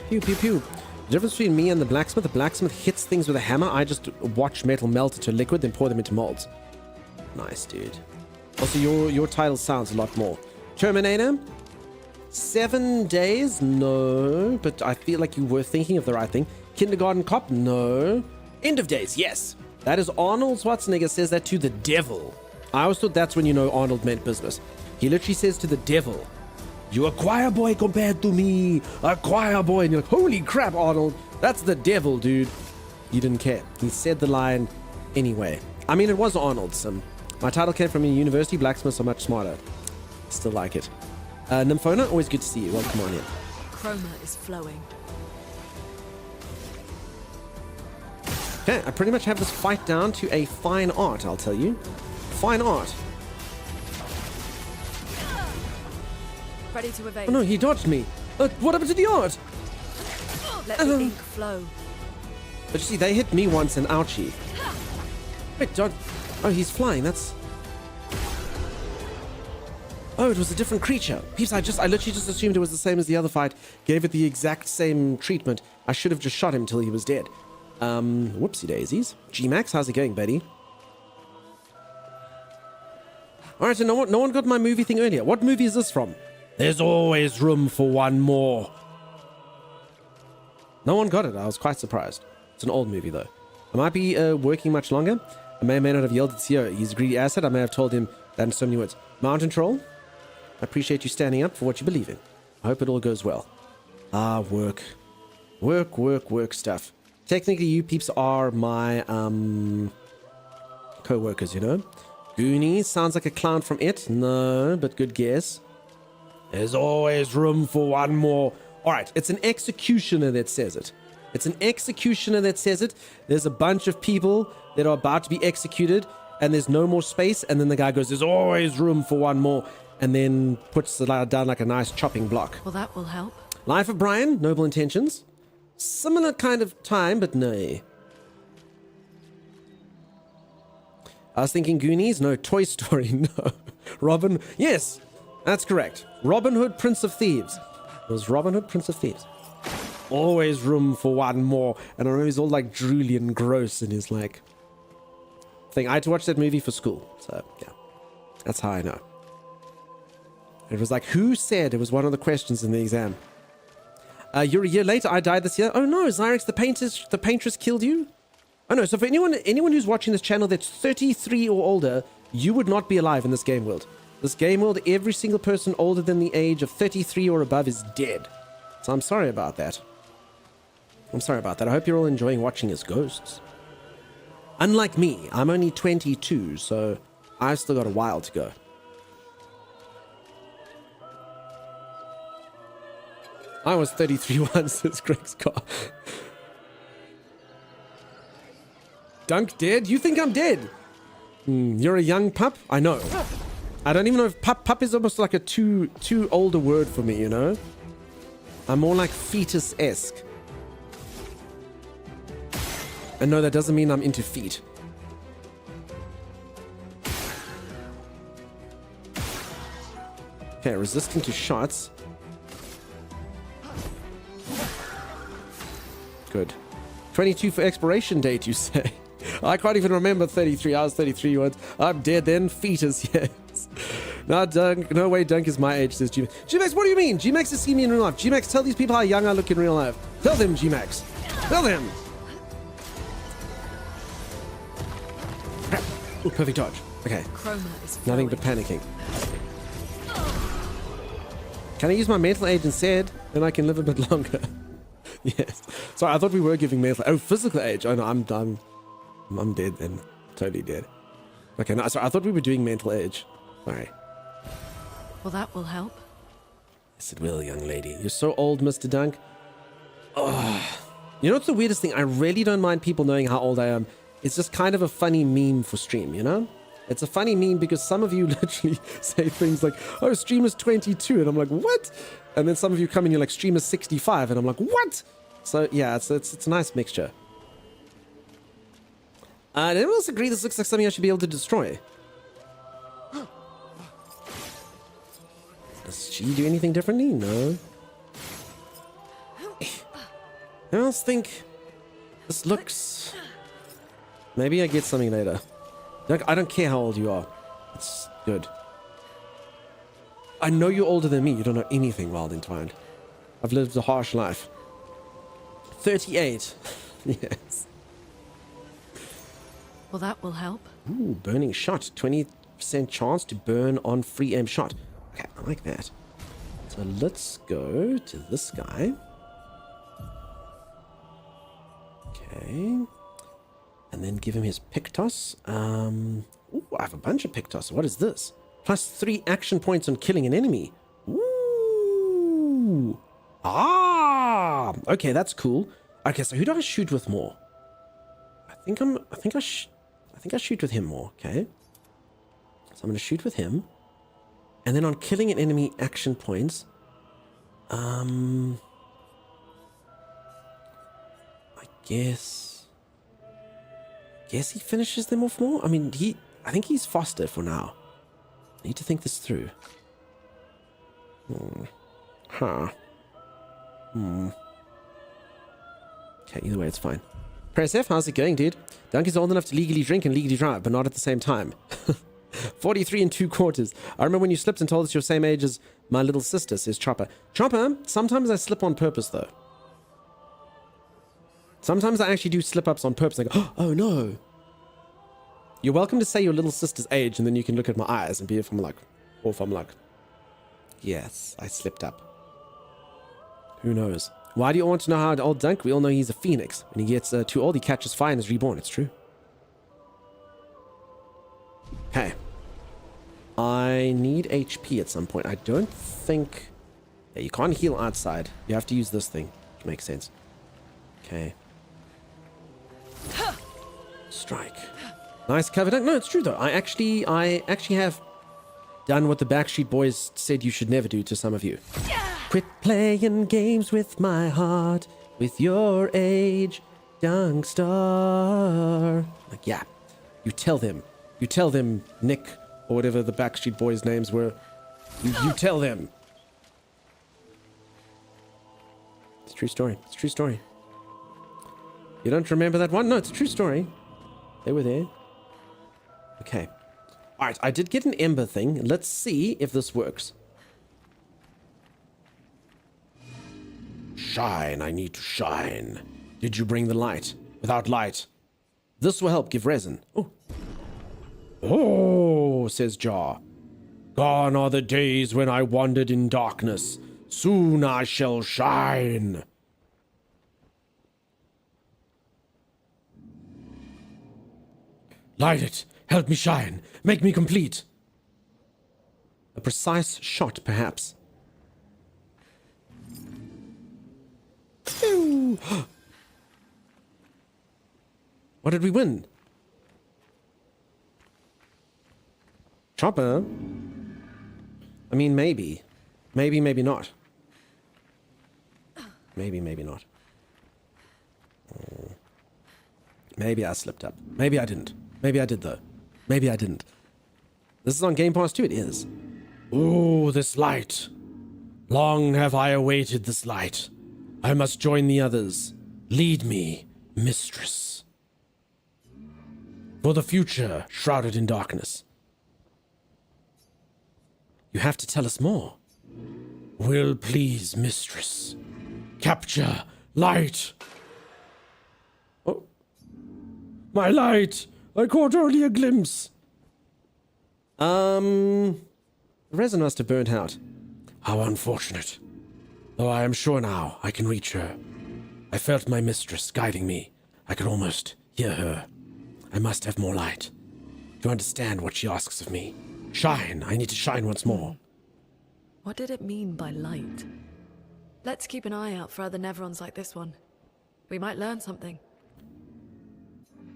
Pew, pew, pew. The difference between me and the blacksmith hits things with a hammer. I just watch metal melt into liquid, then pour them into molds. Nice, dude. Also, your title sounds a lot more. Terminator? 7 days? No, but I feel like you were thinking of the right thing. Kindergarten Cop? No. End of Days? Yes. That is Arnold Schwarzenegger says that to the devil. I always thought that's when you know Arnold meant business. He literally says to the devil, "You a choir boy compared to me, a choir boy." And you're like, holy crap, Arnold, that's the devil, dude. You didn't care. He said the line anyway. I mean, it was Arnold's. My title came from a university. Blacksmiths are much smarter. Still like it. Nymphona, always good to see you. Welcome on in. Chroma is flowing. Okay, I pretty much have this fight down to a fine art, I'll tell you. Fine art. Ready to evade. Oh no, he dodged me. What happened to the art? Let the ink flow. But you see, they hit me once and ouchie. Wait, dodge. Oh, he's flying. That's... Oh, it was a different creature. Peeps, I literally just assumed it was the same as the other fight. Gave it the exact same treatment. I should have just shot him till he was dead. Whoopsie daisies. G-Max, how's it going, buddy? Alright, so no one got my movie thing earlier. What movie is this from? There's always room for one more. No one got it. I was quite surprised. It's an old movie, though. I might be working much longer. I may or may not have yelled at CEO. He's a greedy asset. I may have told him that in so many words. Mountain Troll, I appreciate you standing up for what you believe in. I hope it all goes well. Ah, work. Work stuff. Technically, you peeps are my, co-workers, you know? Goonies sounds like a clown from It. No, but good guess. There's always room for one more. All right, it's an executioner that says it. It's an executioner that says it. There's a bunch of people that are about to be executed, and there's no more space, and then the guy goes, "There's always room for one more," and then puts it down like a nice chopping block. Well, that will help. Life of Brian, Noble Intentions. Similar kind of time, but no. I was thinking Goonies, no. Toy Story, no. Robin, yes, that's correct. Robin Hood, Prince of Thieves. It was Robin Hood, Prince of Thieves. Always room for one more. And I remember he's all like drooly and gross in his like thing. I had to watch that movie for school, so yeah, that's how I know. It was like, who said? It was one of the questions in the exam. You're a year later. I died this year. Oh no, Zyrex, the paintress killed you. Oh no. So for anyone who's watching this channel that's 33 or older, you would not be alive in this game world. This game world, every single person older than the age of 33 or above is dead. So I'm sorry about that. I'm sorry about that. I hope you're all enjoying watching as ghosts. Unlike me, I'm only 22, so I've still got a while to go. I was 33 once, says Greg's car. Dunk dead? You think I'm dead? You're a young pup? I know. I don't even know if pup is almost like a too older word for me, you know? I'm more like fetus-esque. And no, that doesn't mean I'm into feet. Okay, resistant to shots. Good. 22 for expiration date, you say? I can't even remember 33. I was 33 once. I'm dead then. Fetus, yes. No, Dunk. No way Dunk is my age, says G-Max. G-Max, what do you mean? G-Max has seen me in real life. G-Max, tell these people how young I look in real life. Tell them, G-Max. Tell them. Ooh, perfect dodge. Okay. Nothing but panicking. Can I use my mental age instead? Then I can live a bit longer. Yes. Sorry, I thought we were giving mental. Oh, physical age. Oh no, I'm dead then. Totally dead. Okay, no, sorry, I thought we were doing mental age. Sorry. Well, that will help. Yes, it will, young lady. You're so old, Mr. Dunk. Oh. You know what's the weirdest thing? I really don't mind people knowing how old I am. It's just kind of a funny meme for stream, you know? It's a funny meme because some of you literally say things like, "Oh, stream is 22," and I'm like, "What?" And then some of you come in, you're like, "Stream is 65," and I'm like, "What?" So yeah, it's a nice mixture. Anyone else agree this looks like something I should be able to destroy? Does she do anything differently? No. Anyone else think this looks... Maybe I get something later. I don't care how old you are. It's good. I know you're older than me. You don't know anything, Wild Entwined. I've lived a harsh life. 38. Yes. Well, that will help. Ooh, burning shot. 20% chance to burn on free aim shot. Okay, I like that. So let's go to this guy. Okay. And then give him his Pictos. Ooh, I have a bunch of Pictos. What is this? +3 action points on killing an enemy. Ooh. Ah. Okay, that's cool. Okay, so who do I shoot with more? I think I shoot with him more. Okay. So I'm going to shoot with him. And then on killing an enemy action points, I guess he finishes them off more. I mean, I think he's faster for now. I need to think this through. Okay, either way, it's fine. Press F, how's it going, dude? Donkey's old enough to legally drink and legally drive, but not at the same time. 43 and 2/4. I remember when you slipped and told us you're same age as my little sister, says Chopper. Chopper, sometimes I slip on purpose, though. Sometimes I actually do slip-ups on purpose. I go, oh no. You're welcome to say your little sister's age, and then you can look at my eyes and be if I'm like, yes, I slipped up. Who knows? Why do you want to know how old Dunk? We all know he's a phoenix. When he gets too old, he catches fire and is reborn. It's true. Okay. I need HP at some point. I don't think... Yeah, you can't heal outside. You have to use this thing. Which makes sense. Okay. Strike. Nice cover dunk. No, it's true though. I actually have done what the Backstreet Boys said you should never do to some of you. Quit playing games with my heart, with your age, young star. Like, yeah. You tell them, Nick, or whatever the Backstreet Boys' names were. You tell them. It's a true story. It's a true story. You don't remember that one? No, it's a true story. They were there. Okay. Alright, I did get an ember thing. Let's see if this works. Shine, I need to shine. Did you bring the light? Without light. This will help give resin. Oh. Oh, says Jar. Gone are the days when I wandered in darkness. Soon I shall shine. Light it. Help me shine. Make me complete. A precise shot, perhaps. What did we win? Chopper? I mean, maybe. Maybe, maybe not. Maybe, maybe not. Maybe I slipped up. Maybe I didn't. Maybe I did, though. Maybe I didn't. This is on Game Pass too? It is. Oh, this light. Long have I awaited this light. I must join the others. Lead me, mistress. For the future, shrouded in darkness. You have to tell us more. Will please, mistress. Capture light. Oh. My light. I caught only a glimpse. The resin must have burnt out. How unfortunate. Though I am sure now I can reach her. I felt my mistress guiding me. I could almost hear her. I must have more light to understand what she asks of me. Shine. I need to shine once more. What did it mean by light? Let's keep an eye out for other Nevrons like this one. We might learn something.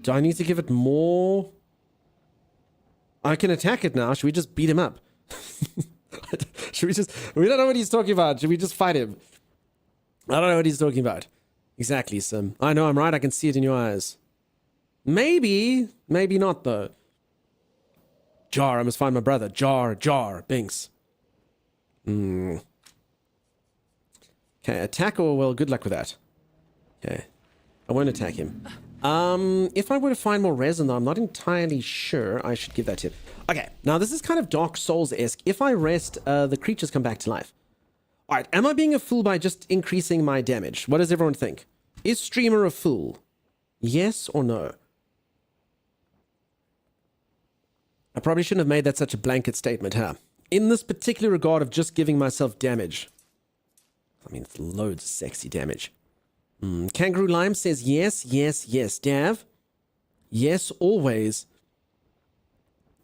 Do I need to give it more? I can attack it now. Should we just beat him up? Should we just... We don't know what he's talking about. Should we just fight him? I don't know what he's talking about. Exactly, Sim. I know I'm right. I can see it in your eyes. Maybe. Maybe not, though. Jar. I must find my brother. Jar. Binks. Okay, attack or... Well, good luck with that. Okay. I won't attack him. If I were to find more resin, though, I'm not entirely sure I should give that to him. Okay, now this is kind of Dark Souls-esque. If I rest, the creatures come back to life. All right, am I being a fool by just increasing my damage? What does everyone think? Is Streamer a fool? Yes or no? I probably shouldn't have made that such a blanket statement, huh? In this particular regard of just giving myself damage. I mean, it's loads of sexy damage. Kangaroo Lime says yes, yes, yes. Dav? Yes, always.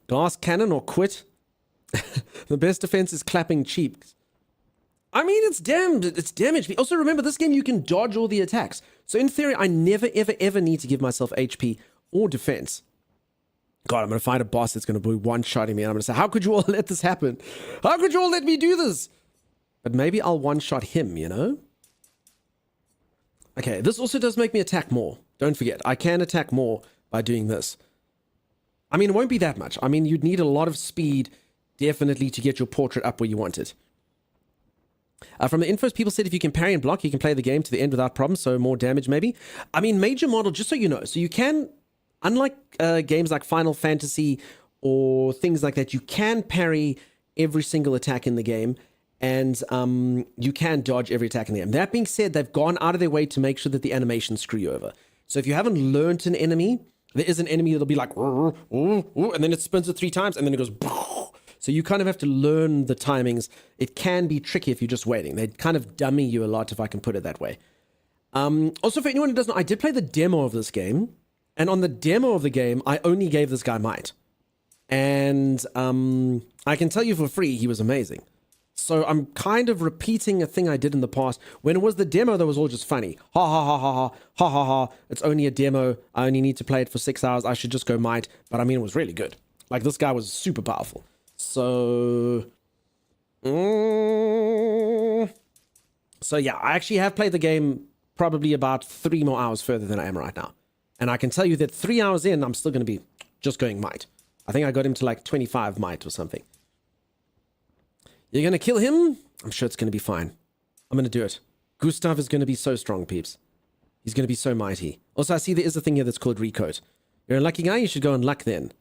Glass cannon or quit? The best defense is clapping cheeks. I mean, it's damage. Also, remember, this game you can dodge all the attacks. So in theory, I never, ever, ever need to give myself HP or defense. God, I'm going to fight a boss that's going to be one-shotting me. And I'm going to say, how could you all let this happen? How could you all let me do this? But maybe I'll one-shot him, you know? Okay, this also does make me attack more. Don't forget, I can attack more by doing this. I mean, it won't be that much. I mean, you'd need a lot of speed, definitely, to get your portrait up where you want it. From the infos, people said if you can parry and block, you can play the game to the end without problems, so more damage maybe. I mean, major model, just so you know, so you can, unlike games like Final Fantasy or things like that, you can parry every single attack in the game, and you can dodge every attack in the game. That being said, they've gone out of their way to make sure that the animations screw you over. So if you haven't learned an enemy, there is an enemy that'll be like, and then it spins it 3 times, and then it goes, so you kind of have to learn the timings. It can be tricky if you're just waiting. They kind of dummy you a lot, if I can put it that way. Also, for anyone who doesn't know, I did play the demo of this game, and on the demo of the game, I only gave this guy might. And I can tell you for free, he was amazing. So I'm kind of repeating a thing I did in the past. When it was the demo, that was all just funny. Ha ha ha ha ha, ha ha ha. It's only a demo. I only need to play it for 6 hours. I should just go might. But I mean, it was really good. Like, this guy was super powerful. So... So yeah, I actually have played the game probably about 3 more hours further than I am right now. And I can tell you that 3 hours in, I'm still going to be just going might. I think I got him to like 25 might or something. You're going to kill him? I'm sure it's going to be fine. I'm going to do it. Gustav is going to be so strong, peeps. He's going to be so mighty. Also, I see there is a thing here that's called Recoat. You're a lucky guy, you should go and luck then.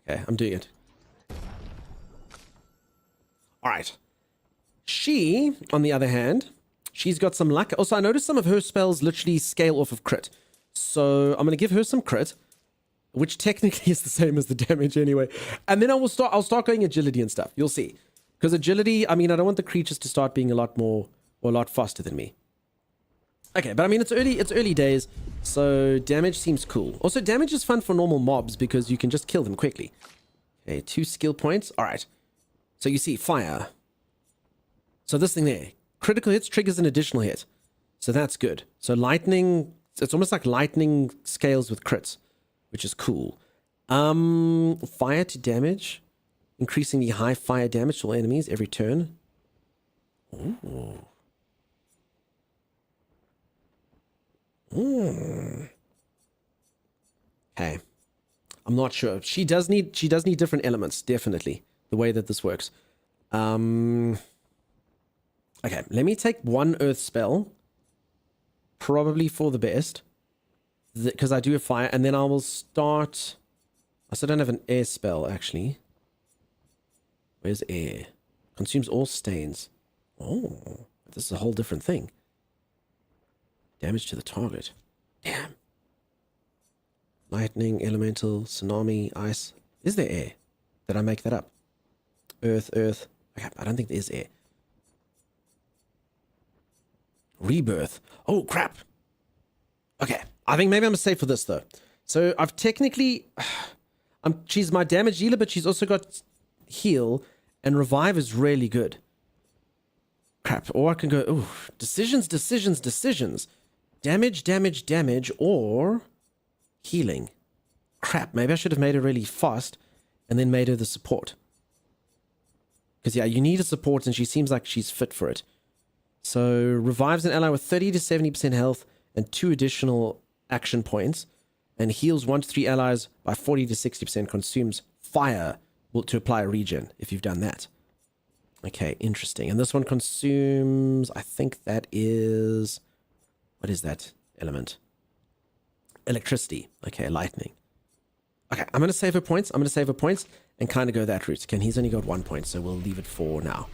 Okay, I'm doing it. Alright. She, on the other hand, she's got some luck. Also, I noticed some of her spells literally scale off of crit. So I'm going to give her some crit, which technically is the same as the damage anyway. And then I'll start going agility and stuff. You'll see. Because agility, I mean, I don't want the creatures to start being a lot more or a lot faster than me. Okay, but I mean, it's early days, so damage seems cool. Also, damage is fun for normal mobs because you can just kill them quickly. Okay, 2 skill points. All right. So you see, fire. So this thing there, critical hits triggers an additional hit. So that's good. So lightning, it's almost like lightning scales with crits, which is cool. Fire to damage. Increasing the high fire damage to all enemies every turn. Ooh. Okay. I'm not sure. She does need different elements, definitely. The way that this works. Okay, let me take 1 earth spell. Probably for the best. Because I do have fire, and then I will start... I still don't have an air spell, actually. Where's air? Consumes all stains. Oh, this is a whole different thing. Damage to the target. Damn. Lightning, elemental, tsunami, ice. Is there air? Did I make that up? Earth. Okay, I don't think there is air. Rebirth. Oh, crap. Okay, I think maybe I'm safe for this, though. So I've technically... she's my damage dealer, but she's also got... heal, and revive is really good. Crap, or I can go, ooh, decisions. Damage, or healing. Crap, maybe I should have made her really fast, and then made her the support. Because, yeah, you need a support, and she seems like she's fit for it. So, revives an ally with 30 to 70% health, and 2 additional action points, and heals 1 to 3 allies by 40 to 60%, consumes fire to apply a regen, if you've done that. Okay, interesting. And this one consumes, I think that is... What is that element? electricity. Okay, lightning. Okay, I'm going to save her points. I'm going to save her points and kind of go that route. Okay, he's only got 1 point, so we'll leave it for now.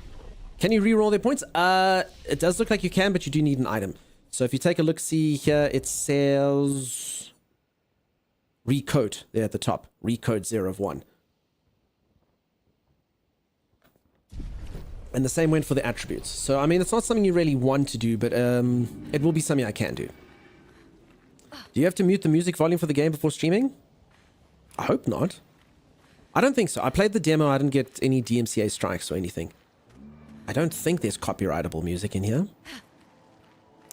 Can you re-roll their points? It does look like you can, but you do need an item. So if you take a look, see here, it says recode there at the top. Recode 0 of 1. And the same went for the attributes. So, I mean, it's not something you really want to do, but it will be something I can do. Do you have to mute the music volume for the game before streaming? I hope not. I don't think so. I played the demo. I didn't get any DMCA strikes or anything. I don't think there's copyrightable music in here.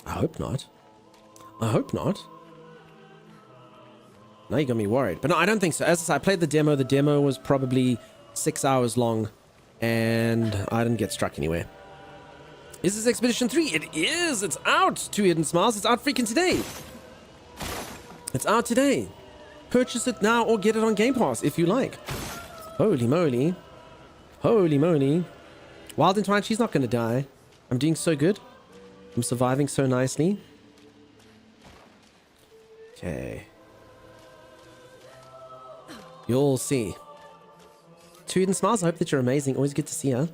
I hope not. I hope not. Now you got me worried. But no, I don't think so. As I said, I played the demo. The demo was probably 6 hours long. And I didn't get struck anywhere. Is this Expedition 3? It is! It's out! 2 Hidden Smiles. It's out freaking today. It's out today. Purchase it now or get it on Game Pass if you like. Holy moly. Holy moly. Wild and Twine, she's not going to die. I'm doing so good. I'm surviving so nicely. Okay. You'll see. 2 Hidden Smiles, I hope that you're amazing. Always good to see her.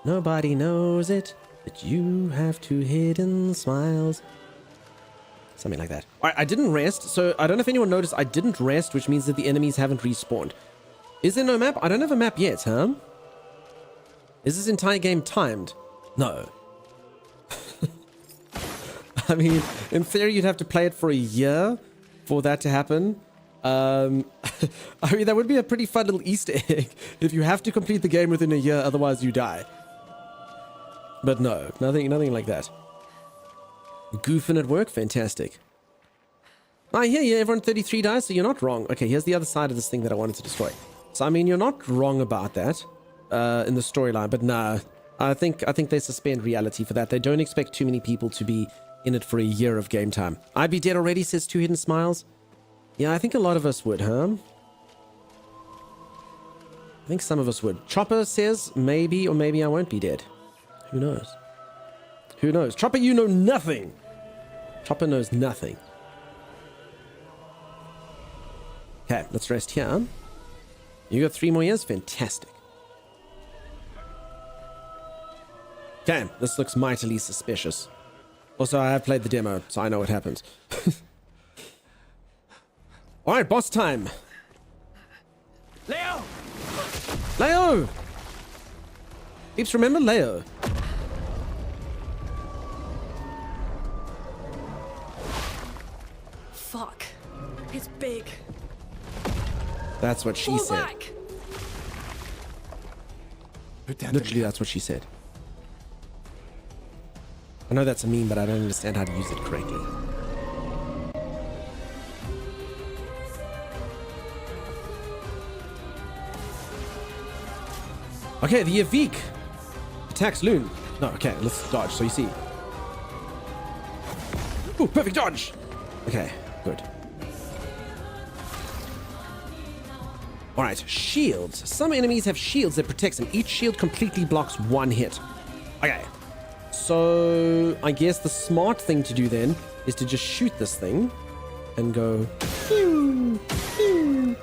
Nobody knows it, but you have 2 hidden smiles. Something like that. Alright, I didn't rest, so I don't know if anyone noticed, I didn't rest, which means that the enemies haven't respawned. Is there no map? I don't have a map yet, huh? Is this entire game timed? No. I mean, in theory, you'd have to play it for a year for that to happen. I mean, that would be a pretty fun little Easter egg if you have to complete the game within a year, otherwise you die. But no, nothing like that. Goofing at work? Fantastic. I hear you, everyone 33 dies, so you're not wrong. Okay, here's the other side of this thing that I wanted to destroy. So, I mean, you're not wrong about that in the storyline, but nah. I think they suspend reality for that. They don't expect too many people to be in it for a year of game time. I'd be dead already, says 2 Hidden Smiles. Yeah, I think a lot of us would, huh? I think some of us would. Chopper says maybe or maybe I won't be dead. Who knows? Who knows? Chopper, you know nothing. Chopper knows nothing. Okay, let's rest here. You got 3 more years? Fantastic. Okay, this looks mightily suspicious. Also, I have played the demo, so I know what happens. Alright, boss time. Leo! Leo! Peeps, remember Leo. Fuck. It's big. That's what she said. Back. Literally, that's what she said. I know that's a meme, but I don't understand how to use it correctly. Okay, the Yavik attacks Loon. No, okay, let's dodge, so you see. Ooh, perfect dodge! Okay, good. Alright, shields. Some enemies have shields that protects them. Each shield completely blocks 1 hit. Okay, so I guess the smart thing to do then is to just shoot this thing and go pew, pew,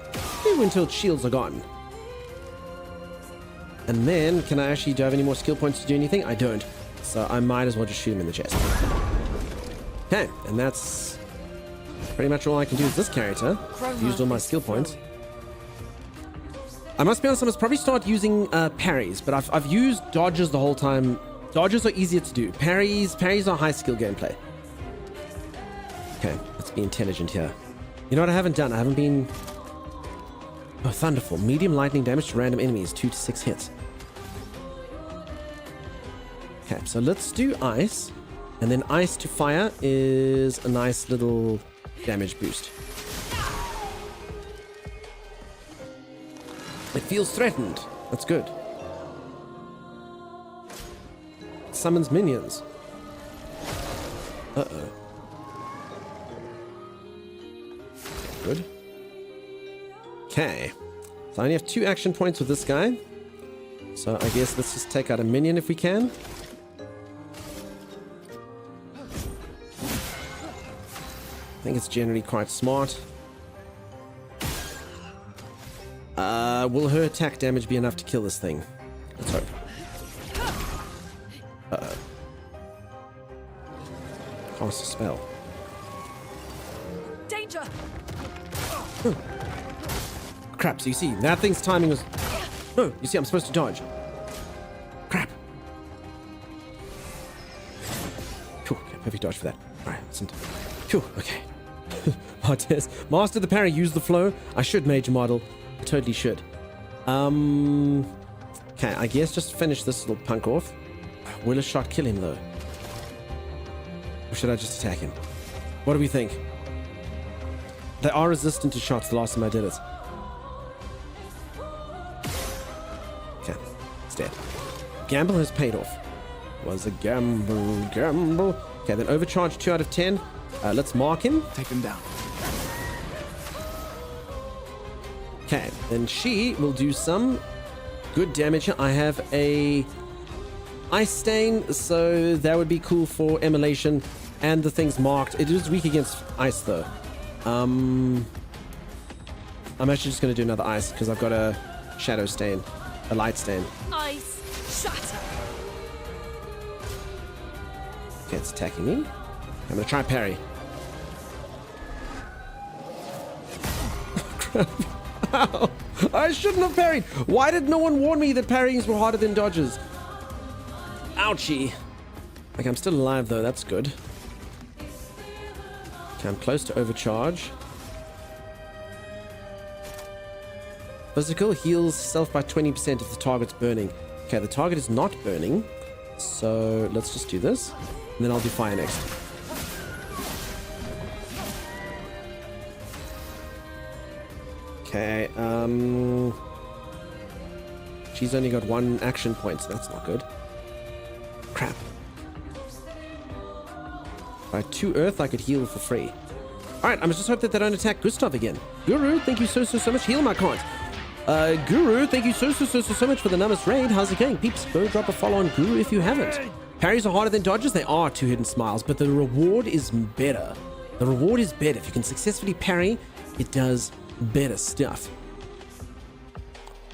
pew, until its shields are gone. And then, do I have any more skill points to do anything? I don't. So I might as well just shoot him in the chest. Okay, and that's pretty much all I can do with this character. Used all my skill points. I must be honest, I must probably start using parries, but I've used dodges the whole time. Dodges are easier to do. Parries are high skill gameplay. Okay, let's be intelligent here. You know what I haven't done? I haven't been... Oh, Thunderfall. Medium lightning damage to random enemies. 2 to 6 hits. Okay, so let's do ice. And then ice to fire is a nice little damage boost. It feels threatened. That's good. It summons minions. Uh-oh. Good. Okay. So I only have 2 action points with this guy. So I guess let's just take out a minion if we can. I think it's generally quite smart. Will her attack damage be enough to kill this thing? Let's hope. Uh-oh. Cast a spell. Danger! Oh. Crap, so you see, that thing's timing was... No, you see, I'm supposed to dodge. Crap. Phew, okay, perfect dodge for that. Alright, listen. Phew, okay. Martez, master the parry, use the flow. I should major model. I totally should. Okay, I guess just finish this little punk off. Will a shot kill him, though? Or should I just attack him? What do we think? They are resistant to shots the last time I did it. Okay, it's dead. Gamble has paid off. Was a gamble. Okay, then overcharge 2 out of 10. Let's mark him. Take him down. Okay, then she will do some good damage. I have a ice stain, so that would be cool for immolation. And the thing's marked. It is weak against ice, though. I'm actually just going to do another ice because I've got a shadow stain, a light stain. Ice shatter. Okay, it's attacking me. I'm going to try parry. Crap. Ow. I shouldn't have parried. Why did no one warn me that parryings were harder than dodges? Ouchie. Like, I'm still alive, though. That's good. Okay, I'm close to overcharge. Physical heals self by 20% if the target's burning. Okay, the target is not burning. So let's just do this. And then I'll do fire next. Okay, she's only got 1 action point, so that's not good. Crap. By 2 earth, I could heal for free. Alright, I must just hope that they don't attack Gustav again. Guru, thank you so much. Heal my cards. Guru, thank you so much for the numbers raid. How's it going? Peeps, go drop a follow on Guru if you haven't. Parries are harder than dodges. They are 2 hidden smiles, but the reward is better. The reward is better. If you can successfully parry, it does better stuff.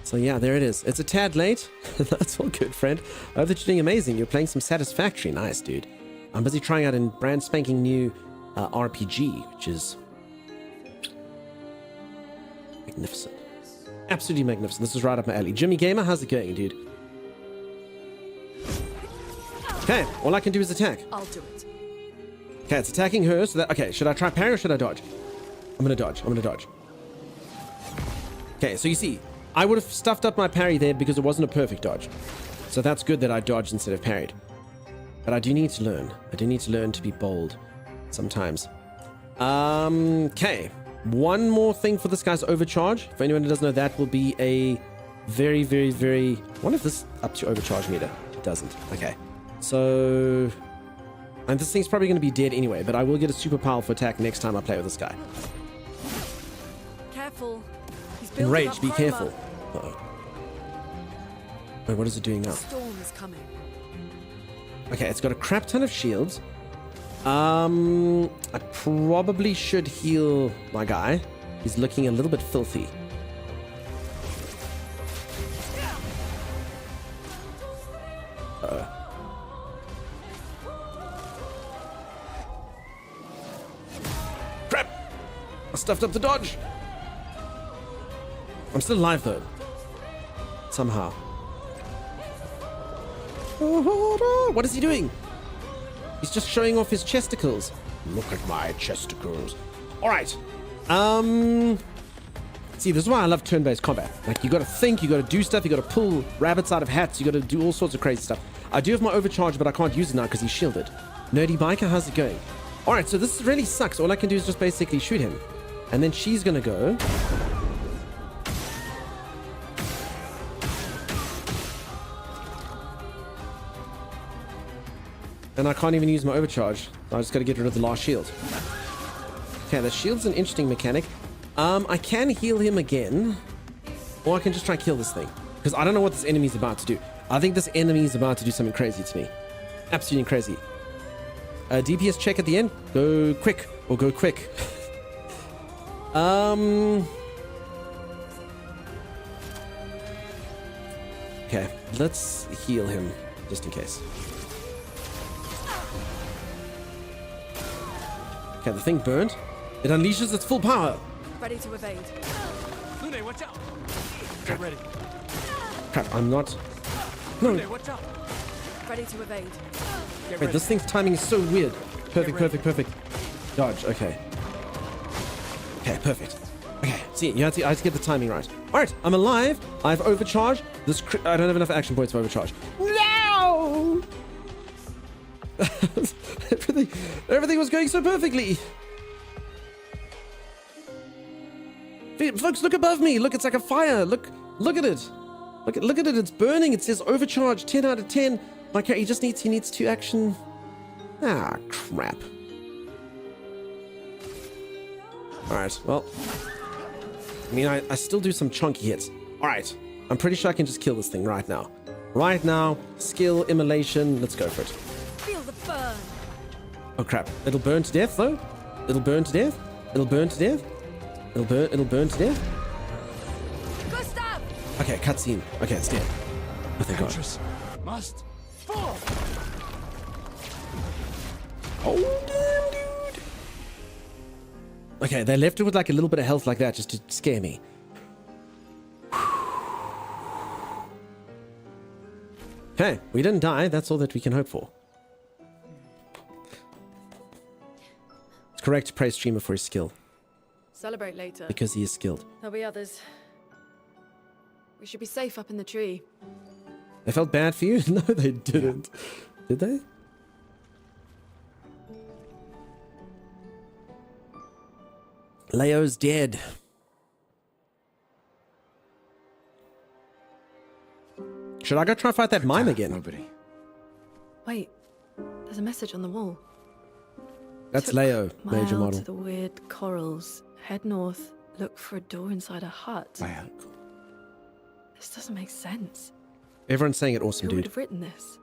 So yeah, there it is. It's a tad late. That's all good, friend. I hope that you're doing amazing. You're playing some Satisfactory. Nice, dude. I'm busy trying out a brand spanking new RPG, which is magnificent. Absolutely magnificent. This is right up my alley. Jimmy Gamer, how's it going, dude? Okay, all I can do is attack. I'll do it. Okay, it's attacking her. So that, okay, should I try parry or should I dodge? I'm gonna dodge. I'm gonna dodge. Okay, so you see, I would have stuffed up my parry there because it wasn't a perfect dodge. So that's good that I dodged instead of parried. But I do need to learn. I do need to learn to be bold sometimes. Okay. One more thing for this guy's overcharge. For anyone who doesn't know, that will be a very, very, very... I wonder if this ups your overcharge meter. It doesn't. Okay. So... And this thing's probably going to be dead anyway, but I will get a super powerful attack next time I play with this guy. Careful. He's building Enrage, up be chroma. careful. Uh-oh. Wait, what is it doing now? Storm is coming. Okay, it's got a crap ton of shields. I probably should heal my guy. He's looking a little bit filthy. Uh-oh. Crap! I stuffed up the dodge. I'm still alive though. Somehow. What is he doing? He's just showing off his chesticles. Look at my chesticles. All right. See, this is why I love turn-based combat. Like, you got to think, you got to do stuff, you got to pull rabbits out of hats, you got to do all sorts of crazy stuff. I do have my overcharge, but I can't use it now because he's shielded. Nerdy Biker, how's it going? All right, so this really sucks. All I can do is just basically shoot him. And then she's going to go. And I can't even use my overcharge. I just got to get rid of the last shield. Okay, the shield's an interesting mechanic. I can heal him again. Or I can just try and kill this thing. Because I don't know what this enemy's about to do. I think this enemy is about to do something crazy to me. Absolutely crazy. DPS check at the end. Go quick. Or go quick. Okay, let's heal him, just in case. Okay, the thing burned. It unleashes its full power. Ready to evade. Lune, watch out! Get ready. Crap, I'm not... No. Lune, watch out! Ready to evade. Wait, this thing's timing is so weird. Perfect, perfect, perfect. Dodge, okay. Okay, perfect. Okay, see, I have to get the timing right. Alright, I'm alive. I've overcharged. I don't have enough action points to overcharge. No! everything was going so perfectly. Folks, look above me. Look, it's like a fire. Look at it. Look at it. It's burning. It says overcharge 10 out of 10. My character he needs 2 action. Ah, crap. Alright, well. I mean, I still do some chunky hits. Alright. I'm pretty sure I can just kill this thing right now. Right now. Skill, immolation. Let's go for it. Feel the burn. Oh crap. It'll burn to death though. It'll burn to death. It'll burn to death. It'll burn to death. Gustav! Okay, cutscene. Okay, it's dead. Oh, thank God. Must fall. Oh damn, dude. Okay, they left it with like a little bit of health like that just to scare me. Okay, we didn't die. That's all that we can hope for. It's correct to praise streamer for his skill. Celebrate later. Because he is skilled. There'll be others. We should be safe up in the tree. They felt bad for you? No, they didn't. Did they? Leo's dead. Should I go try and fight that mime again? Nobody. Wait, there's a message on the wall. That's Took Leo, major mile model. to the weird corals. Head north. Look for a door inside a hut. Man. This doesn't make sense. Everyone's saying it awesome, Who would dude. have written this?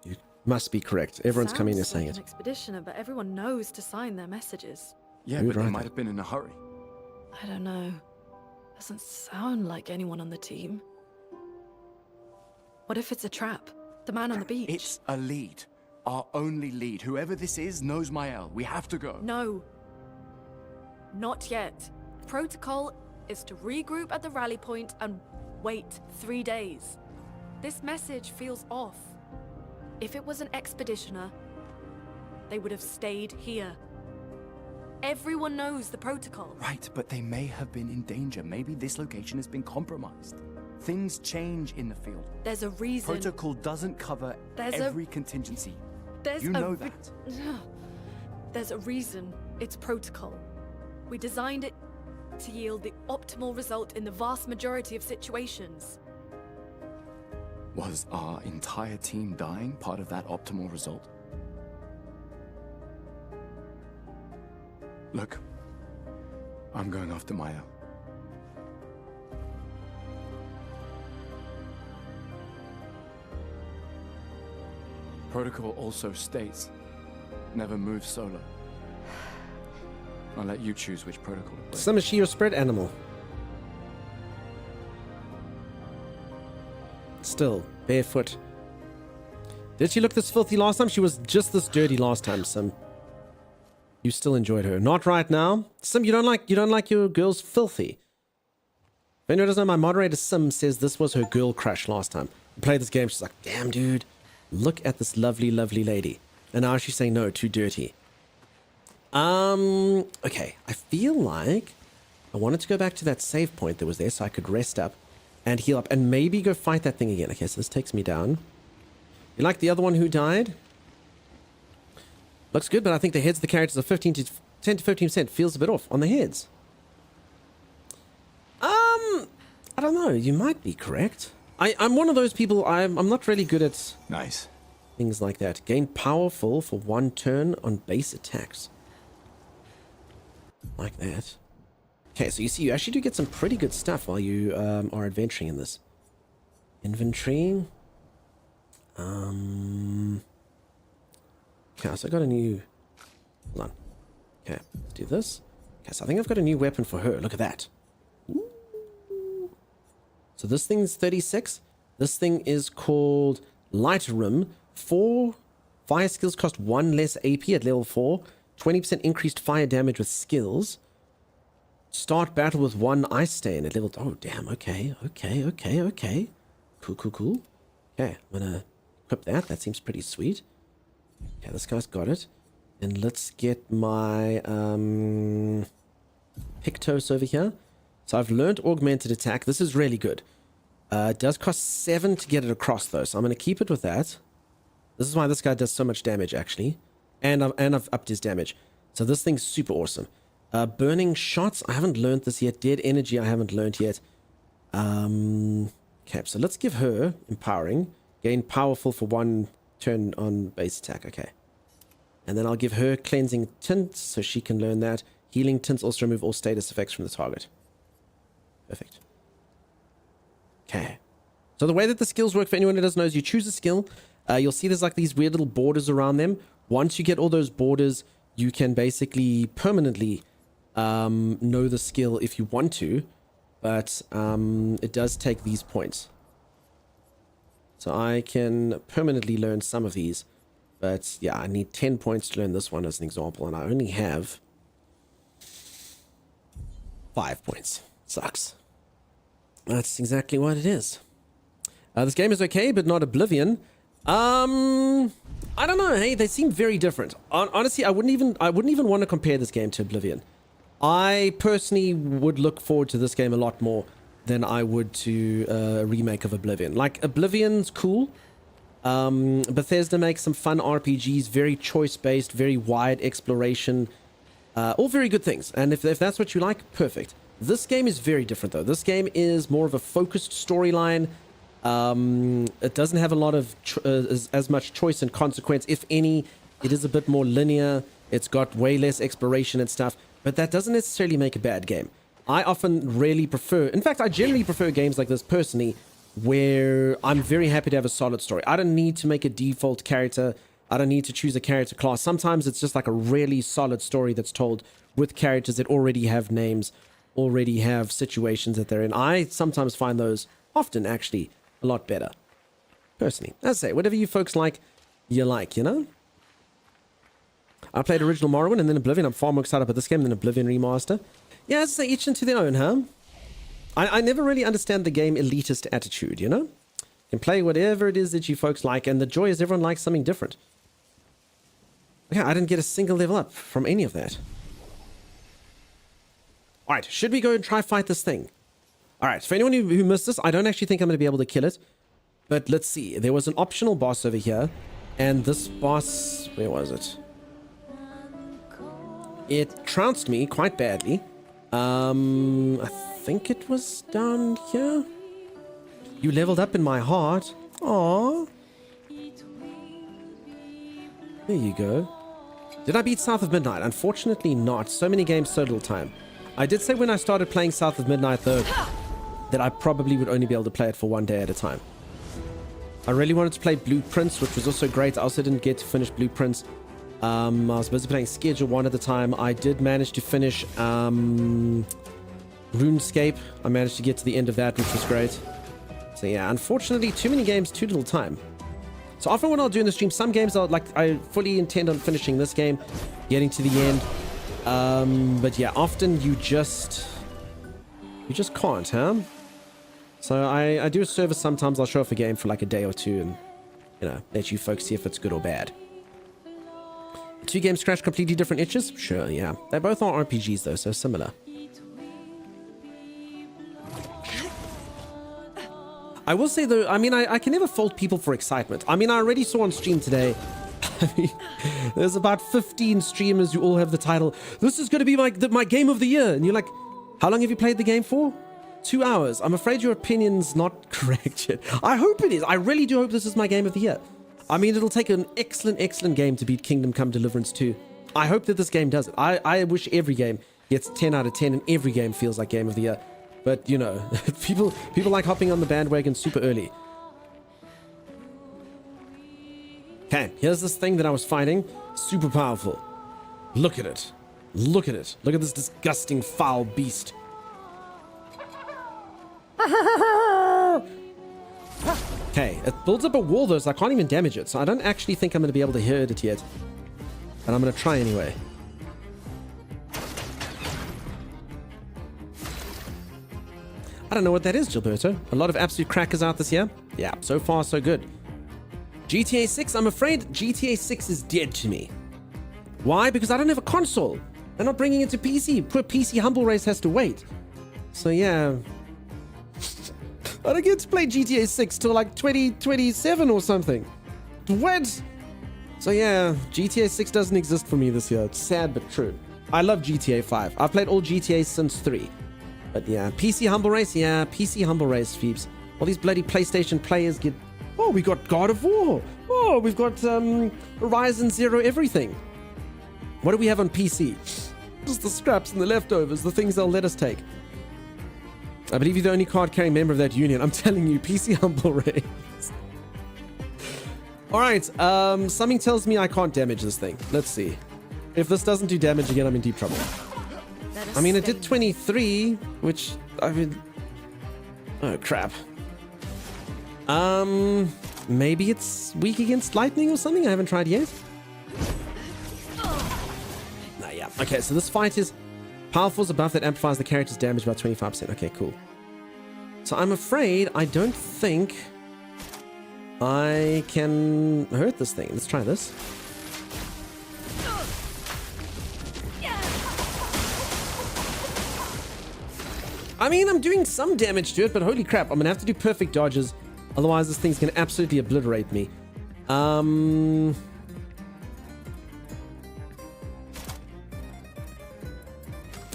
You must be correct. Everyone's coming in and Sounds saying like it. an expeditioner, but everyone knows to sign their messages. Yeah, Who'd but they write might that? have been in a hurry. I don't know. Doesn't sound like anyone on the team. What if it's a trap? The man on the beach? It's a lead. Our only lead. Whoever this is knows Mael. We have to go. No. Not yet. Protocol is to regroup at the rally point and wait 3 days. This message feels off. If it was an expeditioner, they would have stayed here. Everyone knows the protocol. Right, but they may have been in danger. Maybe this location has been compromised. Things change in the field. There's a reason. Protocol doesn't cover every contingency. You know that. There's a reason it's protocol. We designed it to yield the optimal result in the vast majority of situations. Was our entire team dying part of that optimal result? Look, I'm going after Maya. Protocol also states, never move solo. I'll let you choose which protocol to play. Some is she your spread animal? Still, barefoot. Did she look this filthy last time? She was just this dirty last time, Sim. You still enjoyed her. Not right now. Sim, you don't like your girls filthy. If anyone doesn't know, my moderator Sim says this was her girl crush last time. We played this game, she's like, damn dude, look at this lovely, lovely lady. And now she's saying no, too dirty. Okay, I feel like I wanted to go back to that save point that was there so I could rest up and heal up and maybe go fight that thing again. Okay, so this takes me down. You like the other one who died? Looks good, but I think the heads of the characters are 10 to 15%. Feels a bit off on the heads. I don't know. You might be correct. I'm one of those people. I'm not really good at things like that. Gain powerful for 1 turn on base attacks. Like that. Okay, so you see, you actually do get some pretty good stuff while you are adventuring in this. Inventory. Okay, so I got a new... Hold on. Okay, let's do this. Okay, so I think I've got a new weapon for her. Look at that. Ooh. So this thing's 36. This thing is called Light Rim. 4 fire skills cost 1 less AP at level 4. 20% increased fire damage with skills. Start battle with 1 ice stain at level... Oh, damn. Okay. Cool. Okay, I'm gonna equip that. That seems pretty sweet. Okay, this guy's got it. And let's get my Pictos over here. So I've learned augmented attack. This is really good. It does cost 7 to get it across though, so I'm going to keep it with that. This is why this guy does so much damage actually. And I've upped his damage. So this thing's super awesome. Burning shots, I haven't learned this yet. Dead energy, I haven't learned yet. Okay, so let's give her empowering. Gain powerful for 1 turn on base attack. Okay. And then I'll give her cleansing tints so she can learn that. Healing tints also remove all status effects from the target. Perfect. Okay. So the way that the skills work, for anyone who doesn't know, is you choose a skill. You'll see there's like these weird little borders around them. Once you get all those borders, you can basically permanently know the skill if you want to. But it does take these points. So I can permanently learn some of these. But yeah, I need 10 points to learn this one as an example. And I only have 5 points. Sucks. That's exactly what it is. This game is okay, but not Oblivion. I don't know. Hey, they seem very different. Honestly, I wouldn't even want to compare this game to Oblivion. I personally would look forward to this game a lot more than I would to a remake of Oblivion. Like, Oblivion's cool. Bethesda makes some fun RPGs, very choice-based, very wide exploration. All very good things. And if that's what you like, perfect. This game is very different, though. This game is more of a focused storyline. It doesn't have a lot of as much choice and consequence. If any, it is a bit more linear. It's got way less exploration and stuff. But that doesn't necessarily make a bad game. I often really prefer... In fact, I generally prefer games like this personally, where I'm very happy to have a solid story. I don't need to make a default character. I don't need to choose a character class. Sometimes it's just like a really solid story that's told with characters that already have names, already have situations that they're in. I sometimes find those, often actually, a lot better. Personally. As I say, whatever you folks like, you like, you know? I played original Morrowind and then Oblivion. I'm far more excited about this game than Oblivion Remaster. Yeah, as I say, each into their own, huh? I never really understand the game elitist attitude, you know? You can play whatever it is that you folks like, and the joy is everyone likes something different. Okay, I didn't get a single level up from any of that. Alright, should we go and try fight this thing? Alright, for anyone who missed this, I don't actually think I'm going to be able to kill it. But let's see. There was an optional boss over here. And this boss... Where was it? It trounced me quite badly. I think it was down here. You leveled up in my heart. Aww. There you go. Did I beat South of Midnight? Unfortunately not. So many games, so little time. I did say when I started playing South of Midnight, though, that I probably would only be able to play it for 1 day at a time. I really wanted to play Blueprints, which was also great. I also didn't get to finish Blueprints. I was busy playing Schedule 1 at the time. I did manage to finish RuneScape. I managed to get to the end of that, which was great. So yeah, unfortunately, too many games, too little time. So often what I'll do in the stream, some games I fully intend on finishing this game, getting to the end. But yeah, often you just can't, huh? So I do a service sometimes. I'll show off a game for like a day or two and, you know, let you folks see if it's good or bad. 2 games scratch completely different itches? Sure, yeah. They both are RPGs though, so similar. I will say though, I mean, I can never fault people for excitement. I mean, I already saw on stream today, I mean, there's about 15 streamers who all have the title, this is going to be my game of the year. And you're like, how long have you played the game for? 2 hours. I'm afraid your opinion's not correct yet. I hope it is. I really do hope this is my game of the year. I mean, it'll take an excellent game to beat Kingdom Come Deliverance 2. I hope that this game does it. I wish every game gets 10 out of 10 and every game feels like game of the year. But, you know, people like hopping on the bandwagon super early. Okay, here's this thing that I was fighting. Super powerful. Look at it. Look at it. Look at this disgusting, foul beast. Okay, it builds up a wall though, so I can't even damage it. So I don't actually think I'm going to be able to hit it yet. But I'm going to try anyway. I don't know what that is, Gilberto. A lot of absolute crackers out this year. Yeah, so far so good. GTA 6, I'm afraid GTA 6 is dead to me. Why? Because I don't have a console. They're not bringing it to PC. Poor PC Humble Race has to wait. So yeah. I don't get to play GTA 6 till like 2027 or something. What? So yeah, GTA 6 doesn't exist for me this year. It's sad but true. I love GTA 5. I've played all GTAs since 3. But yeah, PC Humble Race, yeah, PC Humble Race, Phoebes. All these bloody PlayStation players get... Oh, we got God of War. Oh, we've got Horizon Zero everything. What do we have on PC? Just the scraps and the leftovers, the things they'll let us take. I believe you're the only card-carrying member of that union. I'm telling you, PC Humble Race. Alright, something tells me I can't damage this thing. Let's see. If this doesn't do damage again, I'm in deep trouble. I mean, it did 23, which, I mean... Oh, crap. Maybe it's weak against lightning or something? I haven't tried yet. Nah, yeah. Okay, so this fight is... Powerful is a buff that amplifies the character's damage by 25%. Okay, cool. So I'm afraid I don't think I can hurt this thing. Let's try this. I mean, I'm doing some damage to it, but holy crap, I'm gonna have to do perfect dodges. Otherwise, this thing's gonna absolutely obliterate me. I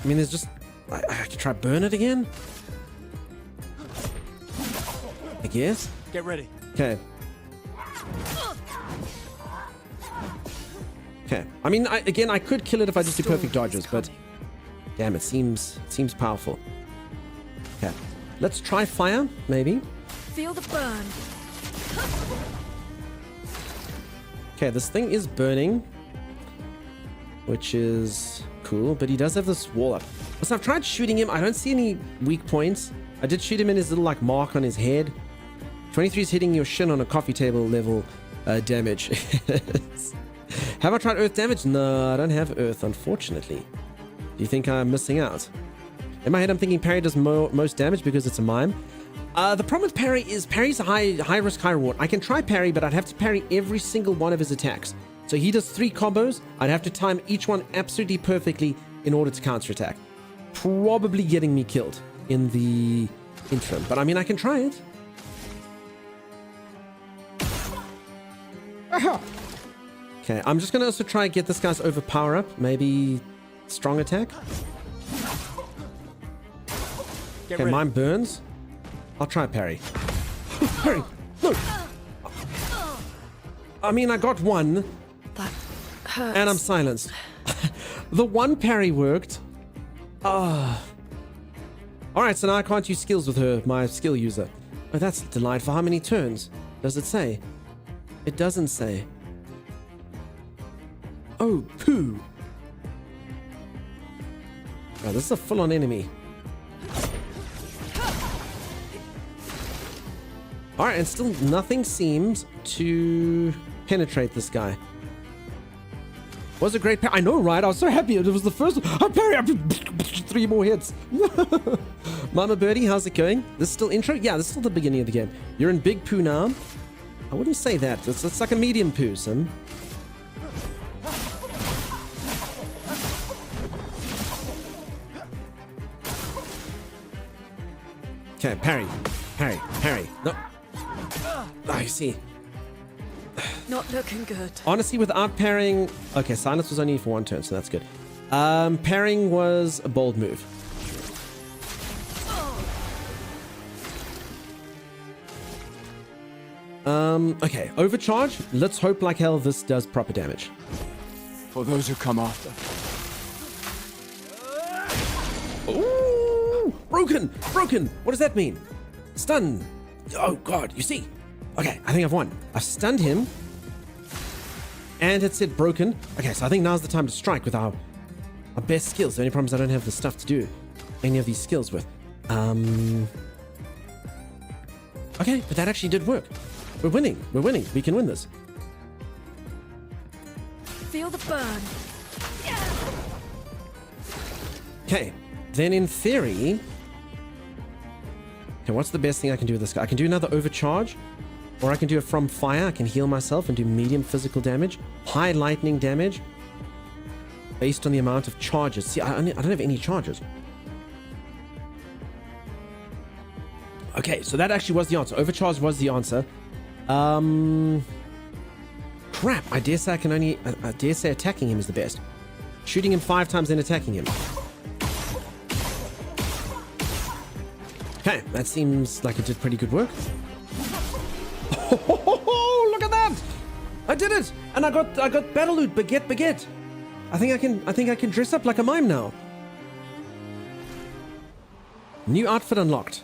mean, there's just... I could try burn it again? I guess? Get ready. Okay. Okay. I mean, again, I could kill it if I just do perfect dodges, but... Damn, it seems powerful. Okay. Let's try fire, maybe. Feel the burn. Okay, this thing is burning. Which is cool, but he does have this wall up. So I've tried shooting him. I don't see any weak points. I did shoot him in his little like mark on his head. 23 is hitting your shin on a coffee table level damage. Have I tried earth damage? No, I don't have earth, unfortunately. Do you think I'm missing out? In my head, I'm thinking parry does most damage because it's a mime. The problem with parry is parry's a high risk, high reward. I can try parry, but I'd have to parry every single one of his attacks. So he does 3 combos. I'd have to time each one absolutely perfectly in order to counterattack. Probably getting me killed in the interim. But I mean, I can try it. Okay, I'm just going to also try and get this guy's overpower up. Maybe strong attack. Okay, mine burns. I'll try parry. Parry! No! I mean, I got one. That hurts. And I'm silenced. The one parry worked. Alright, so now I can't use skills with her, my skill user. Oh, that's delightful. How many turns? Does it say? It doesn't say. Oh, poo. Oh, this is a full-on enemy. Alright, and still nothing seems to penetrate this guy. Was a great parry. I know, right? I was so happy. It was the first one. I parry up 3 more hits. Mama Birdie, how's it going? This is still intro? Yeah, this is still the beginning of the game. You're in big poo now. I wouldn't say that. It's like a medium poo, Sim. Okay, parry. Parry. Parry. No. I see. Not looking good. Honestly, without parrying... Okay, silence was only for 1 turn, so that's good. Parrying was a bold move. Okay, overcharge. Let's hope like hell this does proper damage. For those who come after. Ooh! Broken! Broken! What does that mean? Stun! Oh god, you see? Okay, I think I've won. I've stunned him. And it said broken. Okay, so I think now's the time to strike with our My best skills. The only problem is I don't have the stuff to do any of these skills with. Okay, but that actually did work. We're winning. We're winning. We can win this. Feel the burn. Okay, then in theory... Okay, what's the best thing I can do with this guy? I can do another overcharge, or I can do it from fire. I can heal myself and do medium physical damage, high lightning damage, based on the amount of charges. See, I don't have any charges. Okay, so that actually was the answer. Overcharge was the answer. Crap, I dare say I dare say attacking him is the best. Shooting him 5 times and attacking him. Okay, that seems like it did pretty good work. Oh, look at that! I did it! And I got battle loot, baguette. I think I can dress up like a mime now. New outfit unlocked.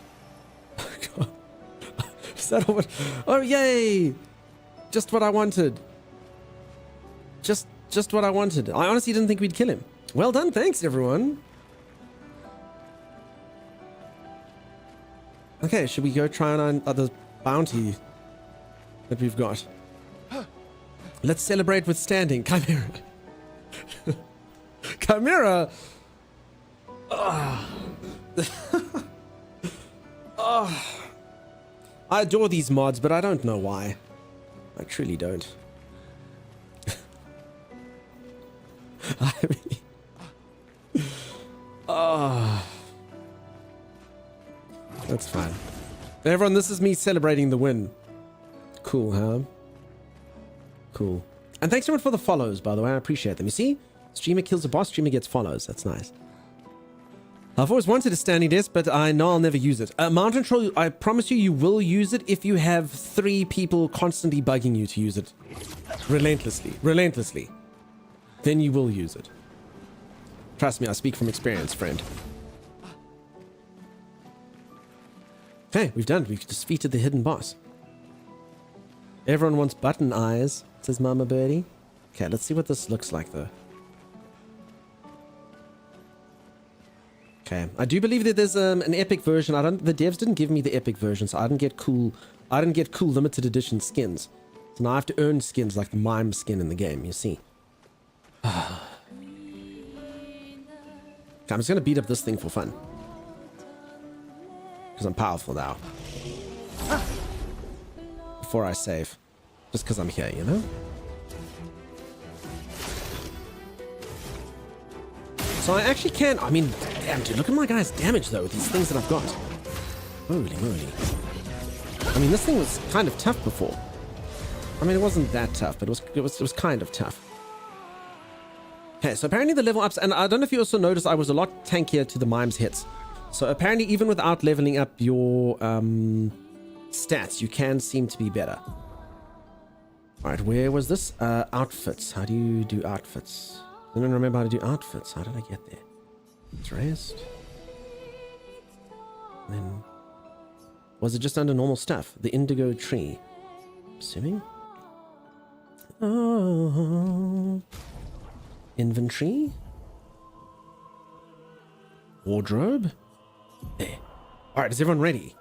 Is that all? Oh, yay! Just what I wanted. Just what I wanted. I honestly didn't think we'd kill him. Well done, thanks everyone. Okay, should we go try on our other bounty that we've got? Let's celebrate with standing. Chimera. Chimera! Oh. Oh. I adore these mods, but I don't know why. I truly don't. I mean... Oh... That's fine. Everyone, this is me celebrating the win. Cool, huh? Cool. And thanks everyone for the follows, by the way. I appreciate them. You see? Streamer kills a boss, streamer gets follows. That's nice. I've always wanted a standing desk, but I know I'll never use it. Mountain Troll, I promise you, you will use it if you have 3 people constantly bugging you to use it. Relentlessly. Relentlessly. Then you will use it. Trust me, I speak from experience, friend. Okay, we've done it. We've defeated the hidden boss. Everyone wants button eyes, says Mama Birdie. Okay, let's see what this looks like, though. Okay, I do believe that there's an epic version. The devs didn't give me the epic version, so I didn't get cool limited edition skins. So now I have to earn skins like the mime skin in the game, you see. Okay, I'm just gonna beat up this thing for fun. Because I'm powerful now. Before I save. Just because I'm here, you know? So I actually can... I mean, damn, dude, look at my guy's damage, though, with these things that I've got. Holy moly. I mean, this thing was kind of tough before. I mean, it wasn't that tough, but it was kind of tough. Okay, so apparently the level ups... And I don't know if you also noticed, I was a lot tankier to the mime's hits. So apparently, even without leveling up your stats, you can seem to be better. All right, where was this? Outfits. How do you do outfits? I don't remember how to do outfits. How did I get there? Let's rest. And then... Was it just under normal stuff? The indigo tree. Assuming? Oh. Inventory? Wardrobe? There. Alright, is everyone ready?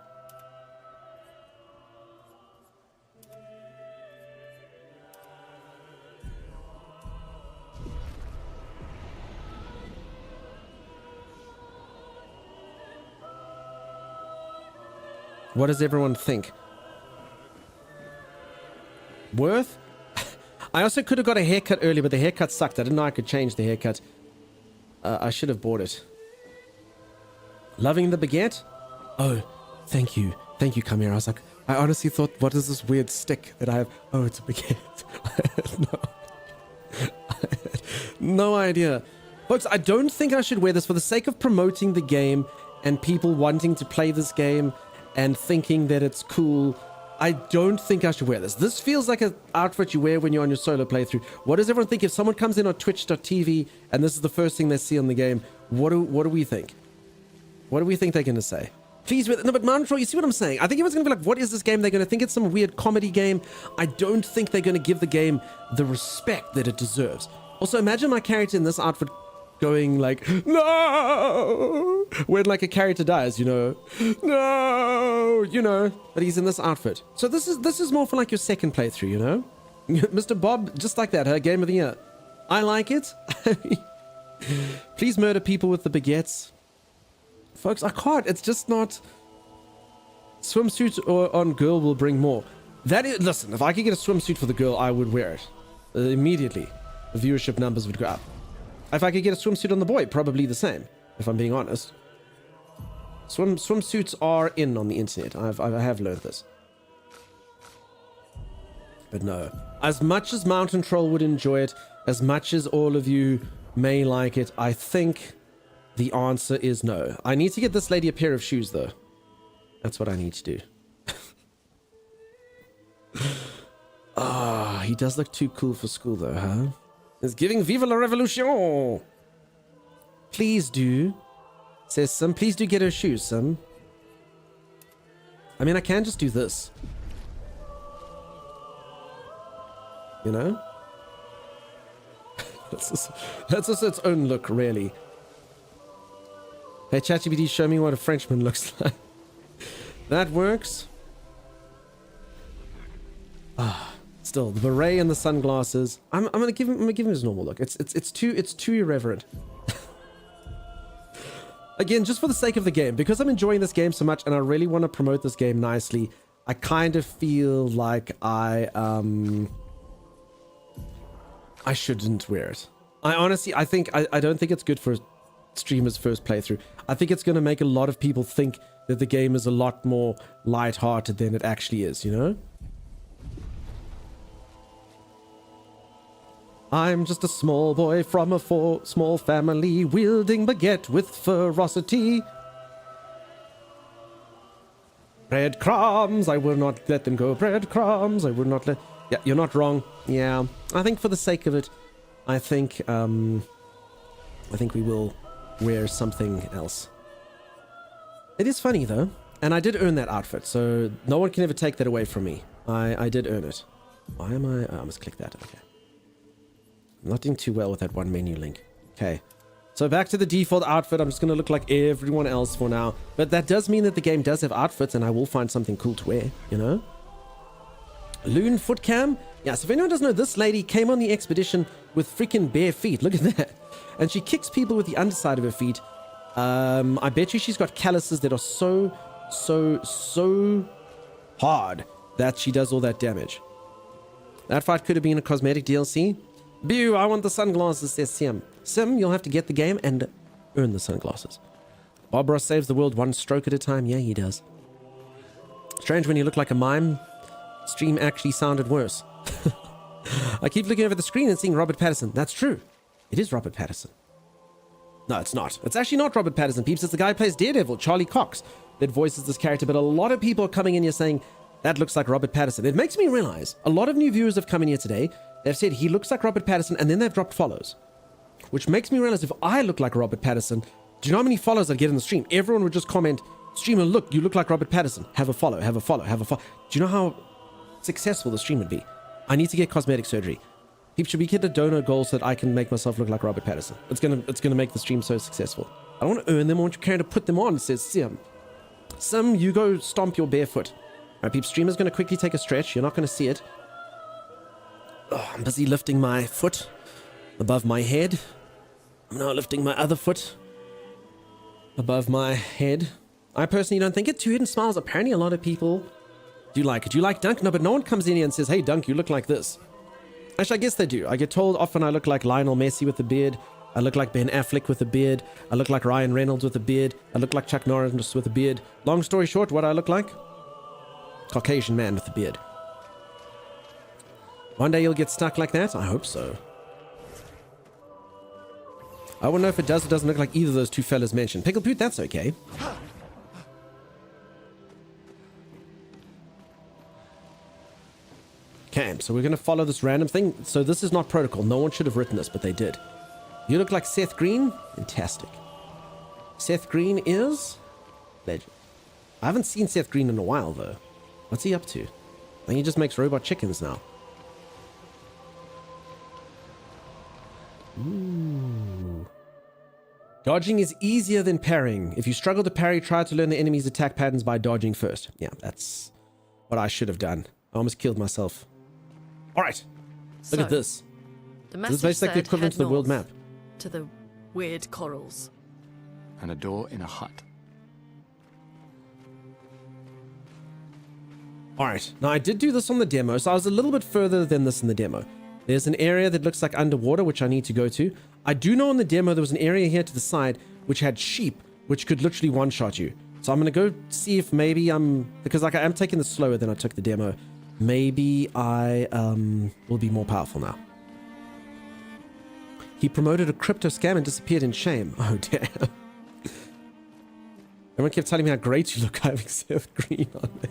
What does everyone think? Worth? I also could have got a haircut earlier, but the haircut sucked. I didn't know I could change the haircut. I should have bought it. Loving the baguette? Oh, thank you. Thank you, Chimera. I was like, I honestly thought, what is this weird stick that I have? Oh, it's a baguette. I had no idea. Folks, I don't think I should wear this for the sake of promoting the game and people wanting to play this game and thinking that it's cool. I don't think I should wear this. This feels like an outfit you wear when you're on your solo playthrough. What does everyone think? If someone comes in on twitch.tv and this is the first thing they see on the game, what do we think? What do we think they're going to say? Please, no, but Mountain Troll, you see what I'm saying? I think everyone's going to be like, what is this game? They're going to think it's some weird comedy game. I don't think they're going to give the game the respect that it deserves. Also, imagine my character in this outfit going like, no, when like a character dies, you know, no, you know, but he's in this outfit. So this is more for like your second playthrough, you know. Mr. Bob, just like that, her game of the year. I like it. Please murder people with the baguettes. Folks, I can't. It's just not... Swimsuit or on girl will bring more. That is... Listen, if I could get a swimsuit for the girl, I would wear it. Immediately. The viewership numbers would go up. If I could get a swimsuit on the boy, probably the same, if I'm being honest. Swimsuits are in on the internet. I have learned this. But no. As much as Mountain Troll would enjoy it, as much as all of you may like it, I think the answer is no. I need to get this lady a pair of shoes, though. That's what I need to do. Ah, he does look too cool for school, though, huh? He's giving Viva la Revolution! Please do. Says Sim. Please do get her shoes, Sim. I mean, I can just do this. You know? That's just its own look, really. Hey, ChatGPT, show me what a Frenchman looks like. That works. Ah, still the beret and the sunglasses. I'm gonna give him his normal look. It's too irreverent. Again, just for the sake of the game, because I'm enjoying this game so much, and I really want to promote this game nicely. I kind of feel like I shouldn't wear it. I honestly, I don't think it's good for streamers' first playthrough. I think it's going to make a lot of people think that the game is a lot more light-hearted than it actually is, you know? I'm just a small boy from a small family, wielding baguette with ferocity. Breadcrumbs, I will not let them go. Breadcrumbs, I will not let... Yeah, you're not wrong. Yeah, I think for the sake of it, I think we will wear something else. It is funny though, and I did earn that outfit, so no one can ever take that away from me. I did earn it. Why am I... Oh, I must click that. Okay. I'm not doing too well with that one menu link. Okay. So back to the default outfit. I'm just going to look like everyone else for now. But that does mean that the game does have outfits, and I will find something cool to wear, you know? Loon foot cam. Yeah, so if anyone doesn't know, this lady came on the expedition with freaking bare feet. Look at that. And she kicks people with the underside of her feet. I bet you she's got calluses that are so hard that she does all that damage. That fight could have been a cosmetic DLC. Bew, I want the sunglasses, says Sim. Sim, you'll have to get the game and earn the sunglasses. Bob Ross saves the world one stroke at a time. Yeah, he does. Strange when you look like a mime. Stream actually sounded worse. I keep looking over the screen and seeing Robert Pattinson. That's true. It is Robert Pattinson. No, it's not. It's actually not Robert Pattinson, peeps. It's the guy who plays Daredevil, Charlie Cox, that voices this character. But a lot of people are coming in here saying, that looks like Robert Pattinson. It makes me realize a lot of new viewers have come in here today. They've said he looks like Robert Pattinson, and then they've dropped follows. Which makes me realize if I look like Robert Pattinson, do you know how many follows I'd get in the stream? Everyone would just comment, streamer, look, you look like Robert Pattinson. Have a follow, have a follow, have a follow. Do you know how successful the stream would be? I need to get cosmetic surgery. People should be get a donor goal so that I can make myself look like Robert Pattinson. It's gonna make the stream so successful. I don't want to earn them, I want you to put them on, says Sim. Sim, you go stomp your barefoot. Alright, peeps, streamer's gonna quickly take a stretch. You're not gonna see it. Oh, I'm busy lifting my foot above my head. I'm now lifting my other foot above my head. I personally don't think it. Two hidden smiles. Apparently a lot of people do like it. Do you like Dunk? No, but no one comes in here and says, hey, Dunk, you look like this. Actually, I guess they do. I get told often I look like Lionel Messi with a beard. I look like Ben Affleck with a beard. I look like Ryan Reynolds with a beard. I look like Chuck Norris with a beard. Long story short, what I look like? Caucasian man with a beard. One day you'll get stuck like that? I hope so. I won't know if it does or doesn't look like either of those two fellas mentioned. Pickle Poot, that's okay. Okay, so we're going to follow this random thing. So this is not protocol. No one should have written this, but they did. You look like Seth Green? Fantastic. Seth Green is... legend. I haven't seen Seth Green in a while, though. What's he up to? I think he just makes robot chickens now. Ooh. Dodging is easier than parrying. If you struggle to parry, try to learn the enemy's attack patterns by dodging first. Yeah, that's what I should have done. I almost killed myself. All right. Look at this. The This message is basically said equivalent to the head world north map. to the weird corals. And a door in a hut. Alright, now I did do this on the demo, so I was a little bit further than this in the demo. There's an area that looks like underwater, which I need to go to. I do know in the demo there was an area here to the side which had sheep, which could literally one-shot you. So I'm going to go see if maybe because like I am taking this slower than I took the demo. Maybe I will be more powerful now. He promoted a crypto scam and disappeared in shame. Oh, damn. Everyone kept telling me how great you look having Seth Green on me.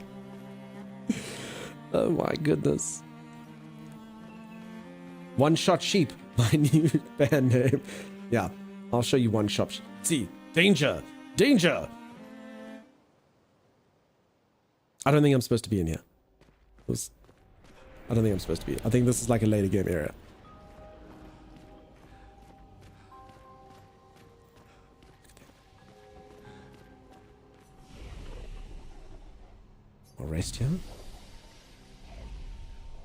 Oh my goodness. One Shot Sheep, my new band name. Yeah, I'll show you One Shot. See, danger, danger. I don't think I'm supposed to be in here. I don't think I'm supposed to be. I think this is like a later game area. I'll rest here.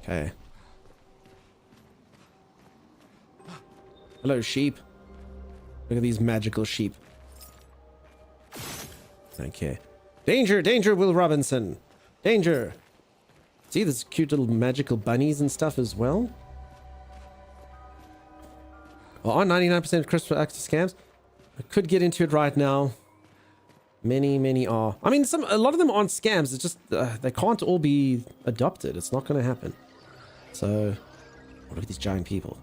Okay. Hello, sheep. Look at these magical sheep. Okay. Danger, danger, Will Robinson. Danger. See, there's cute little magical bunnies and stuff as well. Are 99% of Christmas access scams? I could get into it right now. Many are. I mean, a lot of them aren't scams. It's just they can't all be adopted. It's not going to happen. So, what are these giant people?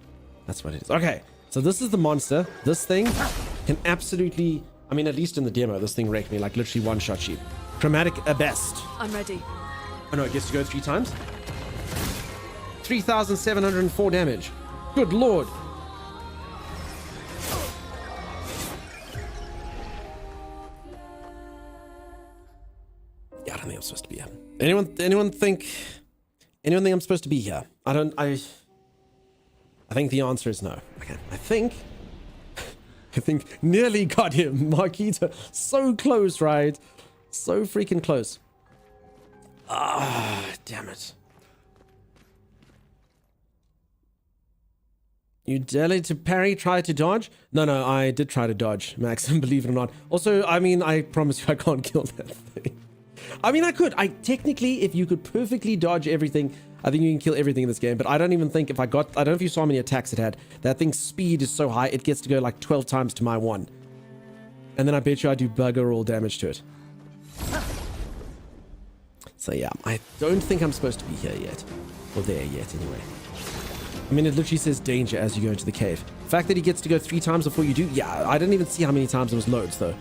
That's what it is. Okay, so this is the monster. This thing can absolutely, I mean, at least in the demo, this thing wrecked me like literally one shot sheep. Chromatic best. I'm ready. Oh no, it gets to go 3 times. 3,704 damage. Good lord. Yeah, I don't think I'm supposed to be here. Anyone think I'm supposed to be here? I think the answer is no. Okay, I think nearly got him. Marquita, so close, right? So freaking close. Ah, damn it. You dared to parry, try to dodge? No, I did try to dodge, Max, believe it or not. Also, I mean, I promise you I can't kill that thing. I mean, I could. Technically, if you could perfectly dodge everything, I think you can kill everything in this game. But I don't even think I don't know if you saw how many attacks it had. That thing's speed is so high, it gets to go like 12 times to my 1. And then I bet you I do bugger all damage to it. So yeah, I don't think I'm supposed to be here yet. Or there yet, anyway. I mean, it literally says danger as you go into the cave. The fact that he gets to go 3 times before you do, yeah, I didn't even see how many times it was loads, though.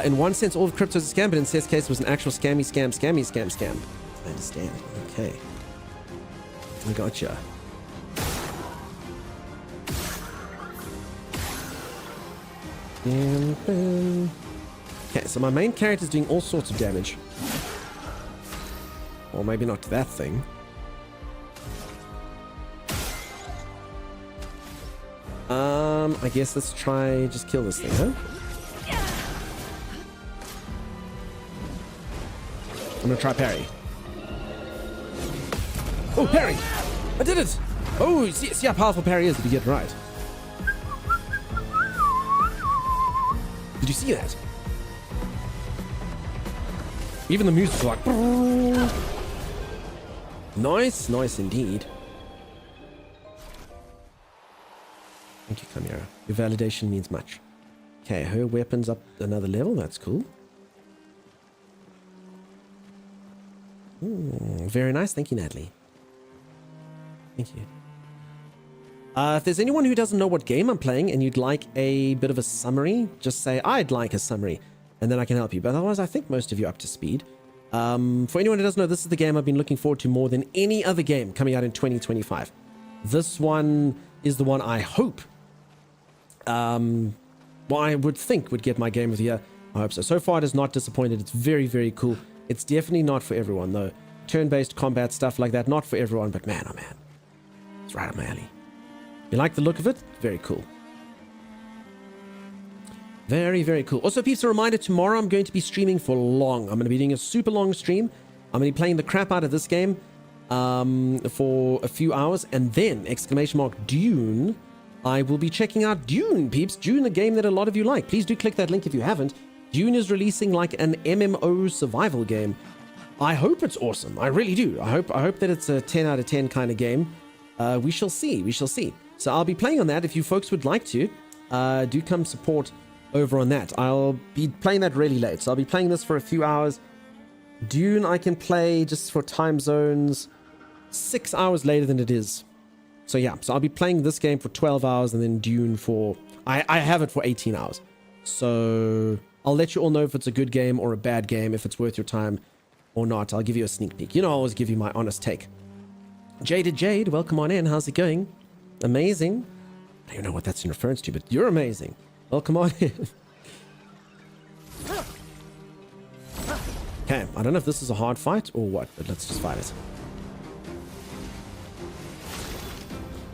In one sense, all of crypto is a scam, but in Seth's case, it was an actual scam. I understand. Okay. I gotcha. Okay, so my main character is doing all sorts of damage. Or maybe not to that thing. I guess let's try just kill this thing, huh? I'm gonna try parry. Oh, parry! I did it! Oh, see how powerful parry is if you get it right. Did you see that? Even the music is like... Nice indeed. Thank you, Chimera. Your validation means much. Okay, her weapon's up another level. That's cool. Ooh, very nice. Thank you, Natalie. Thank you. If there's anyone who doesn't know what game I'm playing and you'd like a bit of a summary, just say, I'd like a summary, and then I can help you. But otherwise, I think most of you are up to speed. For anyone who doesn't know, this is the game I've been looking forward to more than any other game coming out in 2025. This one is the one I hope, well, I would think would get my game of the year. I hope so. So far, it has not disappointed. It's very, very cool. It's definitely not for everyone, though. Turn-based combat, stuff like that, not for everyone, but man, oh man. It's right up my alley. You like the look of it? Very cool. Very, very cool. Also, peeps, a reminder, tomorrow I'm going to be streaming for long. I'm going to be doing a super long stream. I'm going to be playing the crap out of this game for a few hours. And then, Dune, I will be checking out Dune, peeps. Dune, a game that a lot of you like. Please do click that link if you haven't. Dune is releasing like an MMO survival game. I hope it's awesome. I really do. I hope that it's a 10 out of 10 kind of game. We shall see. We shall see. So I'll be playing on that. If you folks would like to, do come support over on that. I'll be playing that really late. So I'll be playing this for a few hours. Dune I can play just for time zones 6 hours later than it is. So yeah, so I'll be playing this game for 12 hours and then Dune for... I have it for 18 hours. So I'll let you all know if it's a good game or a bad game, if it's worth your time or not. I'll give you a sneak peek. You know, I always give you my honest take. Jaded Jade, welcome on in. How's it going? Amazing. I don't even know what that's in reference to, but you're amazing. Welcome on in. Okay, I don't know if this is a hard fight or what, but let's just fight it.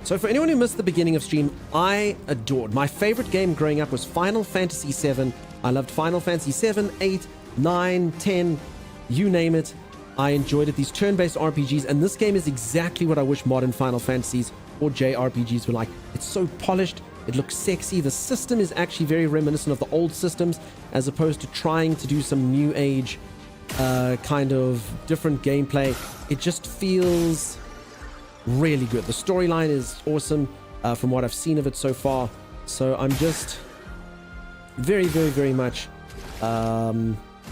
So for anyone who missed the beginning of stream, I adored. My favorite game growing up was Final Fantasy VII. I loved Final Fantasy VII, 8, 9, 10, you name it. I enjoyed it. These turn-based RPGs, and this game is exactly what I wish modern Final Fantasies or JRPGs were like. It's so polished. It looks sexy. The system is actually very reminiscent of the old systems, as opposed to trying to do some new age kind of different gameplay. It just feels really good. The storyline is awesome from what I've seen of it so far. So I'm just very, very, very much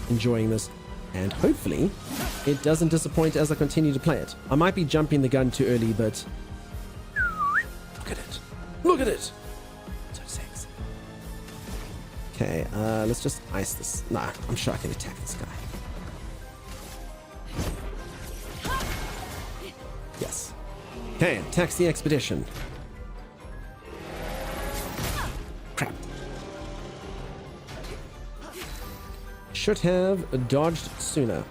enjoying this. And hopefully it doesn't disappoint as I continue to play it. I might be jumping the gun too early, but look at it. Look at it. So sexy. Okay, let's just ice this. Nah, I'm sure I can attack this guy. Yes. Okay, attacks the expedition. Crap. Should have dodged sooner.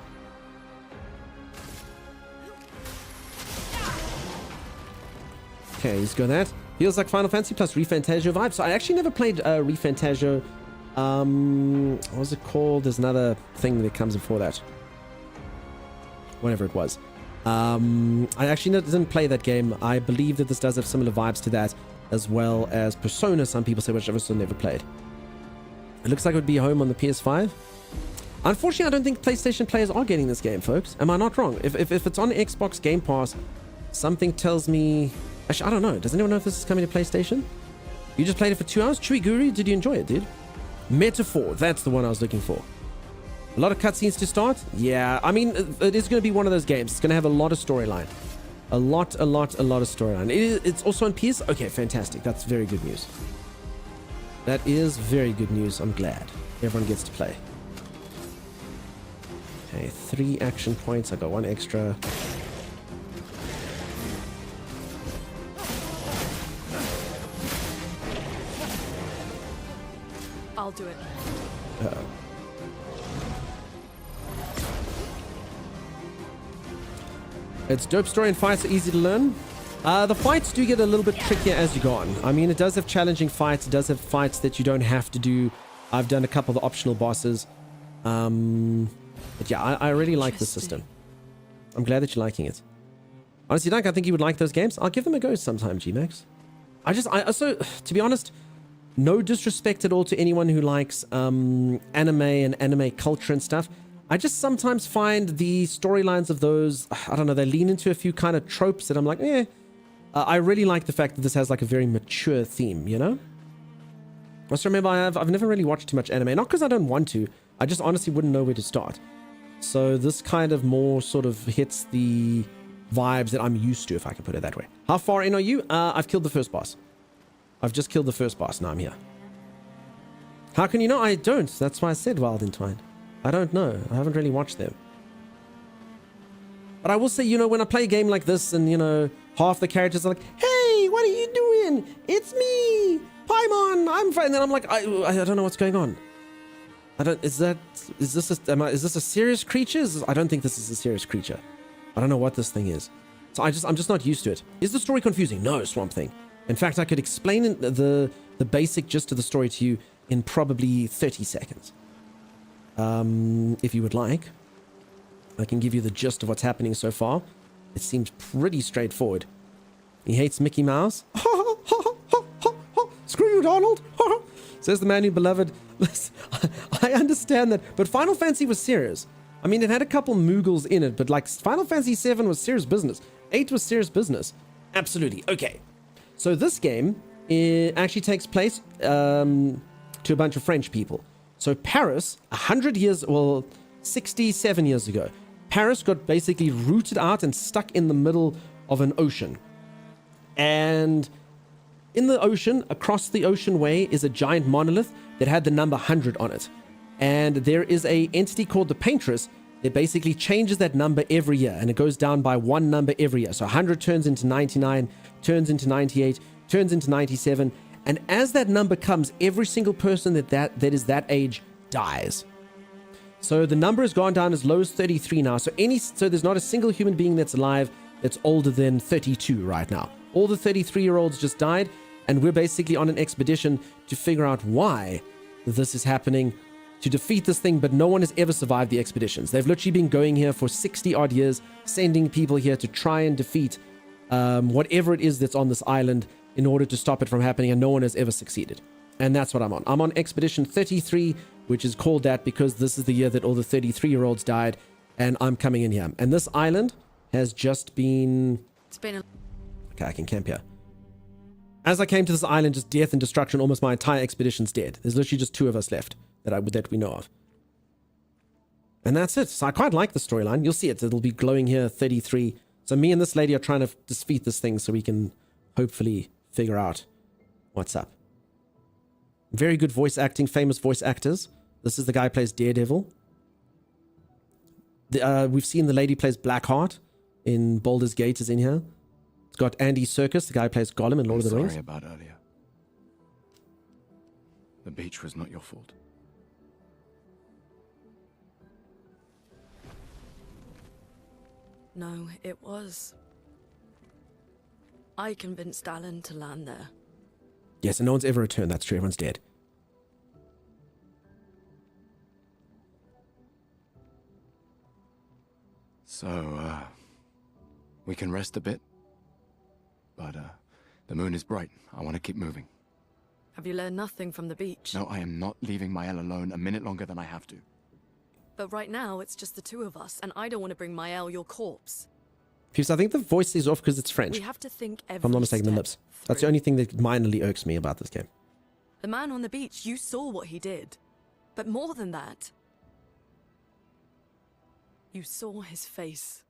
Okay, he's got that. Feels like Final Fantasy plus ReFantazio vibe. So I actually never played ReFantazio. What was it called? There's another thing that comes before that. Whatever it was. I actually didn't play that game. I believe that this does have similar vibes to that, as well as Persona, some people say, which I've also never played. It looks like it would be home on the PS5. Unfortunately, I don't think PlayStation players are getting this game, folks. Am I not wrong? If it's on Xbox Game Pass, something tells me... Actually, I don't know. Does anyone know if this is coming to PlayStation? You just played it for 2 hours? Chewy Guru, did you enjoy it, dude? Metaphor, that's the one I was looking for. A lot of cutscenes to start? Yeah, I mean, it is going to be one of those games. It's going to have a lot of storyline. A lot of storyline. It's also on PS? Okay, fantastic. That's very good news. That is very good news. I'm glad. Everyone gets to play. Okay, 3 action points. I got 1 extra. I'll do it. Uh-oh. It's dope story and fights are easy to learn. The fights do get a little bit trickier as you go on. I mean, it does have challenging fights. It does have fights that you don't have to do. I've done a couple of the optional bosses. But yeah, I really like the system. I'm glad that you're liking it. Honestly, Dunk, I think you would like those games. I'll give them a go sometime, G-Max. I also, to be honest, no disrespect at all to anyone who likes anime and anime culture and stuff. I just sometimes find the storylines of those, I don't know, they lean into a few kind of tropes that I'm like, I really like the fact that this has like a very mature theme, you know? I also remember I've never really watched too much anime, not because I don't want to, I just honestly wouldn't know where to start. So this kind of more sort of hits the vibes that I'm used to, if I can put it that way. How far in are you? I've killed the first boss. I've just killed the first boss, now I'm here. How can you know? I don't. That's why I said Wild Entwined. I don't know. I haven't really watched them. But I will say, you know, when I play a game like this and, you know, half the characters are like, hey, what are you doing? It's me, Paimon. I'm fine. And then I'm like, I don't know what's going on. Is this a serious creature? I don't think this is a serious creature. I don't know what this thing is. So I'm just not used to it. Is the story confusing? No, Swamp Thing. In fact, I could explain the basic gist of the story to you in probably 30 seconds. If you would like, I can give you the gist of what's happening so far. It seems pretty straightforward. He hates Mickey Mouse. Screw you, Donald. Says the man who beloved. I understand that, but Final Fantasy was serious. I mean, it had a couple Moogles in it, but like Final Fantasy 7 was serious business. 8 was serious business. Absolutely. Okay. So this game actually takes place to a bunch of French people. So Paris, 67 years ago, Paris got basically rooted out and stuck in the middle of an ocean. And in the ocean, across the ocean way, is a giant monolith that had the number 100 on it. And there is a entity called the Paintress that basically changes that number every year, and it goes down by one number every year. So 100 turns into 99, turns into 98, turns into 97, and as that number comes, every single person that is that age dies. So the number has gone down as low as 33 now. So there's not a single human being that's alive that's older than 32 right now. All the 33-year-olds just died, and we're basically on an expedition to figure out why this is happening, to defeat this thing, but no one has ever survived the expeditions. They've literally been going here for 60-odd years, sending people here to try and defeat whatever it is that's on this island in order to stop it from happening, and no one has ever succeeded. And that's what I'm on. I'm on Expedition 33, which is called that because this is the year that all the 33-year-olds died, and I'm coming in here. And this island has just been... Okay, I can camp here. As I came to this island, just death and destruction. Almost my entire expedition's dead. There's literally just 2 of us left that we know of. And that's it. So I quite like the storyline. You'll see it. It'll be glowing here, 33. So me and this lady are trying to defeat this thing so we can hopefully figure out what's up. Very good voice acting, famous voice actors. This is the guy who plays Daredevil. We've seen the lady who plays Blackheart in Baldur's Gate is in here. It's got Andy Serkis, the guy who plays Gollum in Lord of the Rings. Sorry about earlier. The beach was not your fault. No, it was. I convinced Alan to land there. Yes, and no one's ever returned. That's true. Everyone's dead. So, we can rest a bit. But, the moon is bright. I want to keep moving. Have you learned nothing from the beach? No, I am not leaving Mael alone a minute longer than I have to. But right now, it's just the 2 of us, and I don't want to bring Mael your corpse. Peeps, I think the voice is off because it's French. We have to think if I'm not mistaken, the lips. That's the only thing that minorly irks me about this game. The man on the beach, you saw what he did. But more than that, you saw his face.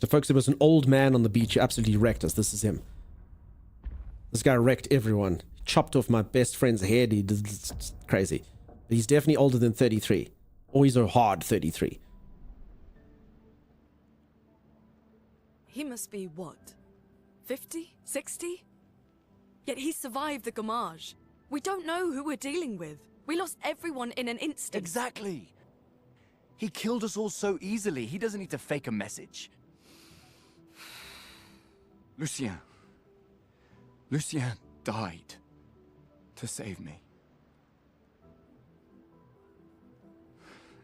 So folks, there was an old man on the beach who absolutely wrecked us. This is him. This guy wrecked everyone. He chopped off my best friend's head. It's crazy. But he's definitely older than 33. Or he's a hard 33. He must be what? 50? 60? Yet he survived the Gamage. We don't know who we're dealing with. We lost everyone in an instant. Exactly. He killed us all so easily. He doesn't need to fake a message. Lucien died to save me.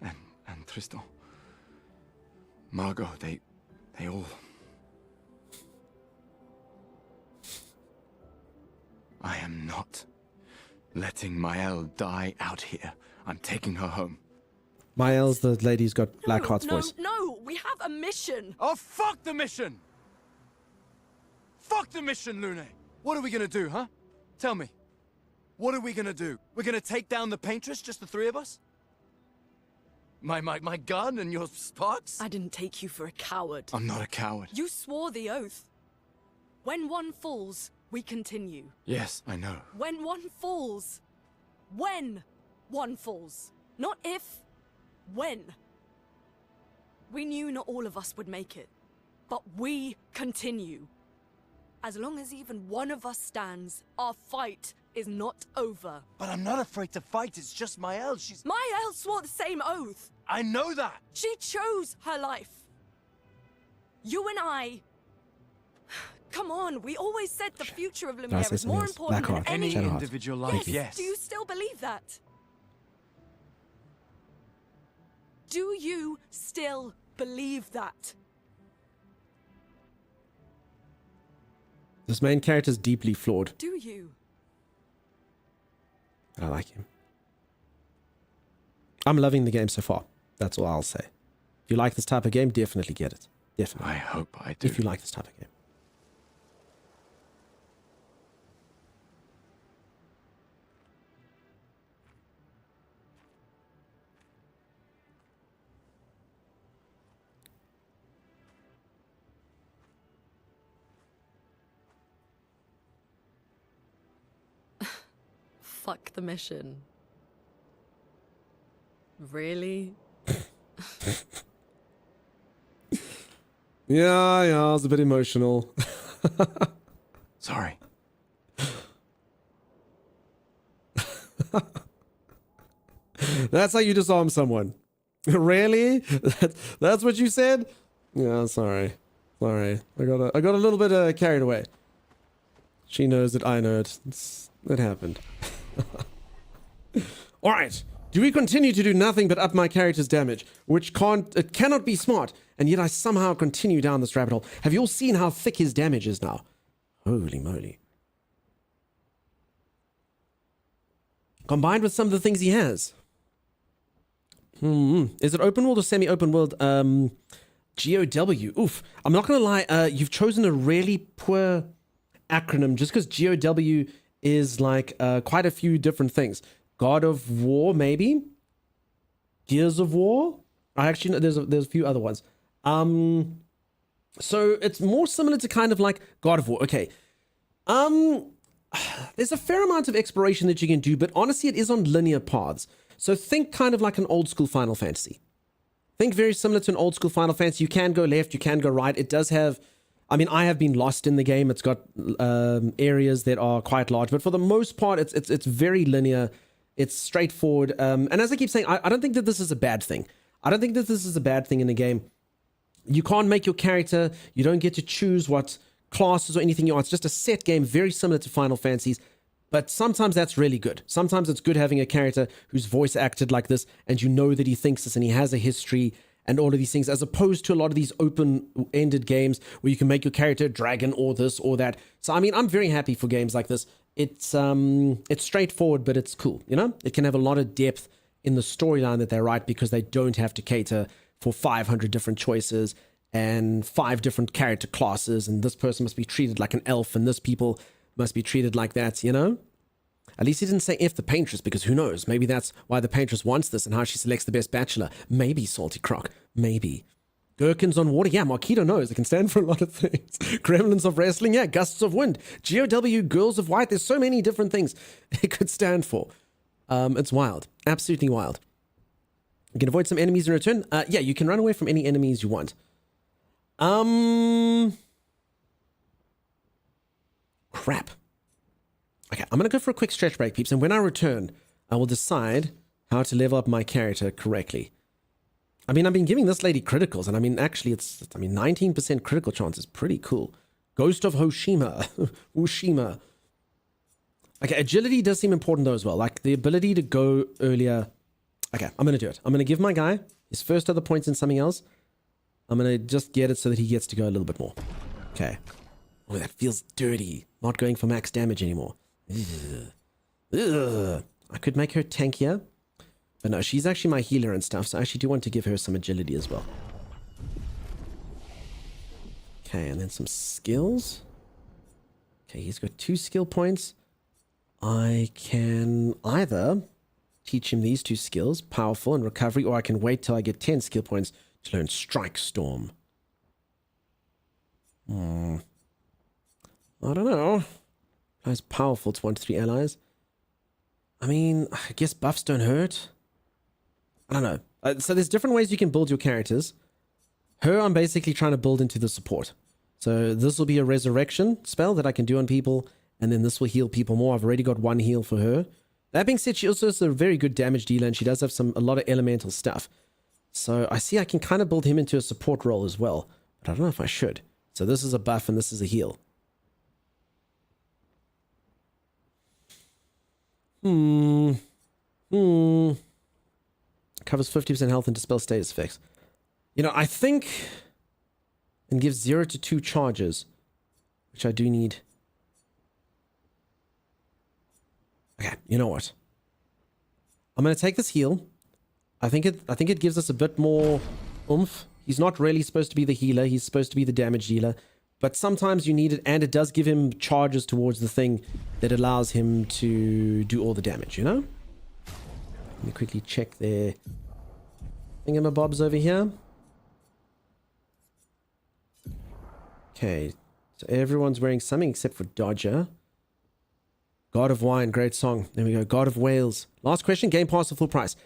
And Tristan, Margot, they all... I am not letting Mael die out here. I'm taking her home. Mael's the lady who's got Blackheart's voice. No, we have a mission. Oh, fuck the mission! Fuck the mission, Lune! What are we gonna do, huh? Tell me. What are we gonna do? We're gonna take down the Paintress, just the 3 of us? My gun and your sparks? I didn't take you for a coward. I'm not a coward. You swore the oath. When one falls, we continue. Yes, I know. When one falls. When one falls. Not if. When. We knew not all of us would make it. But we continue. As long as even one of us stands, our fight is not over. But I'm not afraid to fight. It's just Mael. Mael swore the same oath. I know that. She chose her life. You and I Come on, we always said the future of I say Lumiere is something more else? important than Blackheart. any Shadowheart. individual life, yes. Do you still believe that? Do you still believe that? This main character is deeply flawed. Do you? I like him. I'm loving the game so far. That's all I'll say. If you like this type of game, definitely get it. Definitely. I hope I do. If you like this type of game. Fuck the mission. Really? Yeah, I was a bit emotional. Sorry. That's how you disarm someone. Really? That's what you said? Yeah, sorry. Sorry. I got a little bit carried away. She knows it, I know it. It happened. Alright. Do we continue to do nothing but up my character's damage? Which it cannot be smart, and yet I somehow continue down this rabbit hole. Have you all seen how thick his damage is now? Holy moly. Combined with some of the things he has. Is it open world or semi-open world? GOW. Oof. I'm not gonna lie, you've chosen a really poor acronym just because GOW is like quite a few different things. God of War, maybe? Gears of War? I actually know there's a few other ones. So it's more similar to kind of like God of War. Okay. There's a fair amount of exploration that you can do, but honestly, it is on linear paths. So think kind of like an old school Final Fantasy. Think very similar to an old school Final Fantasy. You can go left, you can go right. It does have, I mean, I have been lost in the game. It's got areas that are quite large, but for the most part, it's very linear. It's straightforward. And as I keep saying, I don't think that this is a bad thing. I don't think that this is a bad thing in the game. You can't make your character. You don't get to choose what classes or anything you want. It's just a set game, very similar to Final Fantasies. But sometimes that's really good. Sometimes it's good having a character who's voice acted like this, and you know that he thinks this and he has a history and all of these things, as opposed to a lot of these open-ended games where you can make your character a dragon or this or that. So, I mean, I'm very happy for games like this. It's straightforward, but it's cool, you know? It can have a lot of depth in the storyline that they write because they don't have to cater for 500 different choices and 5 different character classes, and this person must be treated like an elf, and this people must be treated like that, you know? At least he didn't say F the paintress, because who knows? Maybe that's why the paintress wants this and how she selects the best bachelor. Maybe, Salty Croc. Maybe. Gherkins on water. Yeah, Marquito knows. It can stand for a lot of things. Gremlins of wrestling. Yeah, gusts of wind. GOW, girls of white. There's so many different things it could stand for. It's wild. Absolutely wild. You can avoid some enemies in return. Yeah, you can run away from any enemies you want. Crap. Okay, I'm going to go for a quick stretch break, peeps. And when I return, I will decide how to level up my character correctly. I mean, I've been giving this lady criticals, and I mean, actually, 19% critical chance is pretty cool. Ghost of Hoshima. Ushima. Okay, agility does seem important though as well. Like the ability to go earlier. Okay, I'm going to do it. I'm going to give my guy his first other points in something else. I'm going to just get it so that he gets to go a little bit more. Okay. Oh, that feels dirty. Not going for max damage anymore. Ugh. Ugh. I could make her tankier. But no, she's actually my healer and stuff, so I actually do want to give her some agility as well. Okay, and then some skills. Okay, he's got 2 skill points. I can either teach him these 2 skills, Powerful and Recovery, or I can wait till I get 10 skill points to learn Strike Storm. I don't know. Applies Powerful to 1 to 3 allies. I mean, I guess buffs don't hurt. I don't know. So there's different ways you can build your characters. Her, I'm basically trying to build into the support. So this will be a resurrection spell that I can do on people, and then this will heal people more. I've already got 1 heal for her. That being said, she also is a very good damage dealer, and she does have a lot of elemental stuff. So I see I can kind of build him into a support role as well, but I don't know if I should. So this is a buff and this is a heal. Covers 50% health and dispels status effects. You know, I think... And gives 0 to 2 charges, which I do need. Okay, you know what? I'm going to take this heal. I think it gives us a bit more oomph. He's not really supposed to be the healer. He's supposed to be the damage dealer. But sometimes you need it, and it does give him charges towards the thing that allows him to do all the damage, you know? Let me quickly check their thingamabobs over here. Okay, so everyone's wearing something except for Dodger. God of Wine, great song. There we go. God of Wales. Last question, Game Pass or full price?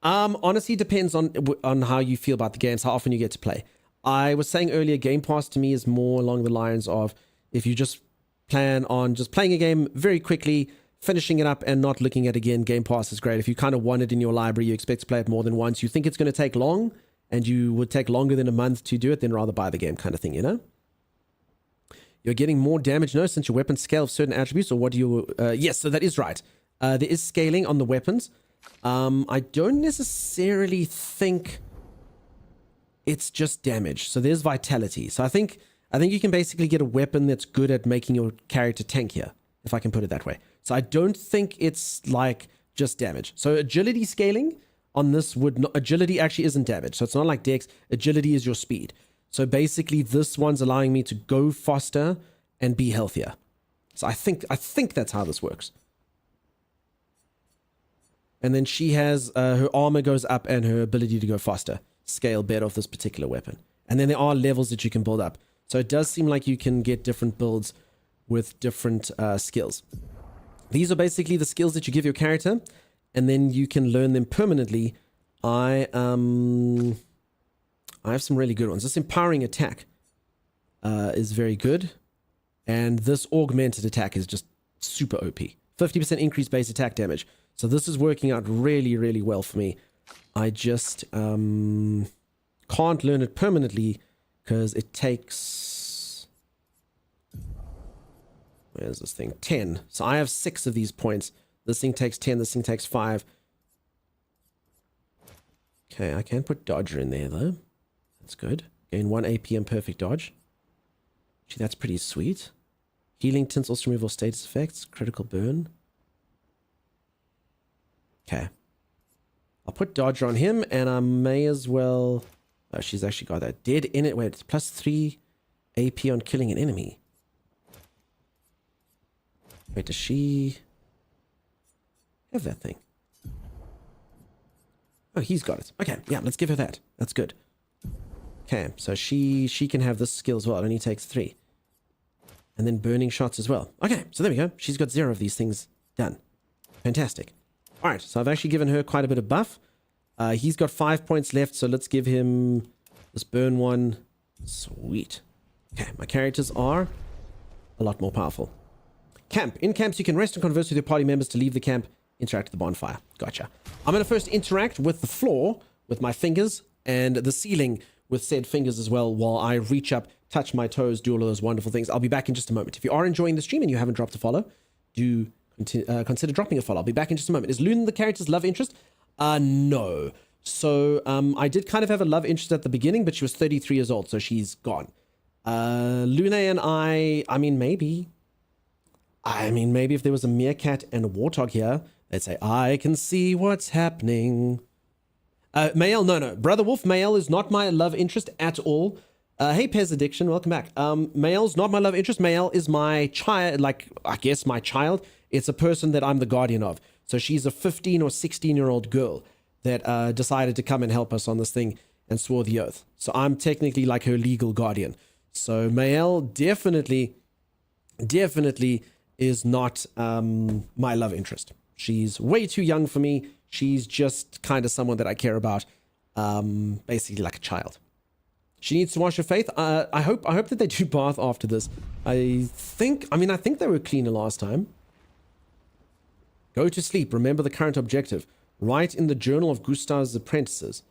Honestly, depends on how you feel about the games, how often you get to play. I was saying earlier, Game Pass to me is more along the lines of if you just plan on just playing a game very quickly, finishing it up and not looking at it again, Game Pass is great. If you kind of want it in your library, you expect to play it more than once, you think it's going to take long, and you would take longer than a month to do it, then rather buy the game kind of thing, you know? You're getting more damage, no, since your weapons scale of certain attributes, or what do you... yes, so that is right. There is scaling on the weapons. I don't necessarily think it's just damage. So there's vitality. So I think you can basically get a weapon that's good at making your character tankier, if I can put it that way. So I don't think it's like just damage. So agility scaling on this would not... Agility actually isn't damage. So it's not like dex. Agility is your speed. So basically, this one's allowing me to go faster and be healthier. So I think that's how this works. And then she has her armor goes up and her ability to go faster scale better off this particular weapon. And then there are levels that you can build up. So it does seem like you can get different builds with different skills. These are basically the skills that you give your character, and then you can learn them permanently. I have some really good ones. This empowering attack is very good. And this augmented attack is just super OP. 50% increased base attack damage. So this is working out really, really well for me. I just can't learn it permanently because it takes... Where's this thing? 10. So I have 6 of these points. This thing takes 10. This thing takes 5. Okay, I can put Dodger in there though. That's good. Gain 1 AP and perfect dodge. Gee, that's pretty sweet. Healing tinsels to remove all status effects. Critical burn. Okay. I'll put Dodger on him, and I may as well... Oh, she's actually got that. Dead in it. Wait, plus 3 AP on killing an enemy. Wait, does she have that thing? Oh, he's got it. Okay, yeah, let's give her that. That's good. Okay, so she can have this skill as well. It only takes 3. And then burning shots as well. Okay, so there we go. She's got 0 of these things done. Fantastic. All right, so I've actually given her quite a bit of buff. He's got 5 points left, so let's give him this burn one. Sweet. Okay, my characters are a lot more powerful. Camp. In camps, you can rest and converse with your party members to leave the camp, interact with the bonfire. Gotcha. I'm going to first interact with the floor with my fingers and the ceiling with said fingers as well while I reach up, touch my toes, do all of those wonderful things. I'll be back in just a moment. If you are enjoying the stream and you haven't dropped a follow, do consider dropping a follow. I'll be back in just a moment. Is Luna the character's love interest? No. So I did kind of have a love interest at the beginning, but she was 33 years old, so she's gone. Luna and I mean, maybe if there was a meerkat and a warthog here, they'd say, I can see what's happening. Mael, no. Brother Wolf, Mael is not my love interest at all. Hey, Pez Addiction, welcome back. Mael's not my love interest. Mael is my child, like, I guess my child. It's a person that I'm the guardian of. So she's a 15 or 16-year-old girl that decided to come and help us on this thing and swore the oath. So I'm technically like her legal guardian. So Mael definitely is not my love interest. She's way too young for me. She's just kind of someone that I care about, basically like a child. She needs to wash her face. I hope that they do bath after this. I think they were cleaner last time. Go to sleep. Remember the current objective. Write in the journal of Gustav's apprentices.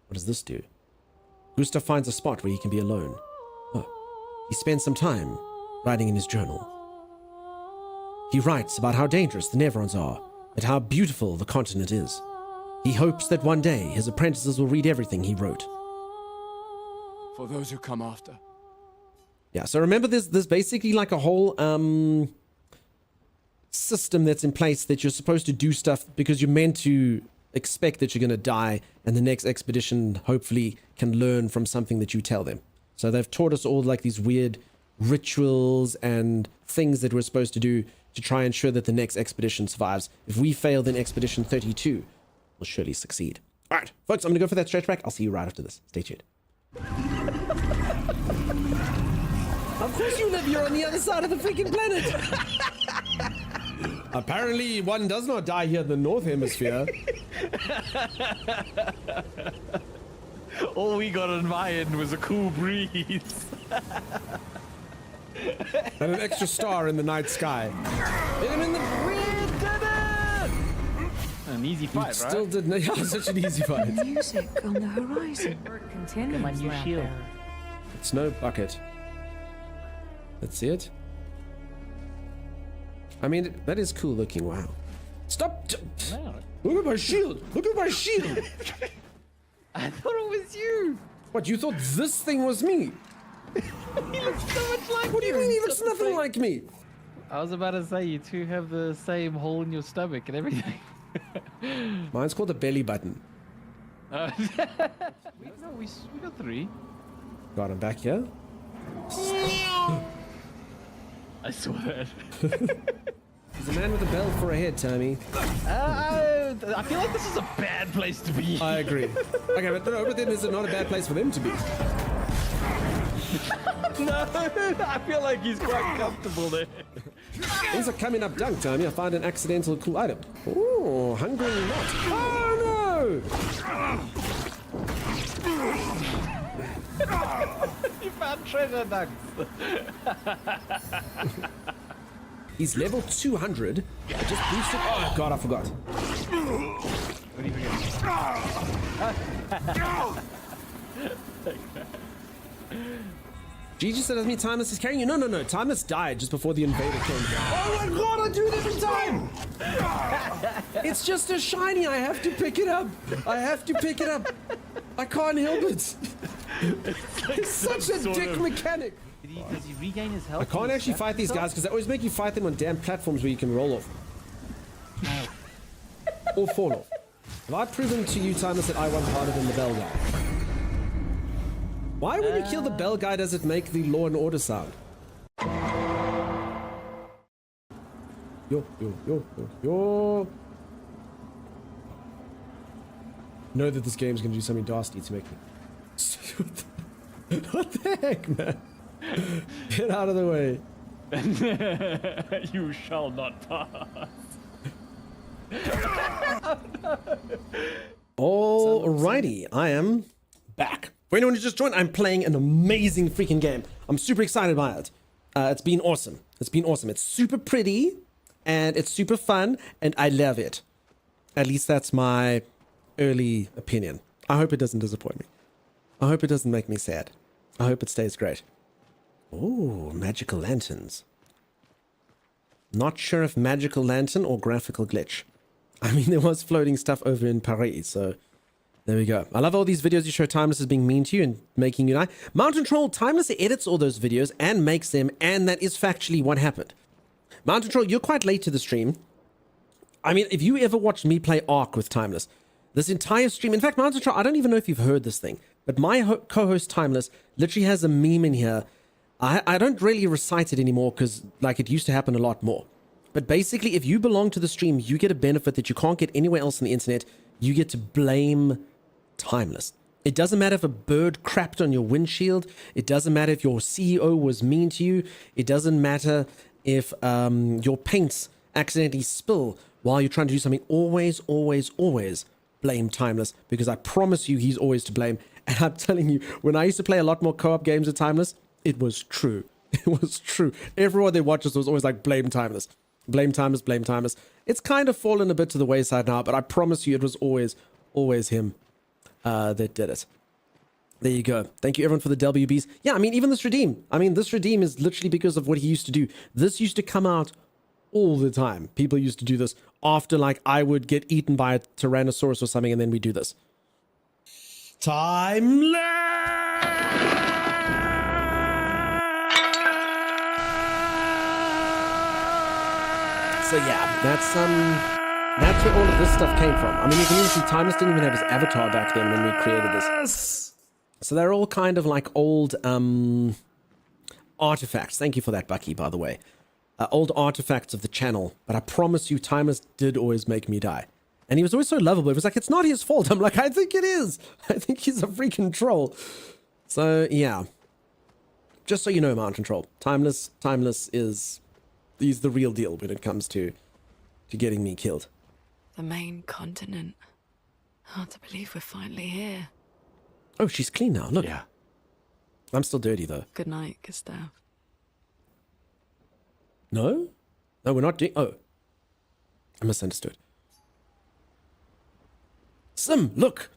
What does this do? Gustav finds a spot where he can be alone. Oh, he spends some time writing in his journal. He writes about how dangerous the Nevrons are and how beautiful the continent is. He hopes that one day his apprentices will read everything he wrote. For those who come after. Yeah, so remember there's basically like a whole system that's in place that you're supposed to do stuff because you're meant to expect that you're going to die, and the next expedition hopefully can learn from something that you tell them. So they've taught us all like these weird rituals and things that we're supposed to do to try and ensure that the next expedition survives. If we fail, then Expedition 32 will surely succeed. All right, folks, I'm going to go for that stretch back. I'll see you right after this. Stay tuned. Of course you live, you're on the other side of the freaking planet. Apparently one does not die here in the North Hemisphere. All we got on my end was a cool breeze. And an extra star in the night sky. Hit him in the... We did it! An easy fight, right? Still did not... Yeah, such an easy fight. Music on the horizon. Work continues. My new shield. It's no bucket. Let's see it. I mean, that is cool looking. Wow. Stop! No. Look at my shield! Look at my shield! I thought it was you! What, you thought this thing was me? He looks so much like What do you mean he looks nothing like me? I was about to say, you two have the same hole in your stomach and everything. Mine's called a belly button. No, we got 3. Got him back here. I saw that. He's a man with a bell for a head, Tommy. I feel like this is a bad place to be. I agree. Okay, but then is it not a bad place for them to be? No, I feel like he's quite comfortable there. These are coming up dunk, Tommy. I found an accidental cool item. Oh, hungry not. Oh, no! You found treasure ducks. He's level 200. I just boosted. Oh, God, I forgot. What do you forget? Gigi said, "As me, Timeless is carrying you." No. Timeless died just before the invader came. Oh my God, I do it every time. It's just a shiny. I have to pick it up. I can't help it. It's such a dick mechanic. Does he regain his health? I can't actually fight these guys because they always make you fight them on damn platforms where you can roll off. Or fall off. Have I proven to you, Timeless, that I want harder than the bell guy? Why when you kill the bell guy does it make the Law and Order sound? Yo. Know that this game's gonna do something dastardly to make me. What the heck, man? Get out of the way. You shall not pass. Alrighty, I am back. For anyone who just joined, I'm playing an amazing freaking game. I'm super excited by it. It's been awesome. It's super pretty, and it's super fun, and I love it. At least that's my early opinion. I hope it doesn't disappoint me. I hope it doesn't make me sad. I hope it stays great. Oh, magical lanterns. Not sure if magical lantern or graphical glitch. I mean, there was floating stuff over in Paris, so there we go. I love all these videos you show Timeless as being mean to you and making you die. Mountain Troll, Timeless edits all those videos and makes them, and that is factually what happened. Mountain Troll, you're quite late to the stream. I mean, if you ever watched me play Ark with Timeless, this entire stream, in fact, Mountain Troll, I don't even know if you've heard this thing, but my co-host Timeless literally has a meme in here. I don't really recite it anymore because like it used to happen a lot more. But basically, if you belong to the stream, you get a benefit that you can't get anywhere else on the internet. You get to blame Timeless. It doesn't matter if a bird crapped on your windshield. It doesn't matter if your CEO was mean to you. It doesn't matter if your paints accidentally spill while you're trying to do something. Always blame Timeless, because I promise you he's always to blame. And I'm telling you, when I used to play a lot more co-op games with Timeless, it was true. It was true. Everyone that watches was always like, blame Timeless. Blame Timeless, blame Timeless. It's kind of fallen a bit to the wayside now, but I promise you it was always him that did it. There you go. Thank you everyone for the WBs. Yeah, I mean, even this redeem. This redeem is literally because of what he used to do. This used to come out all the time. People used to do this after, like, I would get eaten by a Tyrannosaurus or something, and then we do this. Timeless! So yeah, that's where all of this stuff came from. I mean, you can even see Timeless didn't even have his avatar back then when we created this. So they're all kind of like old artifacts. Thank you for that, Bucky, by the way. Old artifacts of the channel. But I promise you, Timeless did always make me die. And he was always so lovable. It was like, it's not his fault. I'm like, I think it is. I think he's a freaking troll. So yeah. Just so you know, Mountain Troll. Timeless is... He's the real deal when it comes to getting me killed. The main continent. Hard to believe we're finally here. Oh, she's clean now. Look. Yeah. I'm still dirty, though. Good night, Gustav. No? No, we're not doing... Oh. I misunderstood. Sim, look!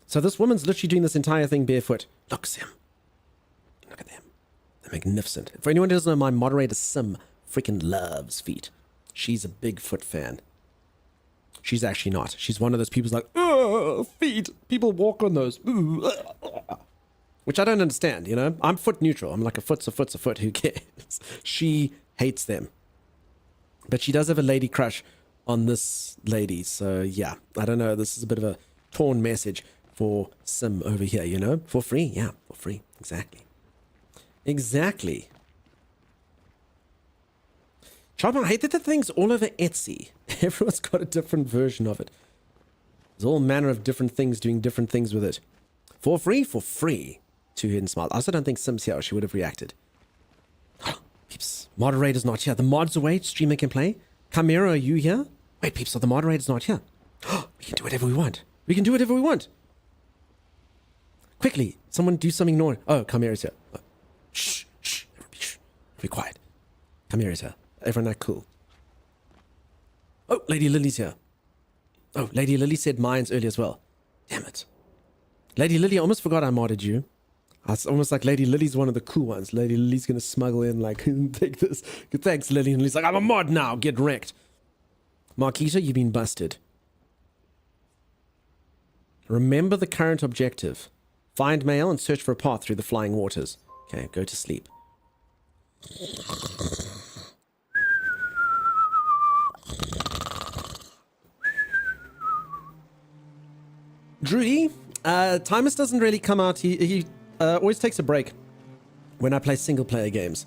So this woman's literally doing this entire thing barefoot. Look, Sim. Look at them. They're magnificent. For anyone who doesn't know, my moderator, Sim, freaking loves feet. She's a big foot fan. She's actually not. She's one of those people who's like, oh, feet. People walk on those. Which I don't understand, you know? I'm foot neutral. I'm like, a foot's a foot's a foot. Who cares? She hates them. But she does have a lady crush on this lady. So, yeah. I don't know. This is a bit of a torn message for Sim over here, you know? For free? Yeah, for free. Exactly. Exactly. Chopper, I hate that the thing's all over Etsy. Everyone's got a different version of it. There's all manner of different things doing different things with it. For free? For free. Two hidden smiles. I also don't think Sim's here or she would have reacted. Peeps, moderator's not here. The mod's away. Streamer can play. Chimera, are you here? Wait, peeps, so the moderator's not here. We can do whatever we want. We can do whatever we want. Quickly, someone do something naughty. Oh, Chimera's here. Oh. Shh, shh. Everybody, shh. Be quiet. Chimera's here. Everyone act cool. Oh, Lady Lily's here. Oh, Lady Lily said mine's early as well. Damn it. Lady Lily, I almost forgot I modded you. It's almost like Lady Lily's one of the cool ones. Lady Lily's going to smuggle in, like, take this. Thanks, Lily. And Lily's like, I'm a mod now. Get wrecked. Marquita, you've been busted. Remember the current objective. Find mail and search for a path through the flying waters. Okay, go to sleep. Drewy, Timus doesn't really come out. He always takes a break when I play single player games.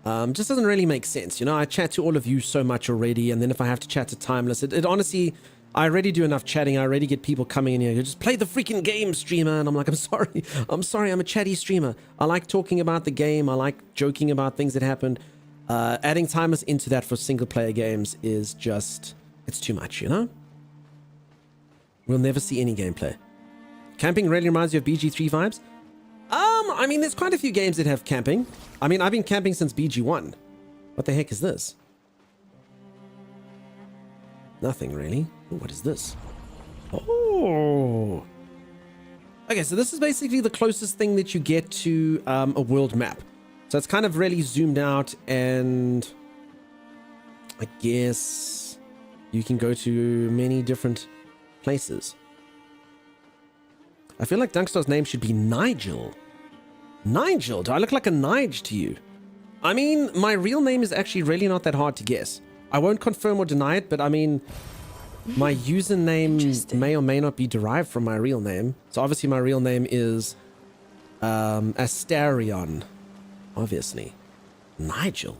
Just doesn't really make sense. You know, I chat to all of you so much already, and then if I have to chat to Timeless, it honestly, I already do enough chatting. I already get people coming in here. You just play the freaking game, streamer. And I'm like, I'm sorry. I'm a chatty streamer. I like talking about the game. I like joking about things that happened. Adding Timeless into that for single player games is just, it's too much, you know? We'll never see any gameplay. Camping really reminds you of BG3 vibes? I mean, there's quite a few games that have camping. I mean, I've been camping since BG1. What the heck is this? Nothing really. Ooh, what is this? Oh. Okay, so this is basically the closest thing that you get to a world map. So it's kind of really zoomed out, and I guess you can go to many different places. I feel like Dunkstar's name should be Nigel. Nigel? Do I look like a Nige to you? I mean, my real name is actually really not that hard to guess. I won't confirm or deny it, but I mean, my username may or may not be derived from my real name. So obviously my real name is Astarion. Obviously. Nigel.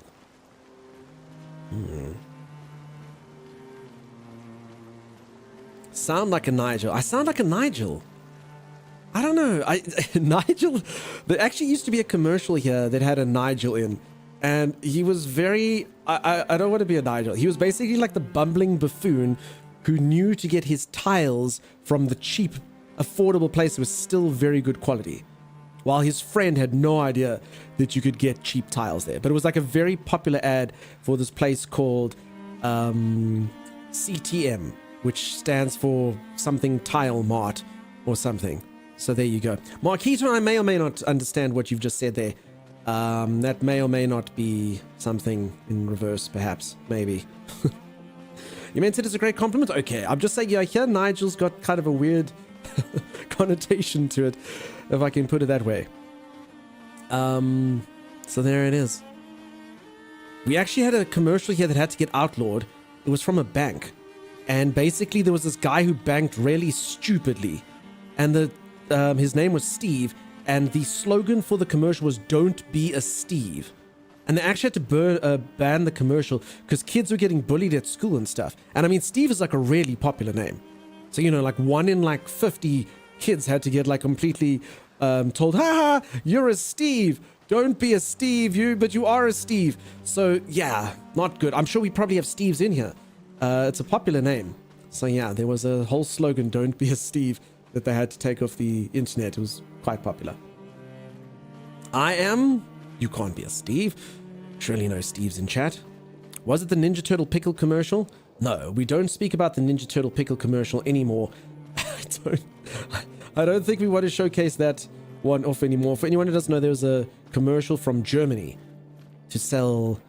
Sound like a Nigel. I sound like a Nigel. I don't know. Nigel, there actually used to be a commercial here that had a Nigel in, and he was very, I don't want to be a Nigel. He was basically like the bumbling buffoon who knew to get his tiles from the cheap, affordable place that was still very good quality, while his friend had no idea that you could get cheap tiles there. But it was like a very popular ad for this place called CTM, which stands for something Tile Mart or something. So there you go. Marquita, I may or may not understand what you've just said there. That may or may not be something in reverse, perhaps. Maybe. You meant it as a great compliment? Okay, I'm just saying, yeah, here Nigel's got kind of a weird connotation to it, if I can put it that way. So there it is. We actually had a commercial here that had to get outlawed. It was from a bank. And basically there was this guy who banked really stupidly. And his name was Steve. And the slogan for the commercial was, "Don't be a Steve." And they actually had to ban the commercial because kids were getting bullied at school and stuff. And I mean, Steve is like a really popular name. So, you know, like 1 in like 50 kids had to get like completely told, "Ha ha, you're a Steve. Don't be a Steve, but you are a Steve." So yeah, not good. I'm sure we probably have Steves in here. It's a popular name. So yeah, there was a whole slogan, "Don't be a Steve," that they had to take off the internet. It was quite popular. You can't be a Steve. Surely no Steves in chat. Was it the Ninja Turtle pickle commercial? No, we don't speak about the Ninja Turtle pickle commercial anymore. I don't think we want to showcase that one off anymore. For anyone who doesn't know, there was a commercial from Germany to sell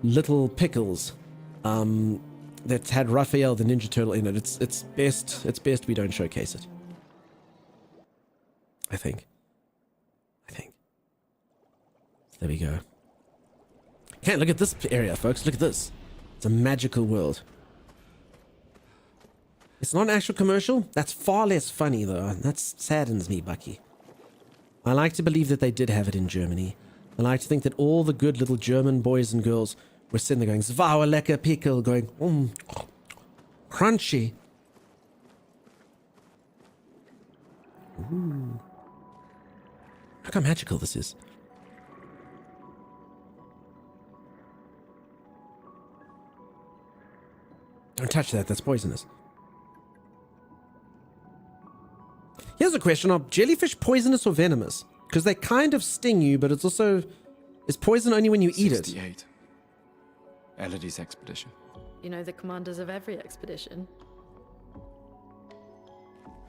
little pickles that had Raphael the Ninja Turtle in it. It's best we don't showcase it. I think. There we go. Okay, look at this area, folks. Look at this. It's a magical world. It's not an actual commercial. That's far less funny, though. That saddens me, Bucky. I like to believe that they did have it in Germany. I like to think that all the good little German boys and girls were sitting there going, "Zwaue lecker pickle," going, crunchy. Ooh. Look how magical this is. Don't touch that, that's poisonous. Here's a question, are jellyfish poisonous or venomous? Because they kind of sting you, but it's also... Is poison only when you eat it? 68. Elodie's expedition. You know the commanders of every expedition.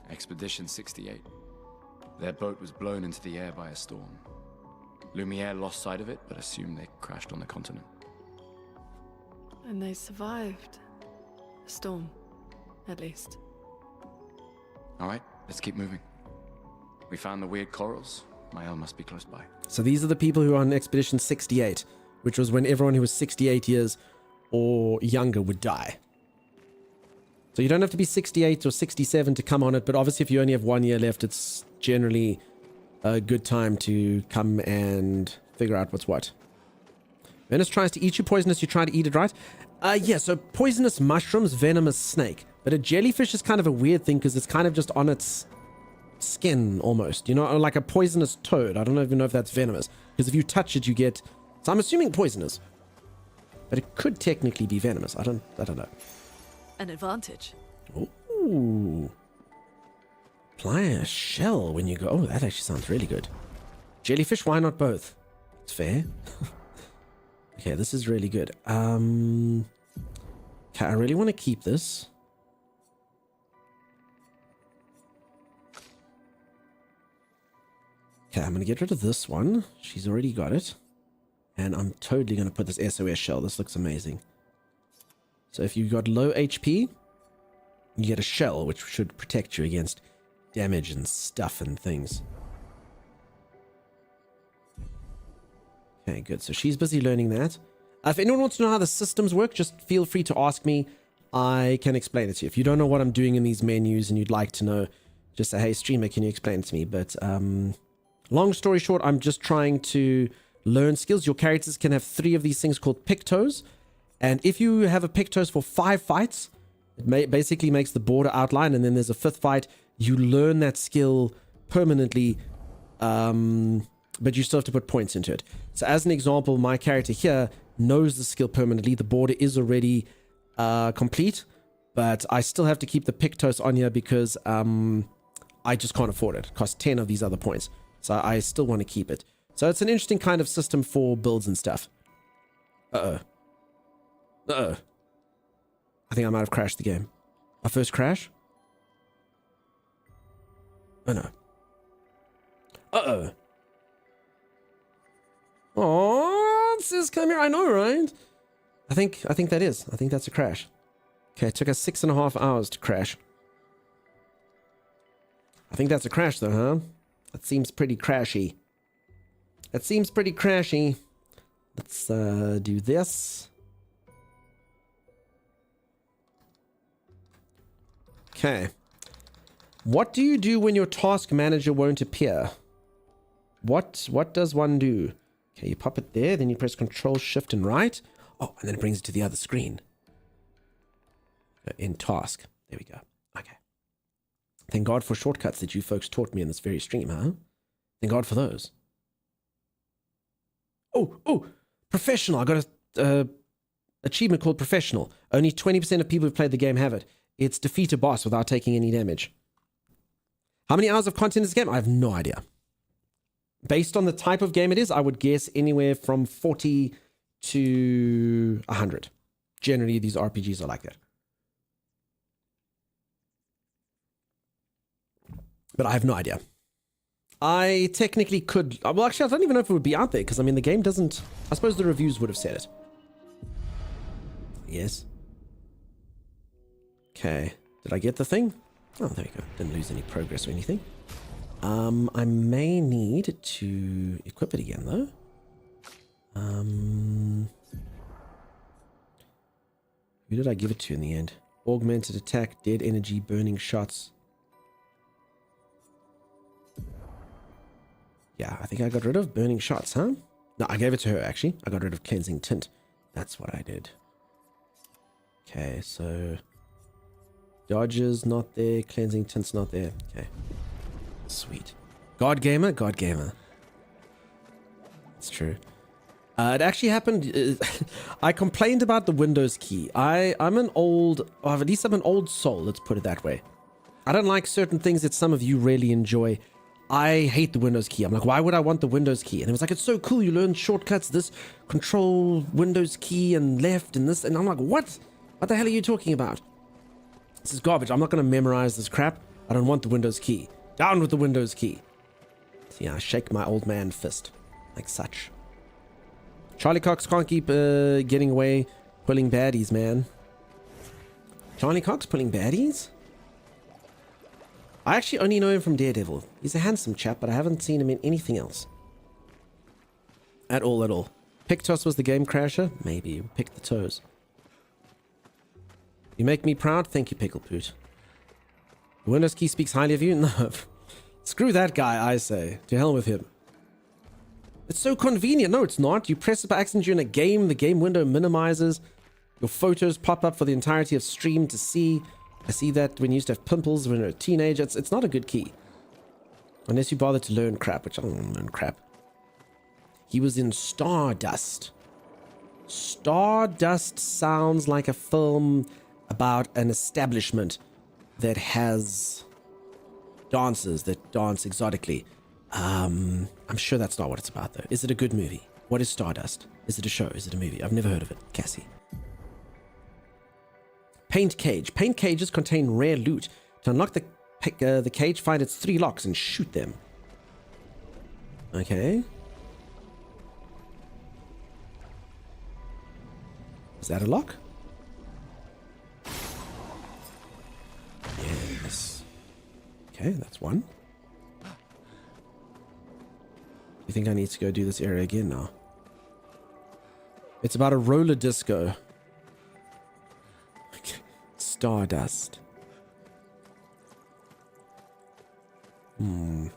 Expedition 68. Their boat was blown into the air by a storm. Lumiere lost sight of it, but assumed they crashed on the continent. And they survived. A storm, at least. All right, let's keep moving. We found the weird corals. Mael must be close by. So these are the people who are on Expedition 68, which was when everyone who was 68 years or younger would die. So you don't have to be 68 or 67 to come on it, but obviously if you only have 1 year left, it's generally a good time to come and figure out what's what. Venice tries to eat you. Poisonous, you try to eat it, right? Yeah, so poisonous mushrooms, venomous snake. But a jellyfish is kind of a weird thing because it's kind of just on its skin almost. You know, like a poisonous toad. I don't even know if that's venomous. Because if you touch it, you get... So I'm assuming poisonous. But it could technically be venomous. I don't know. An advantage. Ooh. Apply a shell when you go... Oh, that actually sounds really good. Jellyfish, why not both? It's fair. Okay, this is really good. Okay, I really want to keep this. Okay, I'm going to get rid of this one. She's already got it. And I'm totally going to put this SOS shell. This looks amazing. So if you've got low HP, you get a shell, which should protect you against damage and stuff and things. Okay, good. So she's busy learning that. If anyone wants to know how the systems work, just feel free to ask me. I can explain it to you. If you don't know what I'm doing in these menus and you'd like to know, just say, "Hey, streamer, can you explain it to me?" But long story short, I'm just trying to learn skills. Your characters can have 3 of these things called pictos. And if you have a pictos for 5 fights, it basically makes the border outline. And then there's a 5th fight. You learn that skill permanently. But you still have to put points into it. So as an example, my character here knows the skill permanently. The border is already complete, but I still have to keep the Pictos on here because I just can't afford it. It costs 10 of these other points. So I still want to keep it. So it's an interesting kind of system for builds and stuff. I think I might have crashed the game. Our first crash? Oh no. just come here? I know, right? I think that is. I think that's a crash. Okay, it took us 6.5 hours to crash. I think that's a crash though, huh? That seems pretty crashy. That seems pretty crashy. Let's do this. Okay. What do you do when your task manager won't appear? What does one do? Okay, you pop it there, then you press Control, Shift, and right. Oh, and then it brings it to the other screen. In task. There we go. Okay. Thank God for shortcuts that you folks taught me in this very stream, huh? Thank God for those. Oh, professional. I got a achievement called professional. Only 20% of people who've played the game have it. It's defeat a boss without taking any damage. How many hours of content is this game? I have no idea. Based on the type of game it is, I would guess anywhere from 40 to 100. Generally, these RPGs are like that. But I have no idea. I technically could... Well, actually, I don't even know if it would be out there, because, I mean, the game doesn't... I suppose the reviews would have said it. Yes. Okay. Did I get the thing? Oh, there we go. Didn't lose any progress or anything. I may need to equip it again, though. Who did I give it to in the end? Augmented attack, dead energy, burning shots. Yeah, I think I got rid of burning shots, huh? No, I gave it to her, actually. I got rid of cleansing tint. That's what I did. Okay, so... Dodges not there. Cleansing tint's not there. Okay. Sweet. God Gamer? God Gamer. It's true. It actually happened... I complained about the Windows key. I'm an old... Or at least I'm an old soul, let's put it that way. I don't like certain things that some of you really enjoy. I hate the Windows key. I'm like, why would I want the Windows key? And it was like, it's so cool. You learn shortcuts, this control Windows key and left and this. And I'm like, what? What the hell are you talking about? This is garbage. I'm not going to memorize this crap. I don't want the Windows key. Down with the Windows key. So yeah, I shake my old man fist. Like such. Charlie Cox can't keep getting away pulling baddies, man. Charlie Cox pulling baddies? I actually only know him from Daredevil. He's a handsome chap, but I haven't seen him in anything else. At all. Pictos was the game crasher? Maybe. Pick the toes. You make me proud? Thank you, Pickle Poot. The Windows key speaks highly of you? No. Screw that guy, I say. To hell with him. It's so convenient. No, it's not. You press it by accident, you're in a game. The game window minimizes. Your photos pop up for the entirety of stream to see. I see that when you used to have pimples when you were a teenager. It's not a good key. Unless you bother to learn crap, which I don't want to learn crap. He was in Stardust. Stardust sounds like a film about an establishment that has dancers that dance exotically. I'm sure that's not what it's about, though. Is it a good movie? What is Stardust? Is it a show? Is it a movie? I've never heard of it. Cassie. Paint cage. Paint cages contain rare loot. To unlock the cage, find its 3 locks and shoot them. Okay. Is that a lock? Yes. Okay, that's one. You think I need to go do this area again now? It's about a roller disco. Stardust. I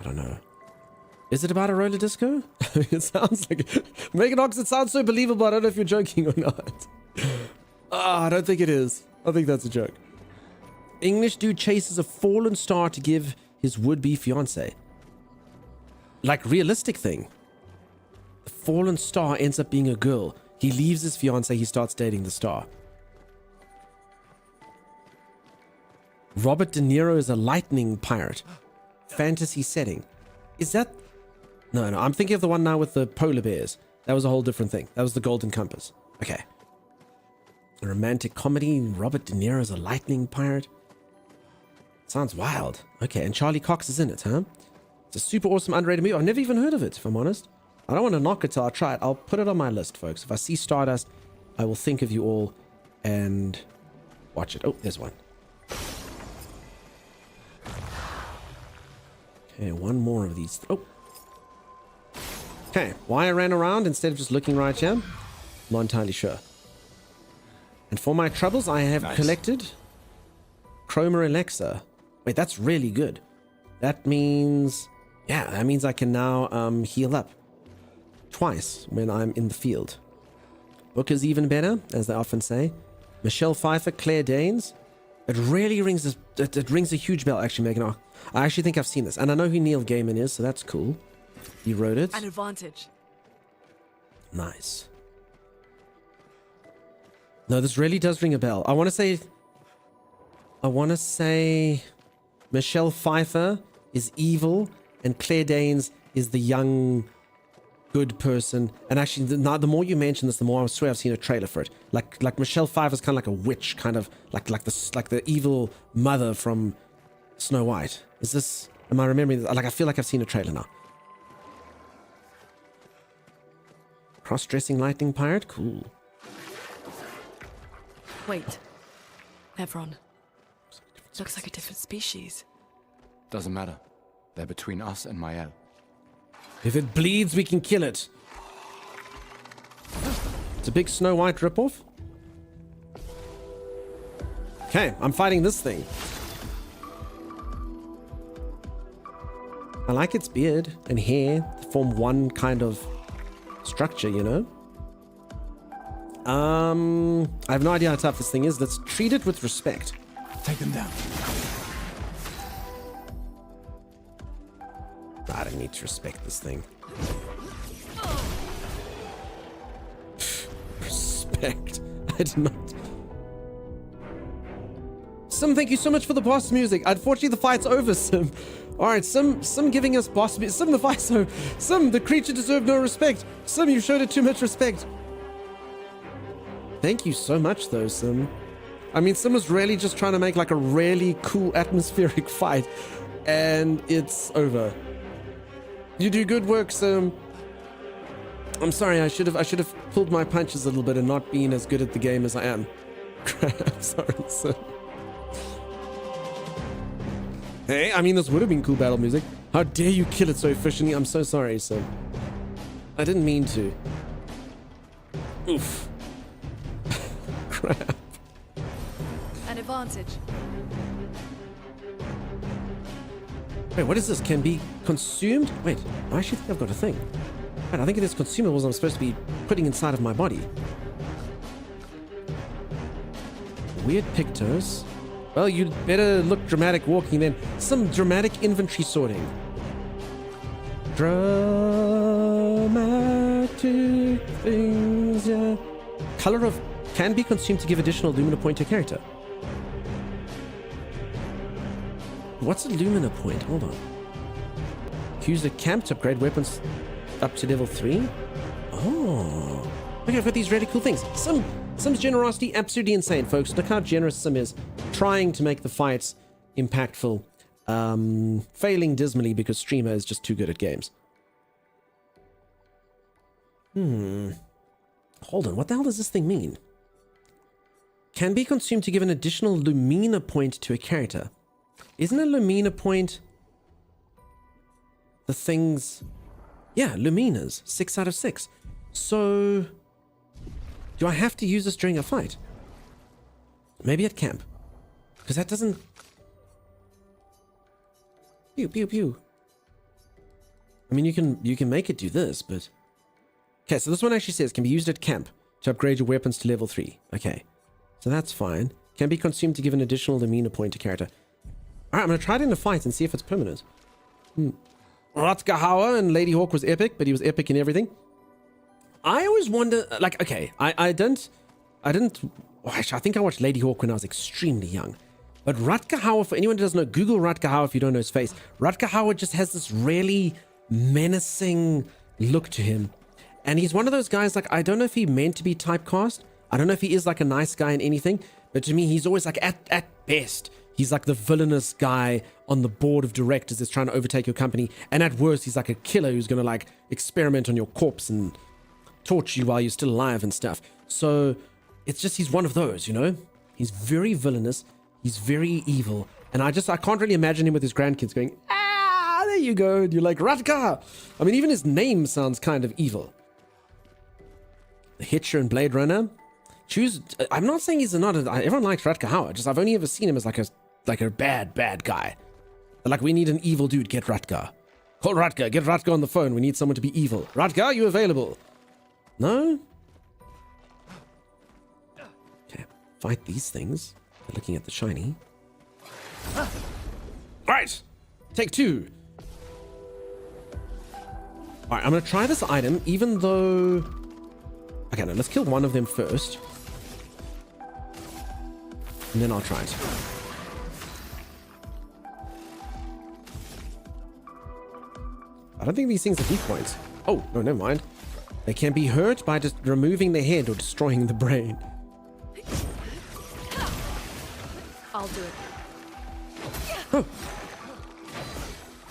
don't know. Is it about a roller disco? It sounds like... Meganox, it sounds so believable. I don't know if you're joking or not. I don't think it is. I think that's a joke. English dude chases a fallen star to give his would-be fiancé. Like, realistic thing. The fallen star ends up being a girl. He leaves his fiancé. He starts dating the star. Robert De Niro is a lightning pirate. Fantasy setting. Is that... No, I'm thinking of the one now with the polar bears. That was a whole different thing. That was the Golden Compass. Okay. A romantic comedy. Robert De Niro is a lightning pirate. Sounds wild. Okay, and Charlie Cox is in it, huh? It's a super awesome underrated movie. I've never even heard of it, if I'm honest. I don't want to knock it till I try it. I'll put it on my list, folks. If I see Stardust, I will think of you all and watch it. Oh, there's one. Okay, one more of these. Oh. Okay, why I ran around instead of just looking right here? Not entirely sure. And for my troubles, I have collected Chroma Elixir. Wait, that's really good. That means... yeah, that means I can now heal up twice when I'm in the field. Book is even better, as they often say. Michelle Pfeiffer, Claire Danes. It really rings it rings a huge bell, actually, Megan. I actually think I've seen this. And I know who Neil Gaiman is, so that's cool. He wrote it. An advantage. Nice. No, this really does ring a bell. I want to say Michelle Pfeiffer is evil and Claire Danes is the young good person. And actually, the more you mention this, the more I swear I've seen a trailer for it. Like Michelle Pfeiffer's kind of like a witch, kind of like the evil mother from Snow White. Is this? Am I remembering? Like, I feel like I've seen a trailer now. Cross-dressing lightning pirate, cool. Wait. Evron. Looks like a different species. Doesn't matter. They're between us and Mael. If it bleeds, we can kill it. It's a big Snow White ripoff. Okay, I'm fighting this thing. I like its beard and hair to form one kind of structure, you know? I have no idea how tough this thing is. Let's treat it with respect. Take them down. I don't need to respect this thing. Respect. I did not. Sim, thank you so much for the boss music. Unfortunately, the fight's over, Sim. Alright, Sim giving us boss music. Sim, the fight's over. Sim, the creature deserved no respect. Sim, you showed it too much respect. Thank you so much, though, Sim. I mean, Sim was really just trying to make like a really cool atmospheric fight, and it's over. You do good work, Sim. I'm sorry, I should have pulled my punches a little bit and not been as good at the game as I am. I'm sorry, Sim. Hey, I mean, this would have been cool battle music. How dare you kill it so efficiently? I'm so sorry, Sim. I didn't mean to. Oof. Crap. An advantage. Wait, what is this? Can be consumed? Wait, I actually think I've got a thing. Wait, I think it is consumables I'm supposed to be putting inside of my body. Weird pictos. Well, you'd better look dramatic walking then. Some dramatic inventory sorting. Dramatic things, yeah. Color of can be consumed to give additional Lumina point to character. What's a Lumina point? Hold on. Use a camp to upgrade weapons up to level 3. Oh. Okay, I've got these really cool things. Sim's generosity, absolutely insane, folks. Look how generous Sim is. Trying to make the fights impactful. Failing dismally because Streamer is just too good at games. Hold on, what the hell does this thing mean? Can be consumed to give an additional Lumina point to a character. Isn't a Lumina point the things... Yeah, Luminas. 6 out of 6. So... do I have to use this during a fight? Maybe at camp. Because that doesn't... Pew, pew, pew. I mean, you can make it do this, but... Okay, so this one actually says can be used at camp to upgrade your weapons to level 3. Okay. So that's fine. Can be consumed to give an additional Lumina point to character. Alright, I'm going to try it in a fight and see if it's permanent. Rutger Hauer and Lady Hawk was epic, but he was epic in everything. I always wonder, like, okay, I didn't, actually, I think I watched Lady Hawk when I was extremely young. But Rutger Hauer, for anyone who doesn't know, Google Rutger Hauer if you don't know his face. Rutger Hauer just has this really menacing look to him. And he's one of those guys, like, I don't know if he meant to be typecast. I don't know if he is like a nice guy in anything. But to me, he's always like, at best, He's like the villainous guy on the board of directors that's trying to overtake your company. And at worst, he's like a killer who's going to like experiment on your corpse and torture you while you're still alive and stuff. So it's just, he's one of those, you know? He's very villainous. He's very evil. And I can't really imagine him with his grandkids going, ah, there you go. And you're like, Rutger. I mean, even his name sounds kind of evil. The Hitcher and Blade Runner. I'm not saying he's not, everyone likes Rutger Hauer. Just I've only ever seen him as like a bad guy. Like, we need an evil dude, get Rutger. Call Rutger, get Rutger on the phone. We need someone to be evil. Rutger, are you available? No? Okay, fight these things. They're looking at the shiny. Alright, take 2. Alright, I'm gonna try this item, even though... Okay, no, let's kill one of them first. And then I'll try it. I don't think these things are weak points. Oh, no, never mind. They can be hurt by just removing the head or destroying the brain. I'll do it. Oh.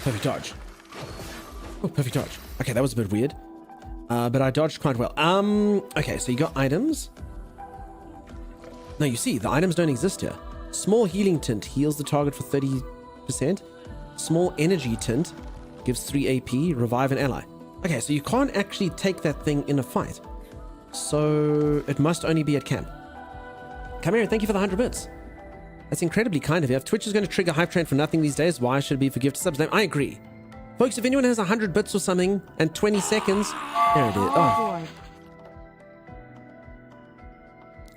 Perfect dodge. Oh, perfect dodge. Okay, that was a bit weird. But I dodged quite well. Okay, so you got items. No, you see, the items don't exist here. Small healing tint heals the target for 30%. Small energy tint gives 3 AP, revive an ally. Okay, so you can't actually take that thing in a fight. So it must only be at camp. Come here, thank you for the 100 bits. That's incredibly kind of you. If Twitch is going to trigger hype train for nothing these days, why should it be for gift subs? I agree. Folks, if anyone has 100 bits or something and 20 seconds, there it is. Oh.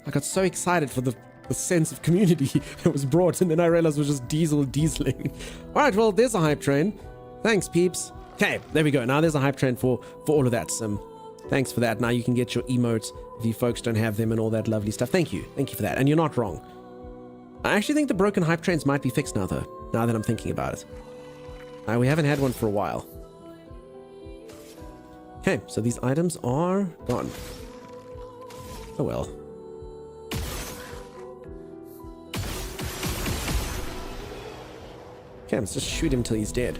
I got so excited for the sense of community that was brought, and then I realized it was just dieseling. All right, well, there's a hype train. Thanks, peeps. Okay, there we go. Now there's a hype train for all of that. Thanks for that. Now you can get your emotes if you folks don't have them and all that lovely stuff. Thank you for that. And you're not wrong. I actually think the broken hype trains might be fixed now, though, now that I'm thinking about it. We haven't had one for a while. Okay, so these items are gone. Oh well. Okay, let's just shoot him till he's dead.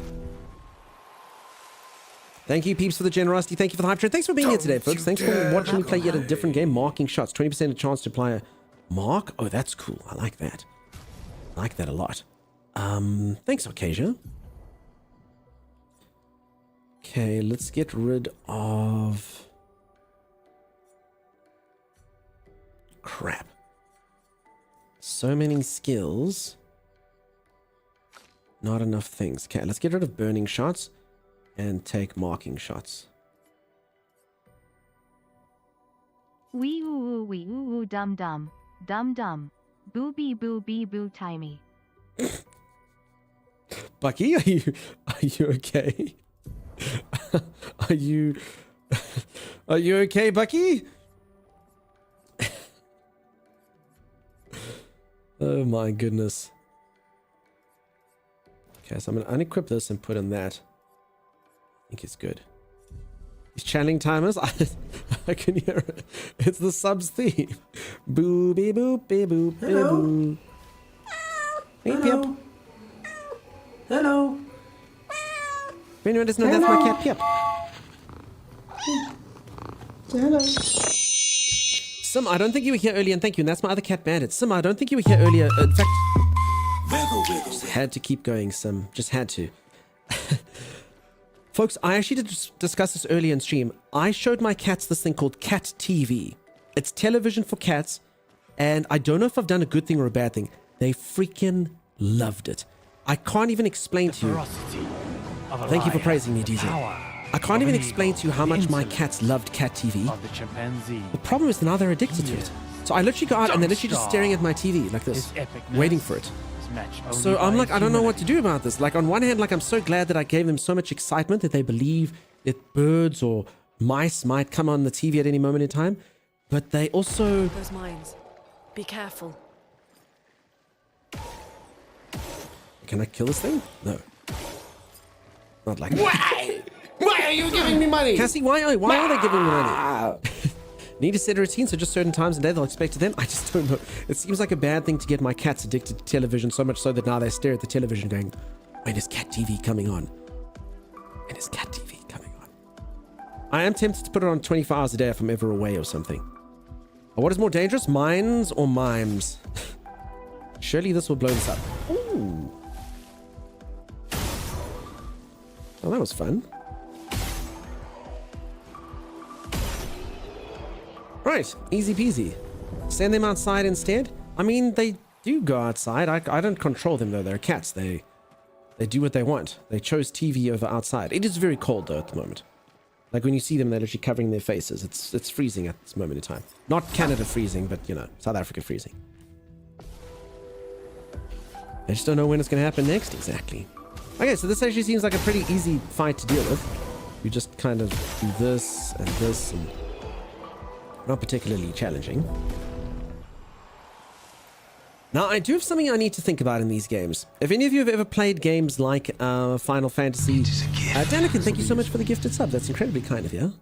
Thank you, peeps, for the generosity. Thank you for the hype train. Thanks for being here today, folks. Thanks for watching me play yet a different game. Marking shots. 20% a chance to apply a mark. Oh, that's cool. I like that. I like that a lot. Thanks, Arcasia. Okay, let's get rid of... Crap. So many skills. Not enough things. Okay, let's get rid of burning shots and take marking shots. Wee woo dum dum. Dum dum. Boo bee boo timey. Bucky, are you okay? Are you okay, Bucky? Oh my goodness. Okay, so I'm gonna unequip this and put in that. I think it's good. These channeling timers, I can hear it. It's the subs theme. Boo bee boop bee boop bee boo. Hey, Pip. Hello. If anyone doesn't know, that's my cat Pip. Hello. Sim, I don't think you were here earlier, and thank you. And that's my other cat Bandit. Sim, I don't think you were here earlier. In fact, just had to keep going, Sim. Just had to. Folks, I actually did discuss this earlier in stream. I showed my cats this thing called Cat TV. It's television for cats, and I don't know if I've done a good thing or a bad thing. They freaking loved it. I can't even explain to you. Thank you for praising me, DJ. I can't even explain to you how much my cats loved Cat TV. The problem is now they're addicted to it. So I literally go out and they're literally just staring at my TV like this, waiting for it. So I'm like, I don't know what to do about this. Like, on one hand, like, I'm so glad that I gave them so much excitement that they believe that birds or mice might come on the TV at any moment in time. But they also... Those mines. Be careful. Can I kill this thing? No. Not like that. Why? Why are you giving me money? Cassie, why are they giving me money? Need to set a routine, so just certain times a day they'll expect it then. I just don't know. It seems like a bad thing to get my cats addicted to television, so much so that now they stare at the television going, when is cat TV coming on? When is cat TV coming on? I am tempted to put it on 24 hours a day if I'm ever away or something. What is more dangerous, mines or mimes? Surely this will blow this up. Ooh. Oh, that was fun. Right, easy peasy. Send them outside instead. I mean, they do go outside. I don't control them though. They're cats. They do what they want. They chose TV over outside. It is very cold though at the moment. Like when you see them, they're literally covering their faces. It's freezing at this moment in time. Not Canada freezing, but you know, South Africa freezing. I just don't know when it's going to happen next exactly. Okay, so this actually seems like a pretty easy fight to deal with. You just kind of do this and not particularly challenging. Now, I do have something I need to think about in these games. If any of you have ever played games like Final Fantasy... Daniken, thank you so much for the gifted sub. That's incredibly kind of you.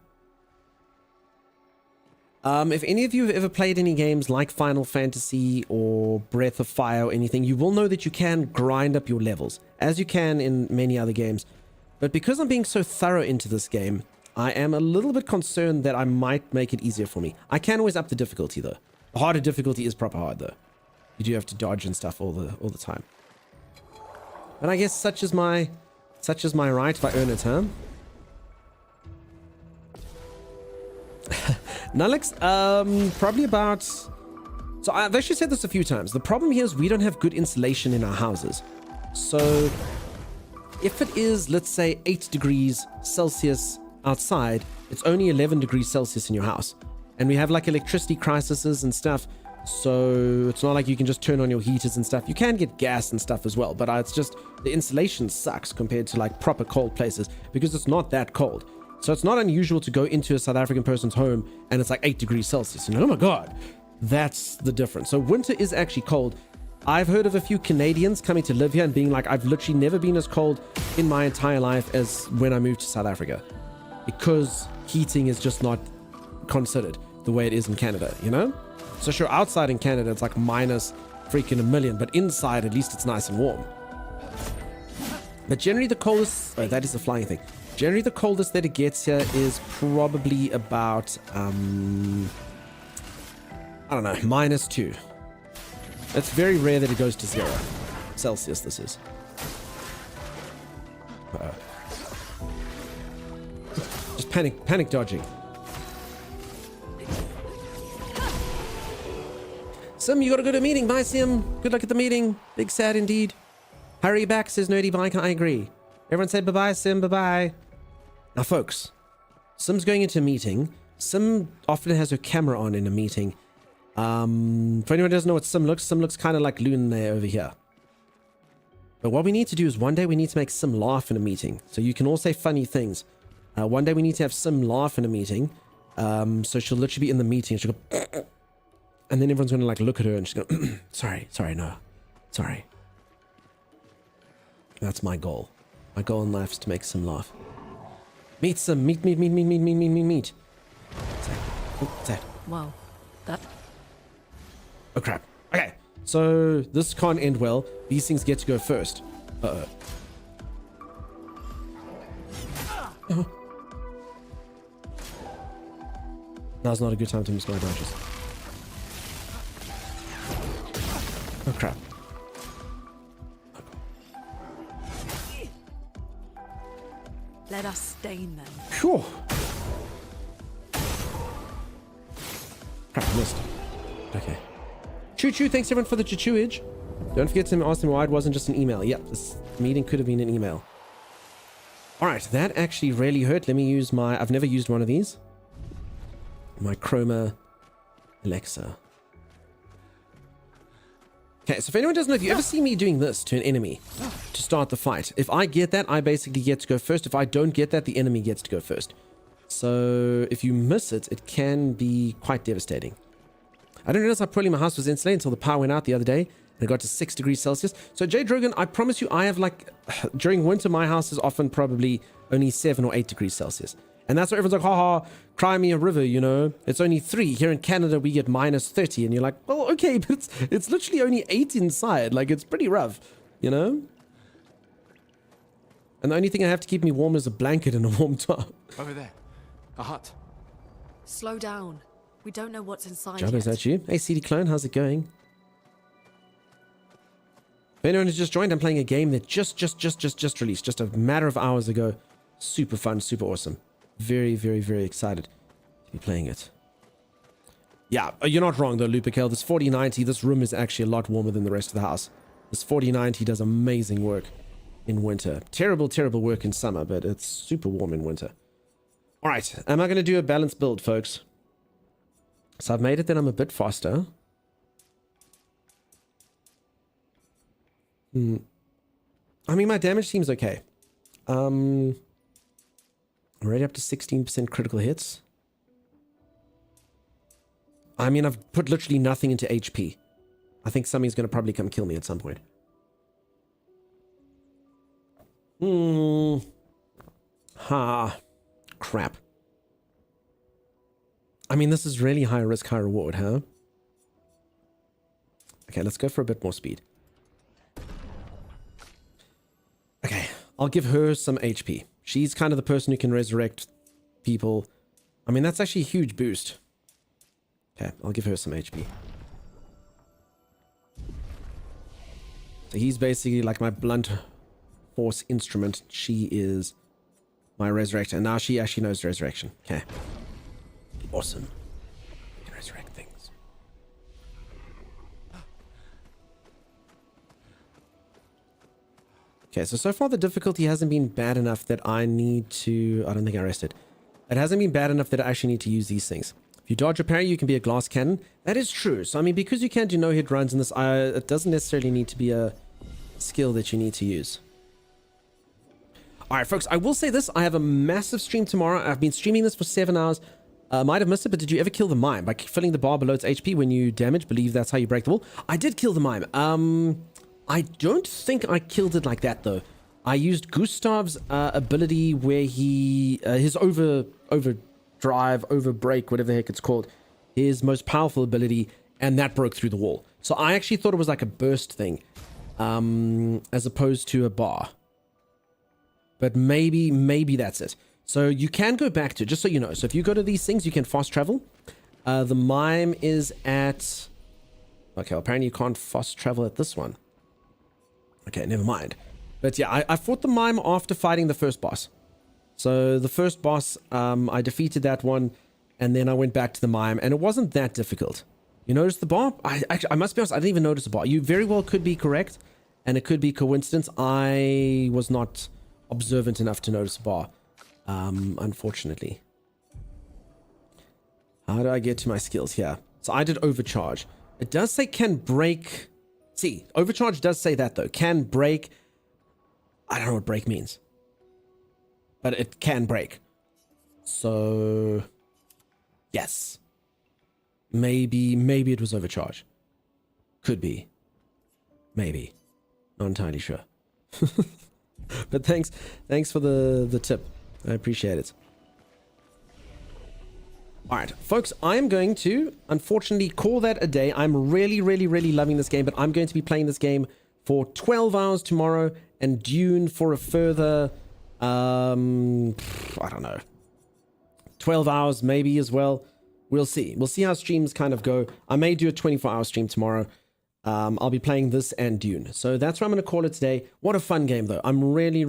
If any of you have ever played any games like Final Fantasy or Breath of Fire or anything, you will know that you can grind up your levels, as you can in many other games. But because I'm being so thorough into this game, I am a little bit concerned that I might make it easier for me. I can always up the difficulty though. The harder difficulty is proper hard though. You do have to dodge and stuff all the time. But I guess such is my right if I earn it, huh? Nullix, probably about... So I've actually said this a few times. The problem here is we don't have good insulation in our houses. So if it is, let's say, 8 degrees Celsius outside, it's only 11 degrees Celsius in your house. And we have like electricity crises and stuff. So it's not like you can just turn on your heaters and stuff. You can get gas and stuff as well. But it's just the insulation sucks compared to like proper cold places because it's not that cold. So it's not unusual to go into a South African person's home and it's like 8 degrees Celsius. And oh my God, that's the difference. So winter is actually cold. I've heard of a few Canadians coming to live here and being like, I've literally never been as cold in my entire life as when I moved to South Africa. Because heating is just not considered the way it is in Canada, you know? So sure, outside in Canada, it's like minus freaking a million, but inside, at least it's nice and warm. But generally the coldest, oh, that is the flying thing. Generally the coldest that it gets here is probably about, I don't know, -2. It's very rare that it goes to 0 Celsius, this is. Just panic dodging. Sim, you gotta go to a meeting. Bye, Sim. Good luck at the meeting. Big sad indeed. Hurry back, says Nerdy Bike. I agree. Everyone say bye-bye, Sim. Bye-bye. Now, folks, Sim's going into a meeting. Sim often has her camera on in a meeting. For anyone who doesn't know what Sim looks kind of like Loon there over here. But what we need to do is one day we need to make Sim laugh in a meeting. So you can all say funny things. One day we need to have Sim laugh in a meeting. So she'll literally be in the meeting. She'll go... And then everyone's going to like look at her and she's going, sorry, no, sorry. That's my goal. My goal in life is to make Sim laugh. Meet Sim, meet. What's that? Wow, that... Oh crap. Okay, so this can't end well. These things get to go first. Uh-oh. Oh. Now's not a good time to miss my dodges. Oh crap. Let us stain them. Phew. Crap, missed. Okay. Choo-choo, thanks everyone for the choo-chooage. Don't forget to ask them why it wasn't just an email. Yep, this meeting could have been an email. Alright, that actually really hurt. Let me use my... I've never used one of these. My Chroma Alexa. Okay, so if anyone doesn't know, if you ever see me doing this to an enemy to start the fight, if I get that, I basically get to go first. If I don't get that, the enemy gets to go first. So if you miss it, it can be quite devastating. I didn't realize how poorly my house was insulated until the power went out the other day and it got to 6 degrees Celsius. So Jay Drogan, I promise you, I have like, during winter, my house is often probably only 7 or 8 degrees Celsius. And that's why everyone's like, haha, cry me a river, you know. It's only 3. Here in Canada, we get minus 30. And you're like, well, okay, but it's literally only 8 inside. Like, it's pretty rough, you know? And the only thing I have to keep me warm is a blanket and a warm top. Over there. A hut. Slow down. We don't know what's inside Jabba, is yet. that you? Hey, CD Clone, how's it going? If anyone has just joined, I'm playing a game that just released, just a matter of hours ago. Super fun, super awesome. Very, very, very excited to be playing it. Yeah, you're not wrong though, Lupikel. This 4090, this room is actually a lot warmer than the rest of the house. This 4090 does amazing work in winter. Terrible, terrible work in summer, but it's super warm in winter. All right, am I going to do a balanced build, folks? So I've made it that I'm a bit faster. I mean, my damage seems okay. I'm already up to 16% critical hits. I mean, I've put literally nothing into HP. I think something's going to probably come kill me at some point. Crap. I mean, this is really high risk, high reward, huh? Okay, let's go for a bit more speed. Okay, I'll give her some HP. She's kind of the person who can resurrect people. I mean, that's actually a huge boost. Okay, I'll give her some HP. So he's basically like my blunt force instrument. She is my resurrector. And now she actually knows resurrection. Okay. Awesome. You can resurrect things. Okay, so far the difficulty hasn't been bad enough that I need to... I don't think I rested. It hasn't been bad enough that I actually need to use these things. If you dodge or parry, you can be a glass cannon. That is true. So, I mean, because you can do no-hit runs in this, it doesn't necessarily need to be a skill that you need to use. All right, folks, I will say this. I have a massive stream tomorrow. I've been streaming this for 7 hours. Might have missed it, but did you ever kill the mime? By filling the bar below its HP when you damage, believe that's how you break the wall. I did kill the mime. I don't think I killed it like that, though. I used Gustav's ability where he... his overdrive, overbreak, whatever the heck it's called. His most powerful ability, and that broke through the wall. So I actually thought it was like a burst thing, as opposed to a bar. But maybe that's it. So you can go back to, just so you know. So if you go to these things, you can fast travel. The mime is at... Okay, well, apparently you can't fast travel at this one. Okay, never mind. But yeah, I fought the mime after fighting the first boss. So the first boss, I defeated that one, and then I went back to the mime, and it wasn't that difficult. You notice the bar? I must be honest, I didn't even notice the bar. You very well could be correct, and it could be coincidence. I was not observant enough to notice a bar, unfortunately. How do I get to my skills here? So I did overcharge. It does say can break. See, overcharge does say that though. Can break. I don't know what break means, but it can break. So yes, maybe it was overcharge. Could be. Maybe. Not entirely sure. But thanks for the tip. I appreciate it. All right, folks, I am going to, unfortunately, call that a day. I'm really loving this game, but I'm going to be playing this game for 12 hours tomorrow and Dune for a further, I don't know, 12 hours maybe as well. We'll see. We'll see how streams kind of go. I may do a 24-hour stream tomorrow. I'll be playing this and Dune. So that's what I'm going to call it today. What a fun game, though. I'm really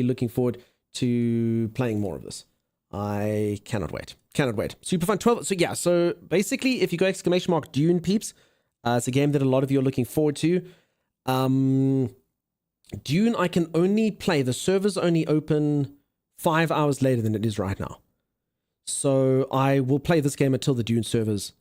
looking forward to playing more of this. I cannot wait. Cannot wait. Super fun. 12. So yeah, so basically, if you go ! Dune peeps, it's a game that a lot of you are looking forward to. Dune, I can only play. The servers only open 5 hours later than it is right now. So I will play this game until the Dune servers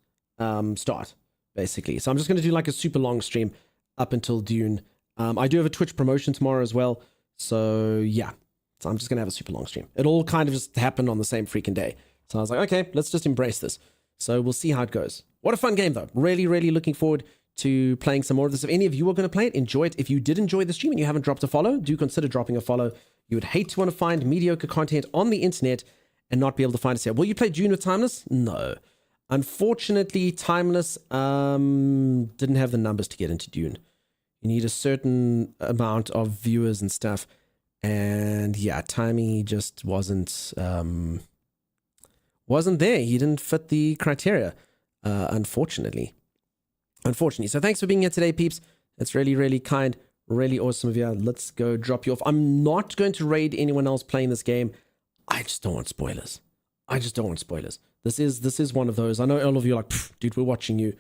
start, basically. So I'm just going to do like a super long stream up until Dune. I do have a Twitch promotion tomorrow as well. So yeah. So I'm just going to have a super long stream. It all kind of just happened on the same freaking day. So I was like, okay, let's just embrace this. So we'll see how it goes. What a fun game, though. Really looking forward to playing some more of this. If any of you are going to play it, enjoy it. If you did enjoy the stream and you haven't dropped a follow, do consider dropping a follow. You would hate to want to find mediocre content on the internet and not be able to find us here. Will you play June with Timeless? No. Unfortunately, Timeless didn't have the numbers to get into Dune. You need a certain amount of viewers and stuff. And yeah, Timey just wasn't there. He didn't fit the criteria, unfortunately. So thanks for being here today, peeps. It's really, really kind, really awesome of you. Let's go drop you off. I'm not going to raid anyone else playing this game. I just don't want spoilers. This is one of those. I know all of you are like, dude, we're watching you.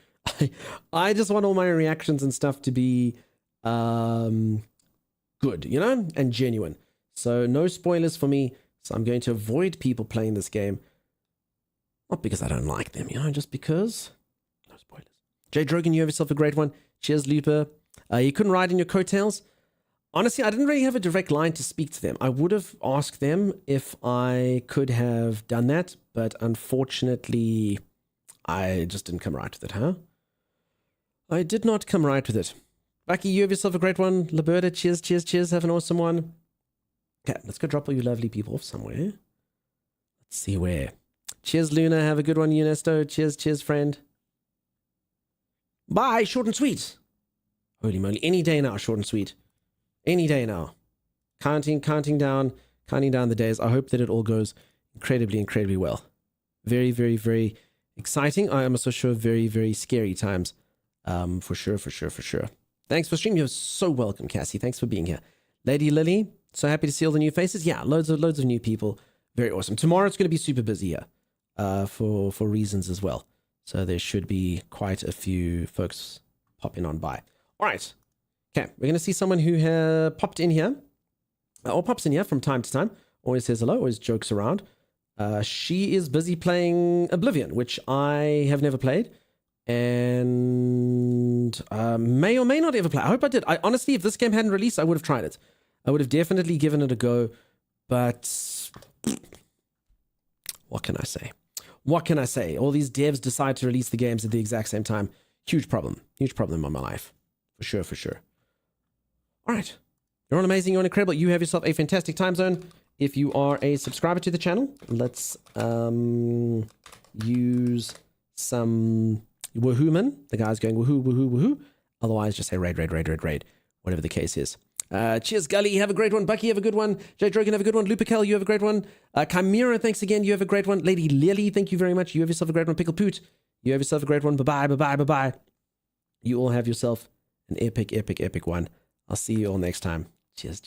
I just want all my reactions and stuff to be good, you know, and genuine. So no spoilers for me. So I'm going to avoid people playing this game. Not because I don't like them, you know, just because. No spoilers. Jay Drogan, you have yourself a great one. Cheers, Looper. You couldn't ride in your coattails. Honestly, I didn't really have a direct line to speak to them. I would have asked them if I could have done that, but unfortunately, I just didn't come right with it, huh? I did not come right with it. Bucky, you have yourself a great one. Liberta, cheers, cheers, cheers. Have an awesome one. Okay, let's go drop all you lovely people off somewhere. Let's see where. Cheers, Luna. Have a good one, Unesto. Cheers, cheers, friend. Bye, short and sweet. Holy moly. Any day now, short and sweet. Any day now. Counting down the days. I hope that it all goes incredibly, incredibly well. Very, very, very exciting. I am also sure very, very scary times. For sure. Thanks for streaming. You're so welcome, Cassie. Thanks for being here. Lady Lily, so happy to see all the new faces. Yeah, loads of new people. Very awesome. Tomorrow it's going to be super busy here. For reasons as well. So there should be quite a few folks popping on by. All right. Okay, we're going to see someone who popped in here, or pops in here from time to time. Always says hello, always jokes around. She is busy playing Oblivion, which I have never played, and may or may not ever play. I hope I did. Honestly, if this game hadn't released, I would have tried it. I would have definitely given it a go, but what can I say? All these devs decide to release the games at the exact same time. Huge problem in my life. For sure. All right. You're all amazing. You're all incredible. You have yourself a fantastic time zone. If you are a subscriber to the channel, let's use some woohoo-man. The guy's going woohoo. Otherwise, just say raid. Whatever the case is. Cheers, Gully. Have a great one. Bucky, have a good one. Jay Drogan, have a good one. Lupikel, you have a great one. Chimera, thanks again. You have a great one. Lady Lily, thank you very much. You have yourself a great one. Pickle Poot, you have yourself a great one. Bye-bye. You all have yourself an epic one. I'll see you all next time. Cheers.